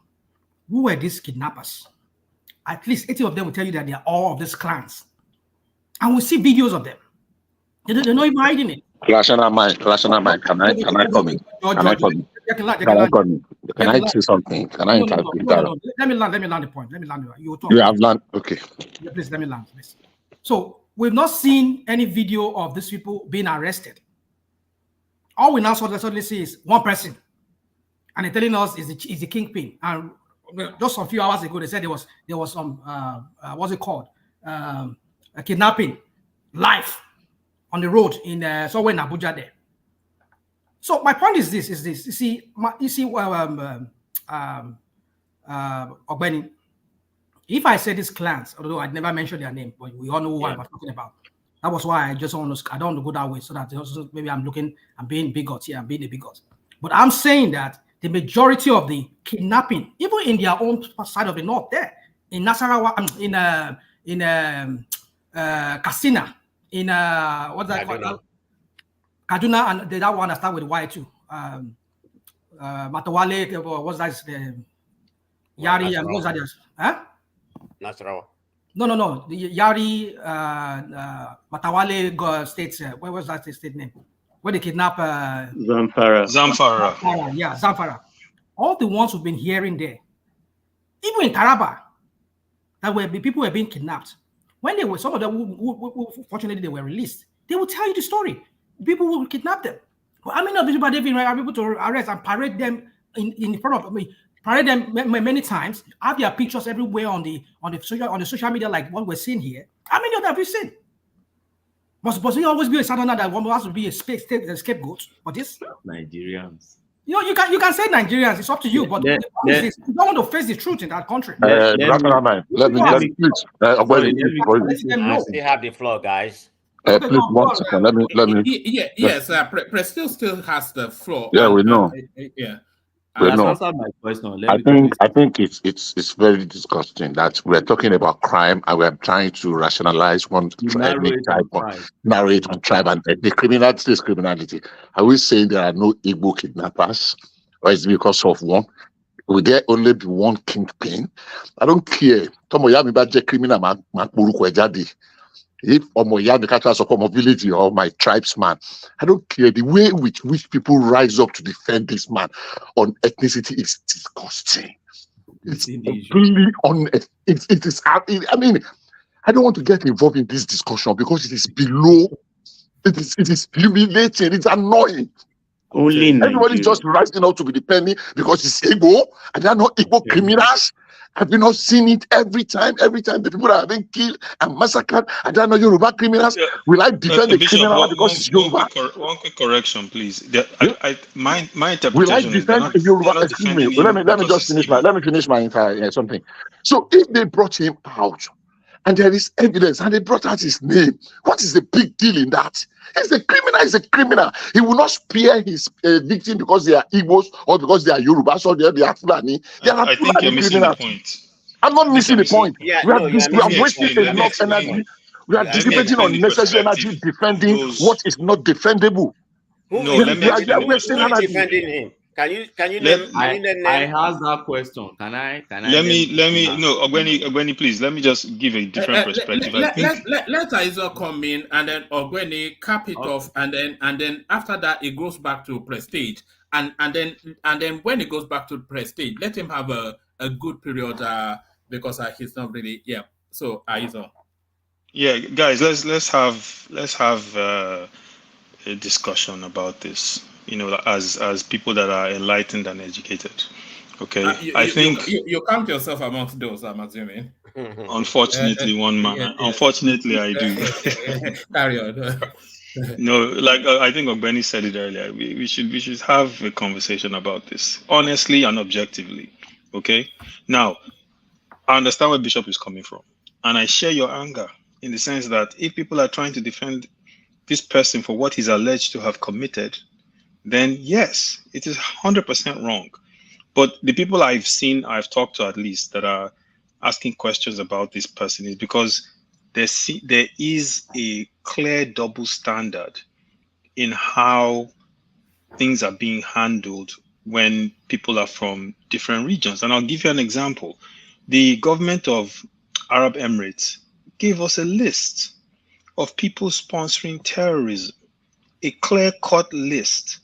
who were these kidnappers? At least 80 of them will tell you that they are all of these clans, and we see videos of them. They're not even hiding it. Rational mind. Can I come in? Can I say something? Can I intervene? No. Let me land the point. You talk. You have landed. Okay. Yeah, please let me land. Please. So we've not seen any video of these people being arrested. All we now suddenly see is one person, and they're telling us is the kingpin. And just a few hours ago, they said there was some what's it called? A kidnapping live on the road in somewhere in Abuja there. So my point is this: you see, Ogbeni, if I say these clans, although I'd never mentioned their name, but we all know who I'm talking about. That was why I don't want to go that way, so that maybe I'm being bigot here, I'm being a bigot. But I'm saying that the majority of the kidnapping, even in their own side of the north, there in Nasarawa, in Katsina, in what's that called? Kaduna, and that one that start with Y too. Matawale, what's that? Yari, and what's that? Huh? Nasarawa. No. The Yari, Matawale states. Where was that state name? Where they kidnap? Zamfara. Yeah, Zamfara. All the ones who've been hearing there, even in Taraba, people were being kidnapped. When they were, some of them who fortunately they were released, they will tell you the story. People will kidnap them. But how many of these people they've been able to arrest and parade them in front of me? Parade them many times. Have their pictures everywhere on the social media, like what we're seeing here. How many of them have you seen? Must there always be a Southerner that one has to be a scapegoat for this? Nigerians. You know, you can say Nigerians. It's up to you. But you don't want to face the truth in that country. Let me please. I still have the floor, guys. Please 1 second. Let me. Yes, Prestil still has the floor. Yeah, we know. Yeah. We know. I think it's very disgusting that we're talking about crime and we're trying to rationalize one ethnic type of narrate on tribe, and the criminality is criminality. Are we saying there are no Igbo kidnappers, or is it because of one? Will there only be one kingpin? I don't care. If Omoyami catches up on village or my tribesman, I don't care. The way with which people rise up to defend this man on ethnicity is disgusting. It's completely it is. I mean, I don't want to get involved in this discussion because it is below. It is humiliating. It's annoying. Only in Everybody's Nigeria. just rising up to be depending because it's Igbo, and they're not Igbo criminals. Have you not seen it every time? Every time the people are being killed and massacred, and they're not Yoruba criminals. Will I defend the Bishop, criminal because it's Yoruba? one quick correction, please. My Will I interpretation is defend a Yoruba? they're not Excuse me. defending Let him me because just he's finish my Igbo. entire something. So if they brought him out and there is evidence and they brought out his name, what is the big deal in that? He's a criminal. He's a criminal. He will not spare his victim because they are Igbos or because they are Yorubas or they are Fulani. They are I think you're Fulani missing the criminals. point. I'm not missing the point. Yeah, We are no, you are we are missing the wasting point. Let me enough explain. energy. We are Let me dissipating explain the unnecessary perspective energy of defending those. what is not defendable. Who No, is let me We are explain the wasting who is energy. defending him? Can you Let- name I them? asked that question. Can I Let me answer? no, Ogweni, please. Let me just give a different perspective. I think Let Aizo come in and then Ogweni cap it off, and then after that it goes back to Prestige, and then when it goes back to Prestige, let him have a good period because he's not really So Aizo. yeah, guys, let's have a discussion about this. You know, as people that are enlightened and educated. Okay, I think you count yourself amongst those, I'm assuming. unfortunately, one man. Unfortunately, I do. Carry on. No, like I think Ogbeni said it earlier. We should have a conversation about this honestly and objectively. Okay. Now, I understand where Bishop is coming from, and I share your anger in the sense that if people are trying to defend this person for what he's alleged to have committed, then yes, it is 100% wrong. But the people I've talked to at least that are asking questions about this person is because there is a clear double standard in how things are being handled when people are from different regions. And I'll give you an example. The government of Arab Emirates gave us a list of people sponsoring terrorism, a clear-cut list,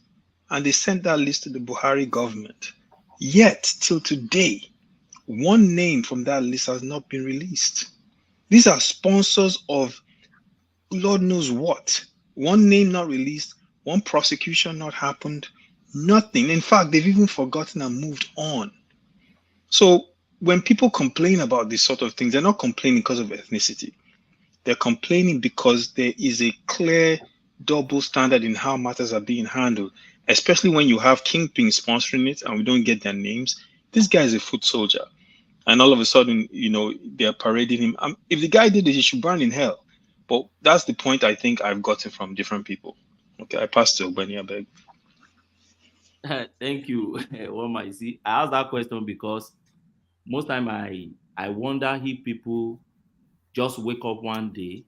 and they sent that list to the Buhari government. Yet, till today, one name from that list has not been released. These are sponsors of Lord knows what. One name not released, one prosecution not happened, nothing. In fact, they've even forgotten and moved on. So when people complain about these sort of things, they're not complaining because of ethnicity. They're complaining because there is a clear double standard in how matters are being handled, especially when you have kingpins sponsoring it and we don't get their names. This guy is a foot soldier. And all of a sudden, they're parading him. If the guy did it, he should burn in hell. But that's the point I think I've gotten from different people. Okay, I pass to Ogbeni, I beg. Thank you. Well, you see, I asked that question because most time I wonder if people just wake up one day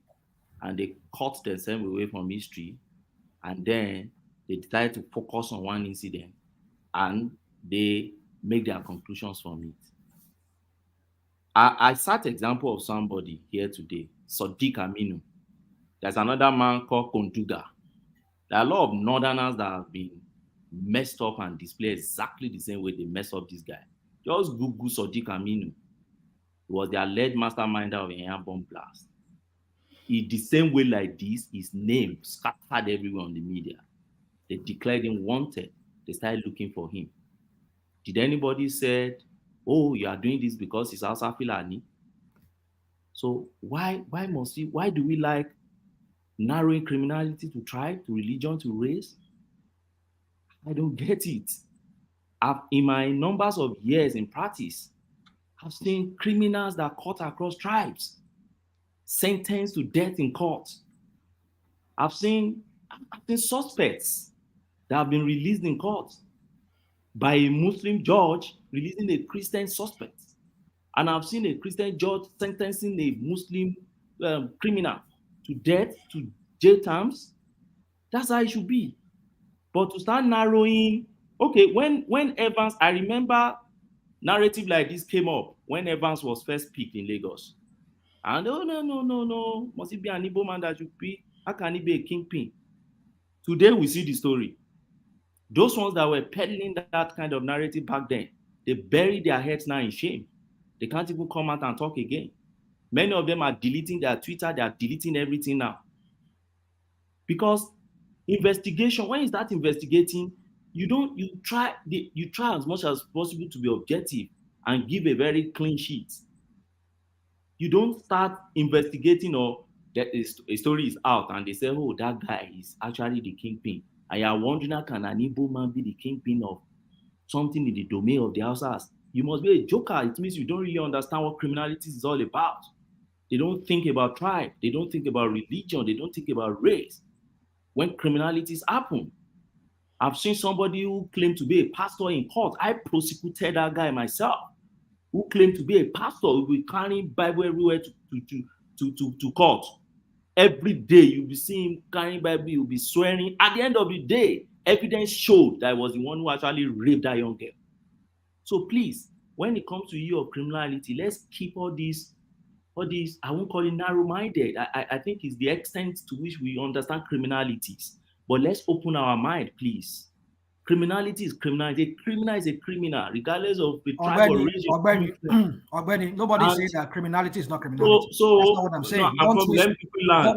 and they cut themselves away from history, and then they decide to focus on one incident and they make their conclusions from it. I cite example of somebody here today, Sadiq Aminu. There's another man called Konduga. There are a lot of northerners that have been messed up and displayed exactly the same way they messed up this guy. Just Google Sadiq Aminu. He was the alleged masterminder of a bomb blast. In the same way like this, his name scattered everywhere on the media. They declared him wanted. They started looking for him. Did anybody said, oh, you are doing this because it's Hausa Fulani? So why do we like narrowing criminality to tribe, to religion, to race? I don't get it. In my numbers of years in practice, I've seen criminals that cut across tribes, sentenced to death in court. I've seen suspects that have been released in court by a Muslim judge releasing a Christian suspect. And I've seen a Christian judge sentencing a Muslim criminal to death, to jail terms. That's how it should be. But to start narrowing, okay, when Evans, I remember narrative like this came up when Evans was first picked in Lagos. And no, must it be an Igbo man that you pick? How can he be a kingpin? Today we see the story. Those ones that were peddling that kind of narrative back then, they bury their heads now in shame. They can't even come out and talk again. Many of them are deleting their Twitter, they are deleting everything now. Because investigation, when you start investigating, You try as much as possible to be objective and give a very clean sheet. You don't start investigating or that a story is out and they say, oh, that guy is actually the kingpin. And you're wondering, how can an Igbo man be the kingpin of something in the domain of the Hausas? You must be a joker. It means you don't really understand what criminality is all about. They don't think about tribe. They don't think about religion. They don't think about race. When criminalities happen, I've seen somebody who claimed to be a pastor in court. I prosecuted that guy myself, who claimed to be a pastor, who will be carrying Bible everywhere to court. Every day you'll be seeing him carrying Bible, you'll be swearing. At the end of the day, evidence showed that I was the one who actually raped that young girl. So please, when it comes to issue of criminality, let's keep all these, I won't call it narrow-minded. I think it's the extent to which we understand criminalities. But let's open our mind, please. Criminality is criminality. A criminal is a criminal, regardless of the tribe or region. Nobody says that criminality is not criminality. So that's not what I'm saying.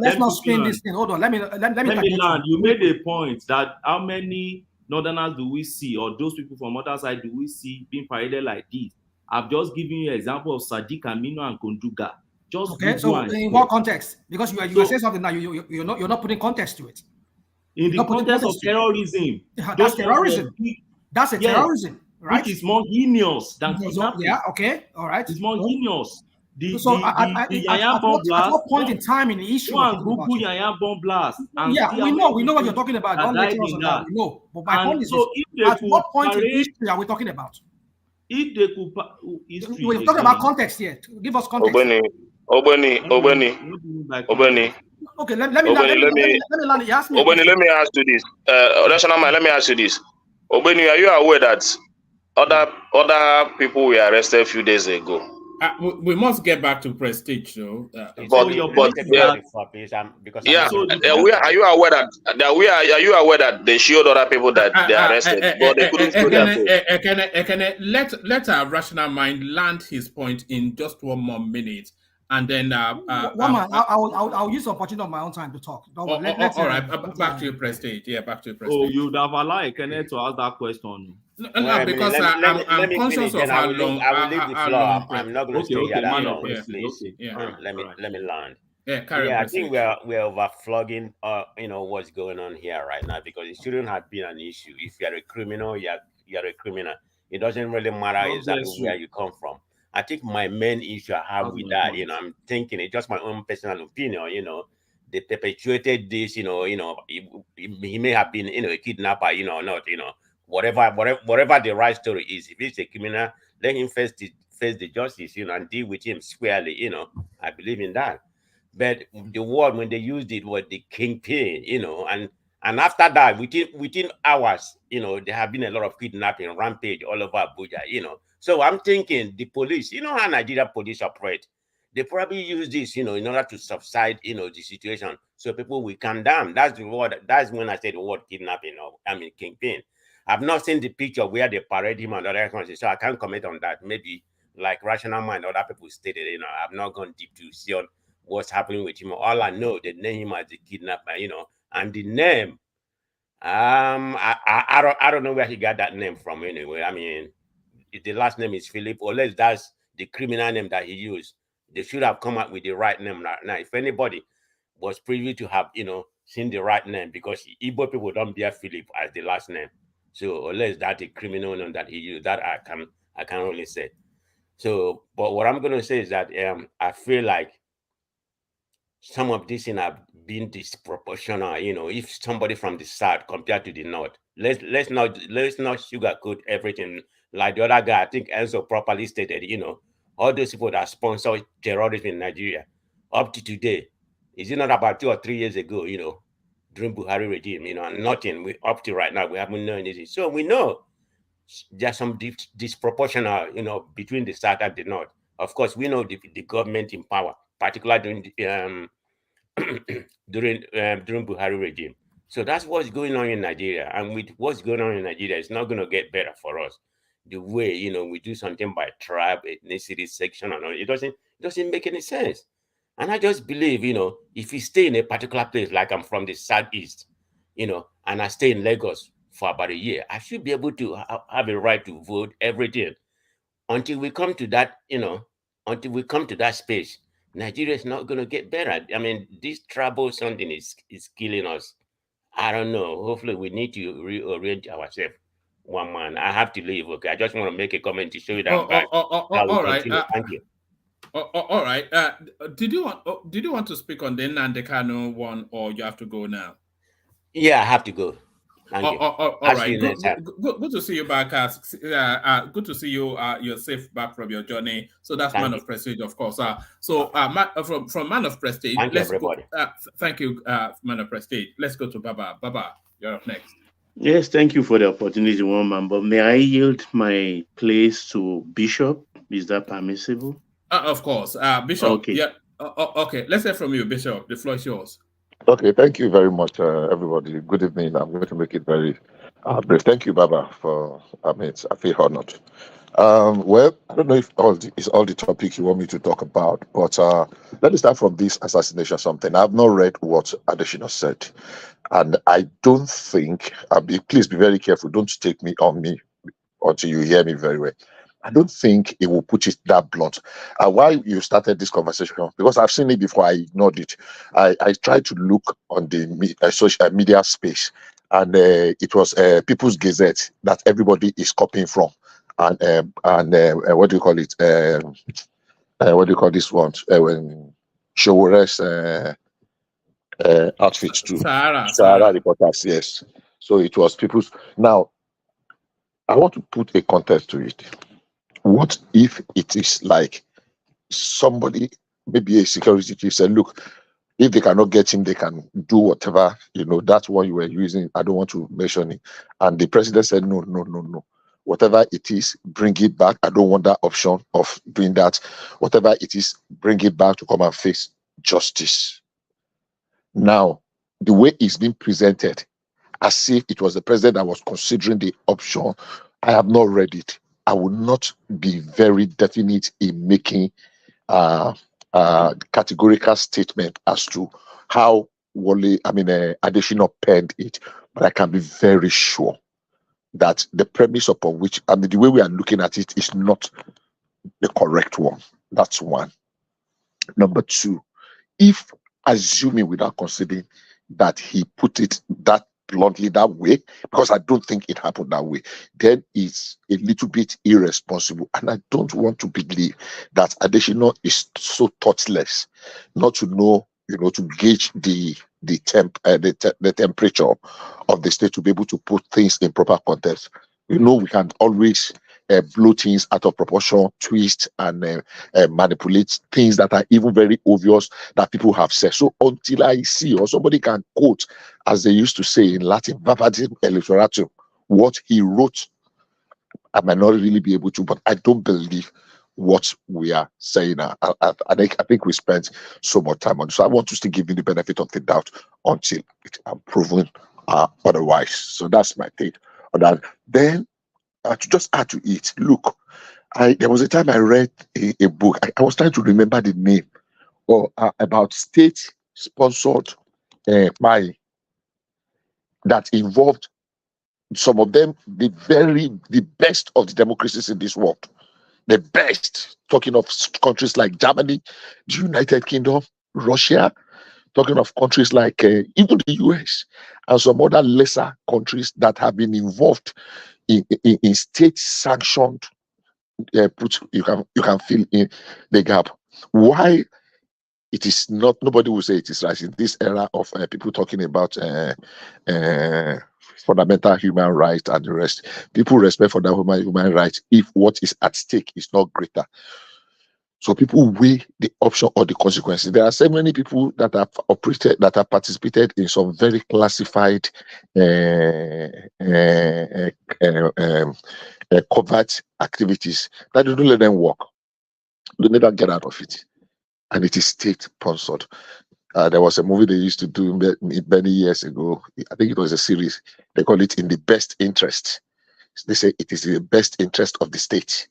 Let's not spin this thing. Hold on. Let me land. You made a point that how many Northerners do we see, or those people from other side do we see being paraded like this? I've just given you an example of Sadiq Aminu and Konduga. Okay, so in what context? Because you are saying something now, you're not putting context to it. In the context of terrorism. That's terrorism. That's a terrorism, right? Which is more heinous than kidnapping. Yeah, okay, all right. It's more heinous. At what point in time in the history? Google Yaya bomb blast. Yeah, we know what you're talking about. Don't let us on that. We know. But my point is, at what point in history are we talking about? If they could, we're talking about context here. Give us context. Obeni. Okay, let me ask me. Obeni, let me ask you this. Rational man, let me ask you this. Obeni, are you aware that other people were arrested a few days ago? We must get back to Prestige, though. Are you aware that they showed other people that they arrested, but they couldn't show their face? Let our rational mind land his point in just one more minute. And then I'll use the opportunity of my own time to talk. All right, back to your Prestige. Yeah, back to your Prestige. Oh, you'd have allowed Kenneth to ask that question. No, because I'm conscious of how long. I will leave the floor. I'm not going to stay here that long, please. Let me land. Yeah, I think we're overflogging what's going on here right now, because it shouldn't have been an issue. If you're a criminal, you're a criminal. It doesn't really matter exactly where you come from. I think my main issue I have with that, I'm thinking it's just my own personal opinion, they perpetuated this, he may have been, a kidnapper, not, whatever the right story is. If he's a criminal, let him face the justice, and deal with him squarely, I believe in that. But the word, when they used it, was the kingpin, and after that, within hours, there have been a lot of kidnapping, rampage all over Abuja, So I'm thinking the police, how Nigeria police operate, they probably use this, in order to subside, the situation, so people will calm down. That's the word. That's when I said the word kidnapping, kingpin. I've not seen the picture where they parade him and other things, so I can't comment on that. Maybe like Rational Mind, other people stated, I've not gone deep to see on what's happening with him. All I know, they name him as the kidnapper, and the name, I don't know where he got that name from anyway. I mean, the last name is Phillip, or unless that's the criminal name that he used. They should have come up with the right name right now. If anybody was privy to have, seen the right name, because Igbo people don't bear Phillip as the last name. So unless that's a criminal name that he used, that I can't really say. So, but what I'm going to say is that I feel like some of these things have been disproportional. If somebody from the south compared to the north, let's not sugarcoat everything. Like the other guy, I think Enzo properly stated, all those people that sponsor terrorism in Nigeria up to today, is it not about 2 or 3 years ago, during Buhari regime, and nothing. Up to right now, we haven't known anything. So we know there's some disproportional, between the south and the north. Of course, we know the government in power, particularly during Buhari regime. So that's what's going on in Nigeria. And with what's going on in Nigeria, it's not going to get better for us. The way, we do something by tribe, ethnicity, section, and all, it doesn't make any sense. And I just believe, if you stay in a particular place, like I'm from the southeast, and I stay in Lagos for about a year. I should be able to have a right to vote, everything. Until we come to that, until we come to that space, Nigeria is not going to get better. I mean, this trouble something is killing us. I don't know. Hopefully, we need to reorient ourselves. One man, I have to leave. Okay, I just want to make a comment to show you that I'm back. All right. Thank you. All right. Did you want to speak on the Nnamdi Kanu one, or you have to go now? Yeah, I have to go. Thank you. All right. Good to see you back. Good to see you. You're safe back from your journey. So that's Man of Prestige, of course. From Man of Prestige. Thank you, everybody. Thank you, Man of Prestige. Let's go to Baba. Baba, you're up next. Yes, thank you for the opportunity, one man. But may I yield my place to Bishop? Is that permissible? Of course. Bishop. Okay. Yeah. Okay. Let's hear from you, Bishop. The floor is yours. Okay, thank you very much, everybody. Good evening. I'm going to make it very brief. Thank you, Baba, for, I feel honored. Well, I don't know if it's all the topic you want me to talk about, but let me start from this assassination something. I've not read what Adesina said, and I don't think, please be very careful, don't take me until you hear me very well. I don't think it will put it that blunt. Why you started this conversation? Because I've seen it before, I ignored it. I tried to look on the social media space, and it was People's Gazette that everybody is copying from. And what do you call it? What do you call this one? When Showore's outfits too. Sahara reporters, yes. So it was People's. Now, I want to put a context to it. What if it is like somebody, maybe a security chief, said, look, if they cannot get him, they can do whatever, that's what you were using. I don't want to mention it. And the president said, no. Whatever it is, bring it back. I don't want that option of doing that. Whatever it is, bring it back to come and face justice. Now, the way it's being presented, as if it was the president that was considering the option, I have not read it. I will not be very definite in making categorical statement as to how Adesina penned it, but I can be very sure that the premise upon which, the way we are looking at it is not the correct one. That's one. Number two, if assuming without considering that he put it that bluntly that way, because I don't think it happened that way, then it's a little bit irresponsible. And I don't want to believe that Adesina is so thoughtless not to know, to gauge the temperature of the state, to be able to put things in proper context. We can always blow things out of proportion, twist and manipulate things that are even very obvious that people have said. So until I see, or somebody can quote, as they used to say in Latin, verbatim illustratum, what he wrote, I might not really be able to, but I don't believe what we are saying. I think we spent so much time on it. So I want to still give you the benefit of the doubt until I'm proven otherwise. So that's my take on that. Then to just add to it, look, there was a time I read a book. I was trying to remember the name about state-sponsored spying that involved some of them, the best of the democracies in this world. The best, talking of countries like Germany, the United Kingdom, Russia, talking of countries like even the US and some other lesser countries that have been involved in state-sanctioned. You can fill in the gap. Why it is not? Nobody will say it is right in this era of people talking about fundamental human rights and the rest. People respect fundamental human rights if what is at stake is not greater. So people weigh the option or the consequences. There are so many people that have operated, that have participated in some very classified covert activities that they don't let them work. They never get out of it. And it is state-sponsored. There was a movie they used to do many years ago. I think it was a series. They call it In the Best Interest. They say it is in the best interest of the state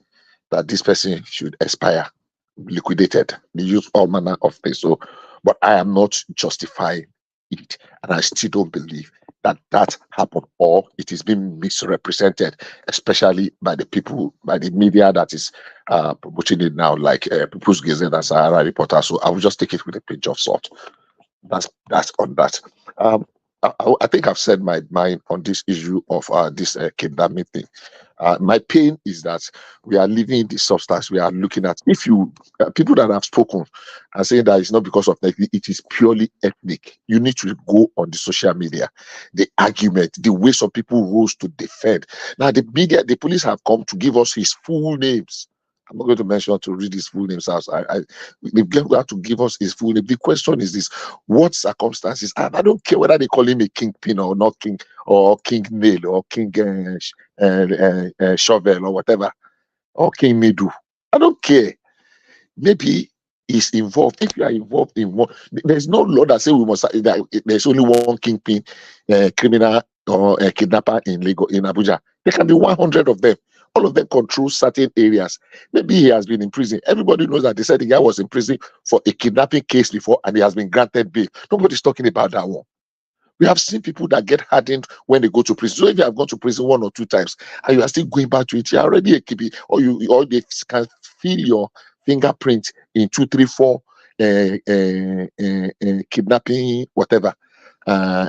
that this person should expire, liquidated. They use all manner of things. So, but I am not justifying it, and I still don't believe that happened, or it is being misrepresented, especially by the people, by the media that is promoting it now, like People's Gazette and Sahara Reporter. So I will just take it with a pinch of salt. That's on that. I think I've said my mind on this issue of this kidnapping thing. My pain is that we are living the substance we are looking at. If you people that have spoken and saying that it's not because of ethnic, it is purely ethnic. You need to go on the social media, the argument, the way some people rose to defend. Now the media, the police have come to give us his full names. I'm not going to mention to read his full names out. They've got to give us his full name. The question is this: what circumstances? I don't care whether they call him a kingpin or not king, or king nail, or king shovel, or whatever, or king needle. I don't care. Maybe he's involved. If you are involved in one, there's no law that says we must. That there's only one kingpin, criminal or kidnapper in Lagos, in Abuja. There can be 100 of them. All of them control certain areas. Maybe he has been in prison. Everybody knows that they said the guy was in prison for a kidnapping case before, and he has been granted bail. Nobody's talking about that one. We have seen people that get hardened when they go to prison. So if you have gone to prison 1 or 2 times and you are still going back to it, you're already a KB, or they can feel your fingerprint in 2, 3, 4 kidnapping, whatever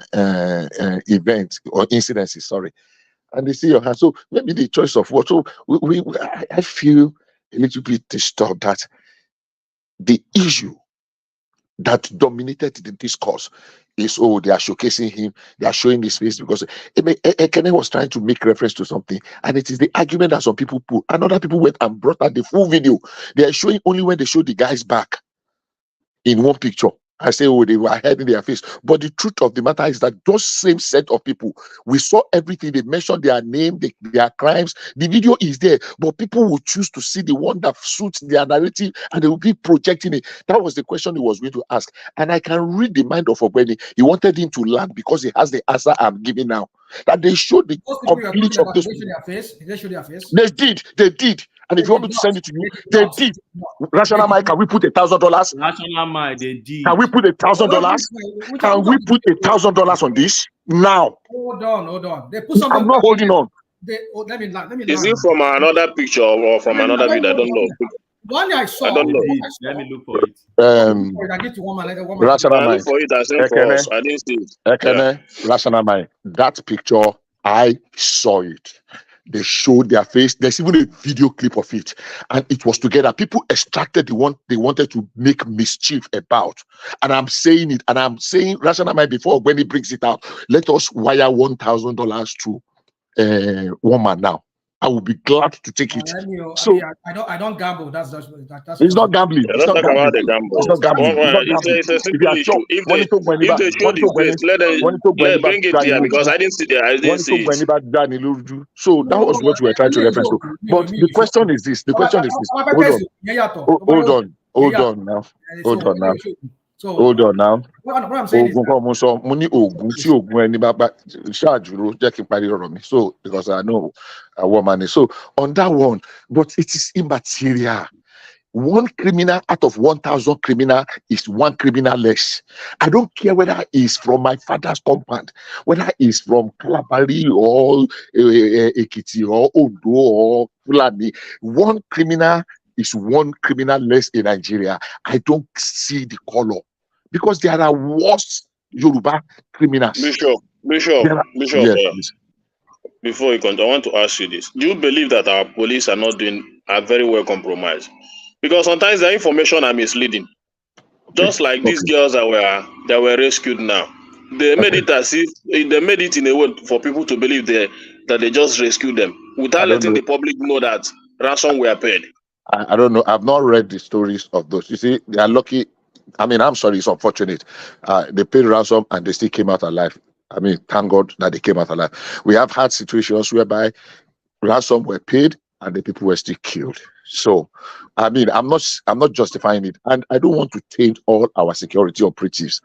events or incidences. Sorry. And they see your hand. So maybe the choice of what. So I feel a little bit disturbed that the issue that dominated the discourse is, oh, they are showcasing him, they are showing his face, because Ekene was trying to make reference to something, and it is the argument that some people put, and other people went and brought out the full video. They are showing only when they show the guy's back in one picture. I say, oh, they were hiding their face. But the truth of the matter is that those same set of people, we saw everything. They mentioned their name, their crimes. The video is there, but people will choose to see the one that suits their narrative, and they will be projecting it. That was the question he was going to ask. And I can read the mind of Obeni. He wanted him to learn because he has the answer I'm giving now. That they showed the complete of this. Did they show their face? They did. And if you want me to send it to you, they did. Rational Mike, can we put $1,000? Rational Mike, they did. Can we put $1,000? Can we put $1,000 on this now? Hold on. They put something. I'm not holding on. Let me Is it from another picture or from another video? I don't know. One I saw. I don't know. Let me look for it. I get to one man. Rational I Mike. look for it. I sent for us. I didn't see it. Ekene, Rational Mike. That picture, I saw it. They showed their face. There's even a video clip of it, and it was together. People extracted the one they wanted to make mischief about, and I'm saying it, and I'm saying Rational Mind before when he brings it out. Let us wire $1,000 to one man now. I will be glad to take it. So I don't gamble. That's it's not gambling. It's not about the gamble. It's not gambling. It's a simple issue. If they show the face, let bring it here, because I didn't see it. I didn't see it. So that was what we were trying to reference to. But the question is this. Hold on now. What I'm saying is so because I know a woman. So on that one, but it is immaterial. One criminal out of 1,000 criminal is one criminal less. I don't care whether it's from my father's compound, whether it's from Kalabari or Ekiti or Ondo or Fulani. One criminal is one criminal less in Nigeria. I don't see the color, because there are worse Yoruba criminals. Bishop. Before you continue, I want to ask you this: do you believe that our police are very well compromised? Because sometimes the information are misleading. Just like these girls that were rescued now, they made it as if they made it in a way for people to believe that they just rescued them without letting the public know that ransom were paid. I don't know. I've not read the stories of those. You see, they are lucky. I mean, I'm sorry, it's unfortunate. They paid ransom and they still came out alive. I mean, thank God that they came out alive. We have had situations whereby ransom were paid and the people were still killed. So, I mean, I'm not justifying it, and I don't want to taint all our security operatives.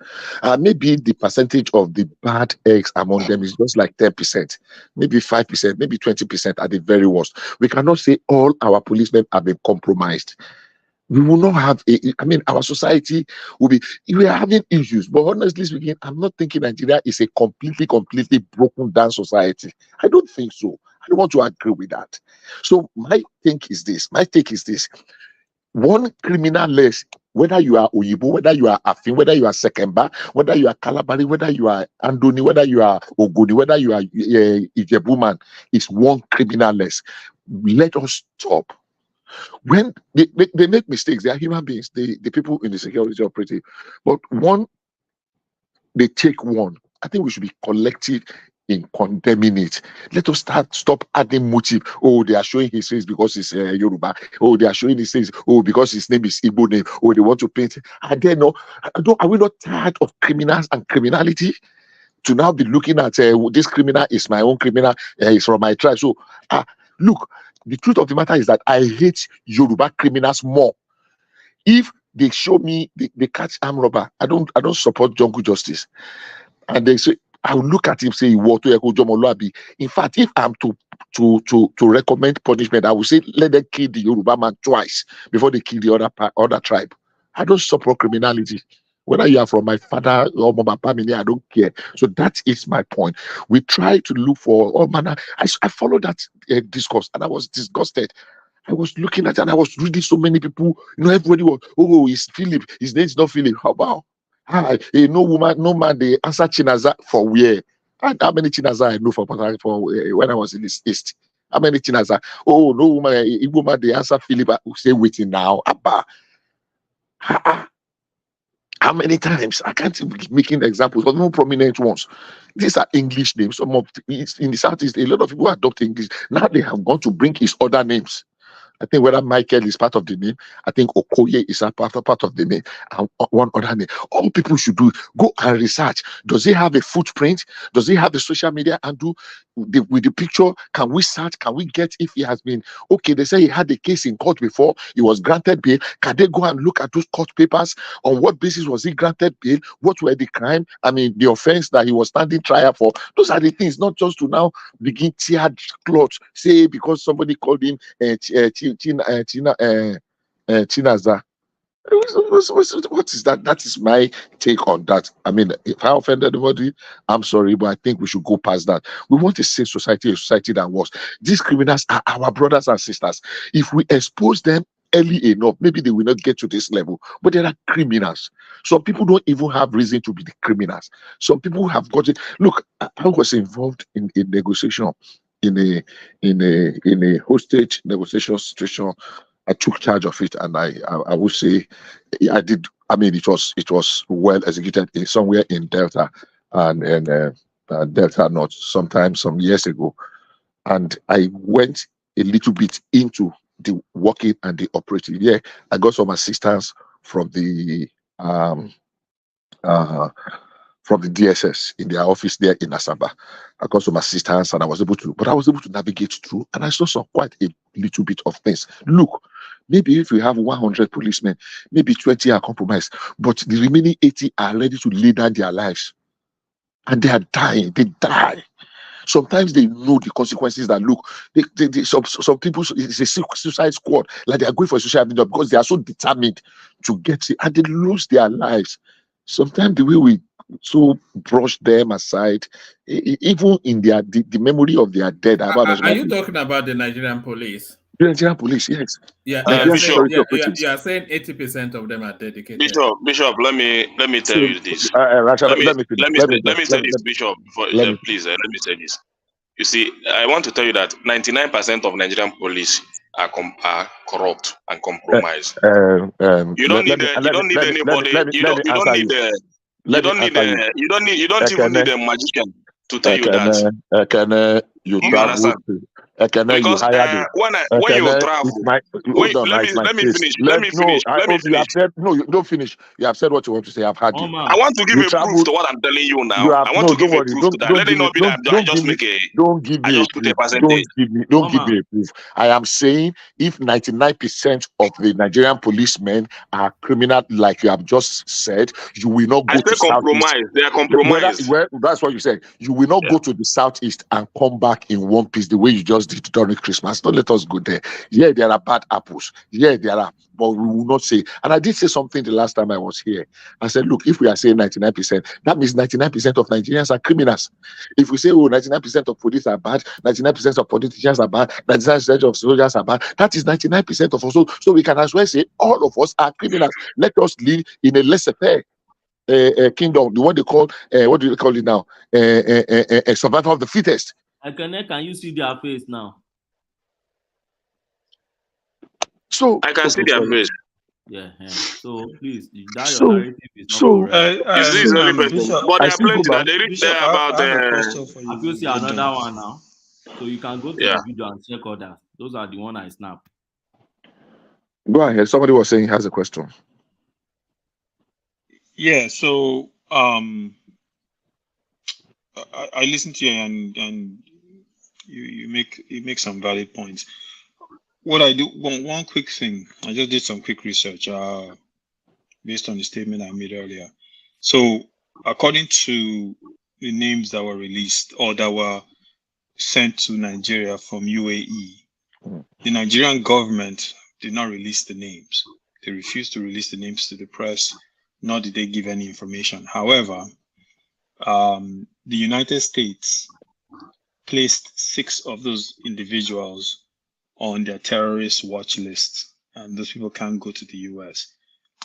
Maybe the percentage of the bad eggs among them is just like 10%, maybe 5%, maybe 20% at the very worst. We cannot say all our policemen have been compromised. we will not have I mean, our society will be, we are having issues. But honestly speaking, I'm not thinking Nigeria is a completely broken down society. I don't think so. I don't want to agree with that. So my take is this. One criminal less, whether you are Oyibo, whether you are Afin, whether you are Sekemba, whether you are Kalabari, whether you are Andoni, whether you are Ogoni, whether you are Ijebuman, is one criminal less. Let us stop. When they make mistakes, they are human beings, the people in the security operative. But they take one. I think we should be collective in condemning it. Let us stop adding motive. Oh, they are showing his face because he's Yoruba. Oh, they are showing his face. Oh, because his name is Igbo name. Oh, they want to paint. Are we not tired of criminals and criminality? To now be looking at this criminal is my own criminal, is from my tribe. So, look, the truth of the matter is that I hate Yoruba criminals more. If they show me they catch armed robber, I don't support jungle justice. And they say, I will look at him say, in fact, if I'm to recommend punishment, I will say let them kill the Yoruba man twice before they kill the other tribe. I don't support criminality. Whether you are from my father or my family, I don't care. So that is my point. We try to look for all manner. I followed that discourse and I was disgusted. I was looking at it and I was reading so many people. Everybody was, oh, it's Phillip. His name is not Phillip. How about? No man, they answer Chinaza for where? How many Chinaza I know for when I was in the East? How many Chinaza? Oh, no woman, Igbo man, they answer Phillip. Say waiting now. Abba. How many times? I can't be making examples, but no prominent ones. These are English names. Some of in the Southeast, a lot of people adopt English. Now they have gone to bring his other names. I think whether Michael is part of the name, I think Okoye is a part of the name, and one other name. All people should do, go and research. Does he have a footprint? Does he have a social media and with the picture? Can we search? Can we get if he has been okay? They say he had a case in court before, he was granted bail. Can they go and look at those court papers? On what basis was he granted bail? What were the crime? I mean, the offense that he was standing trial for. Those are the things, not just to now begin teared clothes, say because somebody called him Chinaza. What is that? That is my take on that. I mean, if I offended anybody, I'm sorry, but I think we should go past that. We want a safe society, a society that works. These criminals are our brothers and sisters. If we expose them early enough, maybe they will not get to this level. But they are criminals. Some people don't even have reason to be the criminals. Some people have got it. Look, I was involved in a negotiation, in a hostage negotiation situation. I took charge of it, and I would say I did. I mean, it was well executed somewhere in Delta and Delta North some years ago, and I went a little bit into the working and the operating. Yeah, I got some assistance from the DSS in their office there in Asaba. I got some assistance and I was able to navigate through, and I saw quite a little bit of things. Look, maybe if we have 100 policemen, maybe 20 are compromised, but the remaining 80 are ready to lay down their lives. And they are dying. They die. Sometimes they know the consequences that look, some people, it's a suicide squad, like they are going for a social media because they are so determined to get it, and they lose their lives. Sometimes the way we so brush them aside, even in the memory of their dead. Are you talking about the Nigerian police? The Nigerian police, yes. Yeah, Bishop, you are saying 80% of them are dedicated. Bishop, let me tell you this. Let me say this, Bishop. Please, let me say this. You see, I want to tell you that 99% of Nigerian police are corrupt and compromised. You don't need anybody. You don't even need a magician to tell you that. You understand? Because when you travel, let me finish. No, you don't finish. You have said what you want to say. I've had you. I want to give a proof to what I'm telling you now. I want to give a proof to that. Let it not be that I just make a. Don't give me a percentage. Don't give me a proof. I am saying if 99% of the Nigerian policemen are criminal, like you have just said, you will not go to compromise. They are compromised. That's what you said. You will not go to the southeast and come back in one piece the way you just did during Christmas. Don't let us go there. Yeah, there are bad apples. Yeah, there are, but we will not say. And I did say something the last time I was here. I said, look, if we are saying 99%, that means 99% of Nigerians are criminals. If we say, oh, 99% of police are bad, 99% of politicians are bad, 99% of soldiers are bad, that is 99% of us. So we can as well say all of us are criminals. Let us live in a laissez-faire kingdom, the one they call, what do they call it now? A survival of the fittest. Can you see their face now? So I can see their face. Yeah. So please, that So- your narrative is not so- correct. Is this the only person? Bishop, But there I are still go plenty that back. they read Bishop, there I about. have a question for you. I will see You're another done. one now. So you can go to Yeah. the video and check others. Those are the one I snap. Go ahead. Somebody was saying he has a question. Yeah, so I listened to you and you make some valid points. What I do, one quick thing, I just did some quick research based on the statement I made earlier. So according to the names that were released or that were sent to Nigeria from UAE, the Nigerian government did not release the names. They refused to release the names to the press, nor did they give any information. However, the United States placed 6 of those individuals on their terrorist watch list, and those people can't go to the US.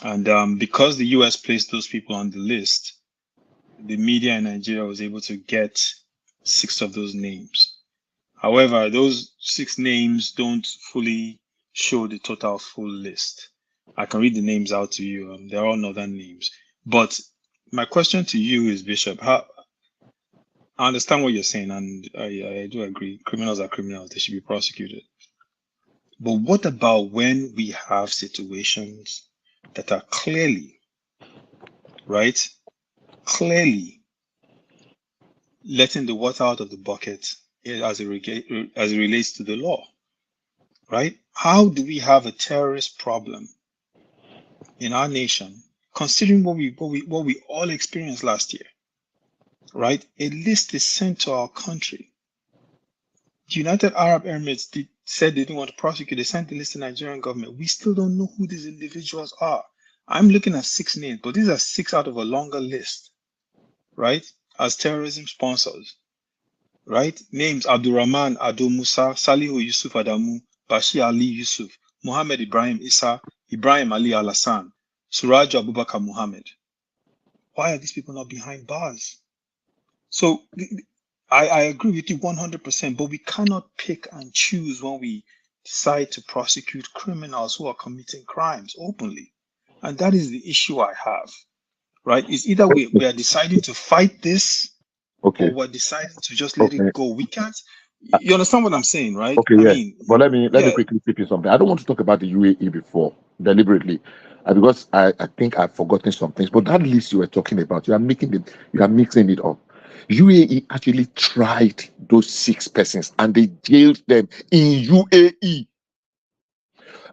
And because the US placed those people on the list, the media in Nigeria was able to get 6 of those names. However, those 6 names don't fully show the total full list. I can read the names out to you. They're all northern names. But my question to you is, Bishop, I understand what you're saying, and I do agree. Criminals are criminals. They should be prosecuted. But what about when we have situations that are clearly letting the water out of the bucket as it relates to the law, right? How do we have a terrorist problem in our nation, considering what we all experienced last year, right? A list is sent to our country. The United Arab Emirates said they didn't want to prosecute. They sent the list to the Nigerian government. We still don't know who these individuals are. I'm looking at 6 names, but these are 6 out of a longer list, right? As terrorism sponsors, right? Names: Abdurrahman Ado Musa, Salihu Yusuf Adamu, Bashir Ali Yusuf, Muhammad Ibrahim Issa, Ibrahim Ali Al-Hassan, Suraj Abubakar Muhammad. Why are these people not behind bars? So I agree with you 100%, but we cannot pick and choose when we decide to prosecute criminals who are committing crimes openly. And that is the issue I have, right? It's either we are deciding to fight this, Okay. or we're deciding to just let Okay. it go. We can't, you understand what I'm saying, right? Okay, I yeah. mean, But let me yeah. quickly tip you something. I don't want to talk about the UAE before deliberately, because I think I've forgotten some things. But that list you were talking about, you are mixing it up. UAE actually tried those 6 persons and they jailed them in UAE.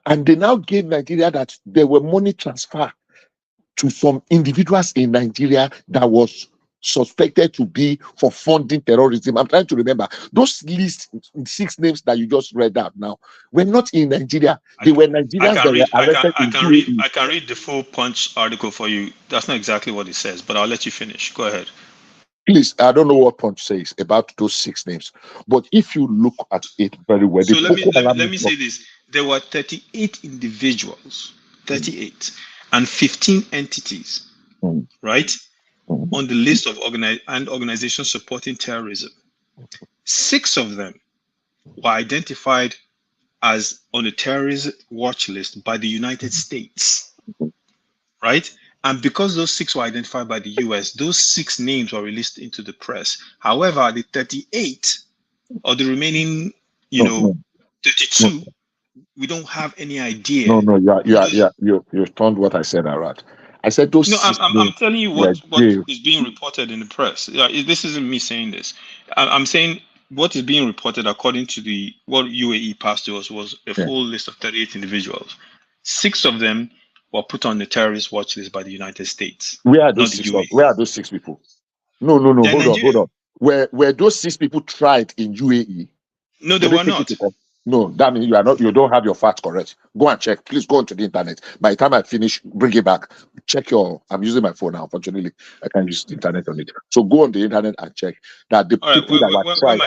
And they now gave Nigeria that there were money transfer to some individuals in Nigeria that was suspected to be for funding terrorism. I'm trying to remember those lists, 6 names that you just read out now were not in Nigeria. They were Nigerians that were arrested in UAE. I can read the full Punch article for you. That's not exactly what it says, but I'll let you finish. Go ahead. Please, I don't know what Punch says about those 6 names, but if you look at it very well, So the let Boko me say this. There were 38 individuals, 38, and 15 entities, right, on the list of organizations supporting terrorism. 6 of them were identified as on the terrorist watch list by the United States, right? And because those 6 were identified by the US, those 6 names were released into the press. However, the 38 or the remaining, 32, we don't have any idea. You turned what I said around. I said those. No, 6 I'm names telling you were what jailed. is being reported in the press. This isn't me saying this. I'm saying what is being reported according to what UAE passed to us was a full list of 38 individuals. 6 of them were put on the terrorist watch list by the United States. Where are not those the 6? UAE. Where are those 6 people? No. They're Hold Nigerian. on. Were those 6 people tried in UAE? No, they Will were take it not. to court? No, that means you don't have your facts correct. Go and check. Please go onto the internet. By the time I finish, bring it back. I'm using my phone now, unfortunately. I can't use the internet on it. So go on the internet and check that the All right. people that were When tried,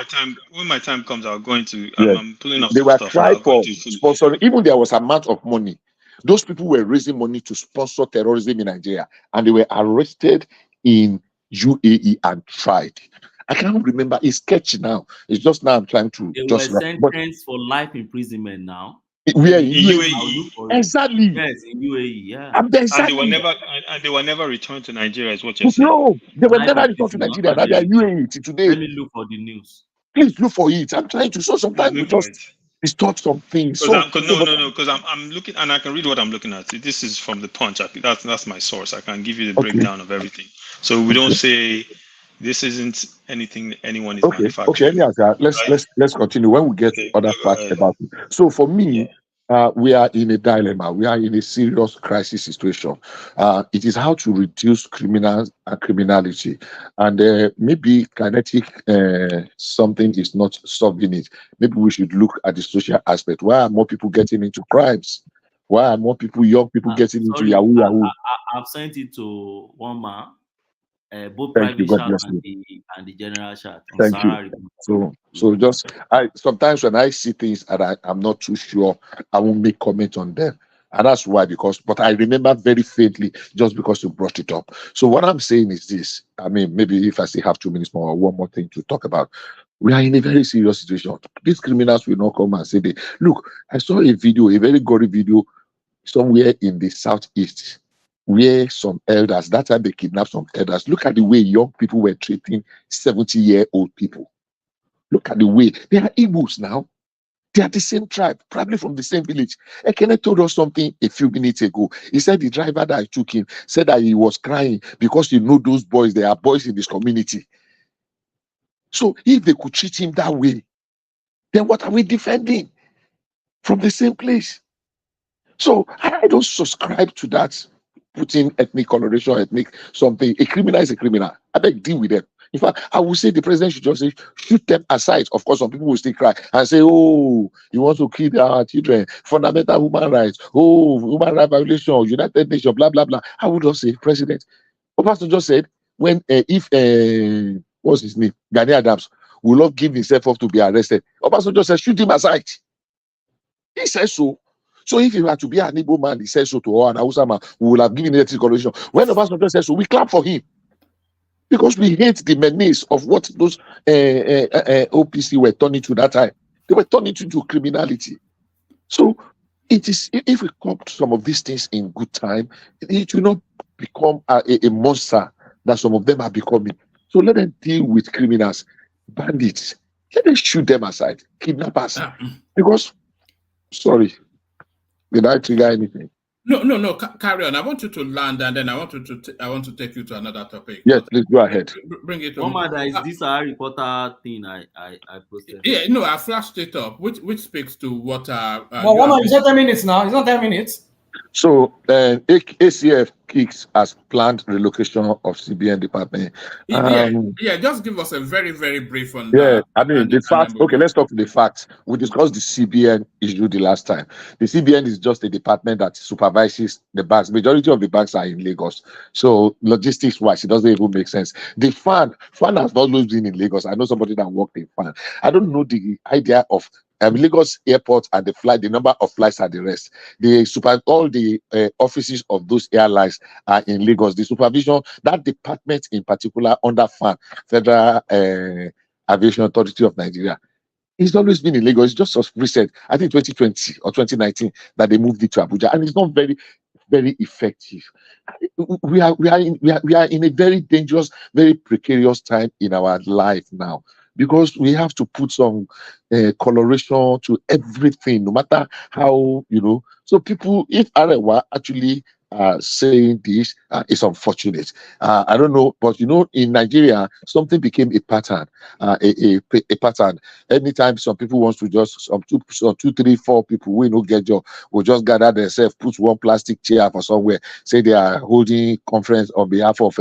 my time comes, I'll go into. yeah, I'm pulling up they some were stuff now. tried I'll go for into full detail. sponsoring. Even there was amount of money. Those people were raising money to sponsor terrorism in Nigeria, and they were arrested in UAE and tried. I can't remember. It's sketchy now. It's just now I'm trying to They were just. But sentenced for life imprisonment now. we are In in In UAE. I'll look UAE, for it. Exactly. Yes, in UAE, yeah. and they were Exactly. never returned to Nigeria. Is what you're saying? No, they were Life never returned to imprisonment. Nigeria. Now they are UAE till Let today. me look for the news. Please look for it. I'm trying to. So Please sometimes we look for it. just distort some things. Because So but I'm looking and I can read what I'm looking at. This is from the Punch. That's my source. I can give you the okay. breakdown of everything. So we don't Okay. say this isn't anything anyone is Okay. Okay. manufacturing, Anyhow, right? let's continue when we get Okay, other go facts ahead. about it. So for Yeah. me, we are in a dilemma. We are in a serious crisis situation. It is how to reduce criminals and criminality, and maybe kinetic something is not solving it. Maybe we should look at the social aspect. Why are more people getting into crimes? Why are more people, young people, getting into Sorry, Yahoo Yahoo? I've sent it to one man, both Thank you. private God chat bless you. and the general chat on Thank you. Sarah report. So just I sometimes when I see things and I'm not too sure, I won't make comment on them. And that's why, but I remember very faintly just because you brought it up. So what I'm saying is this. I mean, maybe if I still have 2 minutes more or one more thing to talk about. We are in a very serious situation. These criminals will not come and say look, I saw a video, a very gory video somewhere in the southeast where some elders, that time they kidnapped some elders. Look at the way young people were treating 70-year-old people. Look at the way they are Igbos now. They are the same tribe, probably from the same village. Ekene told us something a few minutes ago. He said the driver that I took him said that he was crying because you know those boys, they are boys in this community. So if they could treat him that way, then what are we defending from the same place? So I don't subscribe to that. Putting ethnic coloration, ethnic something. A criminal is a criminal. I beg deal with them. In fact, I would say the president should just say, shoot them aside. Of course, some people will still cry and say, oh, you want to kill our children, fundamental human rights, oh, human rights violation, United Nations, blah, blah, blah. I would just say, President, Pastor just said, when if what's his name? Gani Adams will not give himself up to be arrested. Pastor just said, shoot him aside. He says so. So if he were to be an Igbo man, he says so to all an Hausa man, we will have given it correlation. When the pastor says so, we clap for him. Because we hate the menace of what those OPC were turning to that time. They were turning to criminality. So it is, if we come to some of these things in good time, it will not become a monster that some of them are becoming. So let them deal with criminals, bandits. Let them shoot them aside, kidnappers. Because, sorry, did I trigger anything? No. Carry on. I want you to land, and then I want to take you to another topic. Yes, please go ahead. Bring it One on. man, is this a reporter thing I posted? Yeah, no, I flashed it up, which speaks to what. But one man, it's not 10 minutes now. It's not 10 minutes. So ACF kicks as planned relocation of CBN department. Yeah, just give us a very, very brief on Yeah, that. I mean the facts. Okay, let's talk to the facts. We discussed the CBN issue the last time. The CBN is just a department that supervises the banks. Majority of the banks are in Lagos, so logistics-wise, it doesn't even make sense. The FAN has always been in Lagos. I know somebody that worked in FAN. I don't know the idea of Lagos airport and the number of flights and the rest. All the offices of those airlines are in Lagos. The supervision, that department in particular under FAN, Federal Aviation Authority of Nigeria, it's always been in Lagos. It's just as recent, I think 2020 or 2019, that they moved it to Abuja, and it's not very, very effective. We are in a very dangerous, very precarious time in our life now, because we have to put some coloration to everything, no matter how, So people, if Arewa actually saying this, is unfortunate. I don't know, but in Nigeria, something became a pattern, a pattern. Anytime some people want to just, some two, three, four people, we no get job, will just gather themselves, put one plastic chair for somewhere, say they are holding conference on behalf of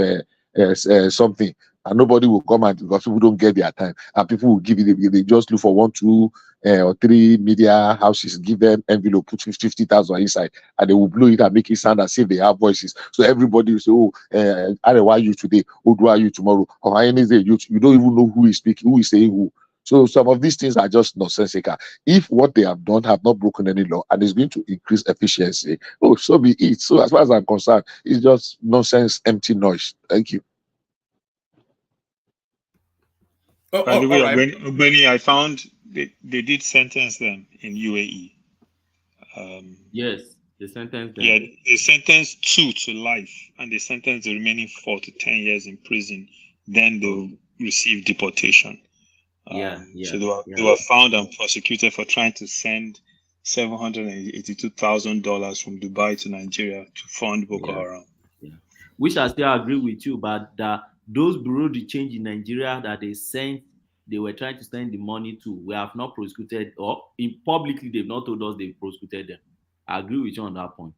something. and nobody will come and because people don't get their time, and people will give it. They just look for 1, 2, or 3 media houses, give them envelope, put 50,000 inside, and they will blow it and make it sound as if they have voices. So everybody will say, "Oh, Arewa you today, Odua you tomorrow, or anything you don't even know who is speaking, who is saying who." So some of these things are just nonsensical. If what they have done have not broken any law and is going to increase efficiency, oh, so be it. So as far as I'm concerned, it's just nonsense, empty noise. Thank you. By the way, All right. Ogbeni, I found they did sentence them in UAE. Yes, they sentenced them. Yeah, they sentenced 2 to life, and they sentenced the remaining 4 to 10 years in prison. Then they'll receive deportation. So they were found and prosecuted for trying to send $782,000 from Dubai to Nigeria to fund Boko Haram. Which I still agree with you, but those bureau de change in Nigeria that they were trying to send the money to, we have not prosecuted, or publicly they've not told us they've prosecuted them. I agree with you on that point.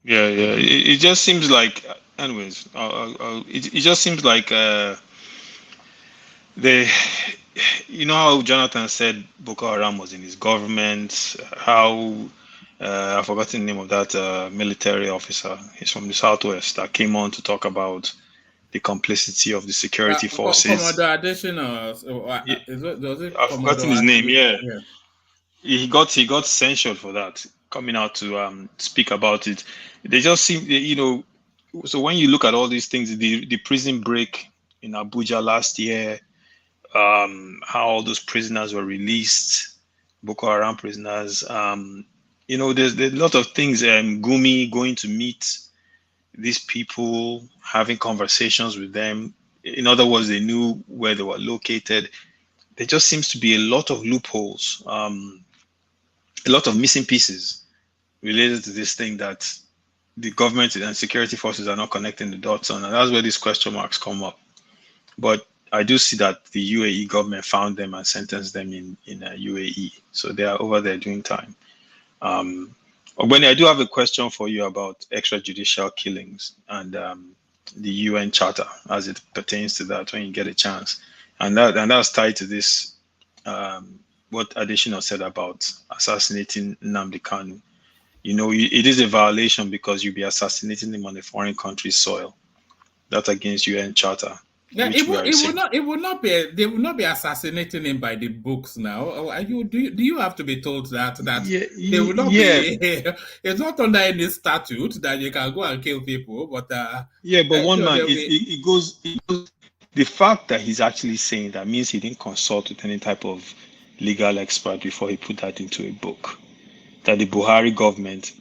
Yeah. It just seems like, anyways, it just seems like they, you know how Jonathan said Boko Haram was in his government, how I've forgotten the name of that military officer. He's from the Southwest that came on to talk about the complicity of the security forces. Commodore Additional. I've forgotten his name. Yeah. He got censured for that, coming out to speak about it. They just seem, so when you look at all these things, the prison break in Abuja last year, how all those prisoners were released, Boko Haram prisoners, there's a lot of things. Gumi going to meet these people, having conversations with them. In other words, they knew where they were located. There just seems to be a lot of loopholes, a lot of missing pieces related to this thing that the government and security forces are not connecting the dots on, and that's where these question marks come up. But I do see that the UAE government found them and sentenced them in UAE, so they are over there doing time. Ogbeni, I do have a question for you about extrajudicial killings and the UN Charter as it pertains to that when you get a chance, and that's tied to this. What Additional said about assassinating Nnamdi Kanu. It is a violation because you'll be assassinating him on a foreign country's soil. That's against UN Charter. Yeah, it would not be. They will not be assassinating him by the books now. Do you have to be told that they will not be? It's not under any statute that you can go and kill people. But but one man, it goes. The fact that he's actually saying that means he didn't consult with any type of legal expert before he put that into a book. That the Buhari government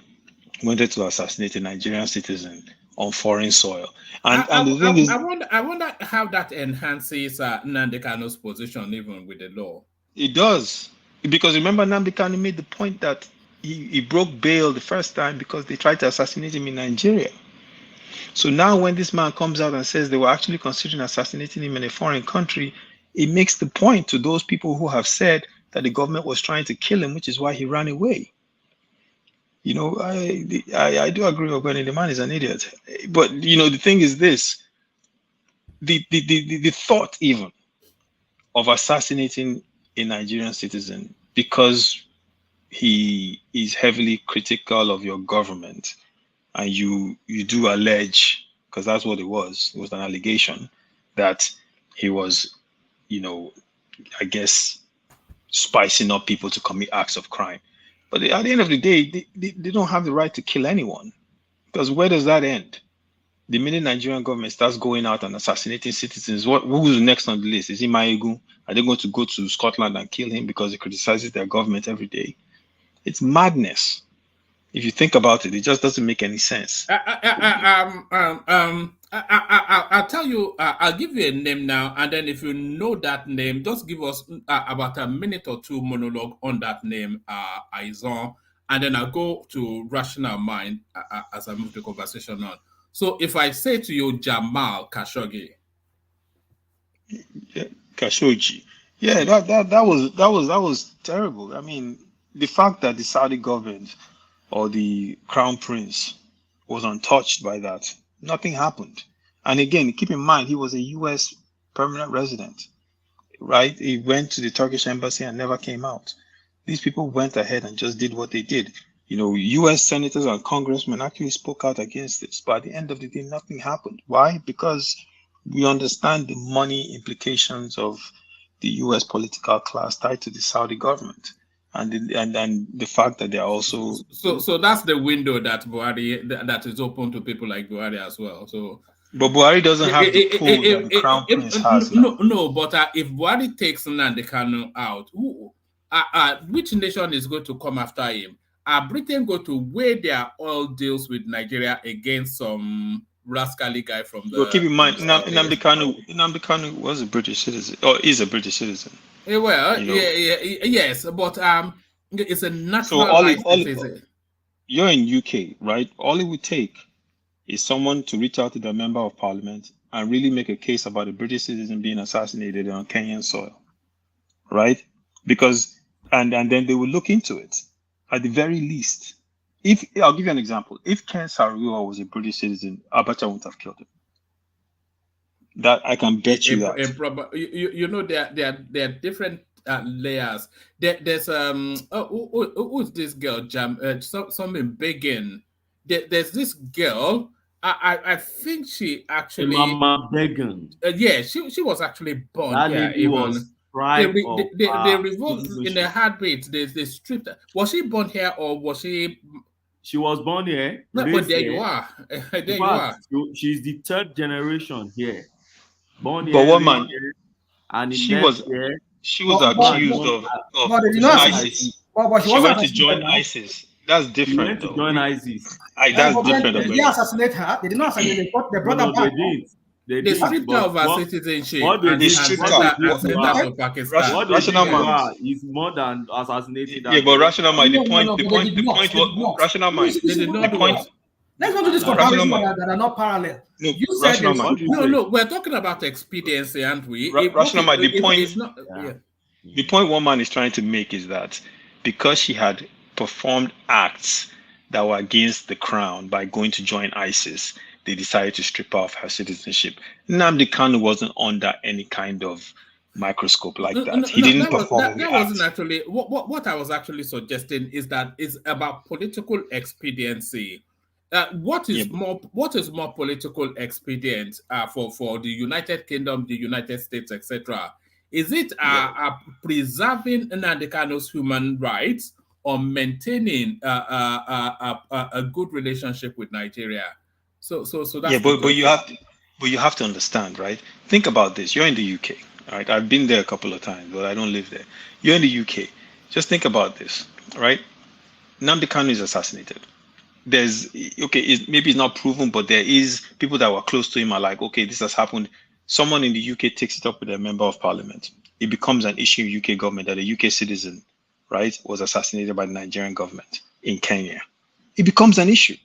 wanted to assassinate a Nigerian citizen on foreign soil. And the thing is, I wonder how that enhances Nnamdi Kanu's position even with the law. It does. Because remember, Nnamdi Kanu made the point that he broke bail the first time because they tried to assassinate him in Nigeria. So now when this man comes out and says they were actually considering assassinating him in a foreign country, it makes the point to those people who have said that the government was trying to kill him, which is why he ran away. I do agree with Benny, the man is an idiot. But the thing is this: the thought even of assassinating a Nigerian citizen because he is heavily critical of your government, and you do allege, because that's what it was an allegation that he was, I guess, spicing up people to commit acts of crime. But at the end of the day, they don't have the right to kill anyone, because where does that end? The minute Nigerian government starts going out and assassinating citizens, who's next on the list? Is it Maegu? Are they going to go to Scotland and kill him because he criticizes their government every day? It's madness. If you think about it, it just doesn't make any sense. I'll tell you, I'll give you a name now, and then if you know that name, just give us about a minute or two monologue on that name, Aizon, and then I'll go to rational mind as I move the conversation on. So if I say to you Jamal Khashoggi. Yeah, Khashoggi. Yeah, that was terrible. I mean, the fact that the Saudi government or the crown prince was untouched by that, nothing happened. And again, keep in mind, he was a U.S. permanent resident, right? He went to the Turkish embassy and never came out. These people went ahead and just did what they did. You know, US senators and congressmen actually spoke out against this, but at the end of the day, nothing happened. Why? Because we understand the money implications of the US political class tied to the Saudi government. And the fact that they are also So that's the window that Buhari that is open to people like Buhari as well. So, but Buhari doesn't have the pull that the crown prince has now. No, but if Buhari takes Nnamdi Kanu out, which nation is going to come after him? Are Britain going to weigh their oil deals with Nigeria against some rascally guy from the? Well, keep in mind, Nnamdi Kanu was a British citizen, or is a British citizen. Well, yes, but it's a natural license. You're in UK, right? All it would take is someone to reach out to the member of parliament and really make a case about a British citizen being assassinated on Kenyan soil, right? Because and then they will look into it at the very least. If I'll give you an example, if Ken Saro-Wiwa was a British citizen, Abacha wouldn't have killed him. That I can bet you that. You know, there are different layers. There's who's this girl? Something Begin. There's this girl. I think she actually Mama Begin. Yeah, she was actually born that here. lady was they revoked in a heartbeat. They stripped her. Was she born here or was she? She was born here. No, but there you are. There you are. She's the third generation here. Born but here, what man? Here, and she was accused of ISIS. She went to join ISIS. That's different. She went to join ISIS. That's different. Did they assassinate her? They did not assassinate her. They brought her back. They stripped her of her citizenship. What they did is more than assassinating. Yeah, but rational mind. The point was rational mind. The point. Let's not do this comparison that are not parallel. No, you said no, we're talking about expediency, aren't we? Rational mind. The point one man is trying to make is that because she had performed acts that were against the crown by going to join ISIS, they decided to strip her of her citizenship. Nnamdi Kanu wasn't under any kind of microscope like that. He didn't perform. That wasn't actually what I was actually suggesting is that it's about political expediency. What is more political expedient for the United Kingdom, the United States, etc.? Is it preserving Nnamdi Kanu's human rights or maintaining a good relationship with Nigeria? So that's but you have to understand, right? Think about this. You're in the UK, right? I've been there a couple of times, but I don't live there. You're in the UK. Just think about this, right? Nnamdi Kanu is assassinated. Maybe it's not proven, but there is people that were close to him are like, okay, this has happened. Someone in the UK takes it up with a member of parliament. It becomes an issue in UK government that a UK citizen, right, was assassinated by the Nigerian government in Kenya. It becomes an issue.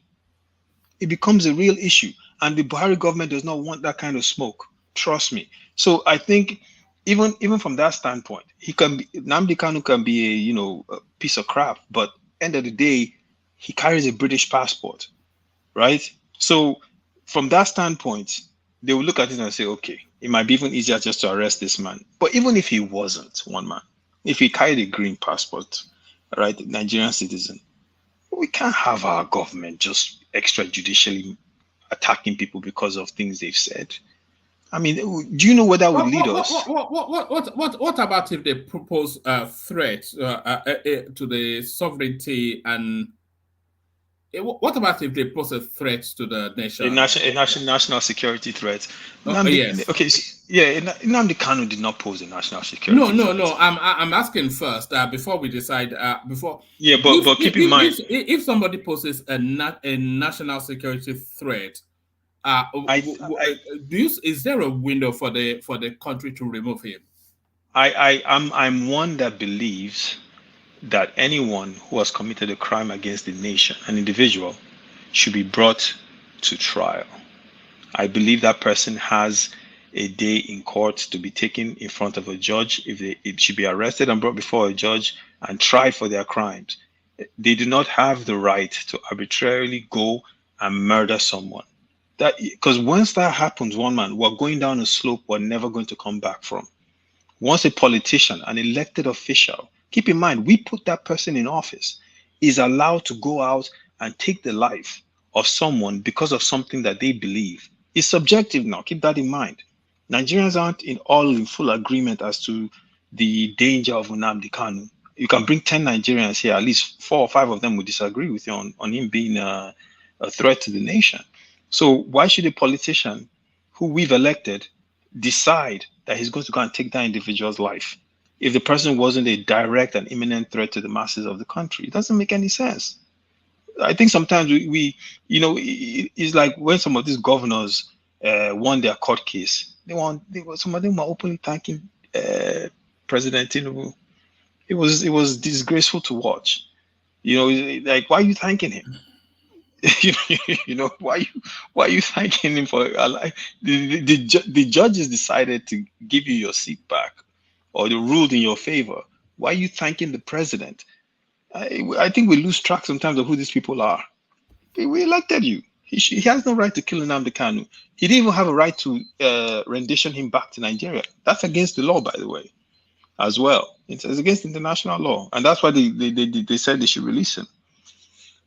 It becomes a real issue. And the Buhari government does not want that kind of smoke. Trust me. So I think even from that standpoint, Nnamdi Kanu can be a piece of crap, but end of the day, he carries a British passport, right? So from that standpoint, they will look at it and say, okay, it might be even easier just to arrest this man. But even if he wasn't one man, if he carried a green passport, right, Nigerian citizen, we can't have our government just extrajudicially attacking people because of things they've said. I mean, do you know where that would lead us? What about if they propose a threat to the sovereignty and what about if they pose a threat to the nation? A national security threat. Yes. Okay. Nnamdi Kanu did not pose a national security threat. No. I'm asking first before we decide. But keep in mind, if somebody poses a national security threat, is there a window for the country to remove him? I'm one that believes that anyone who has committed a crime against the nation, an individual, should be brought to trial. I believe that person has a day in court to be taken in front of a judge. It should be arrested and brought before a judge and tried for their crimes. They do not have the right to arbitrarily go and murder someone. That because once that happens, one man, we're going down a slope we're never going to come back from. Once a politician, an elected official, keep in mind, we put that person in office, is allowed to go out and take the life of someone because of something that they believe. It's subjective now. Keep that in mind. Nigerians aren't in full agreement as to the danger of Nnamdi Kanu. You can bring 10 Nigerians here, at least 4 or 5 of them would disagree with you on him being a threat to the nation. So why should a politician who we've elected decide that he's going to go and take that individual's life if the person wasn't a direct and imminent threat to the masses of the country? It doesn't make any sense. I think sometimes we it's like when some of these governors won their court case, some of them were openly thanking President Tinubu. It was disgraceful to watch. Like, why are you thanking him? Why are you thanking him for the judges decided to give you your seat back, or they ruled in your favor? Why are you thanking the president? I think we lose track sometimes of who these people are. We elected you. He has no right to kill Nnamdi Kanu. He didn't even have a right to rendition him back to Nigeria. That's against the law, by the way, as well. It's against international law, and that's why they said they should release him.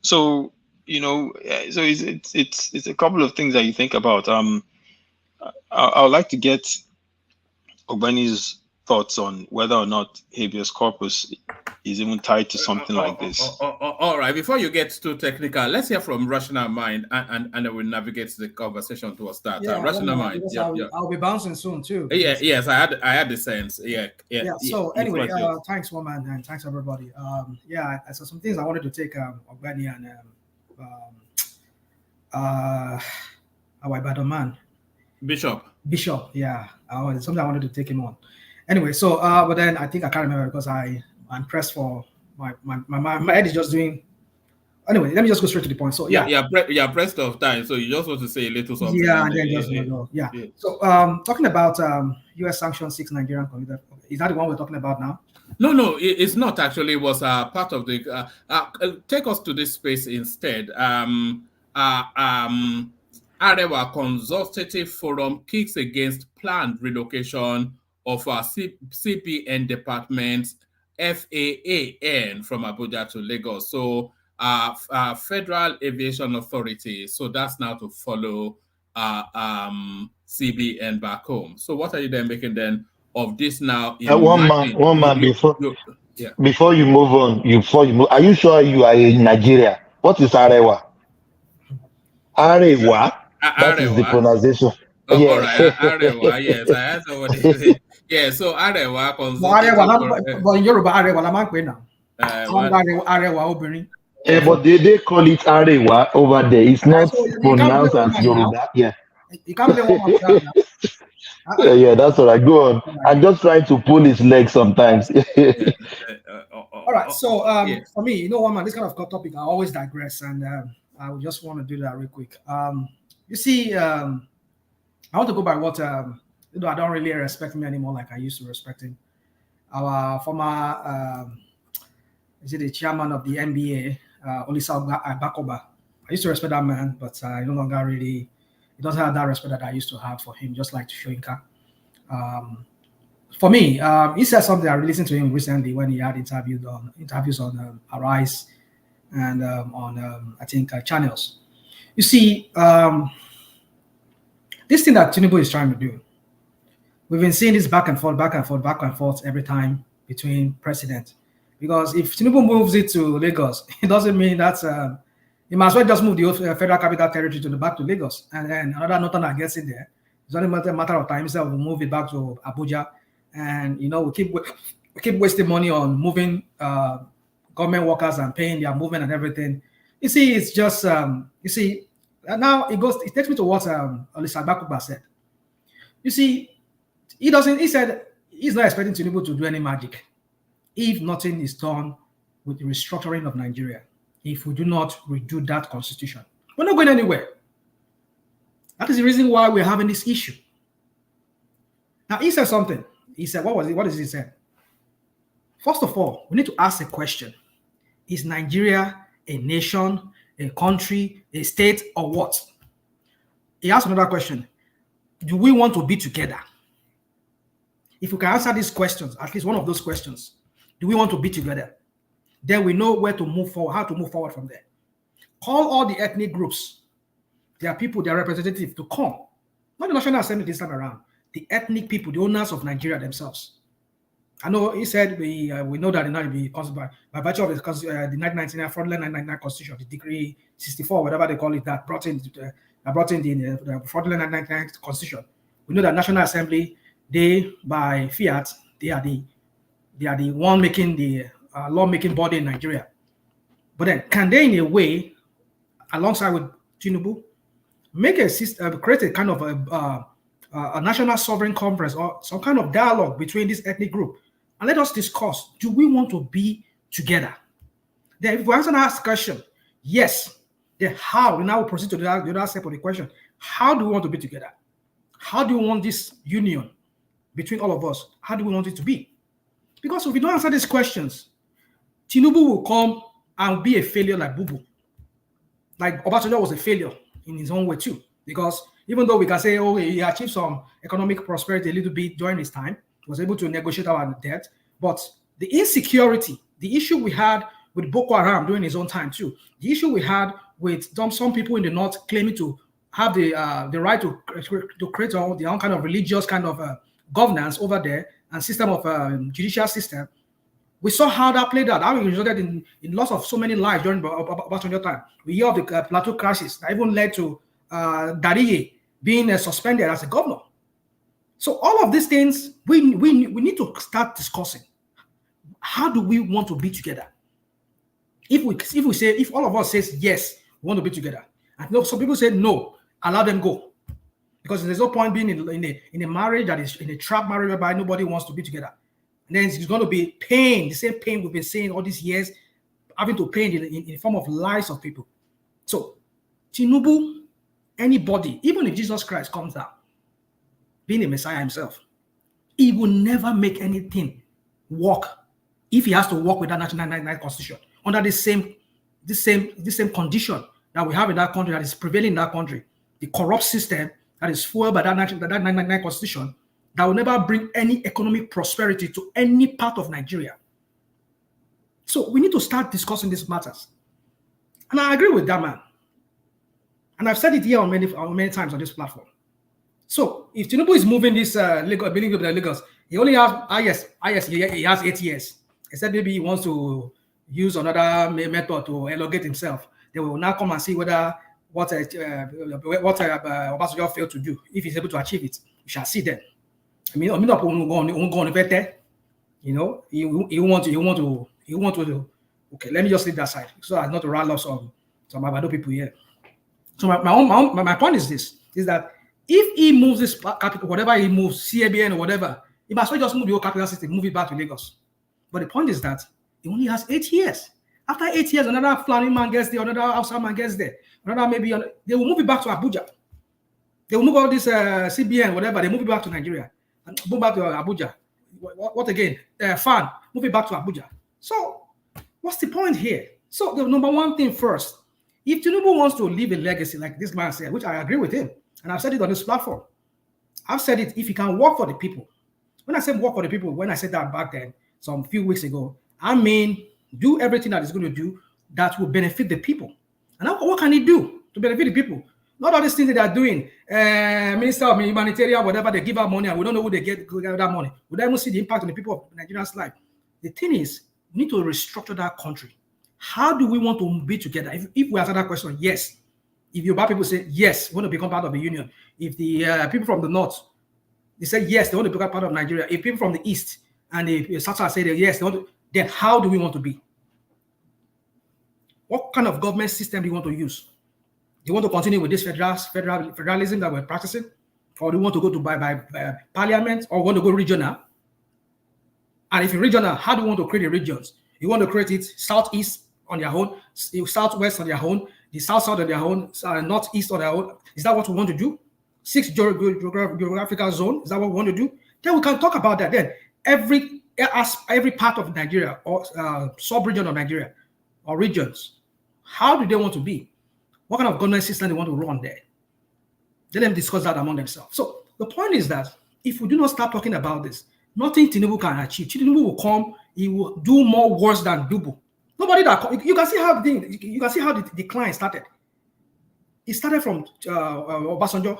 So so it's a couple of things that you think about. I would like to get Ogbeni's thoughts on whether or not habeas corpus is even tied to something like this. All right. Before you get too technical, let's hear from Rational Mind, and then we'll navigate the conversation towards that. Rational Mind. I'll be bouncing soon too. Yes, I had the sense. Yeah. So anyway, thanks, woman, and thanks everybody. So some things I wanted to take Ogbeni and our Ibadan man, Bishop. Yeah, something I wanted to take him on. Anyway, so but then I think I can't remember because I'm pressed for my head is just doing. Anyway, let me just go straight to the point. So you're pressed of time, so you just want to say a little something. Yeah, and then just go. Yeah. So talking about U.S. sanctions 6 Nigerian convicted. Is that the one we're talking about now? No, it's not actually. It was part of the. Take us to this space instead. Arewa Consultative Forum kicks against planned relocation of our CPN department, FAAN, from Abuja to Lagos. So, Federal Aviation Authority. So that's now to follow CBN back home. So, what are you then making then of this now? One man before you move on, are you sure you are in Nigeria? What is Arewa? Arewa. That is the pronunciation. All right, Arewa. Yes, I had somebody say. Yeah, so Arewa but in Yoruba, Arewa la man pe now. Arewa obìnrin. But they call it Arewa over there. It's not pronounced as Yoruba. Yeah. You can't play one more now. Yeah, that's all right. Go on. I'm just trying to pull his leg sometimes. All right. So for me, one man, this kind of topic, I always digress, and I would just want to do that real quick. You see, I want to go by what I don't really respect me anymore like I used to respect him. Our former is it the chairman of the NBA, Olisa Bakoba. I used to respect that man, but I no longer really. He doesn't have that respect that I used to have for him, just like Shoinka. For me, he said something. I listened to him recently when he had interviews on Arise and on I think channels. You see, this thing that Tinubu is trying to do, we've been seeing this back and forth every time between presidents. Because if Tinubu moves it to Lagos, it doesn't mean that's he might as well just move the Federal Capital Territory back to Lagos, and then another northern that gets in there. It's only a matter of time. Instead, we'll move it back to Abuja, and we keep wasting money on moving government workers and paying their movement and everything. You see, it's just now it takes me to what Olisa Bakuba said. You see, he said he's not expecting Tinubu to do any magic if nothing is done with the restructuring of Nigeria. If we do not redo that constitution, we're not going anywhere. That is the reason why we're having this issue. Now, he said something. He said, what was it? What does he say? First of all, we need to ask a question. Is Nigeria a nation, a country, a state, or what? he asked another question. Do we want to be together? If we can answer these questions, at least one of those questions, do we want to be together? Then we know where to move forward, how to move forward from there. Call all the ethnic groups, their people, their representatives to come. Not the National Assembly this time around. The ethnic people, the owners of Nigeria themselves. I know he said we know that it not be by virtue of the 1999 fraudulent 1999 Constitution, the Decree 64, whatever they call it, that brought in the fraudulent 1999 Constitution. We know that National Assembly, they by fiat, they are the one making the law-making body in Nigeria. But then, can they, in a way, alongside with Tinubu, make a system, create a kind of a national sovereign conference or some kind of dialogue between this ethnic group, and let us discuss: do we want to be together? Then, if we answer that question, yes. Then, how? We now proceed to the other step of the question: how do we want to be together? How do we want this union between all of us? How do we want it to be? Because if we don't answer these questions, Tinubu will come and be a failure like Bubu. Like Obasanjo was a failure in his own way too. Because even though we can say, oh, he achieved some economic prosperity a little bit during his time, he was able to negotiate our debt, but the insecurity, the issue we had with Boko Haram during his own time too, the issue we had with some people in the north claiming to have the right to create their own kind of religious kind of governance over there and system of judicial system. We saw how that played out, how it resulted in loss of so many lives during Obasanjo time. We hear of the plateau crisis that even led to Dariye being suspended as a governor. So all of these things, we need to start discussing. How do we want to be together? If all of us says yes, we want to be together, and some people say no, allow them go, because there's no point being in a marriage that is in a trap marriage whereby nobody wants to be together. And then it's going to be pain, the same pain we've been seeing all these years, having to pay in the form of lives of people. So, Tinubu, anybody, even if Jesus Christ comes down, being a Messiah himself, he will never make anything work if he has to work with that 1999 Constitution under the same condition that we have in that country, that is prevailing in that country, the corrupt system that is fueled by that 1999 Constitution, that will never bring any economic prosperity to any part of Nigeria. So we need to start discussing these matters. And I agree with that man. And I've said it here on many times on this platform. So if Tinubu is moving this Lagos, he only has, he has 8 years. He said maybe he wants to use another method to elongate himself. They will now come and see what Obasanjo failed to do. If he's able to achieve it, we shall see then. I mean, you know, you want to. Okay, let me just leave that side so as not to rile up some other people here. So my point is this: is that if he moves this capital, whatever he moves, CABN or whatever, he must well just move the whole capital system, move it back to Lagos. But the point is that he only has 8 years. After 8 years, another Fulani man gets there, another Hausa man gets there, another they will move it back to Abuja. They will move all this CBN, whatever, they move it back to Nigeria and move back to Abuja. What again? Fan, move it back to Abuja. So, what's the point here? So, the number one thing first, if Tinubu wants to leave a legacy like this man said, which I agree with him, and I've said it on this platform, I've said it, if he can work for the people. When I say work for the people, when I said that back then, some few weeks ago, I mean do everything that is going to do that will benefit the people. And what can he do to benefit the people? Not all these things that they are doing. Minister of Humanitarian, whatever, they give out money and we don't know who they get that money. We don't even see the impact on the people of Nigeria's life. The thing is, we need to restructure that country. How do we want to be together? If we answer that question, yes. If Yoruba people say, yes, we want to become part of the union. If the people from the north, they say, yes, they want to become part of Nigeria. If people from the east and the south say, yes, they want to, then how do we want to be? What kind of government system do you want to use? Do you want to continue with this federalism that we're practicing? Or do you want to go to by parliament, or want to go regional? And if you're regional, how do you want to create the regions? You want to create it southeast on their own, southwest on their own, the south on their own, northeast on their own. Is that what we want to do? 6 geographical zone. Is that what we want to do? Then we can talk about that. Then every part of Nigeria or sub-region of Nigeria or regions, how do they want to be? What kind of government system they want to run there? Let them discuss that among themselves. So the point is that if we do not start talking about this, nothing Tinubu can achieve. Tinubu will come, he will do more worse than Dubu. Nobody that you can see how the decline started. It started from Obasanjo.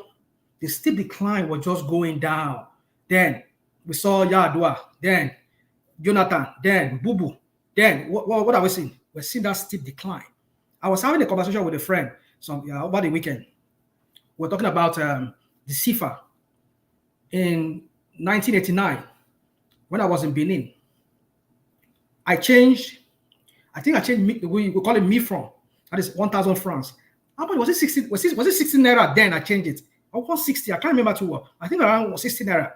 The steep decline was just going down. Then we saw Yadua. Then Jonathan. Then Bubu. Then what are we seeing? We're seeing that steep decline. I was having a conversation with a friend over the weekend. We're talking about the CIFA in 1989 when I was in Benin. I think I changed, we call it MIFRON. That is 1,000 francs. How much was it? 60? Was it 16 naira then? I changed it. Or 160? I can't remember too well. I think around 16 naira.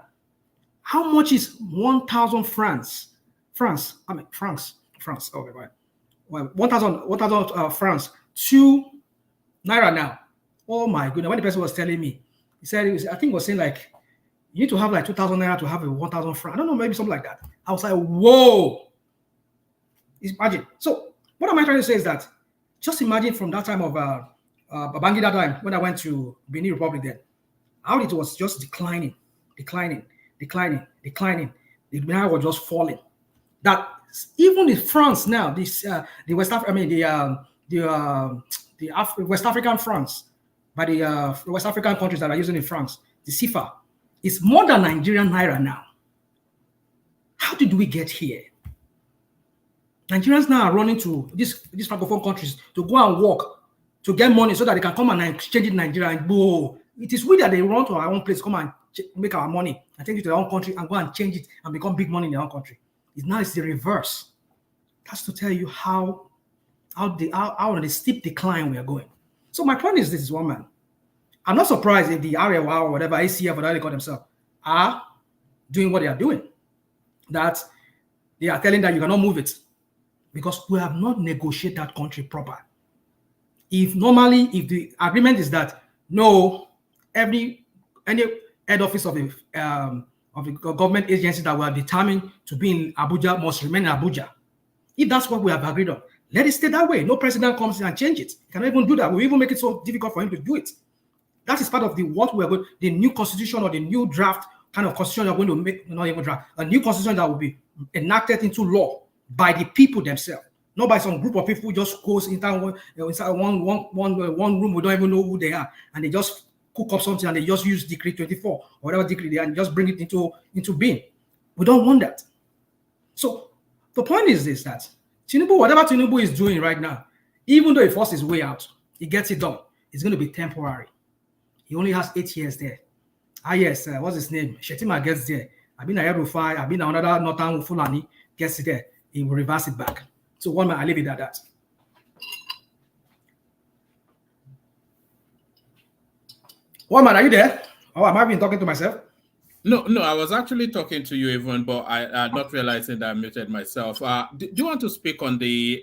How much is 1,000 francs? France. Oh, right. Well, 1,000 francs. 2 naira now. Oh my goodness. When the person was telling me, he said, I think he was saying like, you need to have like 2,000 naira to have a 1,000 francs. I don't know, maybe something like that. I was like, whoa. Imagine. So what am I trying to say is that just imagine from that time of Babangida time when I went to Benin Republic then, how it was just declining. The naira was just falling. That even in France now, this the West African francs by the West African countries that are using in France, the CFA, is more than Nigerian naira now. How did we get here? Nigerians now are running to these francophone countries to go and work to get money so that they can come and exchange it in Nigeria and go. It is we that they run to our own place, come and make our money and take it to their own country and go and change it and become big money in their own country. It's the reverse. That's to tell you how on the steep decline we are going. So my point is this, one man. I'm not surprised if the Arewa or whatever, ACF, whatever they call themselves, are doing what they are doing. That they are telling that you cannot move it. Because we have not negotiated that country proper. If the agreement is that no, any head office of the government agency that were determined to be in Abuja must remain in Abuja. If that's what we have agreed on, let it stay that way. No president comes in and change it. He cannot even do that. We even make it so difficult for him to do it. That is part of the new constitution or the new draft kind of constitution they're going to make, not even draft, a new constitution that will be enacted into law by the people themselves, not by some group of people who just goes inside one room, we don't even know who they are, and they just cook up something and they just use Decree 24 or whatever decree they are and just bring it into being. We don't want that. So the point is this, that whatever Tinubu is doing right now, even though he forces his way out, he gets it done. It's going to be temporary. He only has 8 years there. Yes, what's his name? Shetima gets there. I've been a Rufai, I've been another Northern Fulani gets it there. He will reverse it back. So one man, I leave it at that. One man, are you there? Oh, am I been talking to myself? No, I was actually talking to you, even, but I not realizing that I muted myself. Do you want to speak on the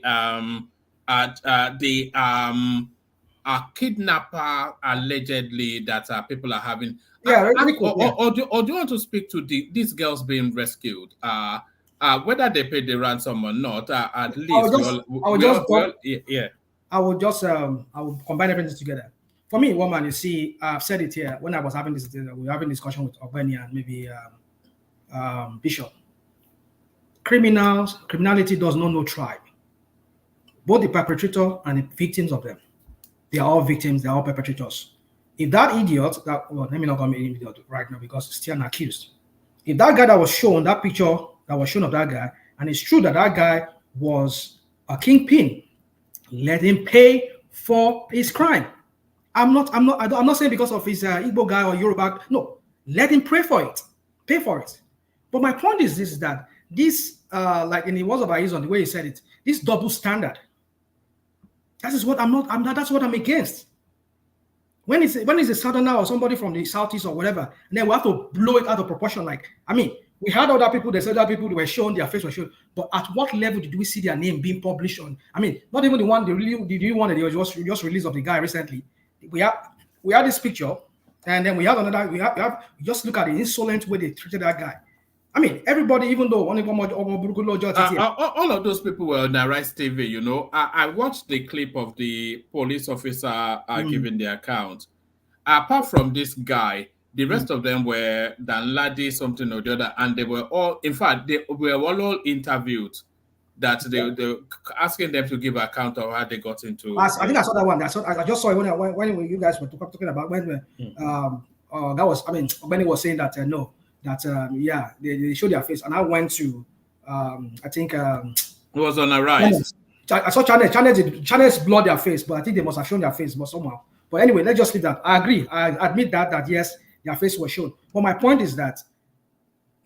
kidnapper allegedly that people are having? Yeah, or do you want to speak to these girls being rescued? Whether they paid the ransom or not, at least I will combine everything together. For me, woman, you see, I've said it here when I was having this. We were having discussion with Ogbeni and maybe Bishop. Criminality does not know tribe. Both the perpetrator and the victims of them, they are all victims. They are all perpetrators. If that idiot, let me not call me an idiot right now because it's still an accused. If that guy that was shown, that picture that was shown of that guy, and it's true that that guy was a kingpin, let him pay for his crime. I'm not saying because of his Igbo guy or Yoruba. No, let him pay for it. But my point is this: is that this, like in the words of Aizon, the way he said it, this double standard. That is what that's what I'm against. When it's a southerner or somebody from the southeast or whatever, and then we have to blow it out of proportion. Like, I mean, we had other people, there's other people that were shown, their face was shown, but at what level did we see their name being published on? I mean, not even the really one that was just released of the guy recently. We had this picture, and then we have another. We have just look at the insolent way they treated that guy. I mean, everybody, even though all of those people were on the Rice TV, I watched the clip of the police officer giving the account. apart from this guy, the rest of them were Danladi, something or the other, and they were all, in fact, they were all interviewed. That they were asking them to give account of how they got into. I think I saw that one. I just saw it when you guys were talking about when that was. I mean, when he was saying that no, that yeah, they showed their face, and I went to I think it was on a rise. I saw China's blurred their face, but I think they must have shown their face, but somehow. But anyway, let's just leave that. I agree. I admit that yes, their face was shown. But my point is that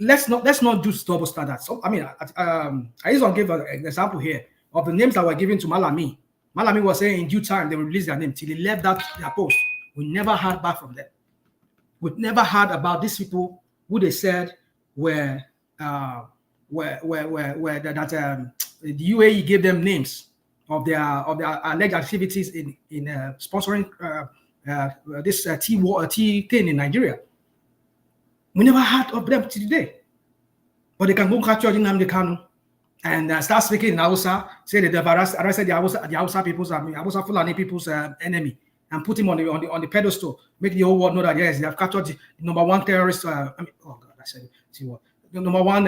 let's not do double standards. So I mean, I used to give an example here of the names that were given to Malami. Malami was saying in due time they will release their name. Till they left their post, we never heard back from them. We never heard about these people who they said were that the UAE gave them names of their alleged activities in sponsoring this tea thing in Nigeria. We never heard of them today. But they can go capture Nnamdi Kanu and start speaking in Hausa, say that the Hausa people's, Hausa Fulani people's enemy, and put him on the pedestal, make the whole world know that yes, they have captured the number one terrorist. The number one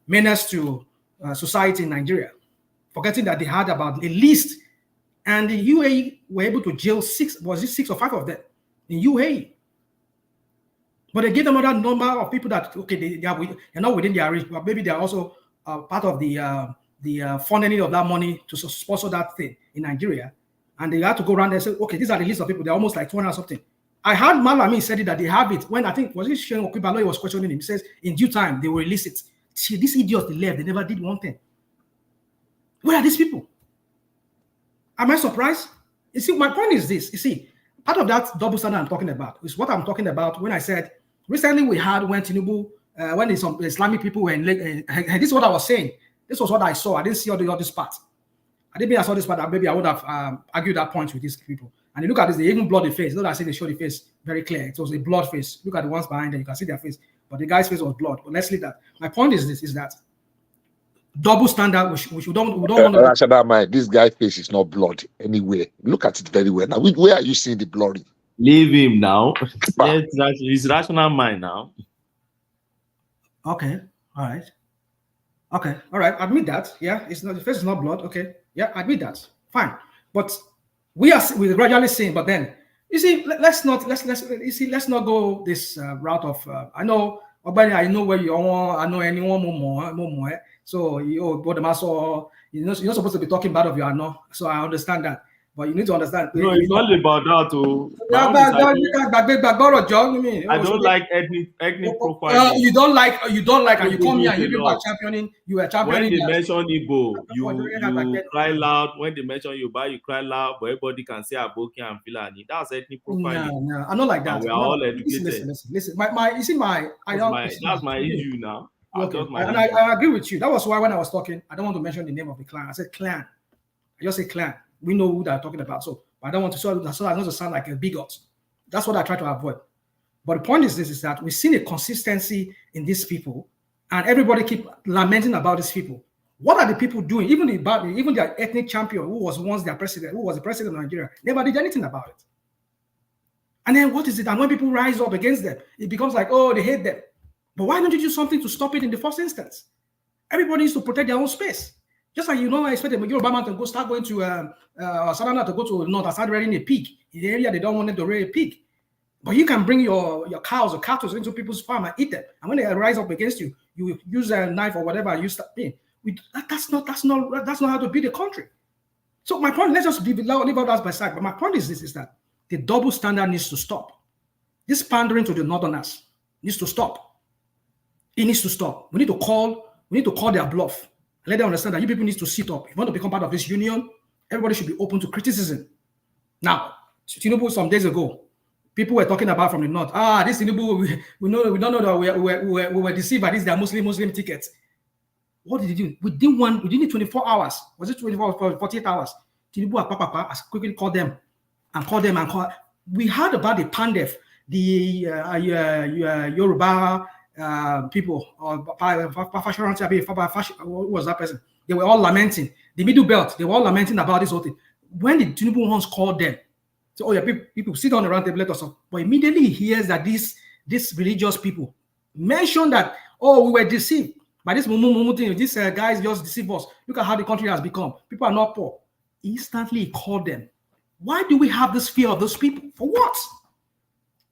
menace to society in Nigeria, forgetting that they had about the least, and the UAE were able to jail 6 or 5 of them in UAE. But they give them another number of people that okay, they're not within their reach, but maybe they are also part of the funneling of that money to sponsor that thing in Nigeria. And they had to go around there and say, okay, these are the list of people. They're almost like 200 or something. I heard Malami said it that they have it when I think was it Shane Okibalo was questioning him. He says in due time they will release it. See, these idiots they left. They never did one thing. Where are these people? Am I surprised? You see, my point is this. You see, part of that double standard I'm talking about is what I'm talking about when I said recently we had when Tinubu, when some Islamic people were in, and this is what I was saying. This was what I saw. I didn't see all this part. I didn't mean I saw this part that maybe I would have argued that point with these people. And you look at this, they even blurred the face. Not that I say they show the face very clear. It was a blurred face. Look at the ones behind there, you can see their face. But the guy's face was blurred. But let's leave that. My point is this: is that double standard, which we don't want to. This guy's face is not blurred anywhere. Look at it very well. Now, where are you seeing the blurry? Leave him now. His rational mind now. Okay. All right. Okay. All right. Admit that. Yeah. It's not, the face is not blurred. Okay. Yeah. Admit that. Fine. But we're gradually seeing. But then you see, let's not go this route of. I know. I know where you are. I know anyone more. So you're not supposed to be talking bad of you. I know. So I understand that. But you need to understand. No, it's not about that. I don't like ethnic profiling. You don't like, and you come here and you are championing. You are championing. When they mention Igbo, you cry loud. When they mention Yoruba, you cry loud. But everybody can say Aboki and Fulani. That's ethnic profiling. No, I'm not like that. And we are all educated. Listen. That's my issue now. Okay. And I agree with you. That was why when I was talking, I don't want to mention the name of the clan. I said clan. I just say clan. We know who they're talking about. So I don't want to so I don't sound like a bigot. That's what I try to avoid. But the point is this: is that we've seen a consistency in these people, and everybody keep lamenting about these people. What are the people doing? Even their ethnic champion, who was once their president, who was the president of Nigeria, never did anything about it. And then what is it? And when people rise up against them, it becomes like, oh, they hate them. But why don't you do something to stop it in the first instance? Everybody needs to protect their own space. Just like I expect the Yoruba man to start going to Savannah to go to north and start rearing a pig. In the area they don't want them to rear a pig. But you can bring your cows or cattle into people's farm and eat them. And when they rise up against you, you use a knife or whatever and you start being. That's not how to build a country. So my point, let's just leave all that by side. But my point is this: is that the double standard needs to stop. This pandering to the northerners needs to stop. It needs to stop. We need to call their bluff. Let them understand that you people need to sit up. If you want to become part of this union, everybody should be open to criticism. Now, Tinubu, some days ago, people were talking about from the north. This Tinubu, we don't know that we were deceived by this their Muslim tickets. What did he do? Within 24 hours, was it 24 or 48 hours? Tinubu has quickly called them. We heard about the Pandef, the Yoruba people, or who was that person? They were all lamenting. The Middle Belt, they were all lamenting about this whole thing. When the Tinubu ones called them, So, oh yeah, people sit on the round table, let us talk. But immediately he hears that these religious people mention that, oh, we were deceived by this mumu thing. These guys just deceive us. Look at how the country has become. People are not poor. Instantly he called them. Why do we have this fear of those people? For what?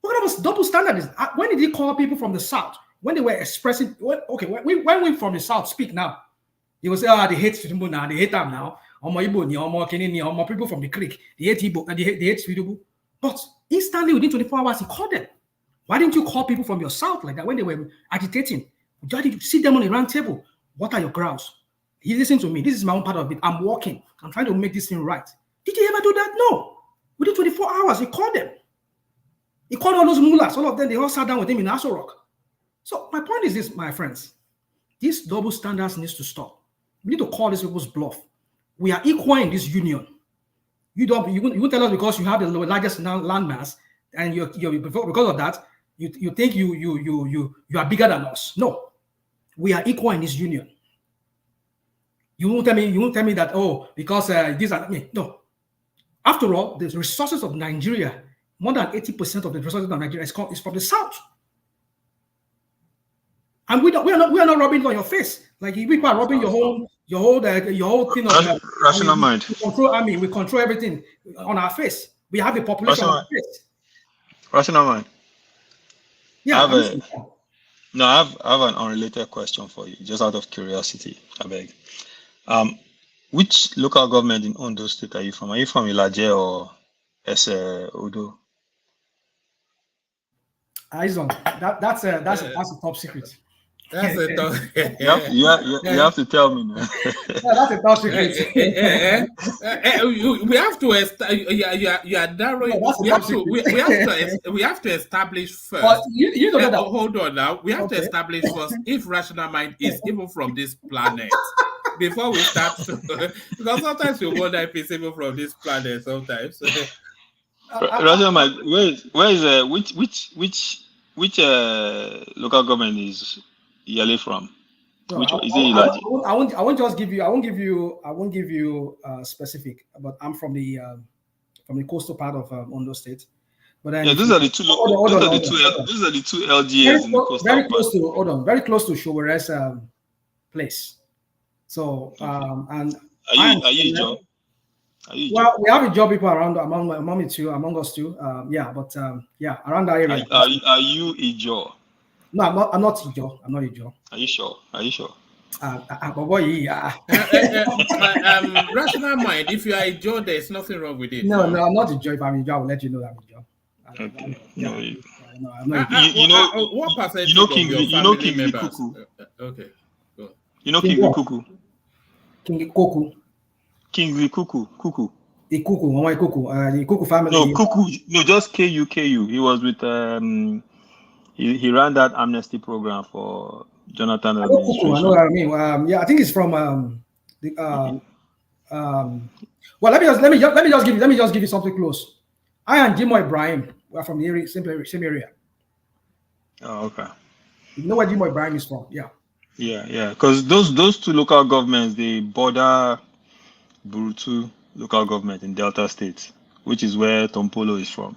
What kind of double standard is? When did he call people from the south? When they were expressing, when we from the south speak now, they will say, they hate Tinubu now, they hate them now. People from the creek, they hate Igbo, and they hate Tinubu. But instantly within 24 hours, he called them. Why didn't you call people from your south like that when they were agitating? Why did you sit them on a round table? What are your grounds? He listened to me. This is my own part of it. I'm working. I'm trying to make this thing right. Did you ever do that? No. Within 24 hours, he called them. He called all those mullahs, all of them, they all sat down with him in Aso Rock. So my point is this, my friends. These double standards needs to stop. We need to call these people's bluff. We are equal in this union. You won't tell us because you have the largest landmass and you're because of that, you think you are bigger than us. No. We are equal in this union. You won't tell me that, oh, because these are me. No. After all, the resources of Nigeria, more than 80% of the resources of Nigeria is from the south. And we are not rubbing it on your face. Like people are rubbing your whole thing on rational mind. We control army, we control everything on our face. We have the population on our face. Rational mind. Yeah. I have an unrelated question for you, just out of curiosity. I beg. Which local government in Ondo State are you from? Are you from Ilaje or Udo? Aizon, that's a top secret. That's a top. You have to tell me now. Yeah, that's a top secret. We have to. You are narrowing. We have to establish first. But you know that. Hold on now. We have to establish first if rational mind is even from this planet. Before we start, because sometimes we wonder if it's even from this planet. Sometimes. Rational mind. Where is which local government is Yale from? No, Which one is it? I won't just give you. I won't give you specific. But I'm from the coastal part of Ondo State. But then those are the two. Those are the two LGAs in the coastal very part. Very close to Showere's place. So and are you Joe? Well, we have a job people around among us too. But around that area. Are you Ijo? No, I'm not Ijo. I'm not Ijo. Are you sure? Rational mind. If you are Ijo, there is nothing wrong with it. No, I'm not Ijo. If I'm Ijo, I will let you know I'm Ijo. Okay. I'm not what percentage you know of your family members? Okay. Go. You know King Kuku? King Koku. Kingsley Kuku. The Kuku family. No, Kuku. No, just KU. He was with he ran that amnesty program for Jonathan administration. I know what I mean. I think it's from well, let me just give you something close. I and Jimo Ibrahim were from the area, same area. Oh, okay. You know where Jimo Ibrahim is from? Yeah. Yeah. Because those two local governments, they border Burutu local government in Delta State, which is where Tompolo is from.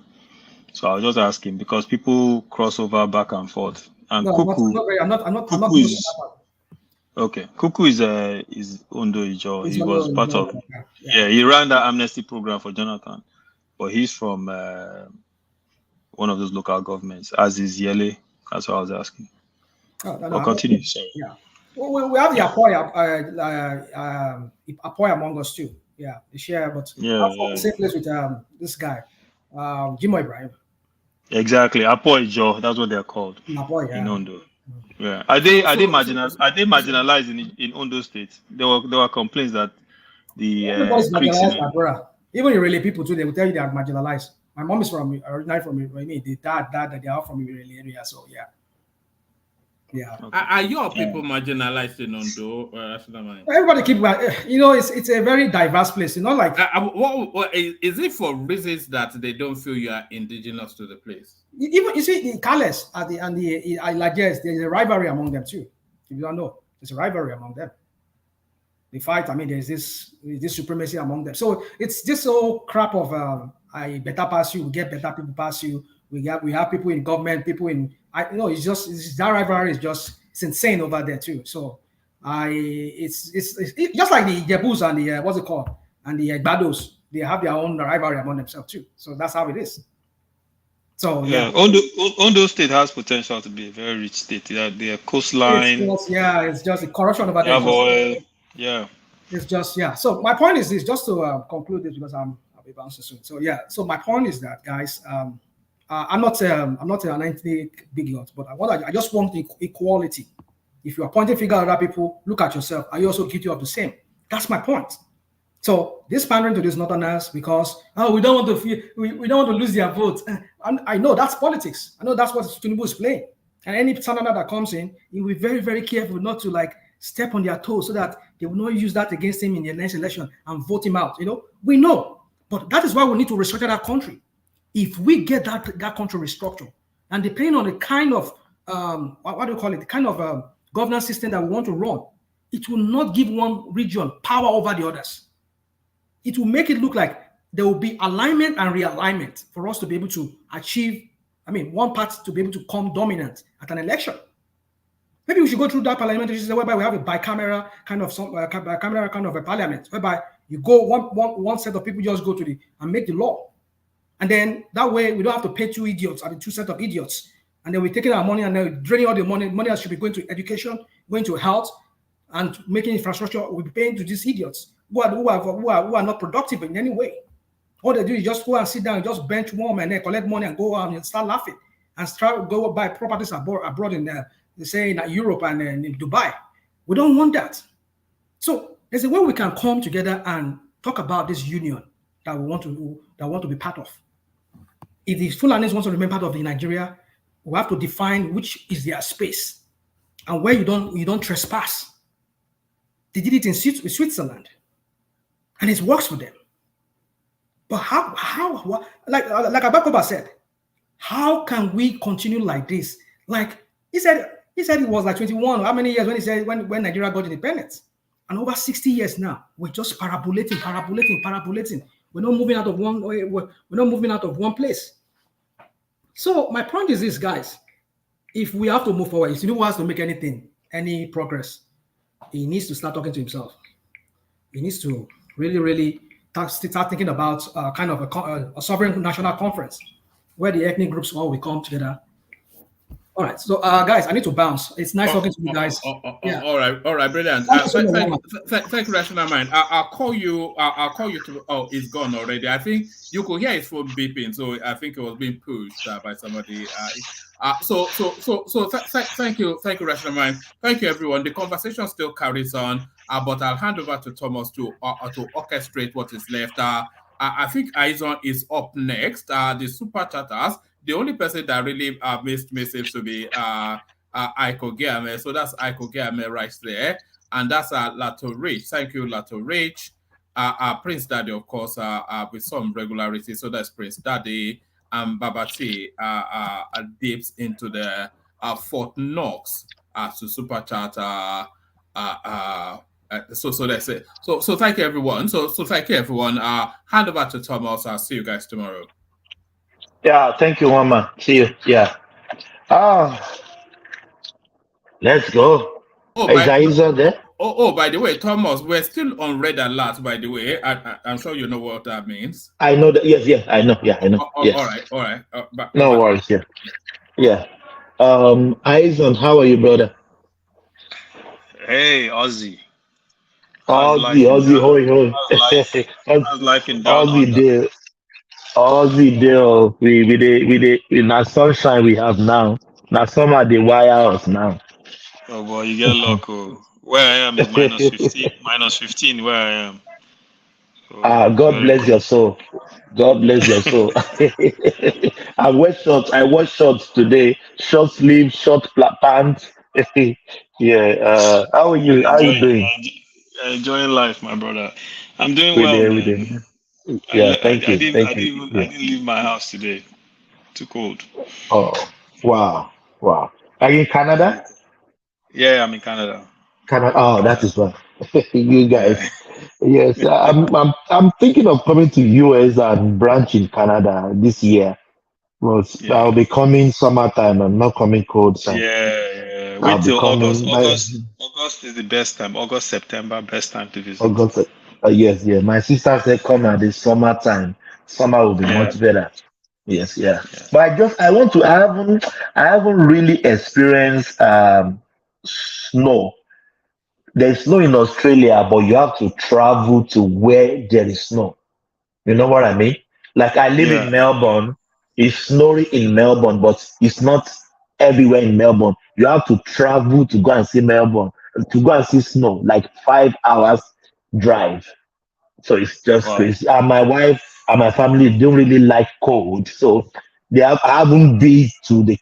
So I was just asking because people cross over back and forth. And Kuku, Kuku is okay. Kuku is Ondo Ijo. He was part of he ran that amnesty program for Jonathan, but he's from one of those local governments, as is Yele. That's what I was asking. Continue. Sorry. Yeah. We have the Apoy among us too. Yeah, they share, but the same place with this guy, Jimo Ibrahim. Exactly, Apoy Joe. That's what they're called in Ondo. Yeah, are they marginalized in Ondo State? There were complaints that the marginalized, even Irele people too. They will tell you they are marginalized. My mom is originally from Irele. The dad they are from Irele area. So yeah. Yeah. Are your people marginalized in Ondo? Everybody keep, it's a very diverse place. Like is it for reasons that they don't feel you are indigenous to the place? Even you see the Kales and the Ilajes, there's a rivalry among them too. If you don't know, there's a rivalry among them. They fight. I mean, there's this supremacy among them. So it's this whole crap of I better pass you, we get better people pass you. We have people in government, people in it's that rivalry is just insane over there too. So it's just like the Jebus and the what's it called, and the Gbados. They have their own rivalry among themselves too. So that's how it is. So yeah, Ondo State has potential to be a very rich state. Yeah, their coastline. It's just the corruption over They there. have oil. Yeah. It's just So my point is this, just to conclude this because I'll be bouncing soon. So yeah, so my point is that, guys, I'm not an ethnic bigot, but I just want equality. If you are pointing finger at other people, look at yourself. Are you also guilty of the same? That's my point. So this pandering to these northerners because we don't want to we don't want to lose their vote. And I know that's politics. I know that's what Tinubu is playing. And any senator that comes in, he will be very, very careful not to step on their toes so that they will not use that against him in the next election and vote him out. We know, but that is why we need to restructure that country. If we get that country restructured, and depending on the kind of what do you call it, the kind of governance system that we want to run, it will not give one region power over the others. It will make it look like there will be alignment and realignment for us to be able to achieve, one party to be able to come dominant at an election. Maybe we should go through that parliamentary system whereby we have a bicameral kind of a parliament, whereby you go one set of people just go to and make the law. And then that way we don't have to pay two set of idiots. And then we're taking our money and then draining all the money that should be going to education, going to health, and making infrastructure. We'll be paying to these idiots who are not productive in any way. All they do is just go and sit down and just bench warm and then collect money and go out and start laughing and start go buy properties abroad in Europe and in Dubai. We don't want that. So there's a way we can come together and talk about this union that we want to be part of. If the Fulanis want to remain part of the Nigeria, we have to define which is their space and where you don't trespass. They did it in Switzerland, and it works for them. But how like Abakoba said, how can we continue like this? Like he said it was like 21. How many years when he said when Nigeria got independence? And over 60 years now, we're just parabolating. We're not moving out of one place. So my point is this, guys. If we have to move forward, if Tinubu has to make any progress, he needs to start talking to himself. He needs to really, really start thinking about kind of a sovereign national conference where the ethnic groups all will come together. All right, so guys, I need to bounce. It's nice talking to you guys. Yeah. All right, brilliant. Thank you, Rational Mind. I'll call you. I'll call you to. Oh, it's gone already. I think you could hear his phone beeping, so I think it was being pushed by somebody. So thank you, Rational Mind. Thank you, everyone. The conversation still carries on, but I'll hand over to Thomas to orchestrate what is left. I think Aizon is up next. The super chatters. The only person that really missed me seems to be Aiko Geame. So that's Aiko Geame right there. And that's Lato Rich. Thank you, Lato Rich. Prince Daddy, of course, with some regularity. So that's Prince Daddy. And Babati dips into the Fort Knox to super chat. So that's it. So thank you, everyone. So thank you, everyone. Hand over to Thomas. I'll see you guys tomorrow. Yeah, thank you, Mama. See you. Yeah. Let's go. Is Aiza there? By the way, Thomas, we're still on red alert, by the way. I'm sure you know what that means. I know that. Yes, I know. Yeah, I know. Yes. All right. No worries. Yeah. Aizon, how are you, brother? Hey, Ozzy. Ozzy, hoi. How's life in down Ozzy, deal. We na sunshine we have now. Now summer they wire us now. Oh boy, you get luck. Where I am is -15 where I am. So God bless your soul. God bless your soul. I wear shorts today. Short sleeve, short pants. Yeah. How are you? How are you doing? Enjoying life, my brother. I'm doing well, man. Yeah, thank you. I didn't leave my house today. Too cold. Oh, wow. Are you in Canada? Yeah, I'm in Canada. Oh, that is well. You guys. Yes, I'm thinking of coming to US and branch in Canada this year. Well, I'll be coming summertime. I'm not coming cold time. Yeah. I'll Wait be till August. coming by August is the best time. August, September, best time to visit. August. Yes, yeah. My sister said come at the summertime. Summer will be Yeah. much better. Yes, yeah. But I want to I haven't really experienced snow. There's snow in Australia, but you have to travel to where there is snow. You know what I mean? Like I live in Yeah. Melbourne. It's snowy in Melbourne, but it's not everywhere in Melbourne. You have to travel to go and see Melbourne, to go and see snow, like 5 hours drive. So it's just Wow. crazy. And my wife and my family don't really like cold. So I haven't been to the,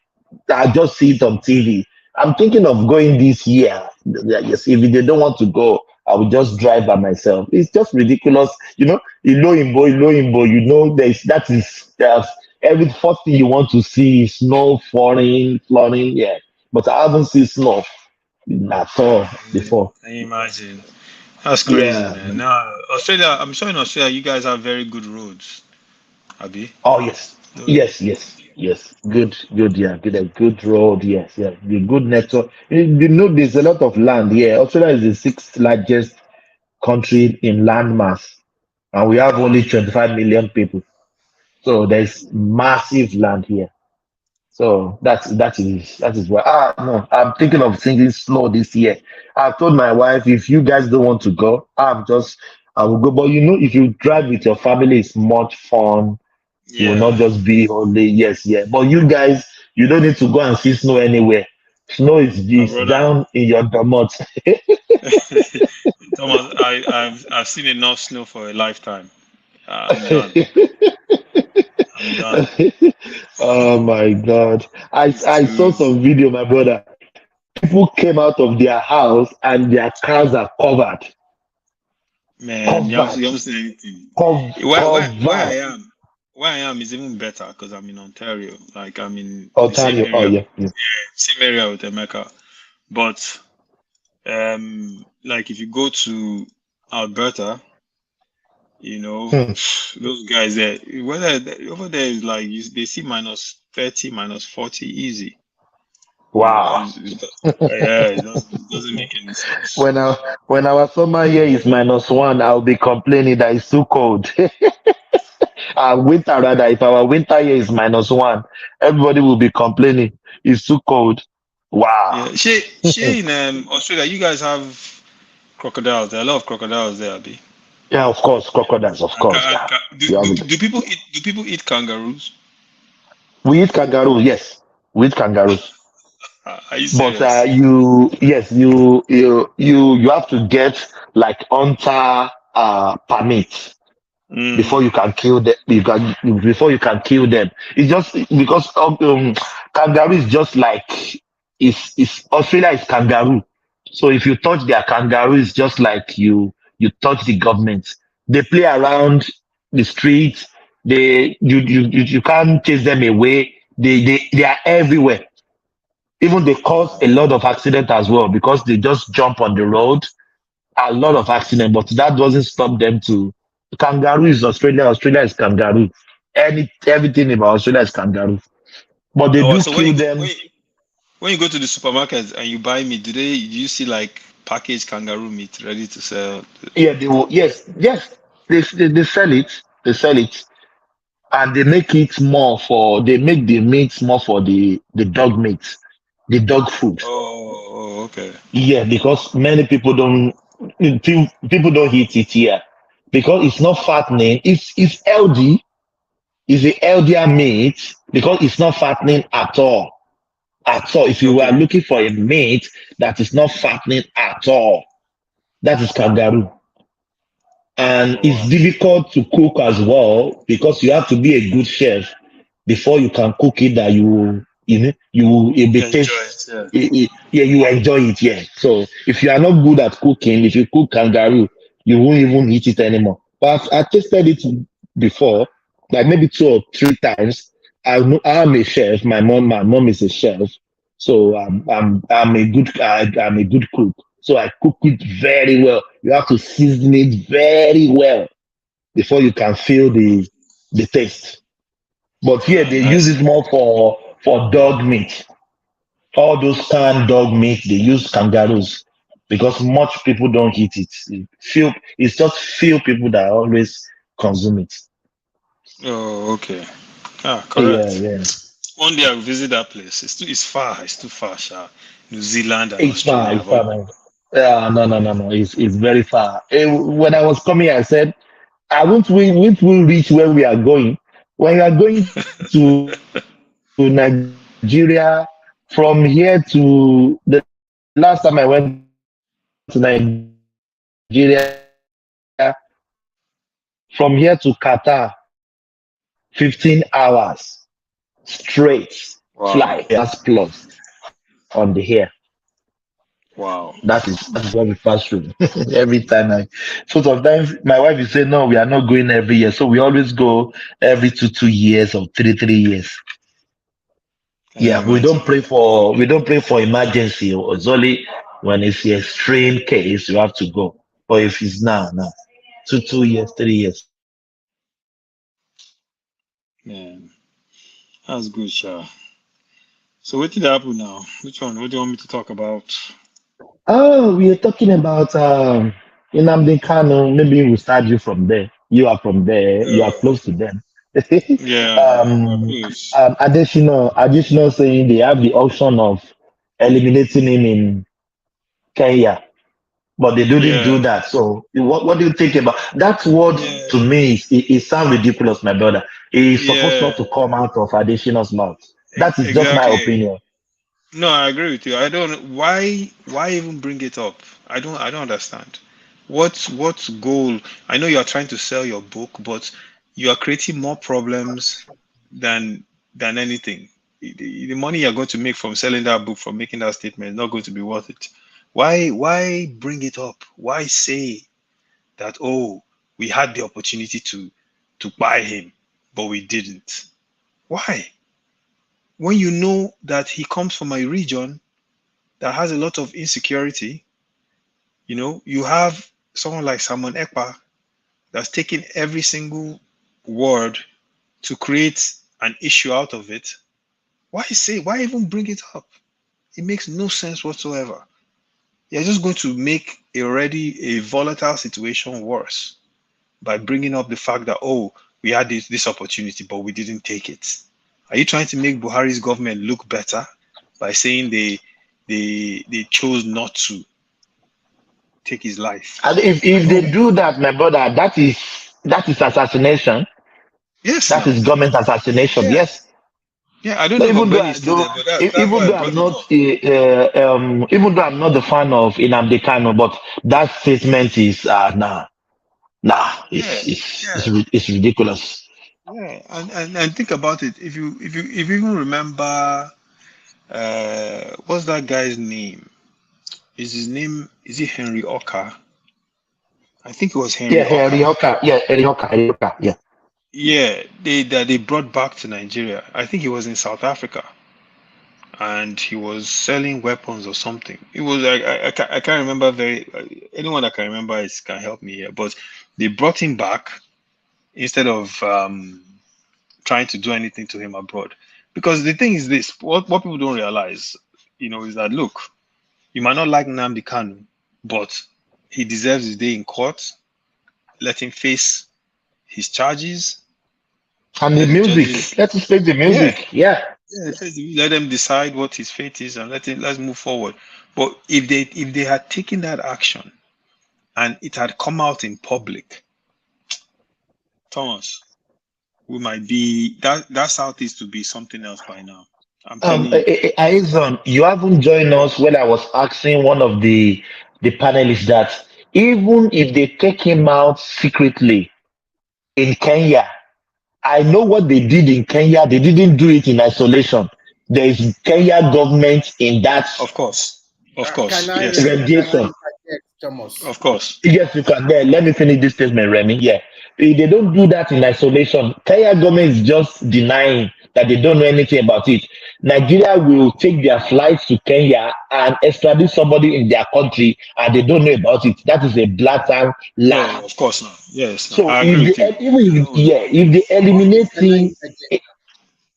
I just see it on TV. I'm thinking of going this year. Yes, if they don't want to go, I will just drive by myself. It's just ridiculous. You know, Iloimbo, you know, every first thing you want to see is snow falling, flooding. Yeah. But I haven't seen snow at all before. Can you imagine? That's crazy, Yeah. man. Now, Australia, I'm sure in Australia you guys have very good roads, Abi. Oh yes, yes. Good. Yeah, good road. Yes, yeah. The good network. You know, there's a lot of land here. Australia is the sixth largest country in land mass, and we have only 25 million people. So there's massive land here. So that is why. No, I'm thinking of singing snow this year. I told my wife if you guys don't want to go, I will go. But you know, if you drive with your family, it's much fun. You will not Yeah. just be only yes, yeah. But you guys, you don't need to go and see snow anywhere. Snow My is brother. down in your domot. Thomas, I've seen enough snow for a lifetime. I'm done. I'm done. Oh my God! It's I saw too some video, my brother. People came out of their house and their cars are man. covered, You haven't seen anything. Where I covered. am, where I am is even better because I'm in Ontario. Like I'm in the same Ontario. Oh area, yeah, yeah. same area with Emeka. But like if you go to Alberta, you know, Hmm. those guys there, over there is like they see -30, -40 easy. You know, Wow. yeah, it doesn't make any sense. When our summer here is -1, I'll be complaining that it's too cold. Our winter rather, if our winter here is -1, everybody will be complaining. It's too cold. Wow. Yeah, she in Australia, you guys have crocodiles. There are a lot of crocodiles there, Abi. Yeah, of course, crocodiles, of And course. Yeah. do, You have do, it. do people eat kangaroos? We eat kangaroo, yes. We eat kangaroos. Are you But serious? you have to get like hunter permit before Mm. you can kill them. Before you can kill them. It's just because kangaroo is just like it's Australia is kangaroo. So if you touch their kangaroo, it's just like you touch the government. They play around the streets. You can't chase them away. They are everywhere. Even they cause a lot of accident as well because they just jump on the road. A lot of accident, but that doesn't stop them to. Kangaroo is Australia. Australia is kangaroo. Everything about Australia is kangaroo. But they Oh, do so when kill you go them. when you go to the supermarket and you buy meat, do you see like packaged kangaroo meat ready to sell? Yeah, they will. Yes. They sell it. They sell it, and they make it more for. They make the meat more for the dog meat, the dog food. Okay. Yeah, because many people don't eat it here because it's not fattening. It's healthy. It's a healthier meat because it's not fattening at all. At all. If you are Okay. looking for a meat that is not fattening at all, that is kangaroo. And Oh, it's wow. difficult to cook as well because you have to be a good chef before you can cook it that it be Enjoy taste it. Yeah. yeah, you enjoy it, yeah. So if you are not good at cooking, if you cook kangaroo, you won't even eat it anymore. But I tasted it before, like maybe 2 or 3 times. I'm a chef. My mom is a chef, so I'm a good cook. So I cook it very well. You have to season it very well before you can feel the taste. But here they use Nice. it more for dog meat. All those canned dog meat, they use kangaroos because much people don't eat it. It's just few people that always consume it. Oh, okay. Ah, Yeah, correct. yeah. One day I'll visit that place. It's far. It's too far, Sha. New Zealand and It's far, Australia. it's far, man. Yeah, no. It's very far. When I was coming, I said, won't we reach where we are going? When you are going to Nigeria, from here to the last time I went to Nigeria, from here to Qatar, 15 hours straight flight, Wow. 8 hours plus on the air. Wow. That is what we pass through every time. So sometimes my wife will say, "No, we are not going every year." So we always go every 2 years or 3 years. Can you Yeah, imagine? we don't pray for emergency. It's only when it's the extreme case you have to go. But if it's now, 2 years, 3 years. Man, that's good, Sha. So what did happen now? Which one? What do you want me to talk about? Oh, we are talking about Nnamdi Kanu. Maybe we'll start you from there. You are from there. You are close to them. Yeah, we're close. Additional saying they have the option of eliminating him in Kenya, but they didn't do Yeah, that. So, what do you think about that word? yeah, To me, it sounds ridiculous, my brother. It's supposed not yeah. to come out of additional's mouth. That is just my Exactly. opinion. No, I agree with you. I don't. Why even bring it up? I don't understand. What's goal? I know you are trying to sell your book, but you are creating more problems than anything. The money you're going to make from selling that book, from making that statement, is not going to be worth it. Why bring it up? Why say that, oh, we had the opportunity to buy him, but we didn't? Why? When you know that he comes from a region that has a lot of insecurity, you have someone like Simon Ekpa that's taking every single word to create an issue out of it. Why even bring it up? It makes no sense whatsoever. You're just going to make already a volatile situation worse by bringing up the fact that, oh, we had this opportunity, but we didn't take it. Are you trying to make Buhari's government look better by saying they chose not to take his life? And if No. they do that, my brother, that is assassination. Yes, That now. is government assassination. Yeah. Yes. Yeah, I don't No, know if Ogbeni is still there, but that's even why I though I'm brought it not up. even though I'm not the fan of Nnamdi Kanu, but that statement is Yeah, it's ridiculous. yeah. And think about it. If you even remember what's that guy's name? Is it Henry Oka? I think it was Yeah, Henry Oka. Harry Oka, yeah. Yeah, they brought back to Nigeria. I think he was in South Africa and he was selling weapons or something. It was I can't remember very anyone that can remember is can help me here. But they brought him back instead of trying to do anything to him abroad. Because the thing is this, what people don't realize, is that look, you might not like Nnamdi Kanu, but he deserves his day in court. Let him face his charges. And the Let the music. judges, Let us play the yeah, music. Yeah. let them decide what his fate is, and let's move forward. But if they had taken that action and it had come out in public, Thomas, we might be that Southeast to be something else by now. I'm telling you. Aizon, you haven't joined us when I was asking one of the panelists that even if they take him out secretly in Kenya, I know what they did in Kenya. They didn't do it in isolation. There is Kenya government in that Of course. Of Can course. I Yes. can I radiation. interject, Thomas? Of course. Yes, you can. There, let me finish this statement, Remy. Yeah, they don't do that in isolation. Kenya government is just denying that they don't know anything about it. Nigeria will take their flights to Kenya and extradite somebody in their country and they don't know about it. That is a blatant Yeah, lie. of course not. Yes, no, So I agree with if you. they even if they eliminate him,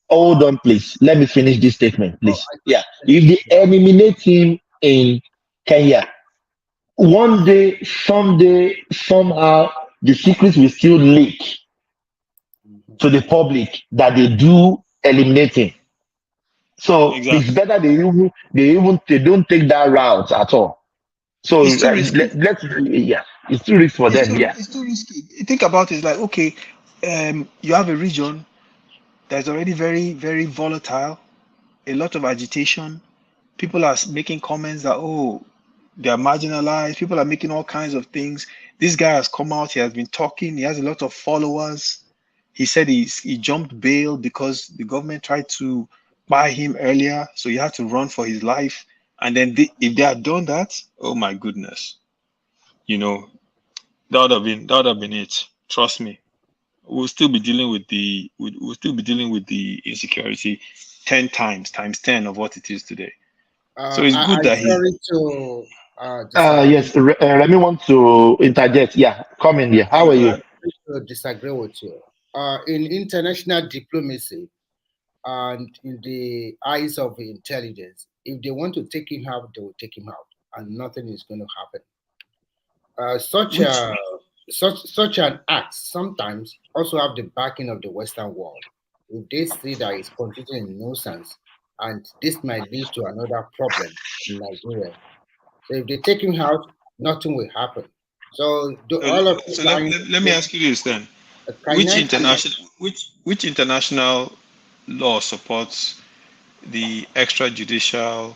hold on, please. Let me finish this statement, please. Yeah. If they eliminate him in Kenya, one day, someday, somehow, the secrets will still leak to the public that they do eliminate him. So it's Exactly. better they don't take that route at all. So It's too risky. yeah, it's too risky for them. Yeah. It's too risky. Think about it. It's like, okay, you have a region that's already very, very volatile, a lot of agitation. People are making comments that, oh, they are marginalized. People are making all kinds of things. This guy has come out. He has been talking. He has a lot of followers. He said he jumped bail because the government tried to buy him earlier, so he had to run for his life. And then if they had done that, oh my goodness, you know, that would have been it. Trust me. We'll still be dealing with the insecurity 10 times 10 of what it is today. So it's I good that he's sorry to disagree. Yes, Remy want to interject. Yeah, come in here. How are you? To disagree with you. In international diplomacy and in the eyes of the intelligence, if they want to take him out, they will take him out, and nothing is going to happen. Such an act sometimes also have the backing of the Western world. If they see that it's constituting a nuisance, and this might lead to another problem in Nigeria. So if they take him out, nothing will happen. So all of you so lying, let me ask you this then. can I Which international law supports the extrajudicial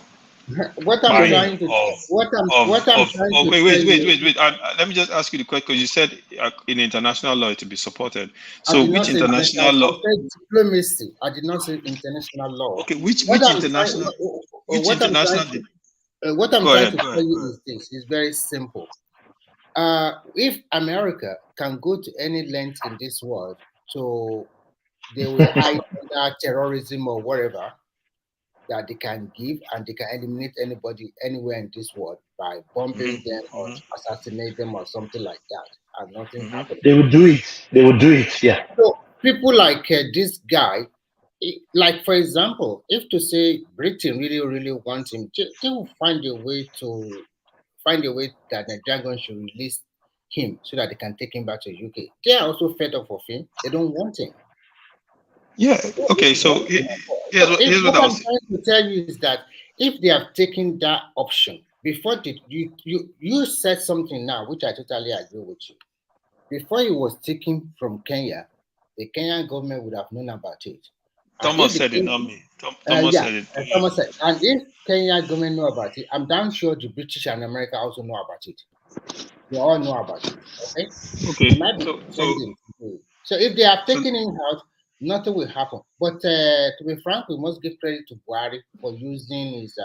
what I'm buying trying to what I'm trying of to wait, tell you, let me just ask you the question because you said in international law to be supported. I So did not which say international. international law? I said diplomacy. I did not say international law. Okay, which What I'm trying, international which what I'm international trying what I'm go trying ahead, to go tell ahead. you is this: is very simple. If America can go to any length in this world, so they will hide under terrorism or whatever that they can give, and they can eliminate anybody anywhere in this world by bombing them or assassinate them or something like that, and nothing happening. They will do it. They will do it. Yeah. So people like this guy, like for example, if to say Britain really wants him, they will find a way that the dragon should release him so that they can take him back to UK. They are also fed up of him. They don't want him. Yeah. Okay. So here's what What I I'm was. trying to tell you is that if they have taken that option before, you said something now, which I totally agree with you. Before he was taken from Kenya, the Kenyan government would have known about it. Thomas said it, not me. Thomas said it. Thomas said, and if Kenya government know about it, I'm damn sure the British and America also know about it. They all know about it. Okay. Okay. It might be pending. So if they have taken him out, nothing will happen. But to be frank, we must give credit to Buhari for using his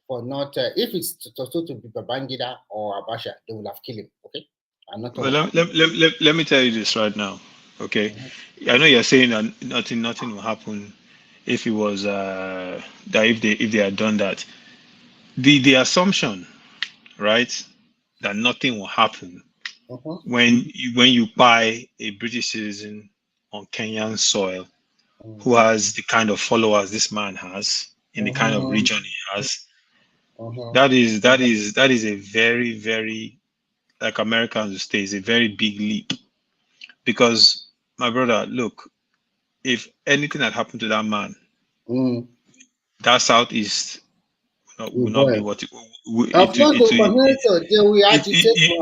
for not if it's to be Babangida or Abasha, they will have killed him. Okay, and nothing Well, will happen. let me tell you this right now. Okay, I know you're saying that nothing will happen if it was that if they had done that. The assumption, right, that nothing will happen when you buy a British citizen on Kenyan soil who has the kind of followers this man has in the kind of region he has. That is a very, very, like Americans would say, is a very big leap. Because my brother, look, if anything had happened to that man, that southeast will not be what it will. Of course, they will agitate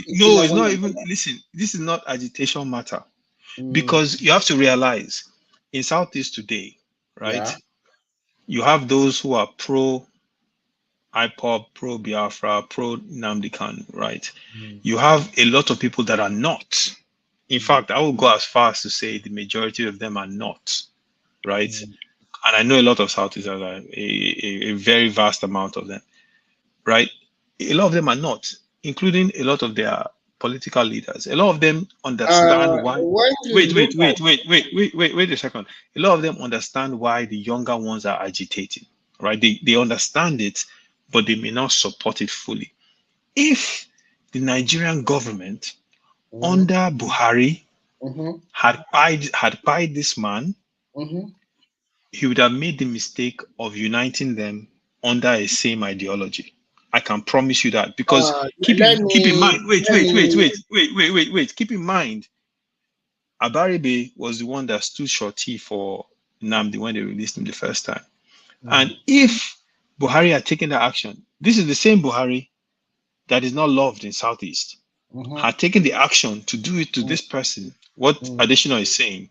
No, it's not even. Listen, this is not agitation matter, because you have to realize in southeast today, right? You have those who are pro IPOP, pro Biafra, pro Nnamdi Kanu, right? You have a lot of people that are not. In fact, I will go as far as to say the majority of them are not, right? And I know a lot of Southeasters, a very vast amount of them, right? A lot of them are not, including a lot of their political leaders. A lot of them understand why. When you Wait, look wait, at wait, wait, wait, wait, wait, wait a second. A lot of them understand why the younger ones are agitating, right? They understand it, but they may not support it fully. If the Nigerian government under Buhari had pied this man, he would have made the mistake of uniting them under a same ideology. I can promise you that, because keep in mind. Wait. Keep in mind, Abaribe was the one that stood shorty for Nnamdi when they released him the first time. And if Buhari had taken that action, this is the same Buhari that is not loved in Southeast, had taken the action to do it to this person. What Additional is saying,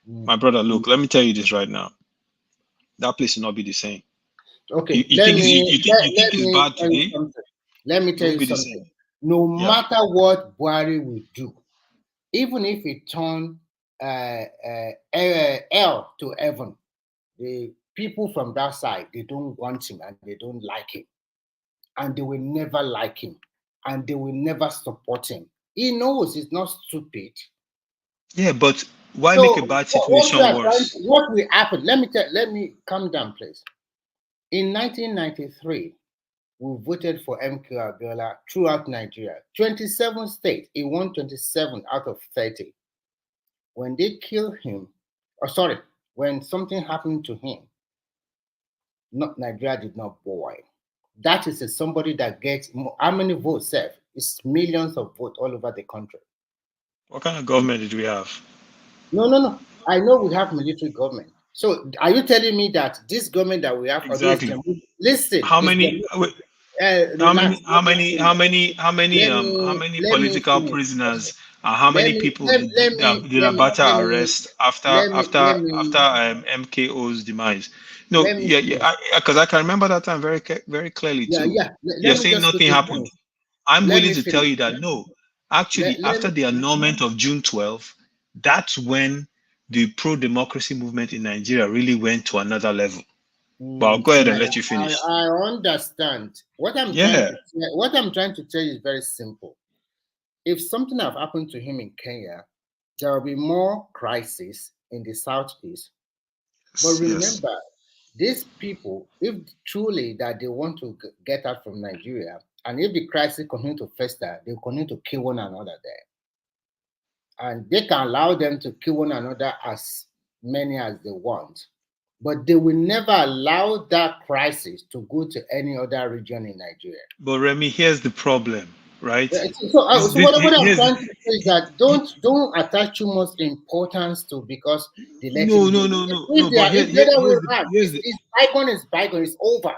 my brother, look, let me tell you this right now. That place will not be the same. Okay, You think it's bad tell you today? something. Let me It tell won't you be the something. same. No Yeah. matter what Buhari will do, even if he turn L to heaven, the people from that side, they don't want him and they don't like him. And they will never like him. And they will never support him. He knows he's not stupid. Yeah, but why So make a bad situation worse? what will happen? Let me calm down, please. In 1993, we voted for MK Abiola throughout Nigeria. 27 states, he won 27 out of 30. When they killed him, when something happened to him, Nigeria did not boil. That is somebody that gets how many votes, Seth? It's millions of votes all over the country. What kind of government did we have? No. I know we have military government. So are you telling me that this government that we have, Exactly. listen, How many political finish. prisoners and how many people did Abacha arrest after let me MKO's demise? No, let me yeah, because I can remember that time very clearly too. You're let me saying just nothing quickly happened. finish. I'm Let willing me to finish. tell you that no, actually, Let after me, the annulment of June 12, that's when the pro-democracy movement in Nigeria really went to another level. But I'll go ahead and let you finish. I understand. What I'm trying to tell you is very simple. If something have happened to him in Kenya, there will be more crisis in the southeast. But remember, these people, if truly that they want to get out from Nigeria, and if the crisis continue to fester, they will continue to kill one another there. And they can allow them to kill one another as many as they want. But they will never allow that crisis to go to any other region in Nigeria. But Remy, here's the problem, right? So what I'm trying to say is that don't attach too much importance to because they let him go. It's bygone is bygone. It's over.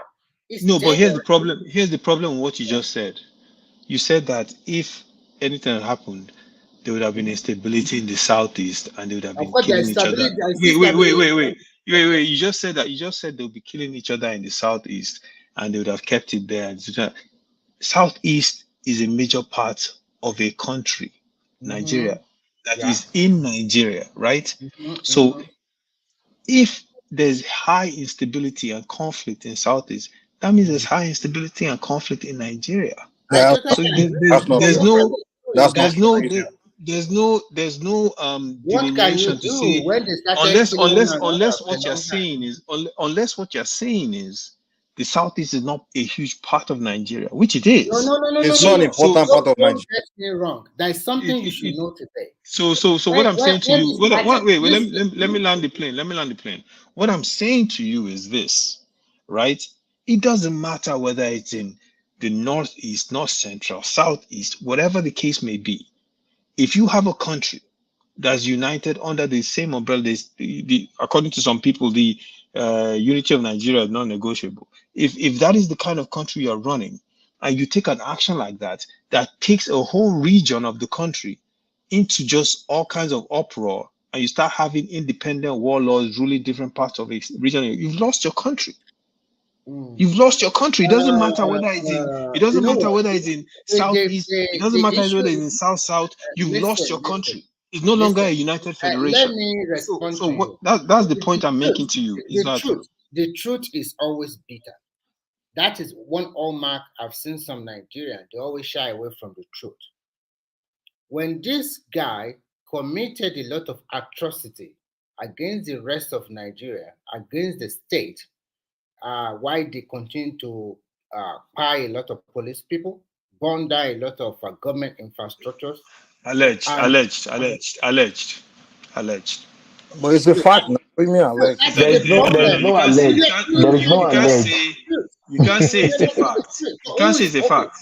But here's the problem. Here's the problem with what you just said. You said that if anything had happened, there would have been instability in the southeast, and they would have been killing each other. Wait. You just said that. You just said they'll be killing each other in the southeast, and they would have kept it there. Southeast is a major part of a country, Nigeria, that is in Nigeria, right? So if there's high instability and conflict in Southeast, that means there's high instability and conflict in Nigeria. So there's no delineation to say unless what you're saying is the Southeast is not a huge part of Nigeria, which it is. No. It's not an important part of Nigeria. Don't get me wrong. There's something you should know today. So what I'm saying to you, let me land the plane. What I'm saying to you is this, right? It doesn't matter whether it's in the northeast, north central, southeast, whatever the case may be. If you have a country that's united under the same umbrella, according to some people, the unity of Nigeria is non-negotiable. If that is the kind of country you're running, and you take an action like that, that takes a whole region of the country into just all kinds of uproar, and you start having independent warlords ruling different parts of a region, you've lost your country. You've lost your country. It doesn't matter whether it's in southeast. It doesn't matter whether it's in south. You've lost your country. It's no longer a united federation. Let me respond to you. That's the point I'm making to you. The truth is always bitter. That is one hallmark I've seen some Nigerians. They always shy away from the truth. when this guy committed a lot of atrocity against the rest of Nigeria, against the state, why they continue to buy a lot of police people, burn down a lot of government infrastructures. Alleged, And alleged, alleged, alleged, alleged. But it's a fact now. What do you mean, Alex? that There is is the no, no, no. problem. You can't say, You, you can't say, you can't say it's a fact. You can't say it's a fact.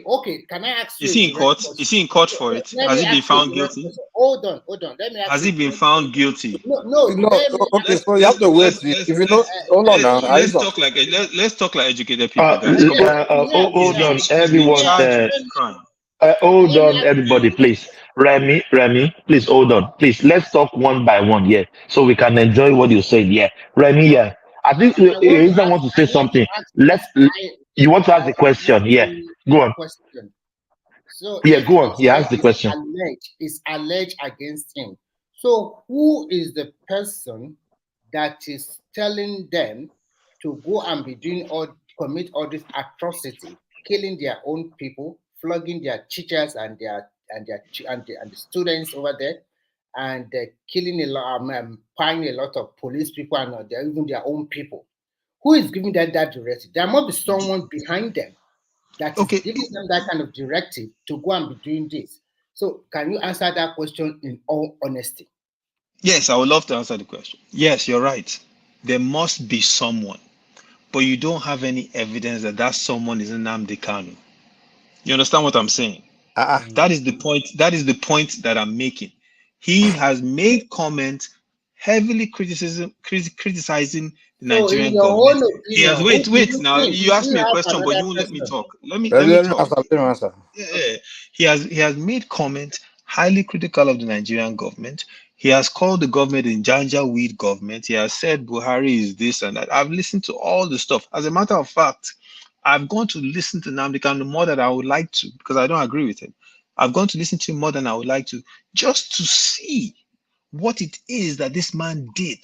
Okay. Can I ask you Is a he in direct court? question? Is he in court for it? Let Has me he been ask you a found direct guilty? question. Hold on. Let me ask Has you. he been found guilty? No. No, Let me okay, ask so you have to wait. If you know, hold on now. Let's Aiza. talk like let's talk like educated people, guys. Come on. Hold on, He's been everyone. charged with a crime. Hold on, everybody, please. Remy, please hold on. Please, let's talk one by one here so we can enjoy what you said. Yeah, Remy, yeah. I think Aiza wants to say something. You want to ask the question? Yeah, go on. Question. So Yeah, if go you on. Yeah, say ask the question. it's alleged against him, so who is the person that is telling them to go and be doing commit all this atrocity, killing their own people, flogging their teachers and the students over there, and killing a lot, buying a lot of police people and even their own people? Who is giving that directive? There must be someone behind them that is giving them that kind of directive to go and be doing this. So, can you answer that question in all honesty? Yes, I would love to answer the question. Yes, you're right. There must be someone, but you don't have any evidence that that someone is Nnamdi Kanu. You understand what I'm saying? That is the point. That is the point that I'm making. He has made comments heavily criticizing the So, in Nigerian your government. own He has opinion, who do wait. you Now think? you Do asked you me a have question, but you another won't let me person? talk. Let me talk. Let me answer. Yeah. He has made comments highly critical of the Nigerian government. He has called the government a Janja weed government. He has said Buhari is this and that. I've listened to all the stuff. As a matter of fact, I've gone to listen to Nnamdi Kanu more than I would like to because I don't agree with him. I've gone to listen to him more than I would like to just to see what it is that this man did.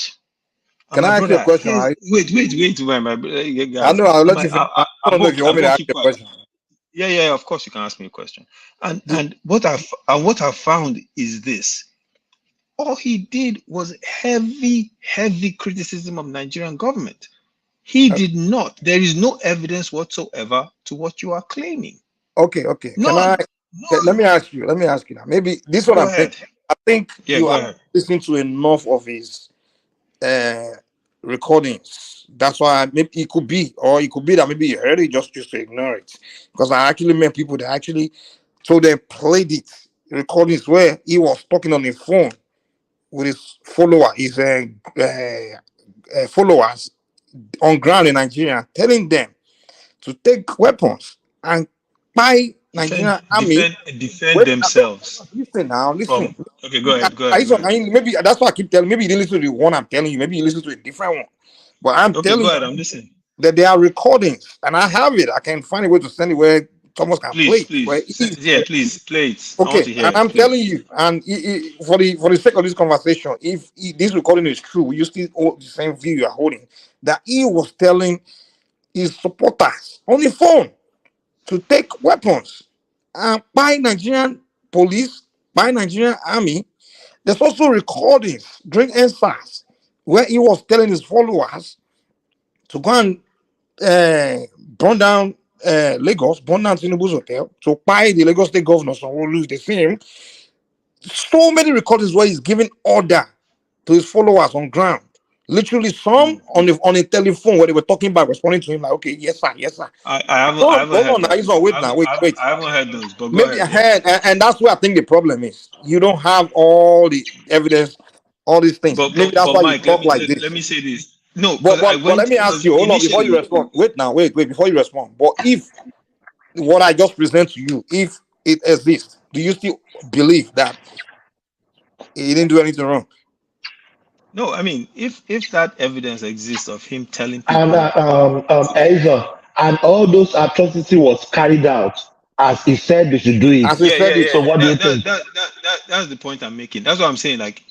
And Can my I ask you a brother, question? wait, my I guys. know, I'll let you finish. I I'm don't know if hooked. you want I'm me to gonna ask keep you a quiet. question. Yeah, of course you can ask me a question. And what I've found is this. All he did was heavy criticism of Nigerian government. He did not. There is no evidence whatsoever to what you are claiming. Okay. None. Let me ask you now. Maybe this is what Go I'm ahead. thinking. I think Yeah, you go are ahead. listening to enough of his recordings. That's why maybe it could be, or it could be that maybe you heard it, just choose to ignore it. Because I actually met people that actually, so they played it, recordings where he was talking on the phone with his followers on ground in Nigeria, telling them to take weapons and buy Nigerian army. Defend themselves Listen now, listen. from. Okay, go ahead. Maybe that's why I keep telling. Maybe you didn't listen to the one I'm telling you. Maybe you listen to a different one. But I'm Okay, telling go ahead. you I'm listening. that there are recordings, and I have it. I can find a way to send it where Thomas can play it. Please play it. I want Okay, to hear and it, I'm please. telling you, and for the sake of this conversation, if this recording is true, you still hold the same view you are holding, that he was telling his supporters on the phone to take weapons and buy Nigerian police, buy Nigerian army. There's also recordings during NSAS where he was telling his followers to go and burn down Lagos, burn down Tinubu's hotel, to buy the Lagos State governor, so we'll lose the same. So many recordings where he's giving order to his followers on ground. Literally, some on a telephone where they were talking about responding to him like, okay, yes sir. I haven't Hold heard on, now, those. wait now, wait. I haven't heard those, but go Maybe ahead. I Yeah. had, and that's where I think the problem is. You don't have all the evidence, all these things. Maybe that's But why you Mike, talk like let this. me say this. No, But because I but let went me ask because you, hold on, before you initially. respond. Wait now, wait, before you respond. But if what I just present to you, if it exists, do you still believe that he didn't do anything wrong? No, I mean, if that evidence exists of him telling And people, Aiza, and all those atrocity was carried out as he said they should do it. As he said it. So what do you think? That's the point I'm making. That's what I'm saying. Like,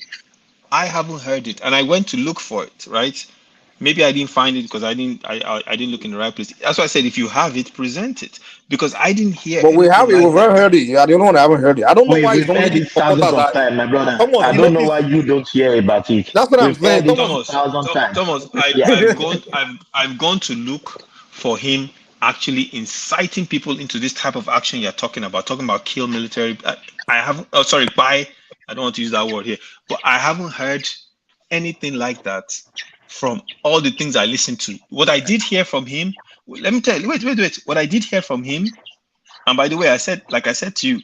I haven't heard it, and I went to look for it. Right? Maybe I didn't find it because I didn't look in the right place. That's why I said if you have it, present it. Because I didn't hear But we have anything it. like We've that. heard it. I don't know. I haven't heard it. I don't know why it's We've only heard the it thousands supporters of that. times, my brother. Thomas, I you don't know notice. why you don't hear about it. That's what I'm We've saying. heard it Thomas, 2,000 times. Thomas, Yeah. I've gone to look for him actually inciting people into this type of action you're talking about kill military. I haven't. Oh, sorry, buy. I don't want to use that word here, but I haven't heard anything like that from all the things I listened to. What I did hear from him, let me tell you. Wait. What I did hear from him, and by the way, like I said to you,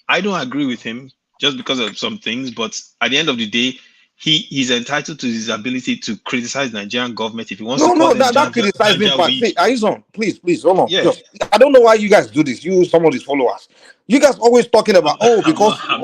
I don't agree with him just because of some things, but at the end of the day, he's entitled to his ability to criticize Nigerian government if he wants to no, call them that criticizing Janja part. weed. See, Aizon, please, hold on. Yeah, Just, I don't know why you guys do this. You, some of these followers, you guys always talking about I'm not. because I'm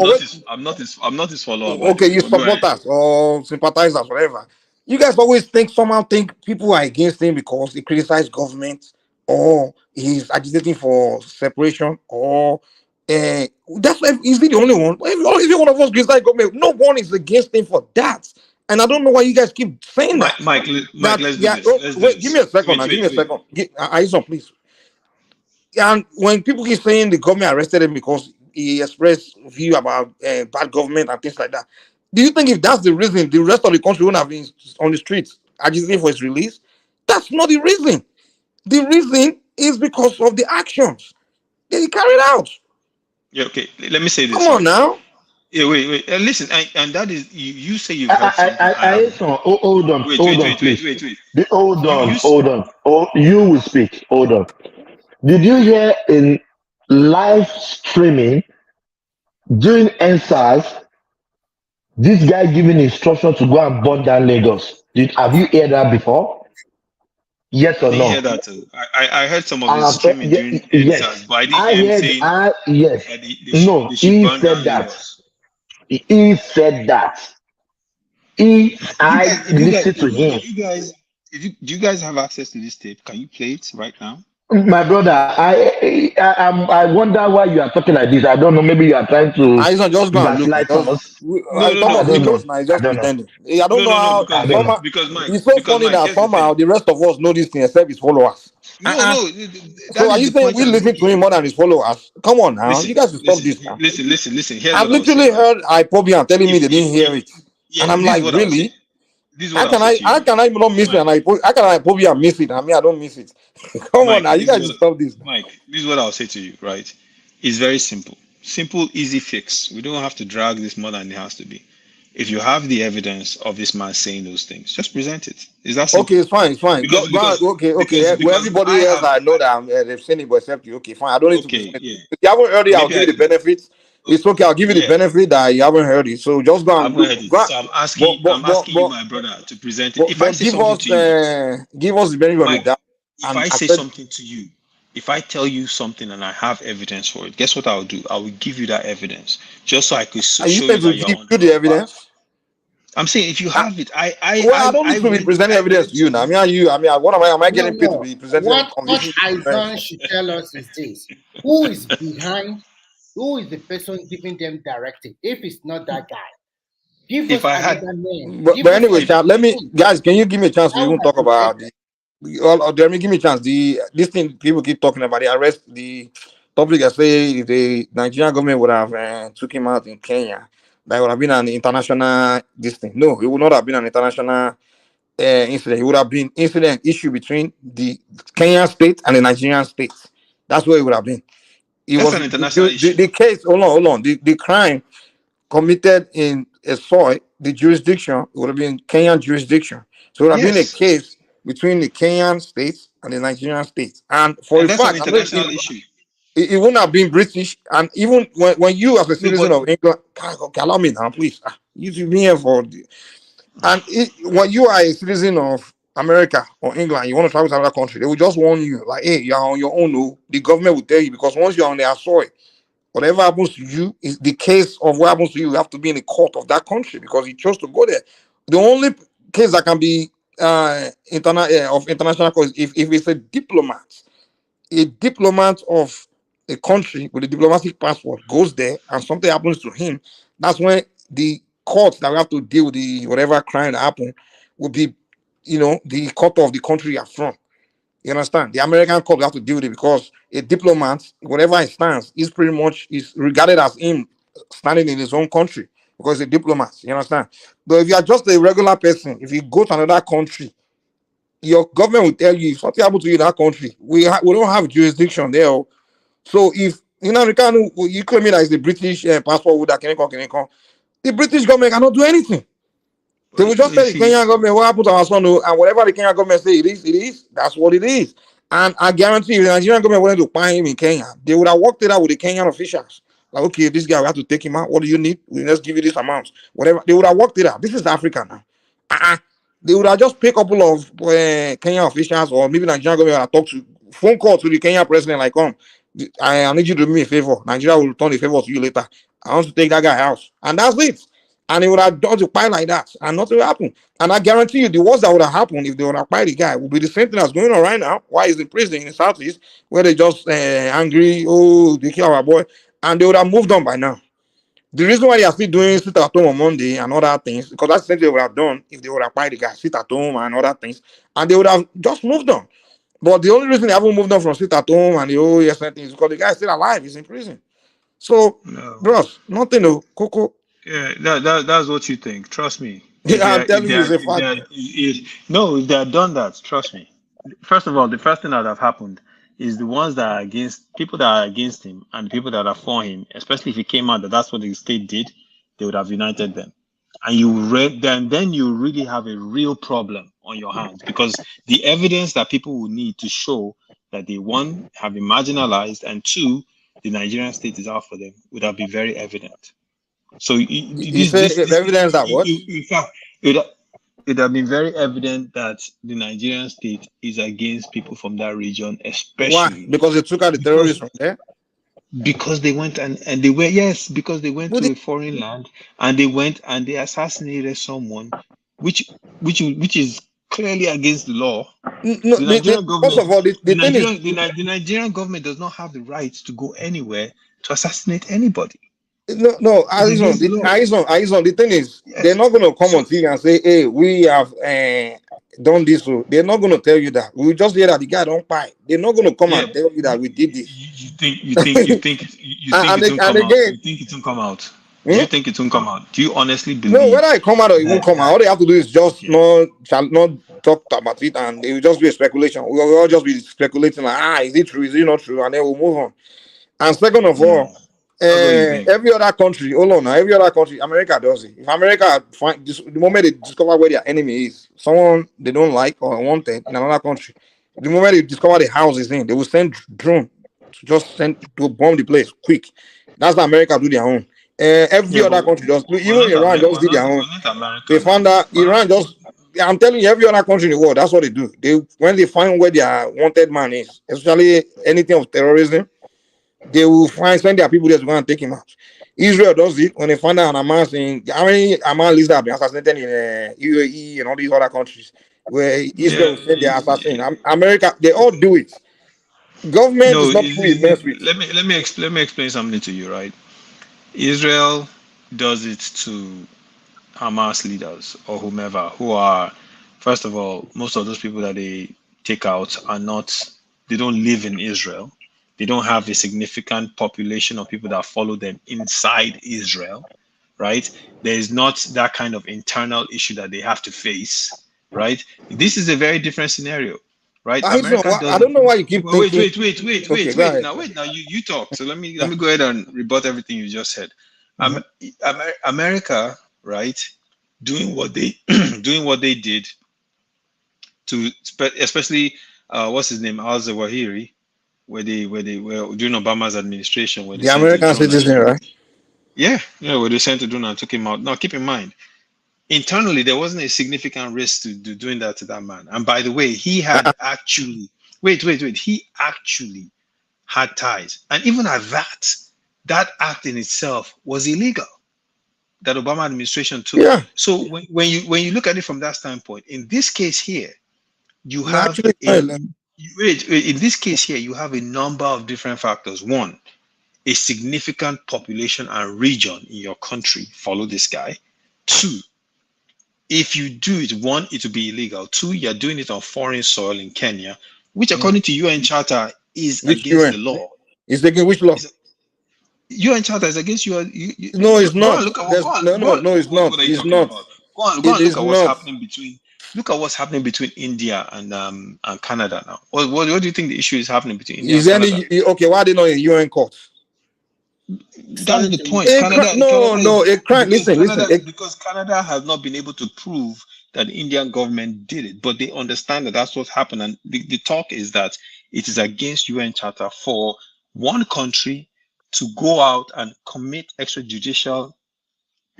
not his. I'm not his follower. By the okay, way, you but go ahead. supporters or sympathizers, whatever. You guys always somehow think people are against him because he criticized government or he's agitating for separation or that's why is he the only one? If one of us criticize government, no one is against him for that. And I don't know why you guys keep saying that. Mike, let's do Yeah, this. Let's do wait, give me a this. second Wait, now. Give wait, me a wait. second. Aizon, please. And when people keep saying the government arrested him because he expressed view about bad government and things like that, do you think if that's the reason, the rest of the country wouldn't have been on the streets agitating for his release? That's not the reason. The reason is because of the actions that he carried out. Yeah, okay. Let me say Come this, on right? now. Yeah, wait. Listen, and that is you say you've heard something. I haven't. Hold on, Wait, hold wait, on, wait, wait, please. wait, wait. Hold on, You hold on. Oh, you will speak. Hold on. Did you hear in live streaming during NSAS this guy giving instruction to go and burn down Lagos? Have you heard that before? Yes or didn't hear no? that. I heard some of his streaming during Yes. NSAS, but I didn't I hear him heard. saying Yes. that No, they should he burn said down that. Lagos. He said that. I listened to him. Do you guys have access to this tape? Can you play it right now? My brother, I wonder why you are talking like this. I don't know. Maybe you are trying to I just go and look. gaslight us. No, Thomas, I he don't knows know. now. He's I just don't know. pretending. I don't know No, how. I don't know. because Mike, It's so funny that here's the somehow thing. the rest of us know this thing except his followers. No, So that are is you the saying point we I'm listen to making. him more than his followers? Come on now, you guys will stop this now. Listen. Here's I've what I'll say, literally right? heard Ipobian telling me they didn't hear If it, and I'm this is like, what I'll say. really? This is How what I'll can say I? to you, How right? can I not miss it? And how can Ipobian miss it? I mean, I don't miss it. Come on Mike, now, you guys will stop this. This is what I'll say to you, right? It's very simple. Simple, easy fix. We don't have to drag this more than it has to be. If you have the evidence of this man saying those things, just present it. Is that simple? Okay, it's fine, it's fine. Because Okay. Well, everybody I else have I know that they've seen it, but except you. Okay, fine. I don't need to present it. yeah. If you haven't heard it, I'll Maybe give you the benefits. It's okay. I'll give you the yeah. benefit that you haven't heard it. So just go I've and not look. heard it. Go, So I'm asking you, my brother, to present it. If I say give something us to you, the benefit of the Mike, doubt if and I say accept. something to you, if I tell you something and I have evidence for it, guess what I'll do? I will give you that evidence just so I could Are you show you saying to that you're give on you the the wrong path. evidence? I'm saying if you have it, Well, I don't need to be presenting evidence to you now. I mean, what am I getting paid to No. be presenting What convincing Ivan evidence? should tell us is this: who is behind? Who is the person giving them directive? If it's not that guy, give us another name. But Give us anyway, another let me, name. guys, can you give me a chance to How even would I talk present about let me give me a chance. This thing people keep talking about the arrest, the topic. I say if the Nigerian government would have took him out in Kenya, that would have been an international this thing. No, it would not have been an international incident. It would have been incident issue between the Kenyan state and the Nigerian state. That's what it would have been. It That's was an international issue. the case. Hold on. The crime committed in a soil, the jurisdiction would have been Kenyan jurisdiction. So it would have been a Yes. case between the Kenyan states and the Nigerian states. And for a And that's an fact, I know international issue. it wouldn't have been British. And even when you, as a citizen of England, okay, allow me now, please. You've been here for when you are a citizen of America or England, you want to travel to another country, they will just warn you, like, hey, you're on your own. No, the government will tell you because once you're on their soil, whatever happens to you is the case of what happens to you. You have to be in the court of that country because you chose to go there. The only case that can be of international court is if it's a diplomat of a country with a diplomatic passport goes there and something happens to him. That's when the court that we have to deal with the whatever crime that happened will be the culture of the country you're from. You understand? The American court have to deal with it because a diplomat, whatever he stands, is pretty much is regarded as him standing in his own country because he's a diplomat. You understand? But if you are just a regular person, if you go to another country, your government will tell you if something happened to you in that country, we don't have jurisdiction there. So if you claim that it's the British passport that can come, the British government cannot do anything. They will just tell the Kenyan government what happened to our son, and whatever the Kenyan government say it is. That's what it is. And I guarantee you, if the Nigerian government wanted to find him in Kenya, they would have worked it out with the Kenyan officials. Like, okay, this guy, we have to take him out. What do you need? We just give you this amount. Whatever. They would have worked it out. This is Africa now. They would have just picked a couple of Kenyan officials, or maybe Nigerian government would have talked to phone call to the Kenyan president, like, come, I need you to do me a favor. Nigeria will return the favor to you later. I want to take that guy out. And that's it. And it would have done the pie like that, and nothing will happen. And I guarantee you, the worst that would have happened if they would have pied the guy would be the same thing that's going on right now. Why is in prison in the Southeast, where they just angry, oh, they kill our boy, and they would have moved on by now. The reason why they are still doing sit at home on Monday and other things, because that's the same thing they would have done if they would have pied the guy, sit at home and other things, and they would have just moved on. But the only reason they haven't moved on from sit at home and the whole yes thing is because the guy is still alive, he's in prison. So, bros, nothing, no, Coco. Yeah, that's what you think. Trust me. I'm telling you, it's a fact. If they had done that, trust me. First of all, the first thing that have happened is the ones that are against people that are against him and the people that are for him, especially if he came out that that's what the state did, they would have united them. And then you really have a real problem on your hands because the evidence that people will need to show that they, one, have been marginalized, and two, the Nigerian state is out for them would have been very evident. So this evidence that what? In fact, it would have been very evident that the Nigerian state is against people from that region, especially. Why? Because they took out the terrorists from there? Because they went and they were, because they went to a foreign land and they went and they assassinated someone, which is clearly against the law. No, the Nigerian government, first of all, the Nigerian government does not have the right to go anywhere to assassinate anybody. No, Arizon, the thing is, they're not going to come on TV and say, hey, we have done this. So they're not going to tell you that. We just hear that the guy don't buy. They're not going to come and tell you that we did this. You think it won't come out? Do you think it won't come out? Do you honestly believe? No, whether it come out or it won't come out, all they have to do is just not talk about it, and it will just be a speculation. We'll all just be speculating like, is it true? Is it not true? And then we'll move on. And second of all, every other country, every other country, America does it. If America find this, the moment they discover where their enemy is, someone they don't like or wanted in another country, the moment they discover the house is in, they will send drone to bomb the place quick. That's how America do their own. Every other country does. Even Iran just did their own. They found that Iran just. I'm telling you, every other country in the world, that's what they do. When they find where their wanted man is, especially anything of terrorism, they will send their people there to go and take him out. Israel does it when they find out an Hamas in how many Hamas leaders have been assassinated in UAE and all these other countries where Israel will send their assassin. America, they all do it. Government is not who it mess with. Let me explain something to you, right? Israel does it to Hamas leaders or whomever who are, first of all, most of those people that they take out they don't live in Israel. They don't have a significant population of people that follow them inside Israel, right? There is not that kind of internal issue that they have to face, right? This is a very different scenario, right? I don't know why you keep thinking. Wait. Now you talk. So let me go ahead and rebut everything you just said. America, right, doing what they did to, especially what's his name, al-Zawahiri, where they were during Obama's administration, where the American citizen, right? Yeah, where they sent to drone and took him out. Now, keep in mind, internally there wasn't a significant risk to doing that to that man. And by the way, he had actually he actually had ties, and even at that act in itself was illegal that Obama administration took. Yeah. So when you look at it from that standpoint, in this case here, you have in this case here, you have a number of different factors. One, a significant population and region in your country follow this guy. Two, If you do it, one, it will be illegal. Two, you're doing it on foreign soil in Kenya, which according to UN Charter is Which against UN? the law. It's against which law? UN Charter is against you. No, it's Go not. and look at There's no, it's not. what are you It's talking not. about? Go It and look is at what's not. happening between. Look at what's happening between India and Canada now. What do you think the issue is happening between India Is and there Canada? any okay? Why are they not in UN court? That's the point. Canada, because Canada has not been able to prove that the Indian government did it, but they understand that that's what's happened. And the talk is that it is against UN Charter for one country to go out and commit extrajudicial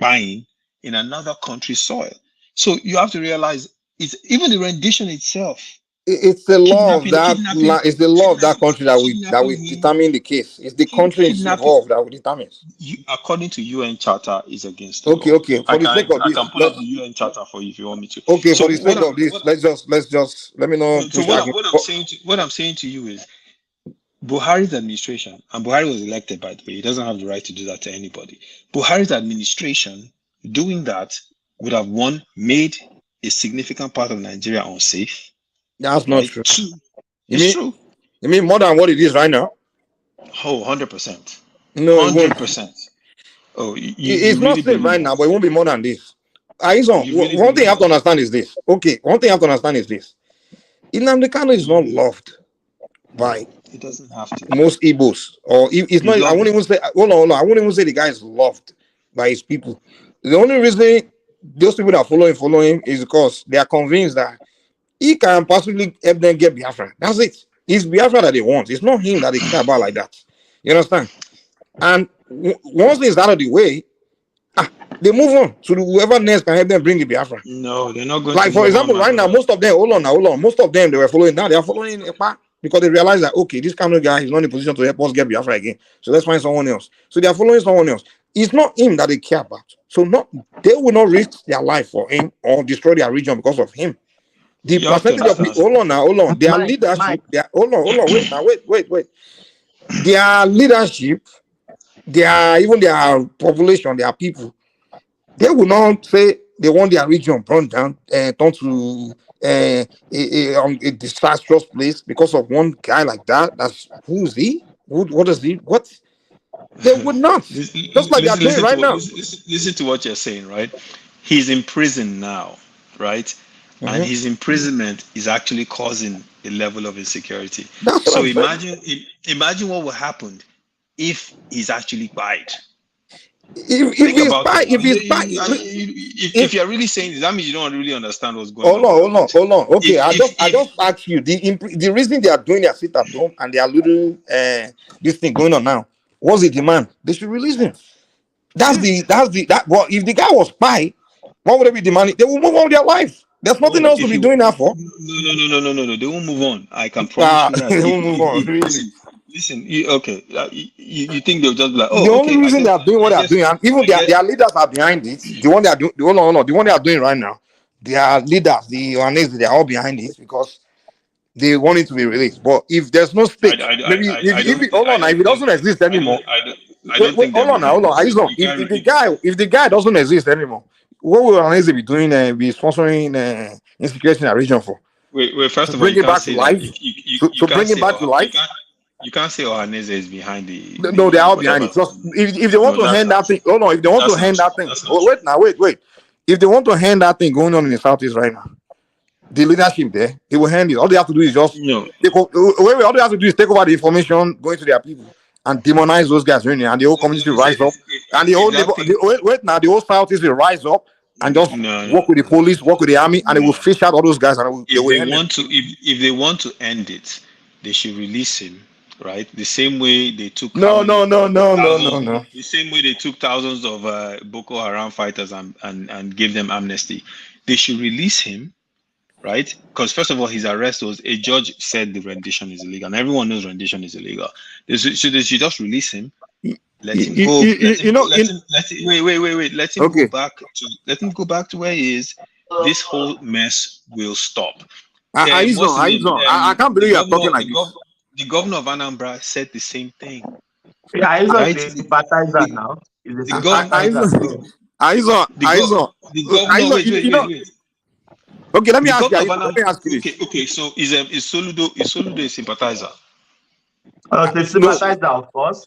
buying in another country's soil. So you have to realize it's even the rendition itself. It's the law of that. It's the law of that country that we determine the case. It's the country involved that we determine. According to UN Charter, is against the law. Okay. For the sake of this, I can pull up the UN Charter for you if you want me to. Okay. So for the sake of this, let's just let me know. So what I'm saying to you is, Buhari's administration, and Buhari was elected, by the way, he doesn't have the right to do that to anybody. Buhari's administration doing that would have, one, made a significant part of Nigeria unsafe. That's not true. Two, true. You mean more than what it is right now? Oh, 100%. No, 100%. Oh, it's not safe right now, but it won't be more than this. One thing you have to understand is this. Okay, one thing you have to understand is this. Nnamdi Kanu is not loved by it doesn't have to. Most Igbos, or it's not. I won't even say. Hold on. I won't even say the guy is loved by his people. The only reason those people that follow him is because they are convinced that he can possibly help them get Biafra. That's it. It's Biafra that they want. It's not him that they care about like that. You understand? And once it's out of the way, they move on to whoever next can help them bring the Biafra. No, they're not going like, for example, right now, most of them, hold on. Most of them, they were following. Now they are following Epa because they realize that, okay, this kind of guy is not in a position to help us get Biafra again. So let's find someone else. So they are following someone else. It's not him that they care about. So they will not risk their life for him or destroy their region because of him. The percentage of people, hold on. Their leadership, hold on, wait. Their leadership, even their population, their people, they will not say they want their region burned down and turn to a disastrous place because of one guy like that. Who's he? What is he? What? They would not. Just like they're doing right now. Listen to what you're saying, right? He's in prison now, right? And his imprisonment is actually causing a level of insecurity. So imagine what would happen if he's actually quiet. If you're really saying this, that means you don't really understand what's going on. Hold on. Okay, I just asked you the reason they are doing their sit at home and their little this thing going on now. What's the demand? They should release him. Well, if the guy was spy, what would they be demanding? They will move on with their life. There's nothing else to be doing that for. No. They won't move on. I can promise you that. They won't move on. Really. Listen. You think they'll just be like, the only reason they are doing what they are doing, and even their leaders are behind it. The one they are doing, the one they are doing right now, their leaders, the Ohanese, they are all behind it because they want it to be released. But if there's no stake, if it doesn't exist anymore, hold on. If the guy doesn't exist anymore, what will Ohanese be doing? Be sponsoring insecurity in our region for? Wait. First of all, bring it back to life. To bring it back to life. You can't say Ohanese is behind the. No, they are all behind it. Just if they want to hand that thing, if they want to hand that thing, wait. If they want to hand that thing going on in the southeast right now, the leadership there, they will hand it. All they have to do is just all they have to do is take over the information going to their people and demonize those guys, really, and the whole community will rise up, and the whole southeast will rise up and just work with the police, work with the army, and they will fish out all those guys. And if they want to end it, they should release him. Right, the same way they took no. The same way they took thousands of Boko Haram fighters and gave them amnesty. They should release him, right? Because first of all, his arrest was a judge said the rendition is illegal, and everyone knows rendition is illegal. They should just release him, let him go. Wait. Let him go back to where he is. This whole mess will stop. I can't believe you're talking like this. The governor of Anambra said the same thing. Yeah, he's a sympathizer now. He's a sympathizer. The governor. Wait. Okay, let me The ask you. governor of Let me ask you this. Okay. So is Soludo a sympathizer? The sympathizer, of course.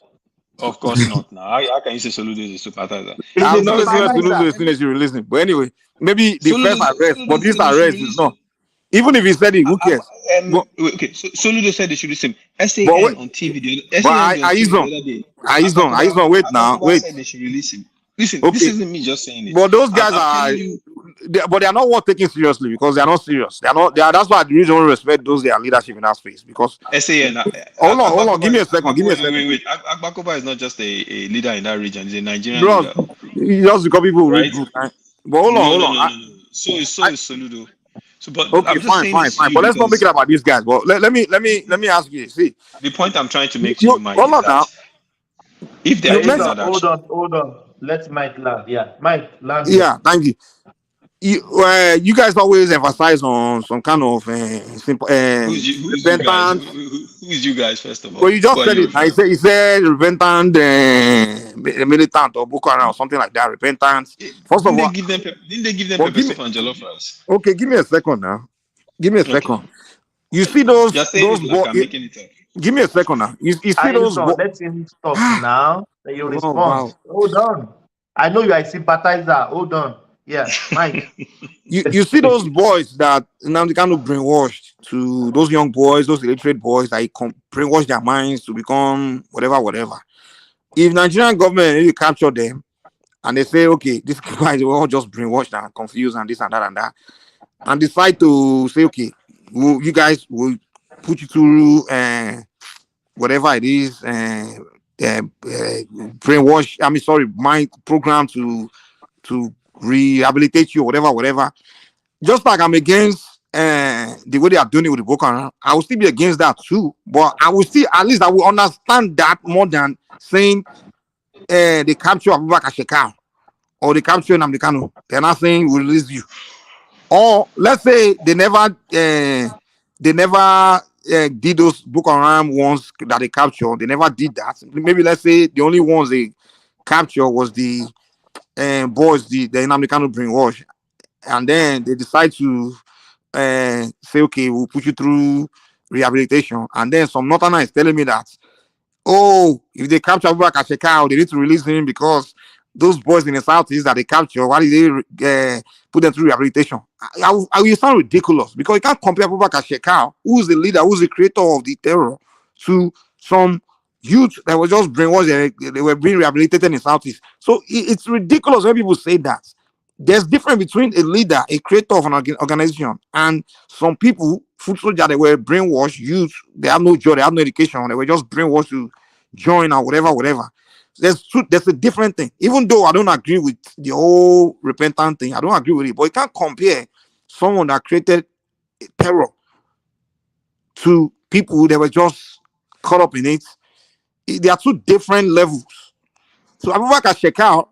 Of course not. Now, how can you say Soludo is a sympathizer? I'm not listening to Soludo as soon as you release him. But anyway, maybe the first arrest, but this arrest is not. Even if he said it, who cares? Okay, so Soludo said they should listen. SAN on TV. But SAN on TV the other day. Aizon, wait now, wait. Said they should release him. Listen, Okay. this isn't me just saying it. But those guys I'm but they are not worth taking seriously because they are not serious. They are not. That's why the reason we respect those their leadership in that space because. SAN. Hold on. Give me a second. Wait. Agbakoba is not just a leader in that region. He's a Nigerian Bro, leader. just because people Right? read books. Right? But hold on. No. So is Soludo. So, but okay, I'm just fine. But let's not make it about these guys. But let me ask you. See, the point I'm trying to make to you, Mike, hold is on that now. if there is an Hold on. Let Mike land. Yeah, Mike land. Yeah, thank you. You guys always emphasize on some kind of who's you guys? Who's you guys first of all? Well, you just said it. He said repentant militant or Boko Haram or something like that. Repentant. First of all, didn't they give them pepper soup and jollof rice? Okay, give me a second now. Give me a second. You see those like I'm making it up. Give me a second now. You see those. Let him talk now. Then you respond. Wow. Hold on. I know you are a sympathizer. Hold on. Yeah, Mike. you see those boys that Nnamdi Kanu brainwashed to those young boys, those illiterate boys that he brainwash their minds to become whatever. If Nigerian government really capture them and they say, okay, these guys were all just brainwashed and confused and this and that, and decide to say, okay, you guys will put you through whatever it is, brainwash. Mind program to rehabilitate you, whatever. Just like I'm against the way they are doing it with the Boko Haram, I will still be against that too. But I will still, at least I will understand that more than saying they capture Abubakar Shekau or they capture Nnamdi Kanu. They're not saying we'll release you. Or let's say they never did those Boko Haram ones that they captured. They never did that. Maybe let's say the only ones they captured was the boys, the Nnamdi Kanu brainwash, and then they decide to say, okay, we'll put you through rehabilitation. And then some Northerner is telling me that, if they capture Abubakar Shekau, they need to release him because those boys in the southeast that they capture, why did they put them through rehabilitation? I will sound ridiculous because you can't compare Abubakar Shekau, who's the leader, who's the creator of the terror, to some youth that were just brainwashed. They were being rehabilitated in the southeast. So it's ridiculous when people say that. There's difference between a leader, a creator of an organization, and some people, foot soldiers, they were brainwashed, youth, they have no job, they have no education, they were just brainwashed to join or whatever. There's a different thing. Even though I don't agree with the whole repentant thing, I don't agree with it, but you can't compare someone that created terror to people that were just caught up in it. They are two different levels. So Abubakar Shekau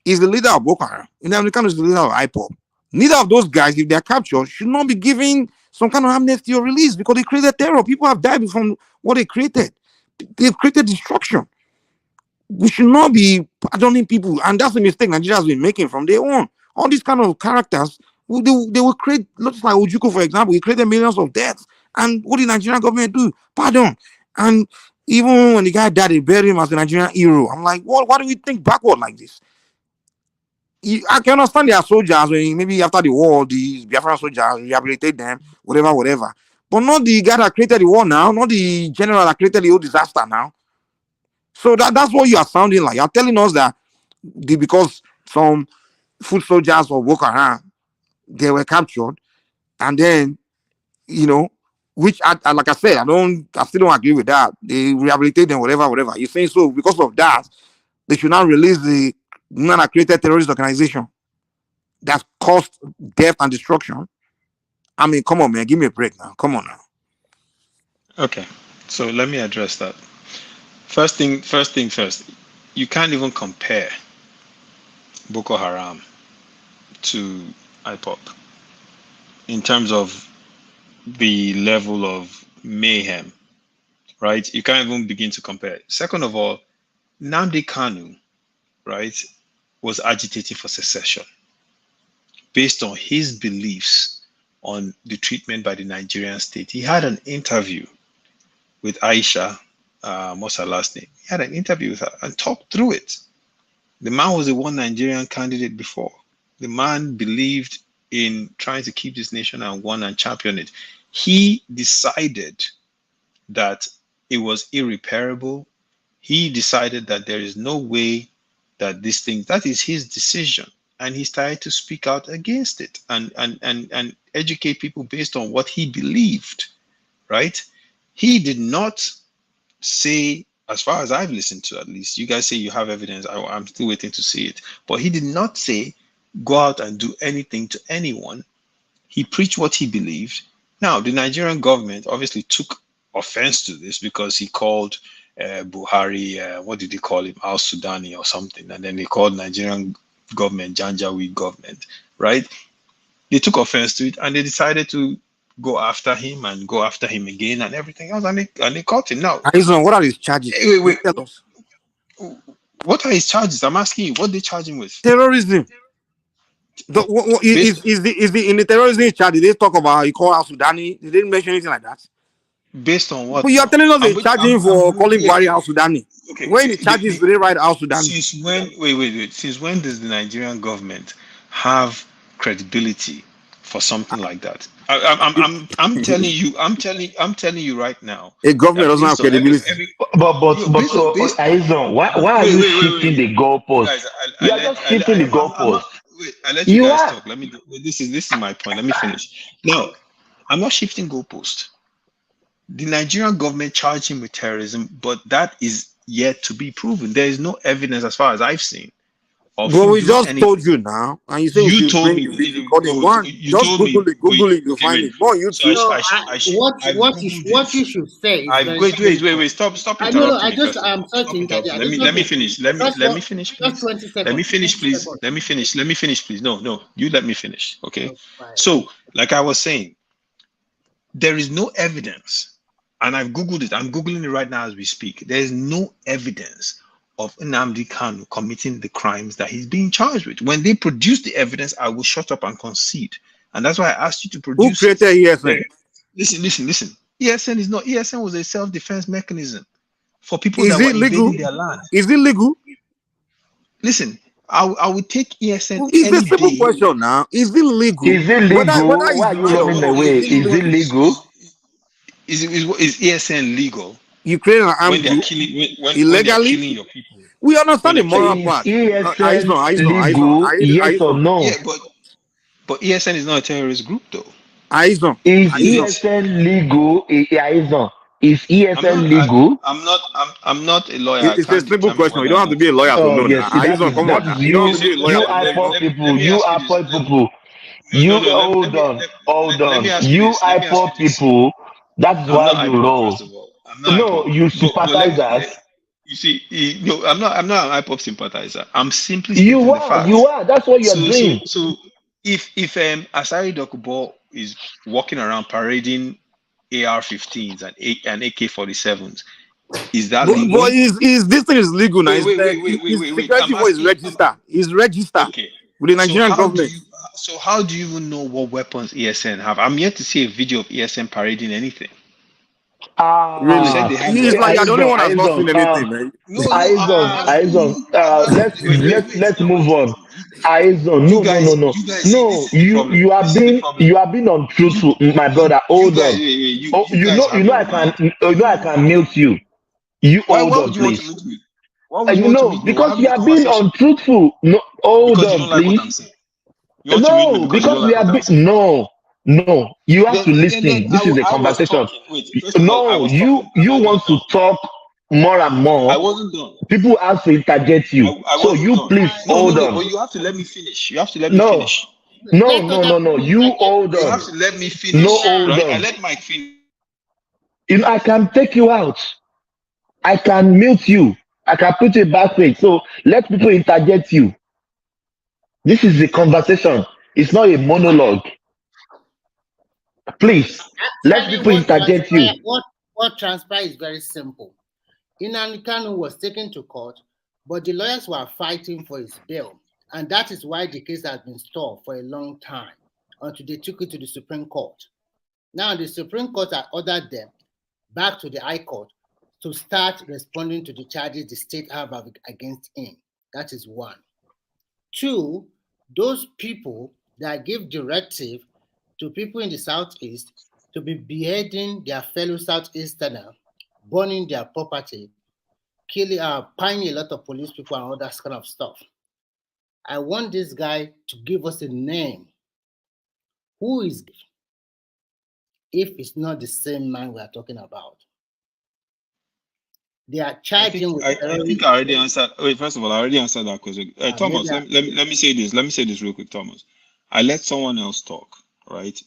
is the leader of Boko Haram. Nnamdi Kanu is the leader of IPOB. Neither of those guys, if they are captured, should not be given some kind of amnesty or release because they created terror. People have died from what they created. They've created destruction. We should not be pardoning people, and that's the mistake Nigeria has been making from day on. All these kind of characters, they will create, just like Ojukwu, for example, he created millions of deaths. And what did Nigerian government do? Pardon. And even when the guy died, they buried him as a Nigerian hero. I'm like, why do we think backward like this? I can understand their soldiers when maybe after the war, the Biafran soldiers rehabilitate them, whatever. But not the guy that created the war now, not the general that created the whole disaster now. So that's what you are sounding like. You're telling us that because some foot soldiers or Boko Haram, they were captured, and then, which like I said, I still don't agree with that. They rehabilitate them, whatever. You're saying so because of that, they should not release the man that created terrorist organization that caused death and destruction. I mean, come on, man, give me a break now. Come on now. Okay, so let me address that. First thing first. You can't even compare Boko Haram to IPOP in terms of the level of mayhem, right? You can't even begin to compare. Second of all, Nnamdi Kanu, right, was agitating for secession based on his beliefs on the treatment by the Nigerian state. He had an interview with Aisha, what's her last name? He had an interview with her and talked through it. The man was a one Nigerian candidate before. The man believed in trying to keep this nation and won and champion it. He decided that it was irreparable. He decided that there is no way that this thing, that is his decision. And he started to speak out against it and educate people based on what he believed, right? He did not say, as far as I've listened to, at least, you guys say you have evidence. I'm still waiting to see it. But he did not say, go out and do anything to anyone. He preached what he believed. Now, the Nigerian government obviously took offense to this because he called Buhari, what did he call him? Al Sudani or something. And then they called Nigerian government Janjaweed government, right? They took offense to it and they decided to go after him and go after him again and everything else, and they caught him. Now, what are his charges? Wait. Tell us. What are his charges? I'm asking you, what they charge him with? Terrorism. Is the in the terrorism charge? Did they talk about how he called Al Sudani? They didn't mention anything like that. Based on what? But you are telling us they charge him for calling Buhari Al Sudani. Okay. When the charges they write Al Sudani? Since when? Wait. Since when does the Nigerian government have credibility for something like that? I'm telling you. I'm telling you right now. A government doesn't have credibility. But Aizon, why are you shifting the goalpost? You are just shifting the goalpost. Wait, I let you guys talk. Let me. This is my point. Let me finish. No, I'm not shifting goalpost. The Nigerian government charged him with terrorism, but that is yet to be proven. There is no evidence, as far as I've seen. But we just told you now, and you say you told me. Just Google it, you'll find it. More YouTube. What you should say. Wait. Stop interrupting. I'm sorry. Let me finish. Let me finish, please. Just 20 seconds. Let me finish, please. Let me finish, please. No. You let me finish. Okay. So, like I was saying, there is no evidence. And I've Googled it. I'm Googling it right now as we speak. There is no evidence of Nnamdi Kanu committing the crimes that he's being charged with. When they produce the evidence, I will shut up and concede. And that's why I asked you to produce. Who created ESN? Listen. ESN is not. ESN was a self-defense mechanism for people that were invading their land. Is it legal? Listen, I would take ESN. It's a simple question now. Is it legal? Is it legal? Why are you running away? Is it legal? Is ESN legal? You create an armed when they're group killing illegally. Killing your people. We understand the moral part. ESN legal? Yes or no? Yeah, but ESN is not a terrorist group, though. Is ESN legal? Is ESN legal? I'm not a lawyer. It's a simple question. You don't have to be a lawyer to know that. Come on. You are poor people. Hold on. You are poor people. That's why you roll. No, you sympathizers. You see, no, I'm not an IPOP sympathizer. I'm simply you are. That's what you're doing. So if Asari Dokubo is walking around parading AR-15s and AK-47s, is that legal? But this thing is legal now. Wait. It's registered with the Nigerian government. So how do you even know what weapons ESN have? I'm yet to see a video of ESN parading anything. Really? It's like I don't even want to not seen anything, man. Let's move on. No. You have been untruthful, my brother. Hold on. I can mute you. You hold on, please. Because you have been untruthful. No, hold on, please. No, because we have been No, you have to listen. This is a conversation. No, you want to talk more and more. I wasn't done. People have to interject you. So you please hold on. But you have to let me finish. You have to let me finish. No. You hold on. You have to let me finish. No, hold on. I let Mike finish. I can take you out. I can mute you. I can put you backstage. So let people interject you. This is a conversation. It's not a monologue. Please, let people interject you. What transpired is very simple. Nnamdi Kanu was taken to court, but the lawyers were fighting for his bail. And that is why the case has been stalled for a long time until they took it to the Supreme Court. Now the Supreme Court has ordered them back to the High Court to start responding to the charges the state have against him. That is one. Two, those people that give directive to people in the Southeast to be beheading their fellow Southeasterner, burning their property, killing, pining a lot of police people and all that kind of stuff. I want this guy to give us a name. Who is, if it's not the same man we are talking about? They are charging with. I think I already answered. Wait, first of all, I already answered that question. Thomas, let me say this. Let me say this real quick, Thomas. I let someone else talk, right?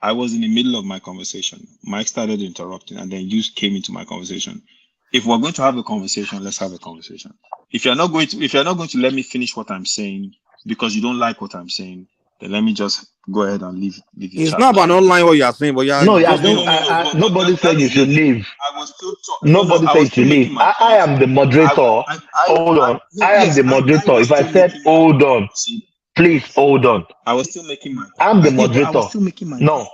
I was in the middle of my conversation. Mike started interrupting, and then you came into my conversation. If we're going to have a conversation, let's have a conversation. If you're not going to let me finish what I'm saying because you don't like what I'm saying, then let me just go ahead and leave the It's chat. not about online what you are saying, but you are nobody said you should leave. I was still talking. Nobody said you should leave. I am the moderator. Hold on. I am the moderator. If I said hold on, please hold on. I was still making my. I'm the moderator. I was still making my. No.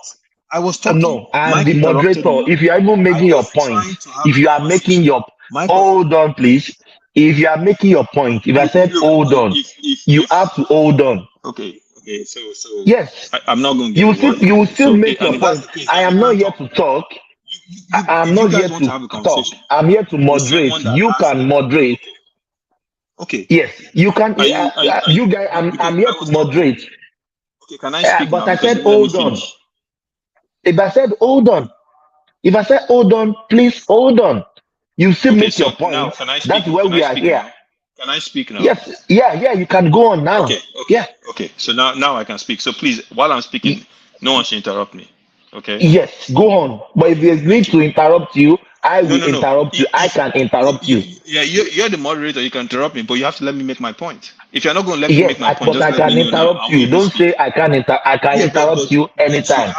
I was talking. No, I'm the moderator. If you are even making your point, if you are making your hold on, please. If you are making your point, if I said hold on, you have to hold on. Okay. So yes, I'm not going to. You will still make your point. I am not here to talk. I'm not here to talk. I'm here to moderate. You can moderate. Okay. Yes, you can. You guys, I'm here to moderate. Okay, can I speak but now? I said hold on. If I said hold on, please hold on. You still make your point. Now, can I speak? That's why we are here. Now? Can I speak now? Yes, yeah, you can go on now. Okay. So now I can speak. So please, while I'm speaking, no one should interrupt me. Okay? Yes, go on. But if there's need to interrupt you, I will interrupt you. I can interrupt you. Yeah, you're the moderator. You can interrupt me, but you have to let me make my point. If you're not going to let me make my point, but I can interrupt you. Don't say I can interrupt you anytime.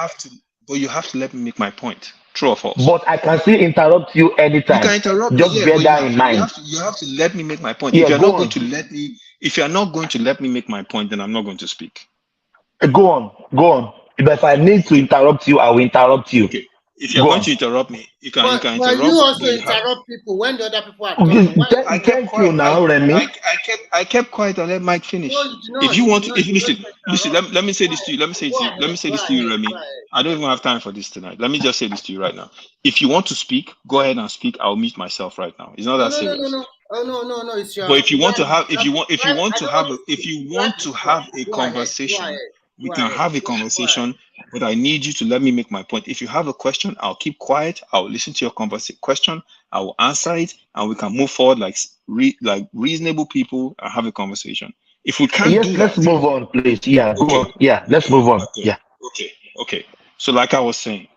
But you have to let me make my point. True or false? But I can still interrupt you anytime. You can interrupt Just me, bear that in mind. You have to let me make my point. Yeah, if you're not going to let me make my point, then I'm not going to speak. Go on. But if I need to interrupt you, I will interrupt you. Okay. If you're going to interrupt me, you can interrupt. But you also interrupt people when the other people are talking. Thank you now, Remy. I kept quiet and let Mike finish. If you want to, listen, let me say this to you. Let me say this to you, Remy. I don't even have time for this tonight. Let me just say this to you right now. If you want to speak, go ahead and speak. I'll mute myself right now. It's not that serious. No. It's your. But if you want to have a conversation, we can have a conversation. But I need you to let me make my point. If you have a question, I'll keep quiet. I'll listen to your question. I will answer it, and we can move forward like reasonable people and have a conversation. If we can't do that, let's move on, please. Yeah, go on. Yeah, let's move on. Okay. Yeah. Okay. So, like I was saying,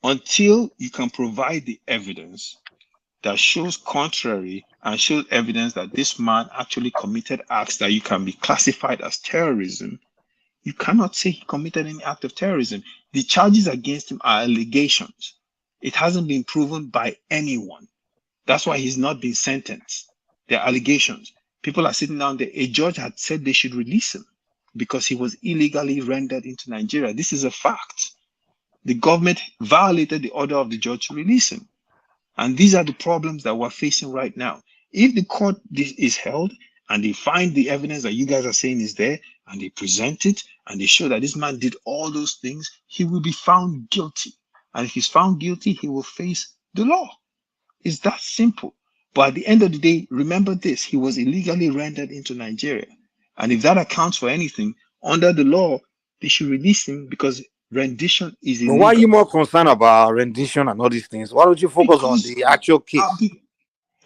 until you can provide the evidence that shows contrary and shows evidence that this man actually committed acts that you can be classified as terrorism, you cannot say he committed any act of terrorism. The charges against him are allegations. It hasn't been proven by anyone. That's why he's not been sentenced. They're allegations. People are sitting down there. A judge had said they should release him because he was illegally rendered into Nigeria. This is a fact. The government violated the order of the judge to release him. And these are the problems that we're facing right now. If the court is held and they find the evidence that you guys are saying is there, and they present it, and they show that this man did all those things, he will be found guilty. And if he's found guilty, he will face the law. It's that simple. But at the end of the day, remember this, he was illegally rendered into Nigeria. And if that accounts for anything, under the law, they should release him because rendition is illegal. But why are you more concerned about rendition and all these things? Why don't you focus on the actual case?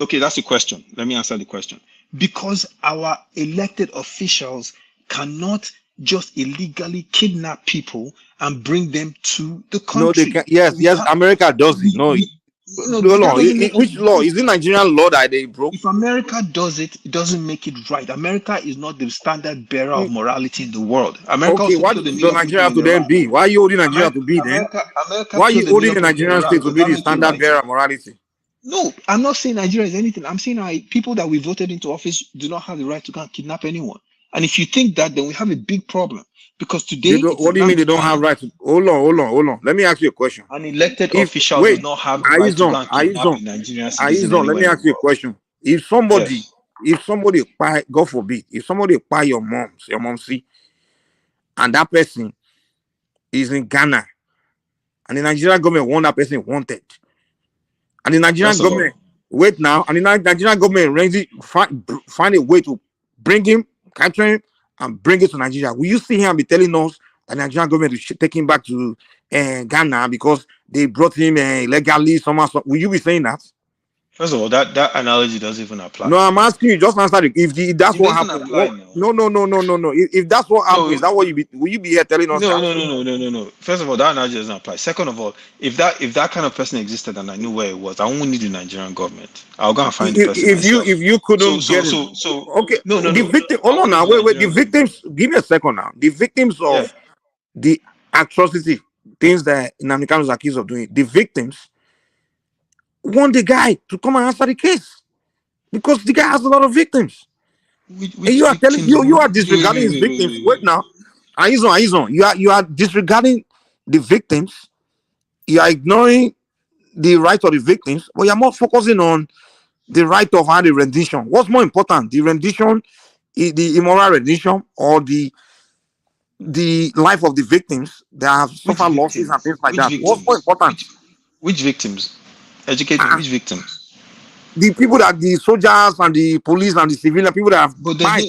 Okay, that's the question. Let me answer the question. Because our elected officials cannot just illegally kidnap people and bring them to the country. No, they can. Yes, America does it. No, which law? Is it Nigerian law that they broke? If America does it, it doesn't make it right. America is not the standard bearer of morality in the world. America what does Nigeria have to then be? Why are you holding Nigeria to be then? Why are you holding the Nigerian state to be the standard bearer of morality? No, I'm not saying Nigeria is anything. I'm saying people that we voted into office do not have the right to go and kidnap anyone. And if you think that, then we have a big problem. Because today it is What do you mean they Nnamdi don't have Kanu. right to? Hold on. Let me ask you a question. An elected If official does wait, not have the right to go and kidnap a Nigerian citizen Let anywhere me in the ask you a world. question. If somebody buy, God forbid, if somebody buy your mom see, and that person is in Ghana, and the Nigerian government want that person wanted, and the Nigerian First of all, government wait now, and the Nigerian government find a way to bring him, capture him, and bring it to Nigeria. Will you see him be telling us that the Nigerian government is take him back to Ghana because they brought him illegally somehow? Will you be saying that? first of all, that analogy doesn't even apply. No, I'm asking you. Just answer it. If that's It what doesn't happened, apply now. no. If that's what happened, No, is that what will you be here telling us that? no. First of all, that analogy doesn't apply. Second of all, if that kind of person existed and I knew where it was, I won't need the Nigerian government. I'll go and find the person myself. If you couldn't get it, okay. No. The victim. I Hold on won't need now. the Wait. The Nigerian government. victims. Give me a second now. The victims Yeah. of the atrocity, things that Nnamdi Kanu is accused of doing. The victims want the guy to come and answer the case because the guy has a lot of victims. And you are telling you are disregarding his victims. Wait now. Aizon. You are disregarding the victims. You are ignoring the right of the victims, but you're more focusing on the right of the rendition. What's more important, the rendition, the immoral rendition, or the life of the victims that have suffered losses and things like Which that? What's more victims? important? Which victims? Educate me. Which victims? The people that the soldiers and the police and the civilian people that have But died.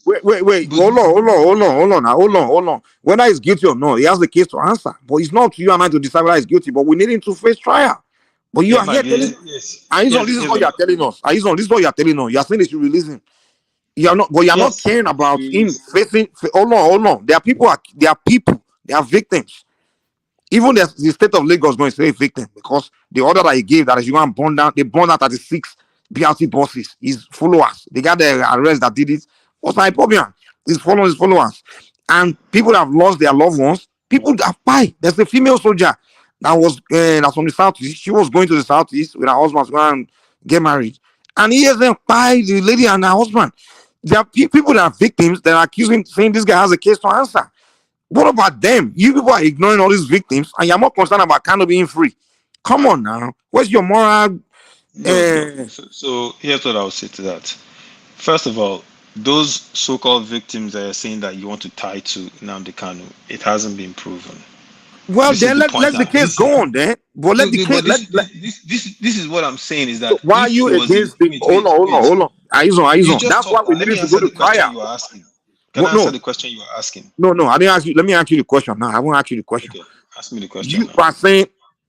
Wait. but Hold on. Whether he's guilty or not, he has the case to answer. But it's not you and I to decide whether he's guilty. But we need him to face trial. But you are here telling, yes. Aizon, this is what you are telling us. Aizon, this is what you are telling us. You are saying they should release him. You are not, but you are not caring about him facing. Hold on. There are people. They are victims. Even the state of Lagos going to say victim because the order that he gave that is you want to burn down, they burned down 36 BRT buses. His followers, they got the arrest that did it. What's my problem? His followers, and people that have lost their loved ones. People that died. There's a female soldier that was that's from the southeast. She was going to the southeast with her husband to go and get married, and he has them by the lady and her husband. There are people that are victims that are accusing, saying this guy has a case to answer. What about them? You people are ignoring all these victims, and you're more concerned about Kanu being free. Come on now, where's your moral? No. So here's what I would say to that. First of all, those so-called victims that are saying that you want to tie to Nnamdi Kanu, it hasn't been proven. Well, then let the case go on then. But let the case. This is what I'm saying is that Why are you against the? Hold on. Aizon. That's why we need to go to trial. You are asking. Can I answer the question you are asking? No, I didn't ask you. Let me ask you the question now. I won't ask you the question. Okay, ask me the question. You are saying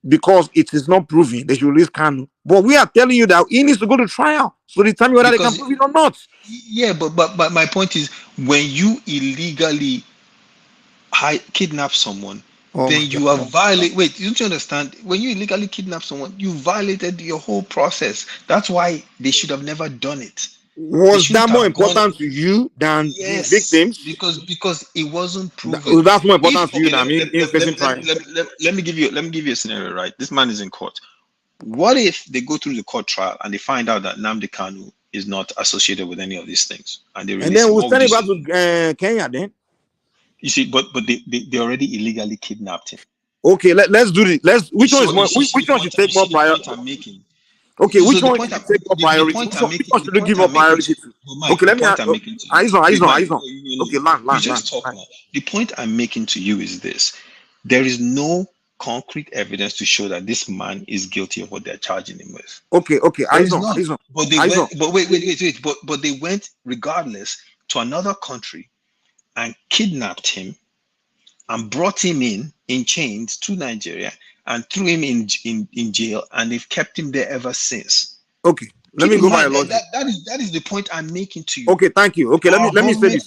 because it is not proven they should release Kanu, but we are telling you that he needs to go to trial so they tell me whether they can prove it or not. Yeah, but my point is when you illegally kidnap someone, then you are violate. Wait, don't you understand? When you illegally kidnap someone, you violated your whole process. That's why they should have never done it. Was that more important to you than the victims? Because it wasn't proven. That's more important to you than facing trial. Let me give you a scenario. Right, this man is in court. What if they go through the court trial and they find out that Nnamdi Kanu is not associated with any of these things, and they release and then we'll send him back to Kenya then. You see, but they already illegally kidnapped him. Okay, let's do this. Which one should take more priority? Okay, which one should take more priority? Which one should you give more priority to? Okay, let me. Aizon. Okay, land. The point I'm making to you is this: there is no concrete evidence to show that this man is guilty of what they're charging him with. Okay, Aizon. But they went regardless to another country and kidnapped him and brought him in chains to Nigeria and threw him in jail, and they've kept him there ever since. Okay, let me go by logic. That is the point I'm making to you. Okay, thank you. Okay, let me say this.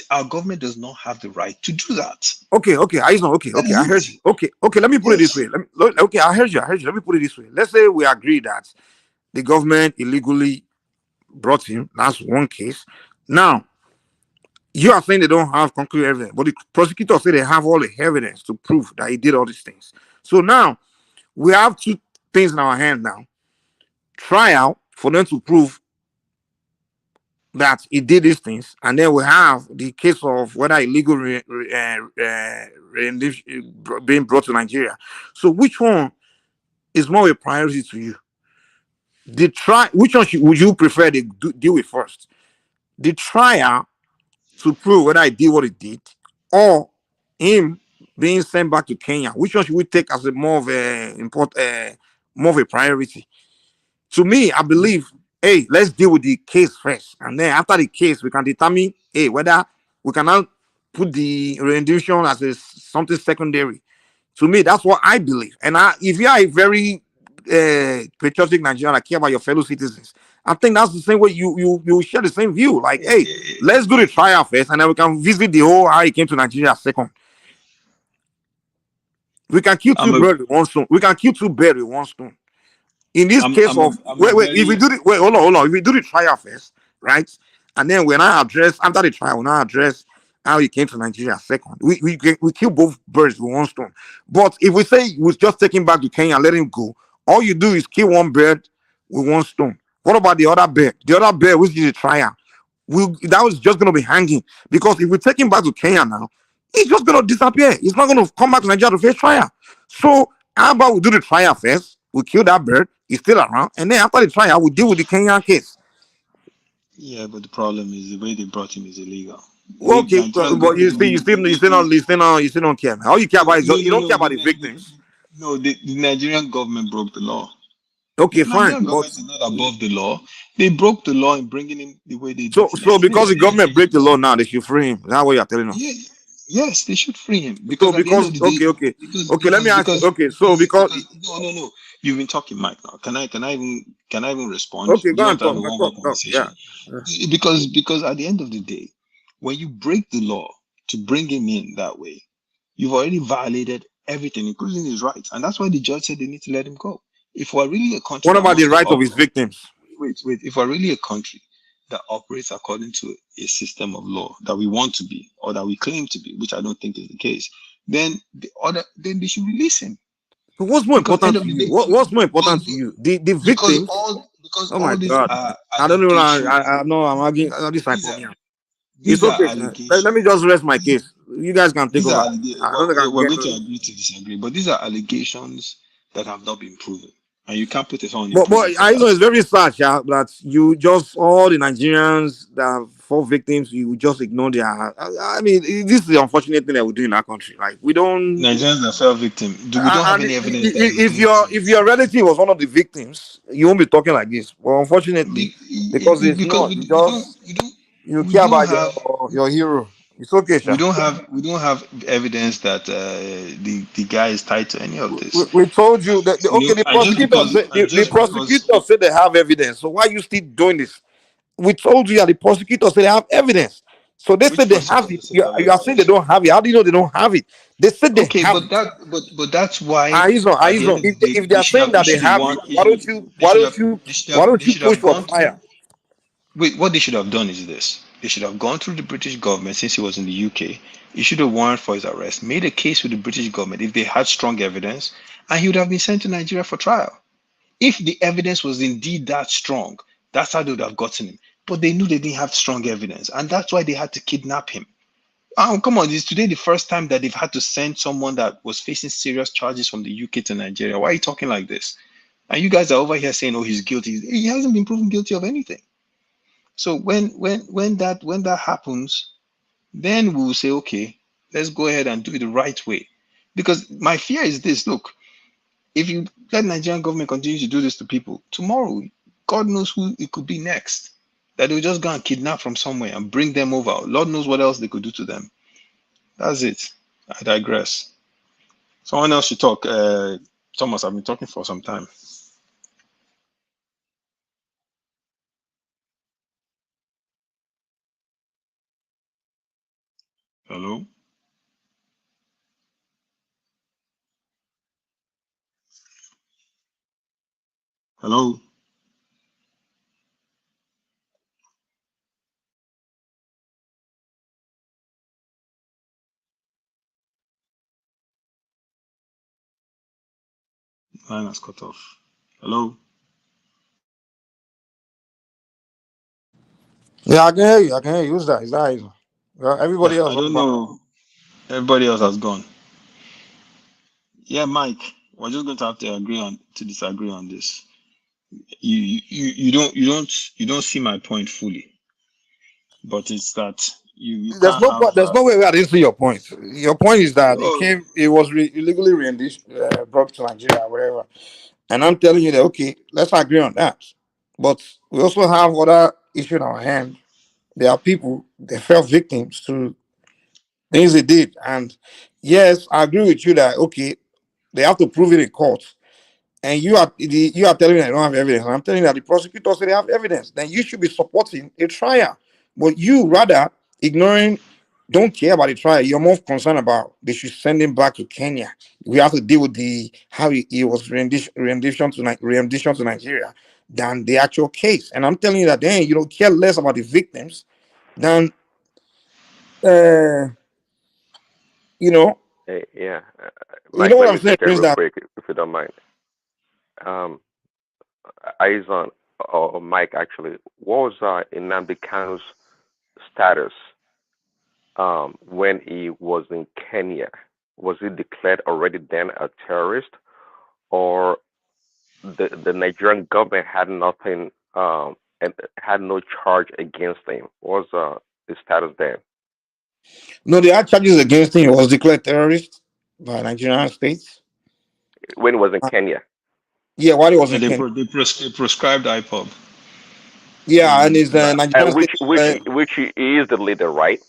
Our government does not have the right to do that. Okay, Aizon. Okay, I heard you. Okay, let me put it this way. I heard you. Let me put it this way. Let's say we agree that the government illegally brought him. That's one case. Now, you are saying they don't have concrete evidence, but the prosecutor said they have all the evidence to prove that he did all these things. So now we have to things in our hand now. Trial for them to prove that he did these things, and then we have the case of whether illegal being brought to Nigeria. So which one is more a priority to you? The try, which one would you prefer to deal with first? The trial to prove whether he did what he did, or him being sent back to Kenya? Which one should we take as a more of a more of a priority? To me, I believe, hey, let's deal with the case first, and then after the case, we can determine, hey, whether we can now put the rendition as a something secondary. To me, that's what I believe. And if you are a very patriotic Nigerian, that care about your fellow citizens, I think that's the same way you share the same view. Like, hey, let's do the trial first, and then we can visit the whole how he came to Nigeria second. We can kill two birds with one stone. We can kill two birds with one stone. In this case of wait, if we do the wait, hold on. If we do the trial first, right? And then we now address after the trial, we now address how he came to Nigeria second. We kill both birds with one stone. But if we say we just take him back to Kenya and let him go, all you do is kill one bird with one stone. What about the other bird? The other bird, which is a trial, that was just gonna be hanging, because if we take him back to Kenya now, he's just gonna disappear. He's not gonna come back to Nigeria to face trial. So how about we do the trial first? We kill that bird. He's still around, and then after the trial, we deal with the Kenyan case. Yeah, but the problem is the way they brought him is illegal. Okay, but you still don't care. All you care about is you don't care about the victims. No, the Nigerian government broke the law. Okay, The fine, Nigerian government is not above the law. They broke the law in bringing him the way they did. So because the government break the law now, they should free him. Is that what you're telling us? Yeah, yes, they should free him because So at the end of the day, okay. Let me ask you. Okay, so because no, you've been talking, Mike. Now, can I even respond? Okay, Do go you and want to have talk. a one-on-one conversation? Yeah. Because at the end of the day, when you break the law to bring him in that way, you've already violated everything, including his rights, and that's why the judge said they need to let him go. If we're really a country, What about the right of his victims? Wait. If we're really a country that operates according to a system of law that we want to be or that we claim to be, which I don't think is the case, then then they should release him. But what's more important to you? What's more important to you? The victims. Oh my God! I don't know. I know. I'm arguing. This side for me. It's okay. Let me just rest my case. You guys can take over. I don't think I can we're get going to agree to disagree, but these are allegations that have not been proven, and you can't put it on. But I know it's very sad, yeah, that you just all the Nigerians that fall victims, you just ignore their. I mean, this is the unfortunate thing that we do in our country. Like we don't. Nigerians that fell victim. We don't have any evidence. If your relative was one of the victims, you won't be talking like this. But unfortunately, because it's not, you care about your hero. It's okay, Sha. We don't have evidence that the guy is tied to any of this. We told you that the prosecutor said they have evidence. So why are you still doing this? We told you that the prosecutor said they have evidence. So they said they have it. You are saying they don't have it. How do you know they don't have it? They said they have it. But that's why. If they are saying that they have it, why don't you push for trial? Wait, what they should have done is this. They should have gone through the British government since he was in the UK, issued a warrant for his arrest, made a case with the British government if they had strong evidence, and he would have been sent to Nigeria for trial. If the evidence was indeed that strong, that's how they would have gotten him. But they knew they didn't have strong evidence, and that's why they had to kidnap him. Oh, come on, is today the first time that they've had to send someone that was facing serious charges from the UK to Nigeria? Why are you talking like this? And you guys are over here saying, oh, he's guilty. He hasn't been proven guilty of anything. So when that happens, then we will say, okay, let's go ahead and do it the right way. Because my fear is this: look, if you let Nigerian government continue to do this to people, tomorrow, God knows who it could be next. That they'll just go and kidnap from somewhere and bring them over. Lord knows what else they could do to them. That's it. I digress. Someone else should talk. Thomas, I've been talking for some time. Hello? Hello? Line has cut off. Hello. Yeah, I can hear you. I can hear you. Who's that? Is that Hazel? Well, everybody else I went don't back. know. Everybody else has gone. Yeah, Mike. We're just going to have to agree on to disagree on this. You don't see my point fully, but it's that you can't have. There's no way I didn't see your point. Your point is that Oh, it was illegally brought to Nigeria, whatever. And I'm telling you that okay, let's agree on that. But we also have other issue in our hand. There are people they fell victims to things they did, and yes, I agree with you that okay, they have to prove it in court. And you are telling me I don't have evidence. I'm telling you that the prosecutors say they have evidence. Then you should be supporting a trial. But you rather ignoring, don't care about the trial. You're more concerned about they should send him back to Kenya. We have to deal with the how he was rendition to Nigeria than the actual case. And I'm telling you that then you don't care less about the victims than uh you know Yeah, you Mike, know what let I'm me saying step in is real that quick, if you don't mind. Um, Aizon, or Mike, actually, what was Nnamdi Kanu's status when he was in Kenya? Was he declared already then a terrorist, or the Nigerian government had nothing and had no charge against him? What was his status then? no, the charges against him. He was declared terrorist by Nigerian states. When he was in Kenya? Yeah, while he was yeah, in Kenya. they prescribed IPOB. Yeah, and his But Nigerian state. which he is the leader, right?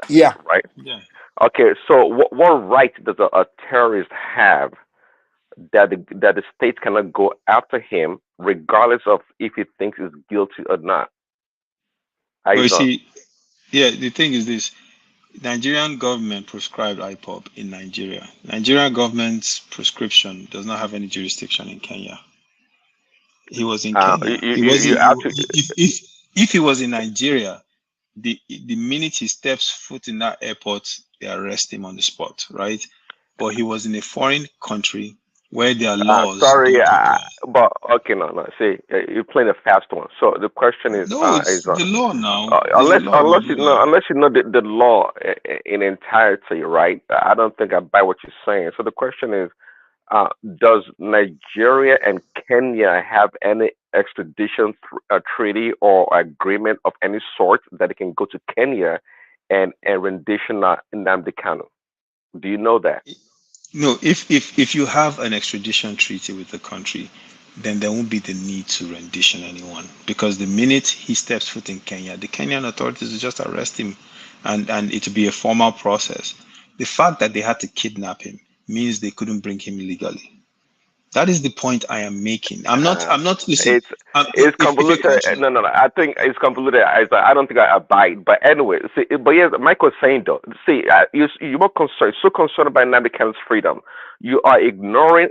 Yeah, Right. Yeah. Okay. So what right does a terrorist have that the state cannot go after him regardless of if he thinks he's guilty or not? But you Aizon. see, yeah, the thing is this: Nigerian government prescribed IPOB in Nigeria. Nigerian government's prescription does not have any jurisdiction in Kenya. He was in You, Kenya. you, He you wasn't. you have to. If he was in Nigeria, the minute he steps foot in that airport, they arrest him on the spot, right? But he was in a foreign country where their laws Sorry, don't apply. but okay, no. See, you're playing a fast one. So the question No, is it's the law now. There's a unless law, my brother. unless you know the law in entirety, right? I don't think I buy what you're saying. So the question is, does Nigeria and Kenya have any extradition treaty or agreement of any sort that they can go to Kenya and rendition Nnamdi Kanu? Do you know that? No, if you have an extradition treaty with the country, then there won't be the need to rendition anyone because the minute he steps foot in Kenya, the Kenyan authorities will just arrest him, and it will be a formal process. The fact that they had to kidnap him means they couldn't bring him legally. That is the point I am making. I'm not. Uh, I'm not. Listen. it's If a convoluted. country, No. I think it's convoluted. I don't think I abide. But anyway, see, but yes, Michael was saying though. See, you're more concerned, so concerned about Nnamdi Kanu's freedom. You are ignoring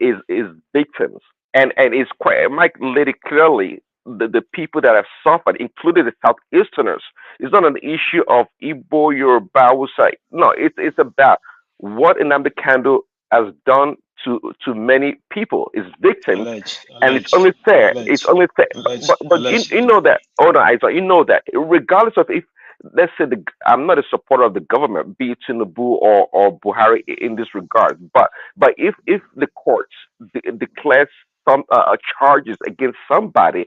his victims, and it's quite Mike laid it clearly. The people that have suffered, including the Southeasterners, it's not an issue of Igbo, Yoruba, Hausa. No, it's about what Nnamdi Kanu has done to many people, his victims, alleged, and it's alleged, only fair. It's alleged, only fair. alleged, But alleged. you know that. Hold on, Isaac. You know that regardless of if let's say I'm not a supporter of the government, be it Tinubu or Buhari in this regard. But if the courts declares some charges against somebody,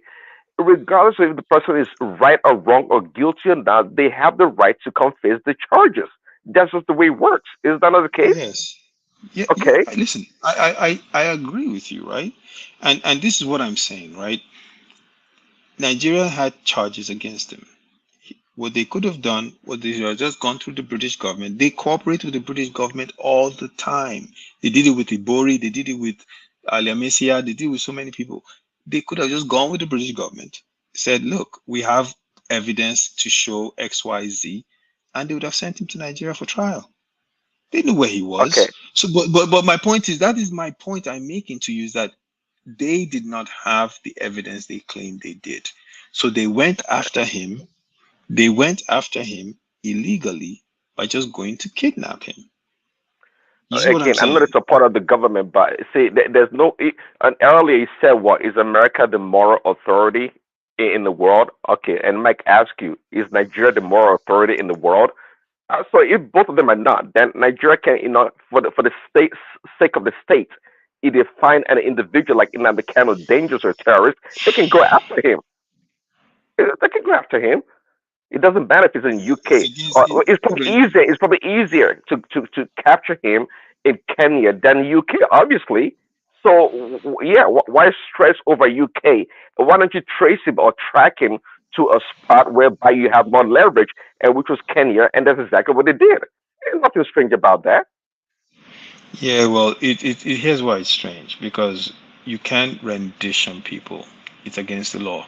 regardless of if the person is right or wrong or guilty or not, they have the right to confess the charges. That's just the way it works. Is that not the case? Yes. Yeah. Yeah. Okay. Listen, I agree with you, right? And this is what I'm saying, right? Nigeria had charges against him. What they could have done was they should have just gone through the British government. They cooperate with the British government all the time. They did it with Ibori, they did it with Aliamesia, they did it with so many people. They could have just gone with the British government, said, look, we have evidence to show XYZ, and they would have sent him to Nigeria for trial. They knew where he Okay. was. So, but my point is that is my point I'm making to you is that they did not have the evidence they claimed they did. So they went after him. They went after him illegally by just going to kidnap him. You see what I'm Again, I'm not a saying? supporter of the government, but see, there's no. And earlier you said, "What is America the moral authority in the world?" Okay, and Mike asked you, "Is Nigeria the moral authority in the world?" So if both of them are not, then Nigeria can, for the sake of the state, if they find an individual like Nnamdi Kanu dangerous or terrorist, they can go after him. They can go after him. It doesn't matter if it's in UK. It's probably easier. It's probably easier to capture him in Kenya than UK, obviously. So yeah, why stress over UK? Why don't you trace him or track him to a spot whereby you have more leverage, and which was Kenya, and that's exactly what they did. There's nothing strange about that. Yeah, well, here's why it's strange, because you can't rendition people. It's against the law.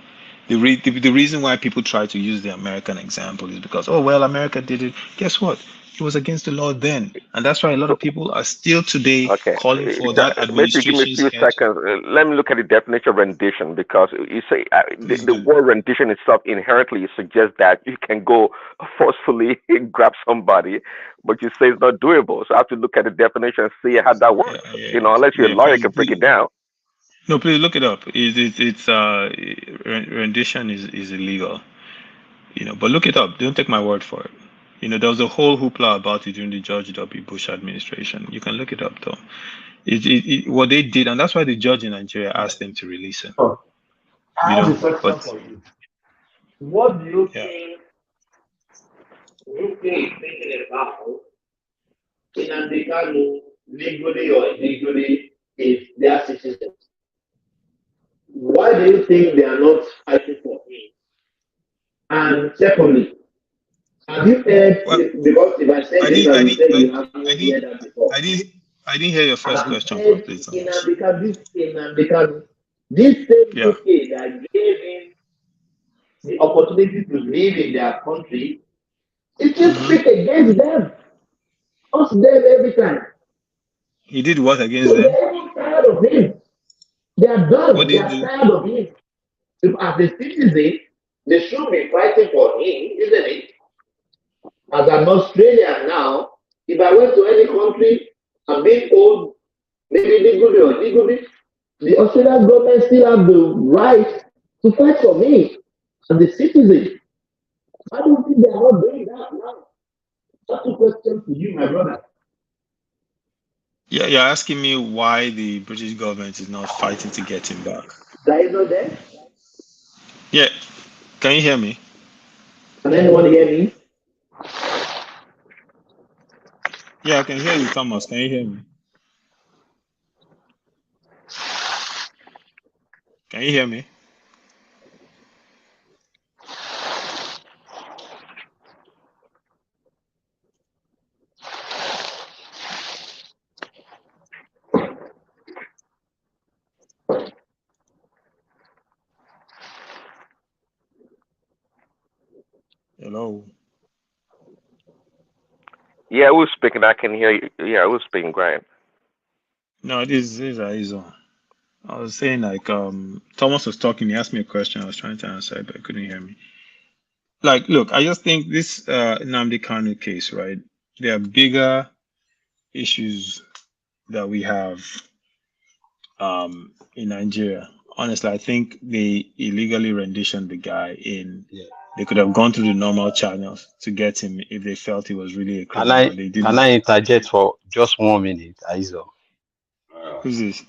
The reason why people try to use the American example is because, oh, well, America did it. Guess what? It was against the law then. And that's why a lot of people are still today Okay, calling for that maybe give me a administration's few head. seconds. Let me look at the definition of rendition, because you say the word rendition itself inherently suggests that you can go forcefully grab somebody, but you say it's not doable. So I have to look at the definition and see how that works. Unless you're a lawyer, you can break it down. No, please look it up. Rendition is illegal. But look it up. Don't take my word for it. There was a whole hoopla about it during the George W. Bush administration. You can look it up, though. What they did, and that's why the judge in Nigeria asked them to release him. I have a question for you. What do you think UK is thinking about Nnamdi Kanu, legally or illegally, if they are citizens? Why do you think they are not fighting for him? And secondly, have you heard, because if I say this, I will say you haven't heard that before. I didn't hear your first question properly. This same UK that gave him the opportunity to live in their country, it just speak against them. Us them every time. He did what against So them? they're even tired of him. They are done. What They did are he do? tired of him. If as a citizen, they should be fighting for him, isn't it? As an Australian now, if I went to any country and being told maybe legally or illegally, the Australian government still have the right to fight for me as a citizen. I don't think they are not doing that now. That's a question to you, my brother. Yeah, you're asking me why the British government is not fighting to get him back. That is not there? Yeah. Can you hear me? Can anyone hear me? Yeah, I can hear you, Thomas. Can you hear me? Can you hear me? Hello. Yeah, who's speaking? I can hear you. Yeah, who's speaking, Graham? No, this is Aizo. I was saying, like, Thomas was talking, he asked me a question, I was trying to answer it, but he couldn't hear me. Like, look, I just think this Nnamdi Kanu case, right? There are bigger issues that we have in Nigeria. Honestly, I think they illegally renditioned the guy in. Yeah. They could have gone through the normal channels to get him if they felt he was really a criminal. They didn't. Can I interject for just 1 minute, Aizo? Who's this?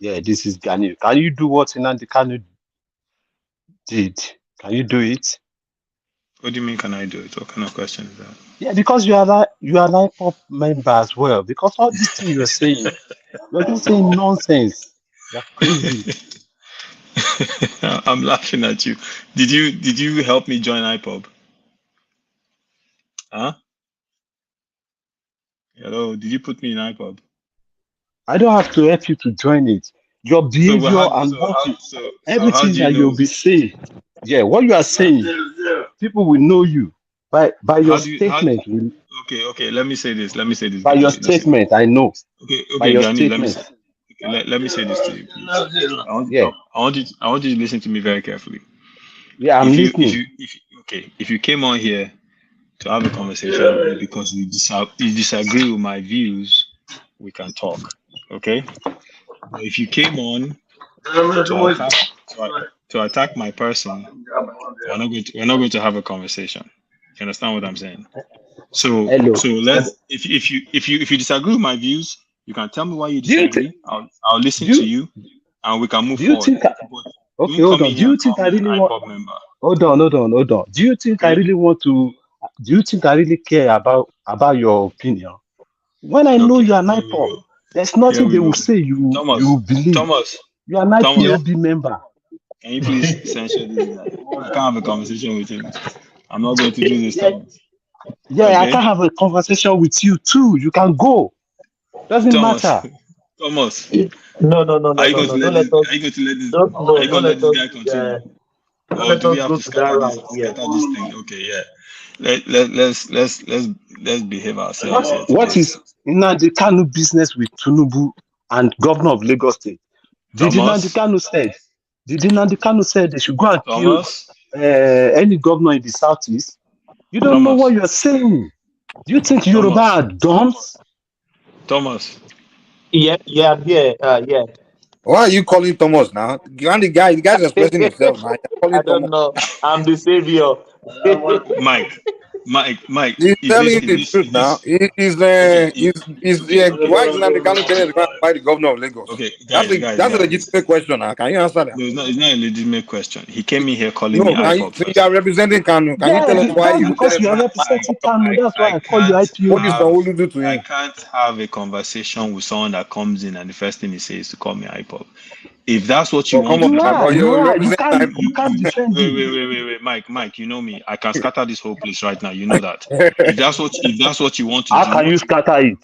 Yeah, this is Kanu. Can you do what Nnamdi Kanu did? Can you do it? What do you mean? Can I do it? What kind of question is that? Yeah, because you are an IPOP member as well. Because all these things you're saying, you're just saying nonsense. You're crazy. I'm laughing at you. Did you help me join IPOB? Huh? Hello, did you put me in IPOB? I don't have to help you to join it. Your behavior everything that you'll be saying. Yeah, what you are saying, people will know you by your statement. Okay. Let me say this. By your statement, I know. Okay, by your Gani, statement. let me say this to you, please. I want you to listen to me very carefully. Yeah, I'm listening. If you came on here to have a conversation because you disagree with my views, we can talk. Okay? But if you came on to attack my person, we're not going to have a conversation. You understand what I'm saying? So Hello. let's if you disagree with my views, you can tell me why you Do you disagree. I'll listen do to you you and we can move do you forward. think? But Okay, don't hold come on. in Do here you and think call I me an really want? IPOB member. Hold on. Do you think I Okay? really want to? Do you think I really care about your opinion? When I know Okay. you are an Here we IPOB, go. there's Here nothing they we will go. say you Thomas. believe. Thomas. You are an Thomas. IPOB member. Can you please censure this guy? I can't have a conversation with him. I'm not going to do this, Yeah, Thomas. yeah, I Okay? can have a conversation with you too. You can go. Doesn't Thomas. matter. Thomas. No. Are you going to let Don't this? let us. Are you going to let this? Don't Are no. you Don't going to let let this us. guy continue? Don't Or let do we us have go to to that scatter this route here. thing? Okay, yeah. Let's behave ourselves here What today. is Nnamdi Kanu business with Tinubu and governor of Lagos State? Did Nnamdi Thomas. Kanu said? Did Nnamdi Kanu said they should go and kill Thomas. any governor in the southeast? You don't know what Thomas. you're saying. Do you think Yoruba Thomas. are dumps? Thomas. Yeah, I'm here. Yeah. Why are you calling Thomas now? You're the guy. The guy's expressing himself now. You're I calling don't Thomas. know. I'm the savior. Mike. He's Is telling this you the truth now. okay? Why is Nnamdi Kanu telling to go and fight the governor of Lagos? Okay, That's a guys. legitimate question now. Can you answer that? No, it's not a legitimate question. He came in here calling me No, can you, IPOB so first. you are representing Kanu. Can you Yeah, tell us why that's you because tell him you to are go and fight? representing Kanu. That's why I call you What did IPOB. Sanwo-Olu do to I him? can't have a conversation with someone that comes in and the first thing he says is to call me IPOB. If that's what you Well, want come to on, do, but You you're are. You representing can't. IPOB. You can't defend him. wait, Mike, you know me. I can scatter this whole place right now. You know that. If that's what you want to How do, can you scatter it?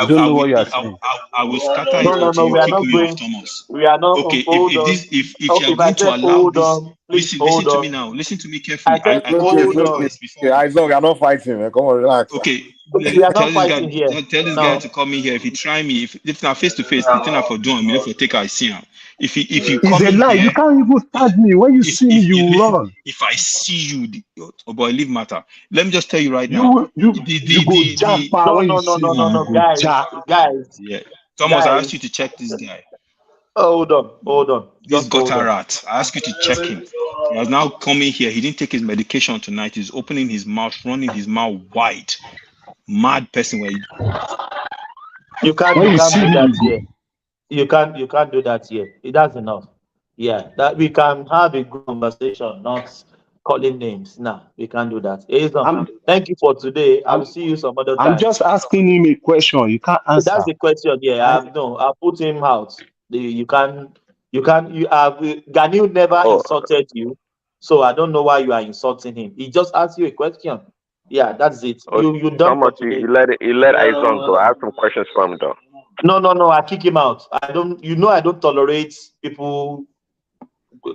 You don't know what you are saying. I will scatter it No. until you We are kick not me off, going. Thomas. We are not. Okay, Hold on. if you are If I going to said allow hold this, on, please listen hold to me on. now. Listen to me I carefully. said I called you hold out on. first before. Isaac, we are not fighting, man. Come on, relax. Okay, We are tell not this guy, fighting here. tell this guy No. to come in here. If he try me, if it's not face to face, the thing I for doing, me for take I see him. If you It's come a in lie. You here, can't even stand me. When you see me, if you listen, run. if I see you, oh boy, leave matter. Let me just tell you right now. You go jump when you see me. You No. go jump. Guys. Yeah, Thomas, I asked you to check this guy. Hold on. This Just hold gutter on. rat. I asked you to check him. He has now come in here. He didn't take his medication tonight. He's opening his mouth, running his mouth wide. Mad person. Where You can't When do you see me, that you go. here. You can't do that here. That's enough. Yeah, that we can have a good conversation, not calling names. Nah, we can't do that. I'm Thank you for today. I will I'm see you some other I'm time. just asking him a question. You can't answer. That's the question. Yeah, I'll put him out. You have Ganil never insulted you, so I don't know why you are insulting him. He just asked you a question. Yeah, that's it. You done for Thomas, today. you let Izon go. I have some questions for him though. No. I kick him out. I don't tolerate people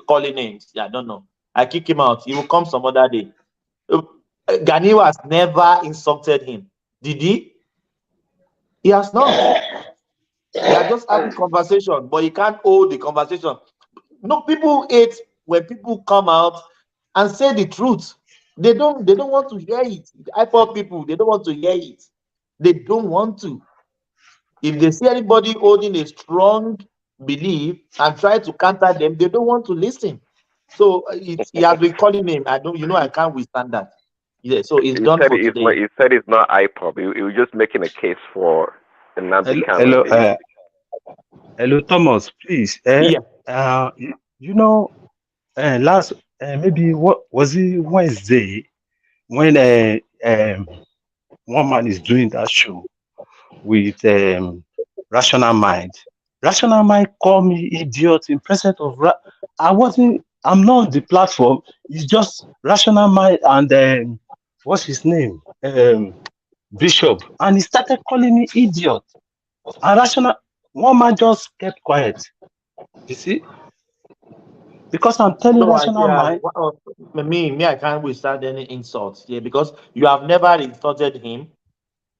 calling names. Yeah, I don't know. I kick him out. He will come some other day. Ganil has never insulted him. Did he? He has not. They are just having conversation, but he can't hold the conversation. No, people hate when people come out and say the truth. They don't want to hear it. IPOB people, they don't want to hear it. They don't want to. If they see anybody holding a strong belief and try to counter them, they don't want to listen. So he has been calling him. I can't withstand that. Yeah, so it's done for today. He said it's not IPOB. He was just making a case for Nnamdi Hello, Kanu. hello, Thomas. Please. Yeah. You know, last maybe what was it Wednesday when one man is doing that show with Rational Mind. Rational Mind called me idiot in presence of. I'm not the platform. It's just Rational Mind and what's his name? Bishop. And he started calling me idiot. And Rational, one man just kept quiet. You see? Because I'm telling No, Rational Mind. I can't withstand any insults. Yeah, because you have never insulted him.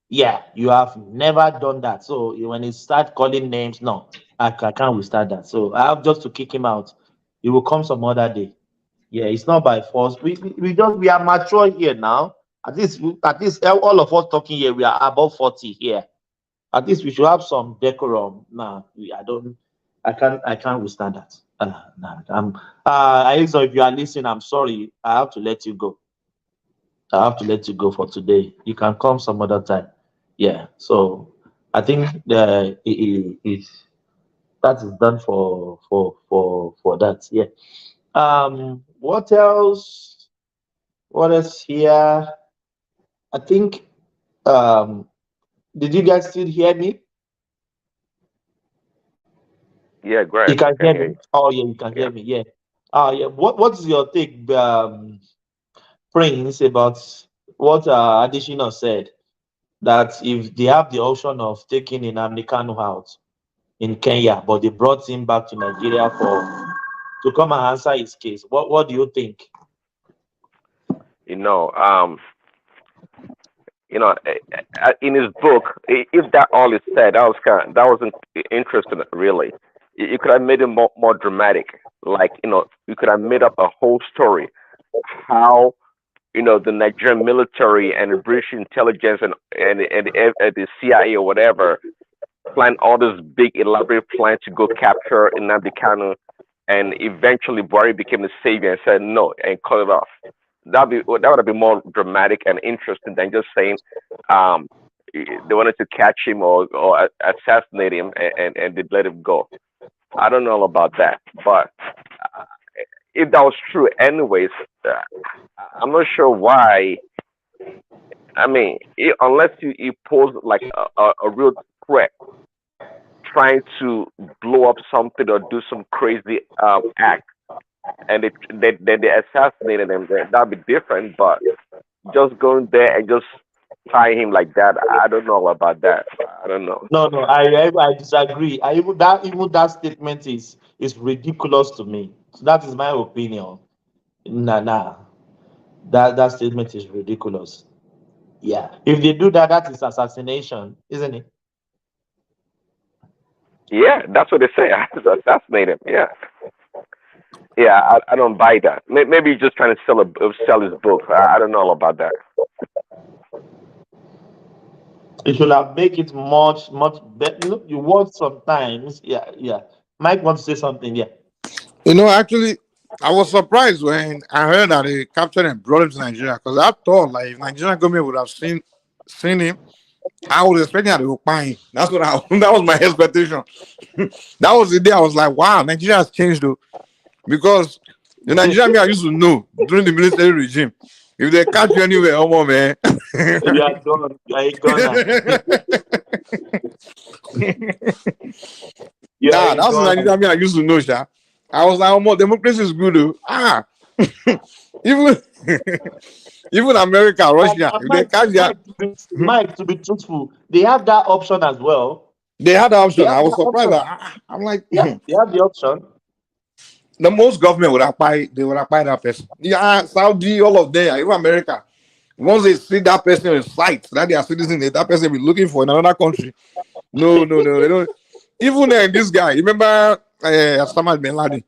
Yeah, you have never done that. So when he start calling names, no, I can't withstand that. So I have just to kick him out. He will come some other day. Yeah, it's not by force. We are mature here now. At least all of us talking here, we are above 40 here. At least we should have some decorum. Nah, I can't withstand that. Nah, so if you are listening, I'm sorry. I have to let you go. I have to let you go for today. You can come some other time. Yeah. So I think that is done for that. Yeah. What else? What else here? I think. Did you guys still hear me? Yeah, great. You can I can hear hear me. you. Oh yeah, you can hear me. Yeah. Yeah. What's your take, Prince, about what Additional said, that if they have the option of taking Nnamdi Kanu out in Kenya, but they brought him back to Nigeria to come and answer his case, what do you think? You know, in his book, if that all is said, that wasn't interesting, really. You could have made it more dramatic. Like, you could have made up a whole story how the Nigerian military and the British intelligence and the CIA or whatever planned all this big elaborate plan to go capture Nnamdi Kanu, and eventually Buhari became the savior and said no and cut it off. That would have been more dramatic and interesting than just saying they wanted to catch him or assassinate him and they let him go. I don't know about that, but if that was true, anyways, I'm not sure why. I mean, unless you pose like a real threat, trying to blow up something or do some crazy act, and they assassinated him, that'd be different. But just going there and just tie him like that, I don't know about that. I don't know. No, I disagree. Even that statement is ridiculous to me. So that is my opinion. Nah. That statement is ridiculous. Yeah. If they do that, that is assassination, isn't it? Yeah, that's what they say. Assassinate him. Yeah. Yeah, I don't buy that. Maybe he's just trying to sell his book. I don't know about that. It should have make it much better. You want sometimes. Yeah. Mike wants to say something. Yeah. Actually, I was surprised when I heard that they captured and brought him to Nigeria, because I thought, like, if Nigerian government would have seen him, I was expecting that they would buy him. That's what that was my expectation. That was the day I was like, wow, Nigeria has changed though, because the Nigerian I used to know during the military regime, if they catch you anywhere, oh man, you are gone. You are gone. That's the Nigerian I used to know, Sha. I was like, oh, more democracy is good though. Even America, Russia, if they catch you. Mike, to be truthful, they have that option as well. They had the option. I was surprised. I'm like, yeah, they have the option. The most government would apply. They would apply that person. Yeah, Saudi, all of them, even America. Once they see that person in sight, that they are citizen, that person will be looking for in another country. No, they don't. Even this guy, remember Osama bin Laden?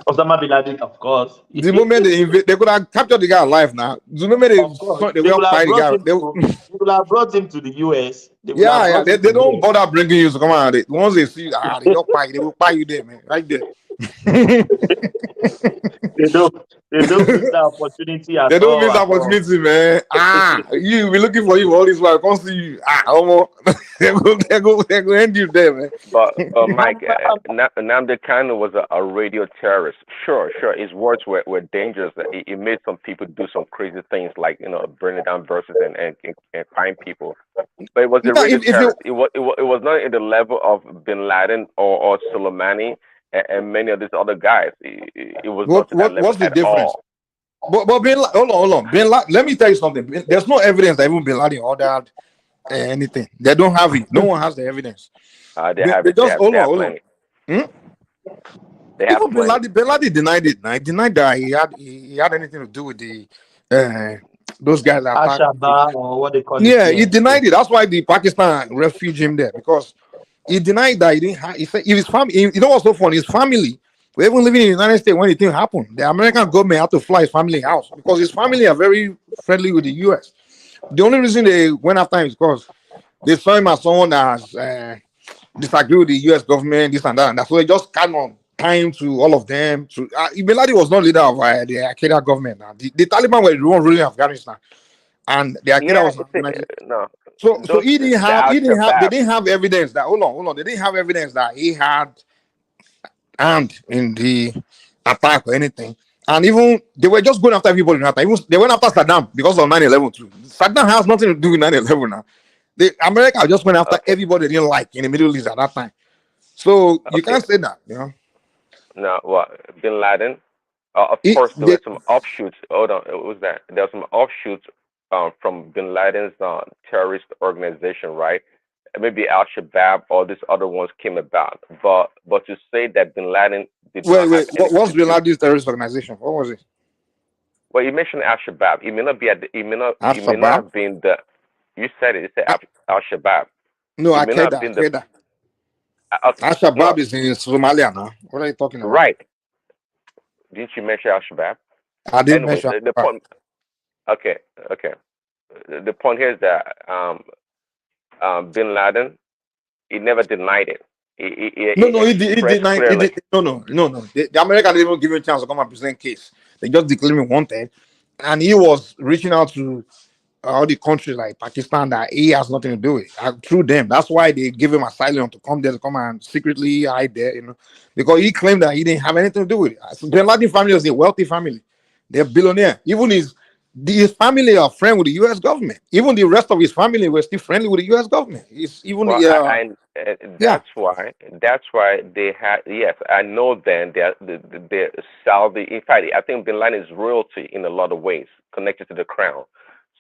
Osama bin Laden, of course. The moment they could have captured the guy alive now. The moment they will fight the guy, they will have brought him to the US. They don't bother bringing you to come out. Once they see, they don't fight. They will fight you there, man, right there. They don't miss the opportunity at all. They don't miss the opportunity, man. You be looking for you all this while. I can't see you. They go end you there, man. But Mike, Nnamdi Kanu was a radio terrorist. Sure. His words were dangerous. It made some people do some crazy things, like burning down buses and find people. But it was a radio terrorist. It was not in the level of Bin Laden or Soleimani and many of these other guys. It was not to that level. What's the difference? But hold on. Bin Laden, let me tell you something. There's no evidence that even Bin Laden ordered anything. They don't have it. No one has the evidence. They have it. Hold on. They have Bin Laden denied it. He denied that he had anything to do with the those guys that Al-Shabaab, or what they call it. Yeah, he denied it. That's why the Pakistan refuged him there, because he denied that he didn't have. He said if his family, you know what's so funny? His family were even living in the United States when the thing happened. The American government had to fly his family out because his family are very friendly with the US. The only reason they went after him is because they saw him as someone that has disagree with the U.S. government, this and that, and that. So they just kind of time to all of them. To Bin Laden was not leader of the Al-Qaeda government. Now. The Taliban were the one ruling Afghanistan, and the Al-Qaeda was organizing. No. So he didn't have. They Al-Shabaab. didn't have evidence that. Hold on. They didn't have evidence that he had hand in the attack or anything. And even they were just going after everybody. Even they went after Saddam because of 9/11 too. Saddam has nothing to do with 9/11 now. America just went after everybody they didn't like in the Middle East at that time. So you can't say that, you know. No, Bin Laden. Of course, there were some offshoots. Hold on, what was that? There were some offshoots from Bin Laden's terrorist organization, right? Maybe Al Shabaab or these other ones came about. But to say that Bin Laden did not have what's Bin Laden's terrorist organization? What was it? Well, you mentioned Al Shabaab. It may not be it may not have been the. You said it. It said Al Shabaab. No, Al-Qaeda. Al Shabaab is in Somalia now. What are you talking about? Right. Didn't you mention Al Shabaab? I didn't mention the point. Okay. The point here is that Bin Laden, he never denied it. He denied it. No. The American didn't even give him a chance to come and present case. They just declared him wanted, and he was reaching out to all the countries like Pakistan that he has nothing to do with through them. That's why they give him asylum to come there, to come and secretly hide there, you know, because he claimed that he didn't have anything to do with it. So Bin Laden family was a wealthy family. They're billionaire. Even his family are friends with the U.S. government. Even the rest of his family were still friendly with the U.S. government. That's why they had. Yes, I know. Then they're Saudi. In fact, I think Bin Laden is royalty in a lot of ways, connected to the crown.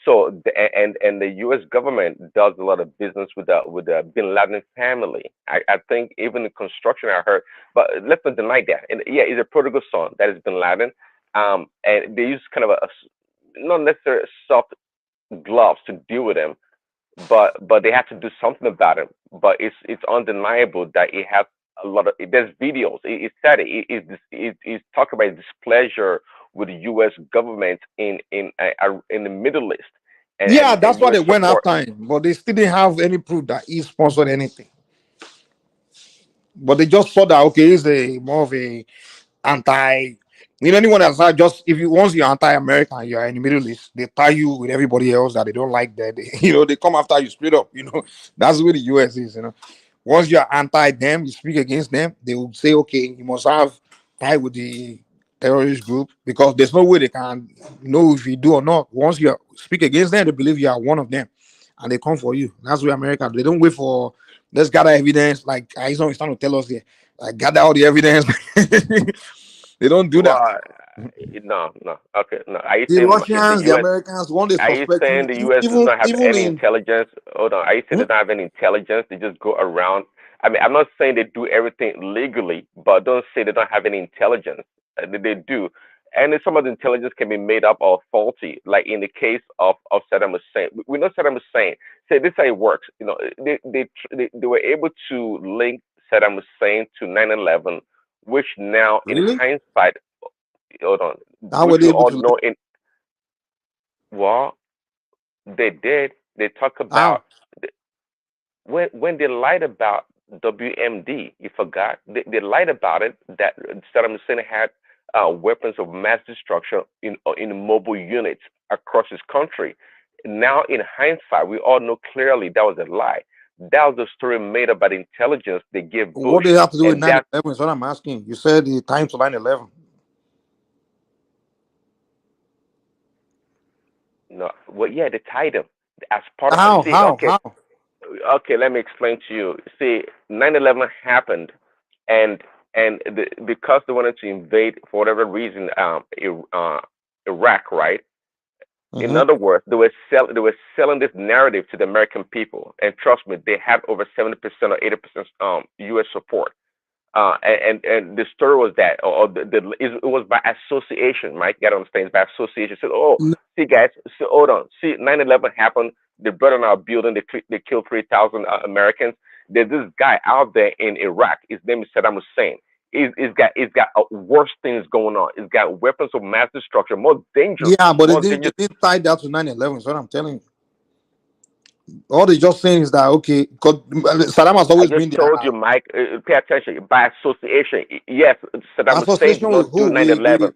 So and the U.S. government does a lot of business with the Bin Laden family. I think even the construction I heard, but let's not deny that. And yeah, he's a prodigal son. That is Bin Laden. And they use kind of a not necessarily soft gloves to deal with him, but they have to do something about him. But it's undeniable that he has a lot of. There's videos. He said he's talking about displeasure with the U.S. government in the Middle East. That's why they went after him, but they still didn't have any proof that he sponsored anything. But they just saw that he's more of a anti. Anyone that's not just once you're anti-American, you're in the Middle East, they tie you with everybody else that they don't like. That they come after you straight up. That's the way the U.S. is. Once you're anti them, you speak against them, they will say, okay, you must have tie with the terrorist group, because there's no way they can know if you do or not. Once you speak against them, they believe you are one of them, and they come for you. That's where America. They don't wait for let's gather evidence. Like he's trying to tell us here, like gather all the evidence. They don't do that. No. Okay, no. Are you the saying Russians, the Americans, one they suspect. Are you saying the U.S. does not have any intelligence? Hold on. Are you saying they don't have any intelligence? They just go around. I mean, I'm not saying they do everything legally, but don't say they don't have any intelligence. They do. And some of the intelligence can be made up or faulty, like in the case of Saddam Hussein. We know Saddam Hussein. Say this is how it works. They were able to link Saddam Hussein to 9/11, which now in hindsight, hold on, which we all know well, they did. They talk about when they lied about WMD. You forgot they lied about it, that Saddam Hussein had weapons of mass destruction in mobile units across his country. Now, in hindsight, we all know clearly that was a lie. That was the story made up by the intelligence they gave Bush. What do you have to do with 9/11? Is what I'm asking. You said the time to 9/11. No, well, yeah, they tied them as part of. How? Okay, let me explain to you. See, 9/11 happened, and because they wanted to invade for whatever reason, Iraq, right? Mm-hmm. In other words, they were selling this narrative to the American people, and trust me, they had over 70% or 80% U.S. support. And the story was that, it was by association, Mike. You gotta understand, it's by association. So, see, guys, so hold on. See, 9/11 happened. They burned down our building. They killed 3,000 Americans. There's this guy out there in Iraq. His name is Saddam Hussein. He's got worse things going on. He's got weapons of mass destruction, more dangerous. Yeah, but they did tie that to 9/11. Is what I'm telling you. All they just saying is that okay, because Saddam has I always just been there. told you, Mike. Pay attention. By association, yes, Saddam Hussein did Association with not do who? 9/11,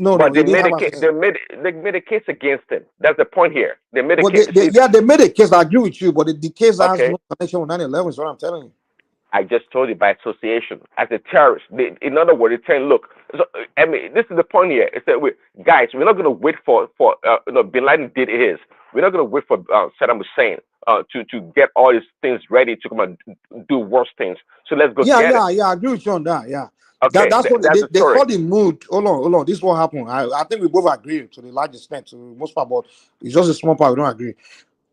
No, but he they didn't made have a case. association. They made a case against him. That's the point here. They made a Well, case. See, they made a case. I agree with you, but the case has okay. no connection with 9/11. Is what I'm telling you. I just told you by association as a terrorist. In other words, they're saying, look, so, I mean, this is the point here. It's that guys, we're not going to wait for Bin Laden did his. We're not going to wait for Saddam Hussein to get all these things ready to come and do worse things. So let's go get it. I agree with you on that. Yeah, Okay, that's what that's the they story. call the mood. Hold on. This is what happened. I think we both agree to the large extent, to the most part, but it's just a small part we don't agree.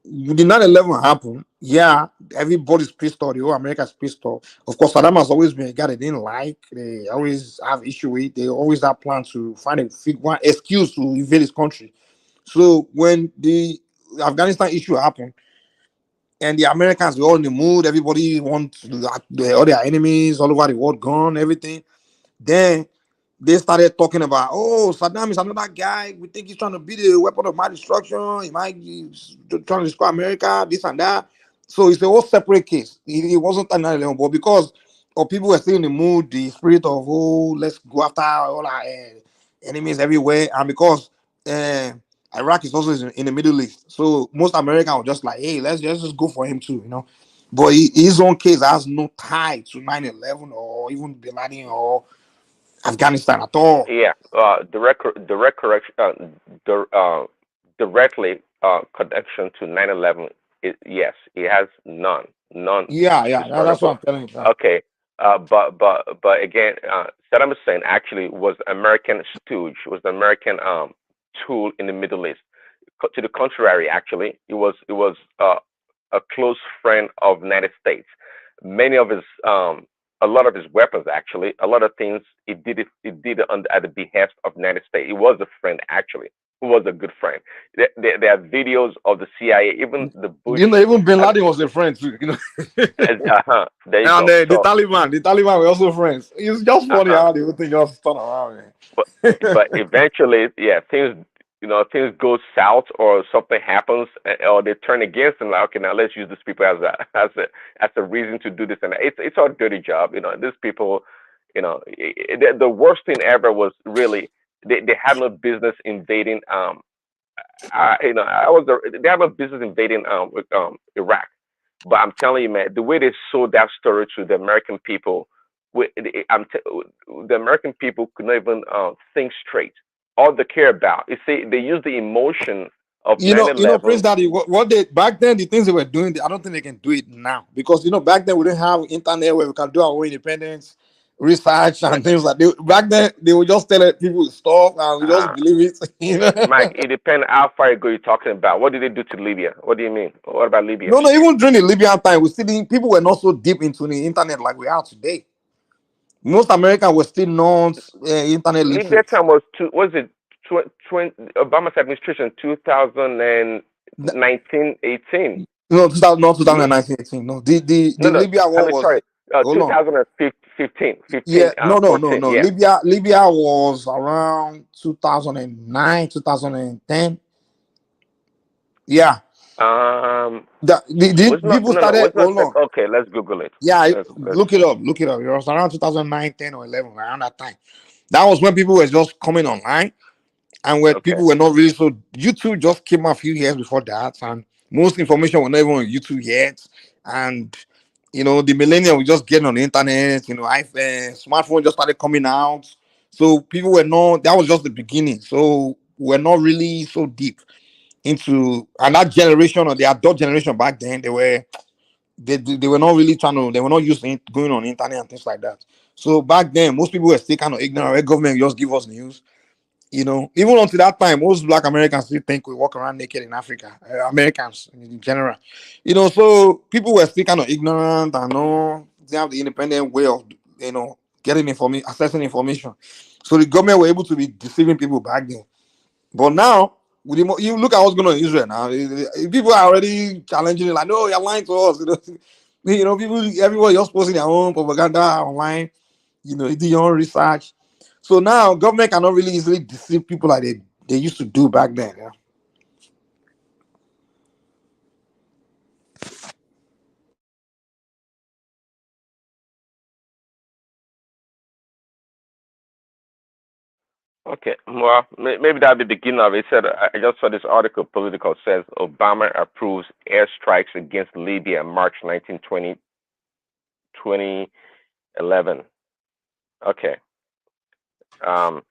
The 9/11 happened, yeah, everybody's pissed off. The whole America's pissed off. Of course, Saddam has always been a guy they didn't like. They always have issue with. They always have plans to find one excuse to invade his country. So when the Afghanistan issue happened, and the Americans were all in the mood, everybody wants all their enemies all over the world gone, everything. Then they started talking about, oh, Saddam is another guy. We think he's trying to be the weapon of mass destruction. He might be trying to destroy America, this and that. So it's a whole separate case. It wasn't an 9/11, but because of people were still in the mood, the spirit of, oh, let's go after all our enemies everywhere. And because uh, Iraq is also in the Middle East. So most Americans were just like, hey, let's just go for him too, you know. But his own case has no tie to 9/11 or even Bin Laden or Afghanistan at all. Yeah, direct correction, directly connection to 9/11. Yes, it has none That's what discernible. I'm telling you. Okay, but again, Saddam Hussein actually was American stooge, was the American tool in the Middle East. To the contrary, actually, it was a close friend of the United States. Many of his a lot of his weapons, actually, a lot of things it did at the behest of the United States. He was a friend, actually, who was a good friend. There are videos of the CIA, even the Bush. You know, even Bin Laden was a friend too. You know, There you and go. the So Taliban were also friends. It's just funny uh-huh. how the whole thing just turn around, man. but but eventually, yeah, things go south or something happens, or they turn against them. Like, okay, now let's use these people as a reason to do this, and it's a dirty job. These people, the worst thing ever was really they had no business invading. They have no business invading Iraq. But I'm telling you, man, the way they sold that story to the American people, the American people could not even think straight. All they care about is they use the emotion of Prince 9/11. Daddy, what they back then the things they were doing, I don't think they can do it now because back then we didn't have internet where we can do our own independence research and things like that. Back then they would just tell people stuff and we just Uh, believe it. Mike, it depends how far ago you're talking about. What did they do to Libya? What do you mean? What about Libya? No, even during the Libyan time, people were not so deep into the internet like we are today. Most Americans were still not internet Libya literate. time was Obama's administration 2019 18. No, 2000, not 2019, 18. No, the No, no. Libya I one mean, was. sorry. Hold on. 2015, Yeah, no. 14. Yeah. Libya was around 2009, 2010. Yeah. The Was not people no no started. was not Hold on. okay. Let's Google it. Yeah, Let's look it up. Look it up. It was around 2009, 10, or 11, around that time. That was when people were just coming online, and where okay. people were not really so. YouTube just came a few years before that, and most information was not even on YouTube yet. And the millennium was just getting on the internet. Smartphone just started coming out, so people were not. That was just the beginning. So we're not really so deep into, and that generation or the adult generation back then, they were not really they were not used to going on the internet and things like that. So back then, most people were still kind of ignorant. The government just give us news. Even until that time, most Black Americans still think we walk around naked in Africa. Americans in general, so people were still kind of ignorant and no, they have the independent way of getting information, accessing information. So the government were able to be deceiving people back then. But now, you look at what's going on in Israel now. People are already challenging it, like, no, you're lying to us. People, everyone just posting their own propaganda online. Do your own research. So now, government cannot really easily deceive people like they used to do back then. Yeah. Okay, well, maybe that'll be the beginning of it. It said, I just saw this article, Political says Obama approves airstrikes against Libya, March 19, 2011. Okay. Um,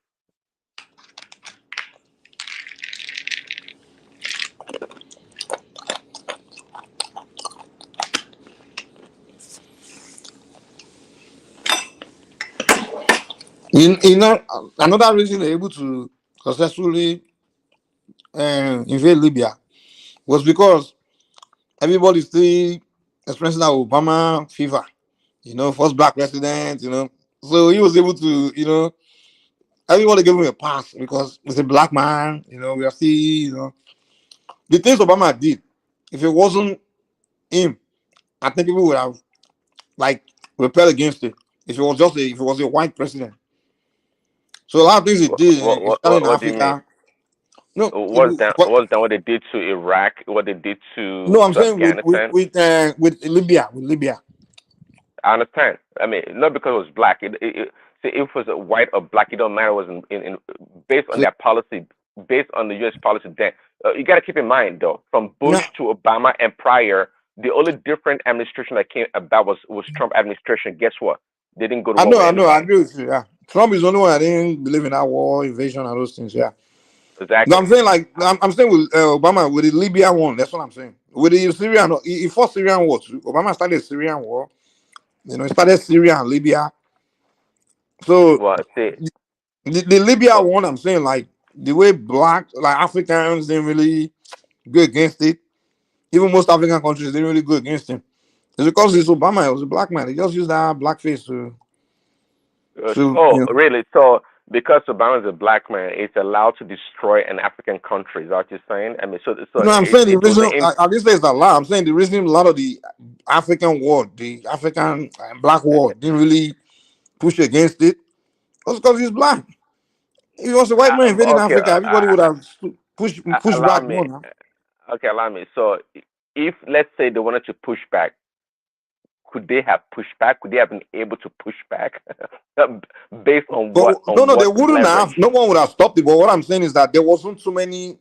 You know, another reason they're able to successfully invade Libya was because everybody still experiencing that Obama fever. You know, first black president. You know, so he was able to. You know, everybody gave him a pass because he's a black man. You know, we are still. You know, the things Obama did. If it wasn't him, I think people would have like repelled against it. If it was a white president. So a lot of things he did, especially in what do you mean? Africa. No, Was that what they did to Iraq? What they did no, I'm to saying Afghanistan? with Libya, I understand. I mean, not because it was black. See, if it was a white or black, it don't matter. It was in based on See, their policy, based on the U.S. policy. Then you got to keep in mind, though, from Bush no, to Obama and prior, the only different administration that came about was Trump administration. Guess what? They didn't go to war with I anybody. agree with you. Yeah, Trump is the only one that didn't believe in that war, invasion, and those things. Yeah, no, Exactly. I'm saying like I'm saying with Obama with the Libya one. That's what I'm saying. With the Syrian, he fought Syrian war too. Obama started Syrian war. You know, he started Syria and Libya. So Well, see, the Libya one, I'm saying like the way black like Africans didn't really go against it. Even most African countries didn't really go against him. It's because it's Obama. It was a black man. He just used that blackface to oh, really? So because Obama is a black man, it's allowed to destroy an African country. Is that what you're saying? I mean, so No, I'm saying the it was reason an I didn't say it's a lot. I'm saying the reason a lot of the African world, the African and black world, didn't really push against it was because he's black. If he was a white man invading okay. Africa, everybody would have pushed Allow back me. more now. Okay, allow me. So, if let's say they wanted to push back, could they have pushed back? Could they have been able to push back based on But what no, they wouldn't leverage? have. No one would have stopped it. But what I'm saying is that there wasn't too many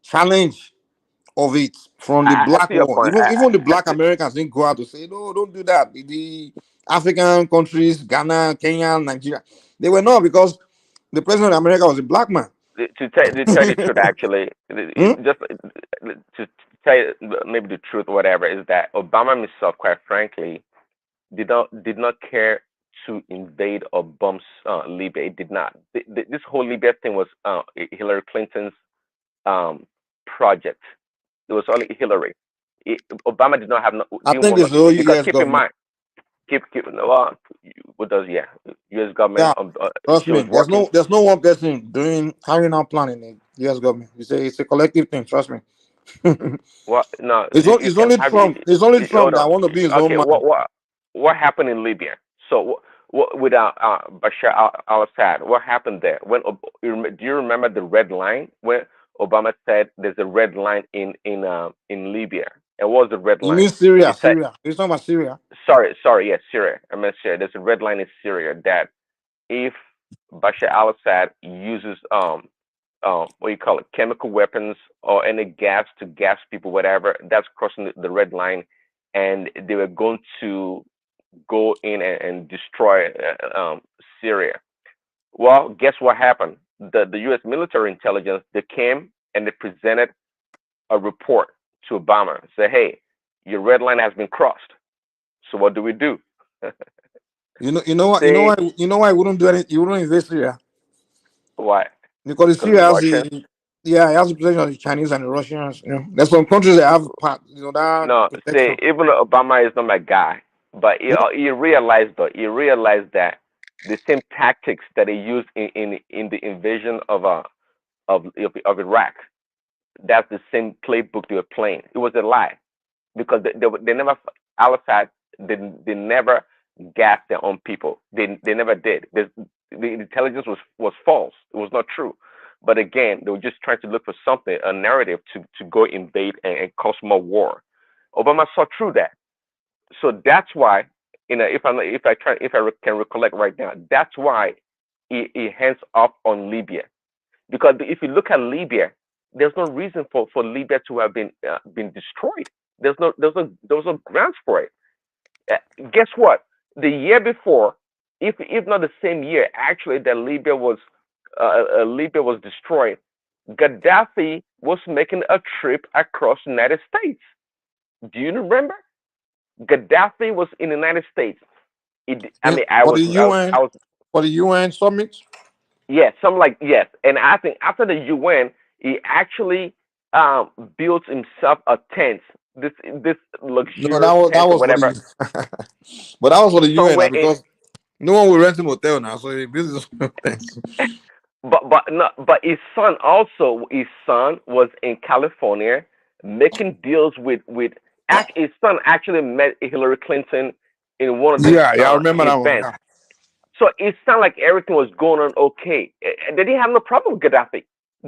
challenge of it from the I black see your world. point. Even the I black see. Americans didn't go out to say, no, don't do that. The African countries, Ghana, Kenya, Nigeria, they were not because the president of America was a black man. To tell the truth, actually, Hmm? just to tell you maybe the truth, whatever, is that Obama himself, quite frankly, did not care to invade or bomb Libya. It did not. This whole Libya thing was Hillary Clinton's project. It was only Hillary. Obama did not have I didn't think want it's the whole because US keep in government. mind, what does U.S. government Yeah, trust she was me. working. There's no one person doing carrying out planning in the US government. It's a collective thing, trust me. Well, no, you It's can only have Trump. It's only hold Trump on. that want to be his own Okay, man. what happened in Libya? So with Bashar al-Assad, what happened there? Do you remember the red line when Obama said there's a red line in Libya? And what was the red You line? mean Syria, He said, Syria. He's talking about Syria. sorry, yes, Syria. I meant Syria. There's a red line in Syria that if Bashar al-Assad uses what you call it, chemical weapons or any gas to gas people, whatever, that's crossing the red line, and they were going to go in and destroy Syria. Well, guess what happened? The U.S. military intelligence, they came and they presented a report to Obama. Say, hey, your red line has been crossed. So what do we do? Say You know why he wouldn't do anything. You wouldn't invade Syria what? because Because the Syria has Russians. the yeah, it has the protection of the Chinese and the Russians. You know, there's some countries that have part. You know that No, say protection. even Obama is not my guy, but he realized that the same tactics that he used in the invasion of Iraq, that's the same playbook they were playing. It was a lie because they never Al-Assad they never gassed their own people. They never did. The intelligence was false. It was not true. But again, they were just trying to look for something, a narrative to go invade and cause more war. Obama saw through that. So that's why, if I can recollect right now, that's why he hands off on Libya. Because if you look at Libya, there's no reason for Libya to have been destroyed. There was no grounds for it. Guess what? The year before, if not the same year, actually, that Libya was destroyed. Gaddafi was making a trip across the United States. Do you remember? Gaddafi was in the United States. I mean, I For was, the UN, I was, for the UN summit. yes, something like yes. And I think after the UN, he actually built himself a tent, this No, luxurious that tent or was for the whatever, but that was for the UN now somewhere in. because no one will rent him hotel now, so the business things. But his son was in California making deals his son actually met Hillary Clinton in one of these Yeah, I remember that one. events. Yeah, So it sounded like everything was going on okay. They didn't have no problem with Gaddafi.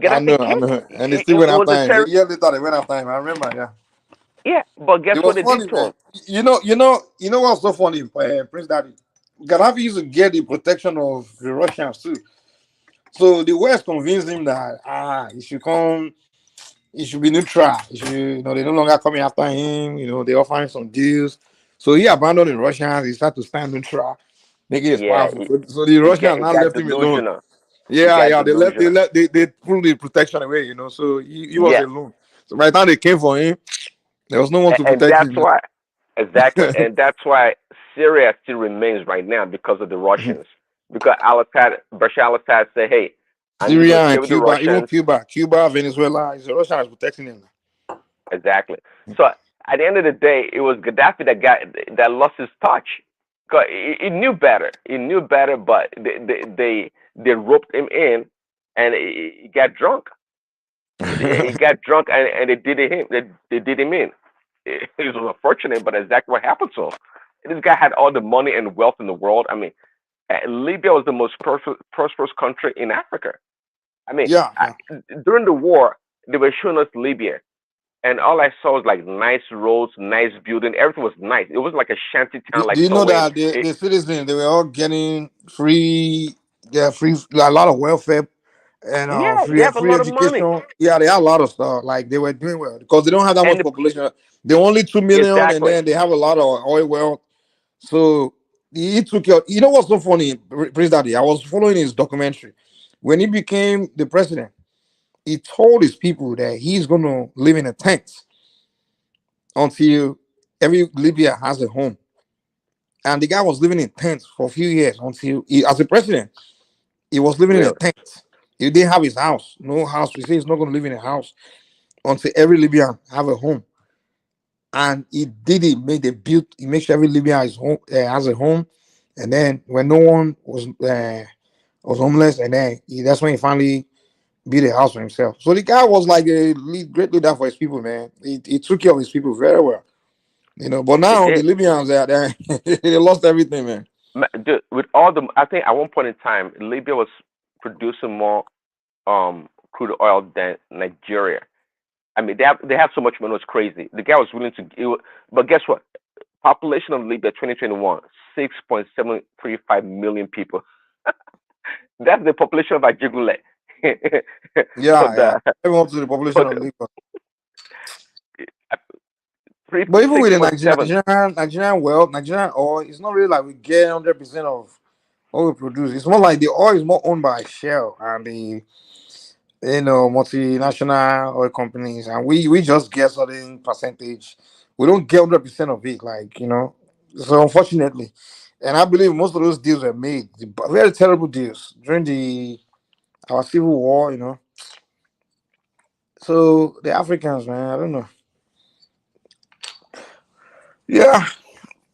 I know, Gaddafi I came. know, and they It, still it went was after a him. A terror. year later, they went after him. I remember. Yeah, Yeah, but guess it what was they did funny, to man. him? You know what's so funny, Prince Daddy? Gaddafi used to get the protection of the Russians too. So the West convinced him that he should come, he should be neutral. He should, they no longer coming after him. They offer him some deals. So he abandoned the Russians. He started to stand neutral, making it Yeah, powerful. So the Russians he now got left him alone. delusional. He Yeah, got yeah. delusional. They pulled the protection away. So he was Yes, alone. So by the time they came for him, there was no one to and protect that's him. why exactly, and that's why Syria still remains right now because of the Russians. Because Bashar al-Assad said, "Hey, I Syria and negotiate with the Cuba, even Russians." Cuba, Venezuela, it's the Russians protecting them. Exactly. So at the end of the day, it was Gaddafi that lost his touch. Cause he knew better. He knew better, but they roped him in, and he got drunk. He got drunk, and they did him. They did him in. It was unfortunate, but exactly what happened to him. This guy had all the money and wealth in the world. I mean, Libya was the most prosperous country in Africa. I mean, Yeah, yeah. during the war, they were showing us Libya, and all I saw was like nice roads, nice building. Everything was nice. It was like a shanty Do, town, like do you know somewhere. that the citizens they were all getting free, free a lot of welfare and Yeah, they free have a free lot of money, education. Yeah, they had a lot of stuff. Like they were doing well because they don't have that and much population. They're only 2 million, and exactly. then they have a lot of oil wealth. So he took care. You know what's so funny, Prince Daddy? I was following his documentary when he became the president. He told his people that he's gonna live in a tent until every Libya has a home. And the guy was living in tents for a few years until as a president, he was living in a Really, tent. He didn't have his house, no house. He said he's not going to live in a house until every Libyan have a home. And he did it. He made sure every Libyan has a home. And then when no one was homeless, and then that's when he finally built a house for himself. So the guy was like a great leader for his people, man. He took care of his people very well. But it now the did. Libyans they lost everything, man. Dude, with all the, I think at one point in time, Libya was producing more crude oil than Nigeria. I mean, they have so much money. It was crazy. The guy was willing to. But guess what? Population of Libya 2021, 6.735 million people. That's the population of Ajigule. for Yeah, yeah. the Everyone to the for population of the Lagos. three But even six with the point seven. Nigerian wealth, Nigerian oil, it's not really like we get 100% of what we produce. It's more like the oil is more owned by Shell and the multinational oil companies, and we just get certain percentage. We don't get 100% of it, So unfortunately, and I believe most of those deals were made very terrible deals during the our civil war. So the Africans, man, I don't know. Yeah,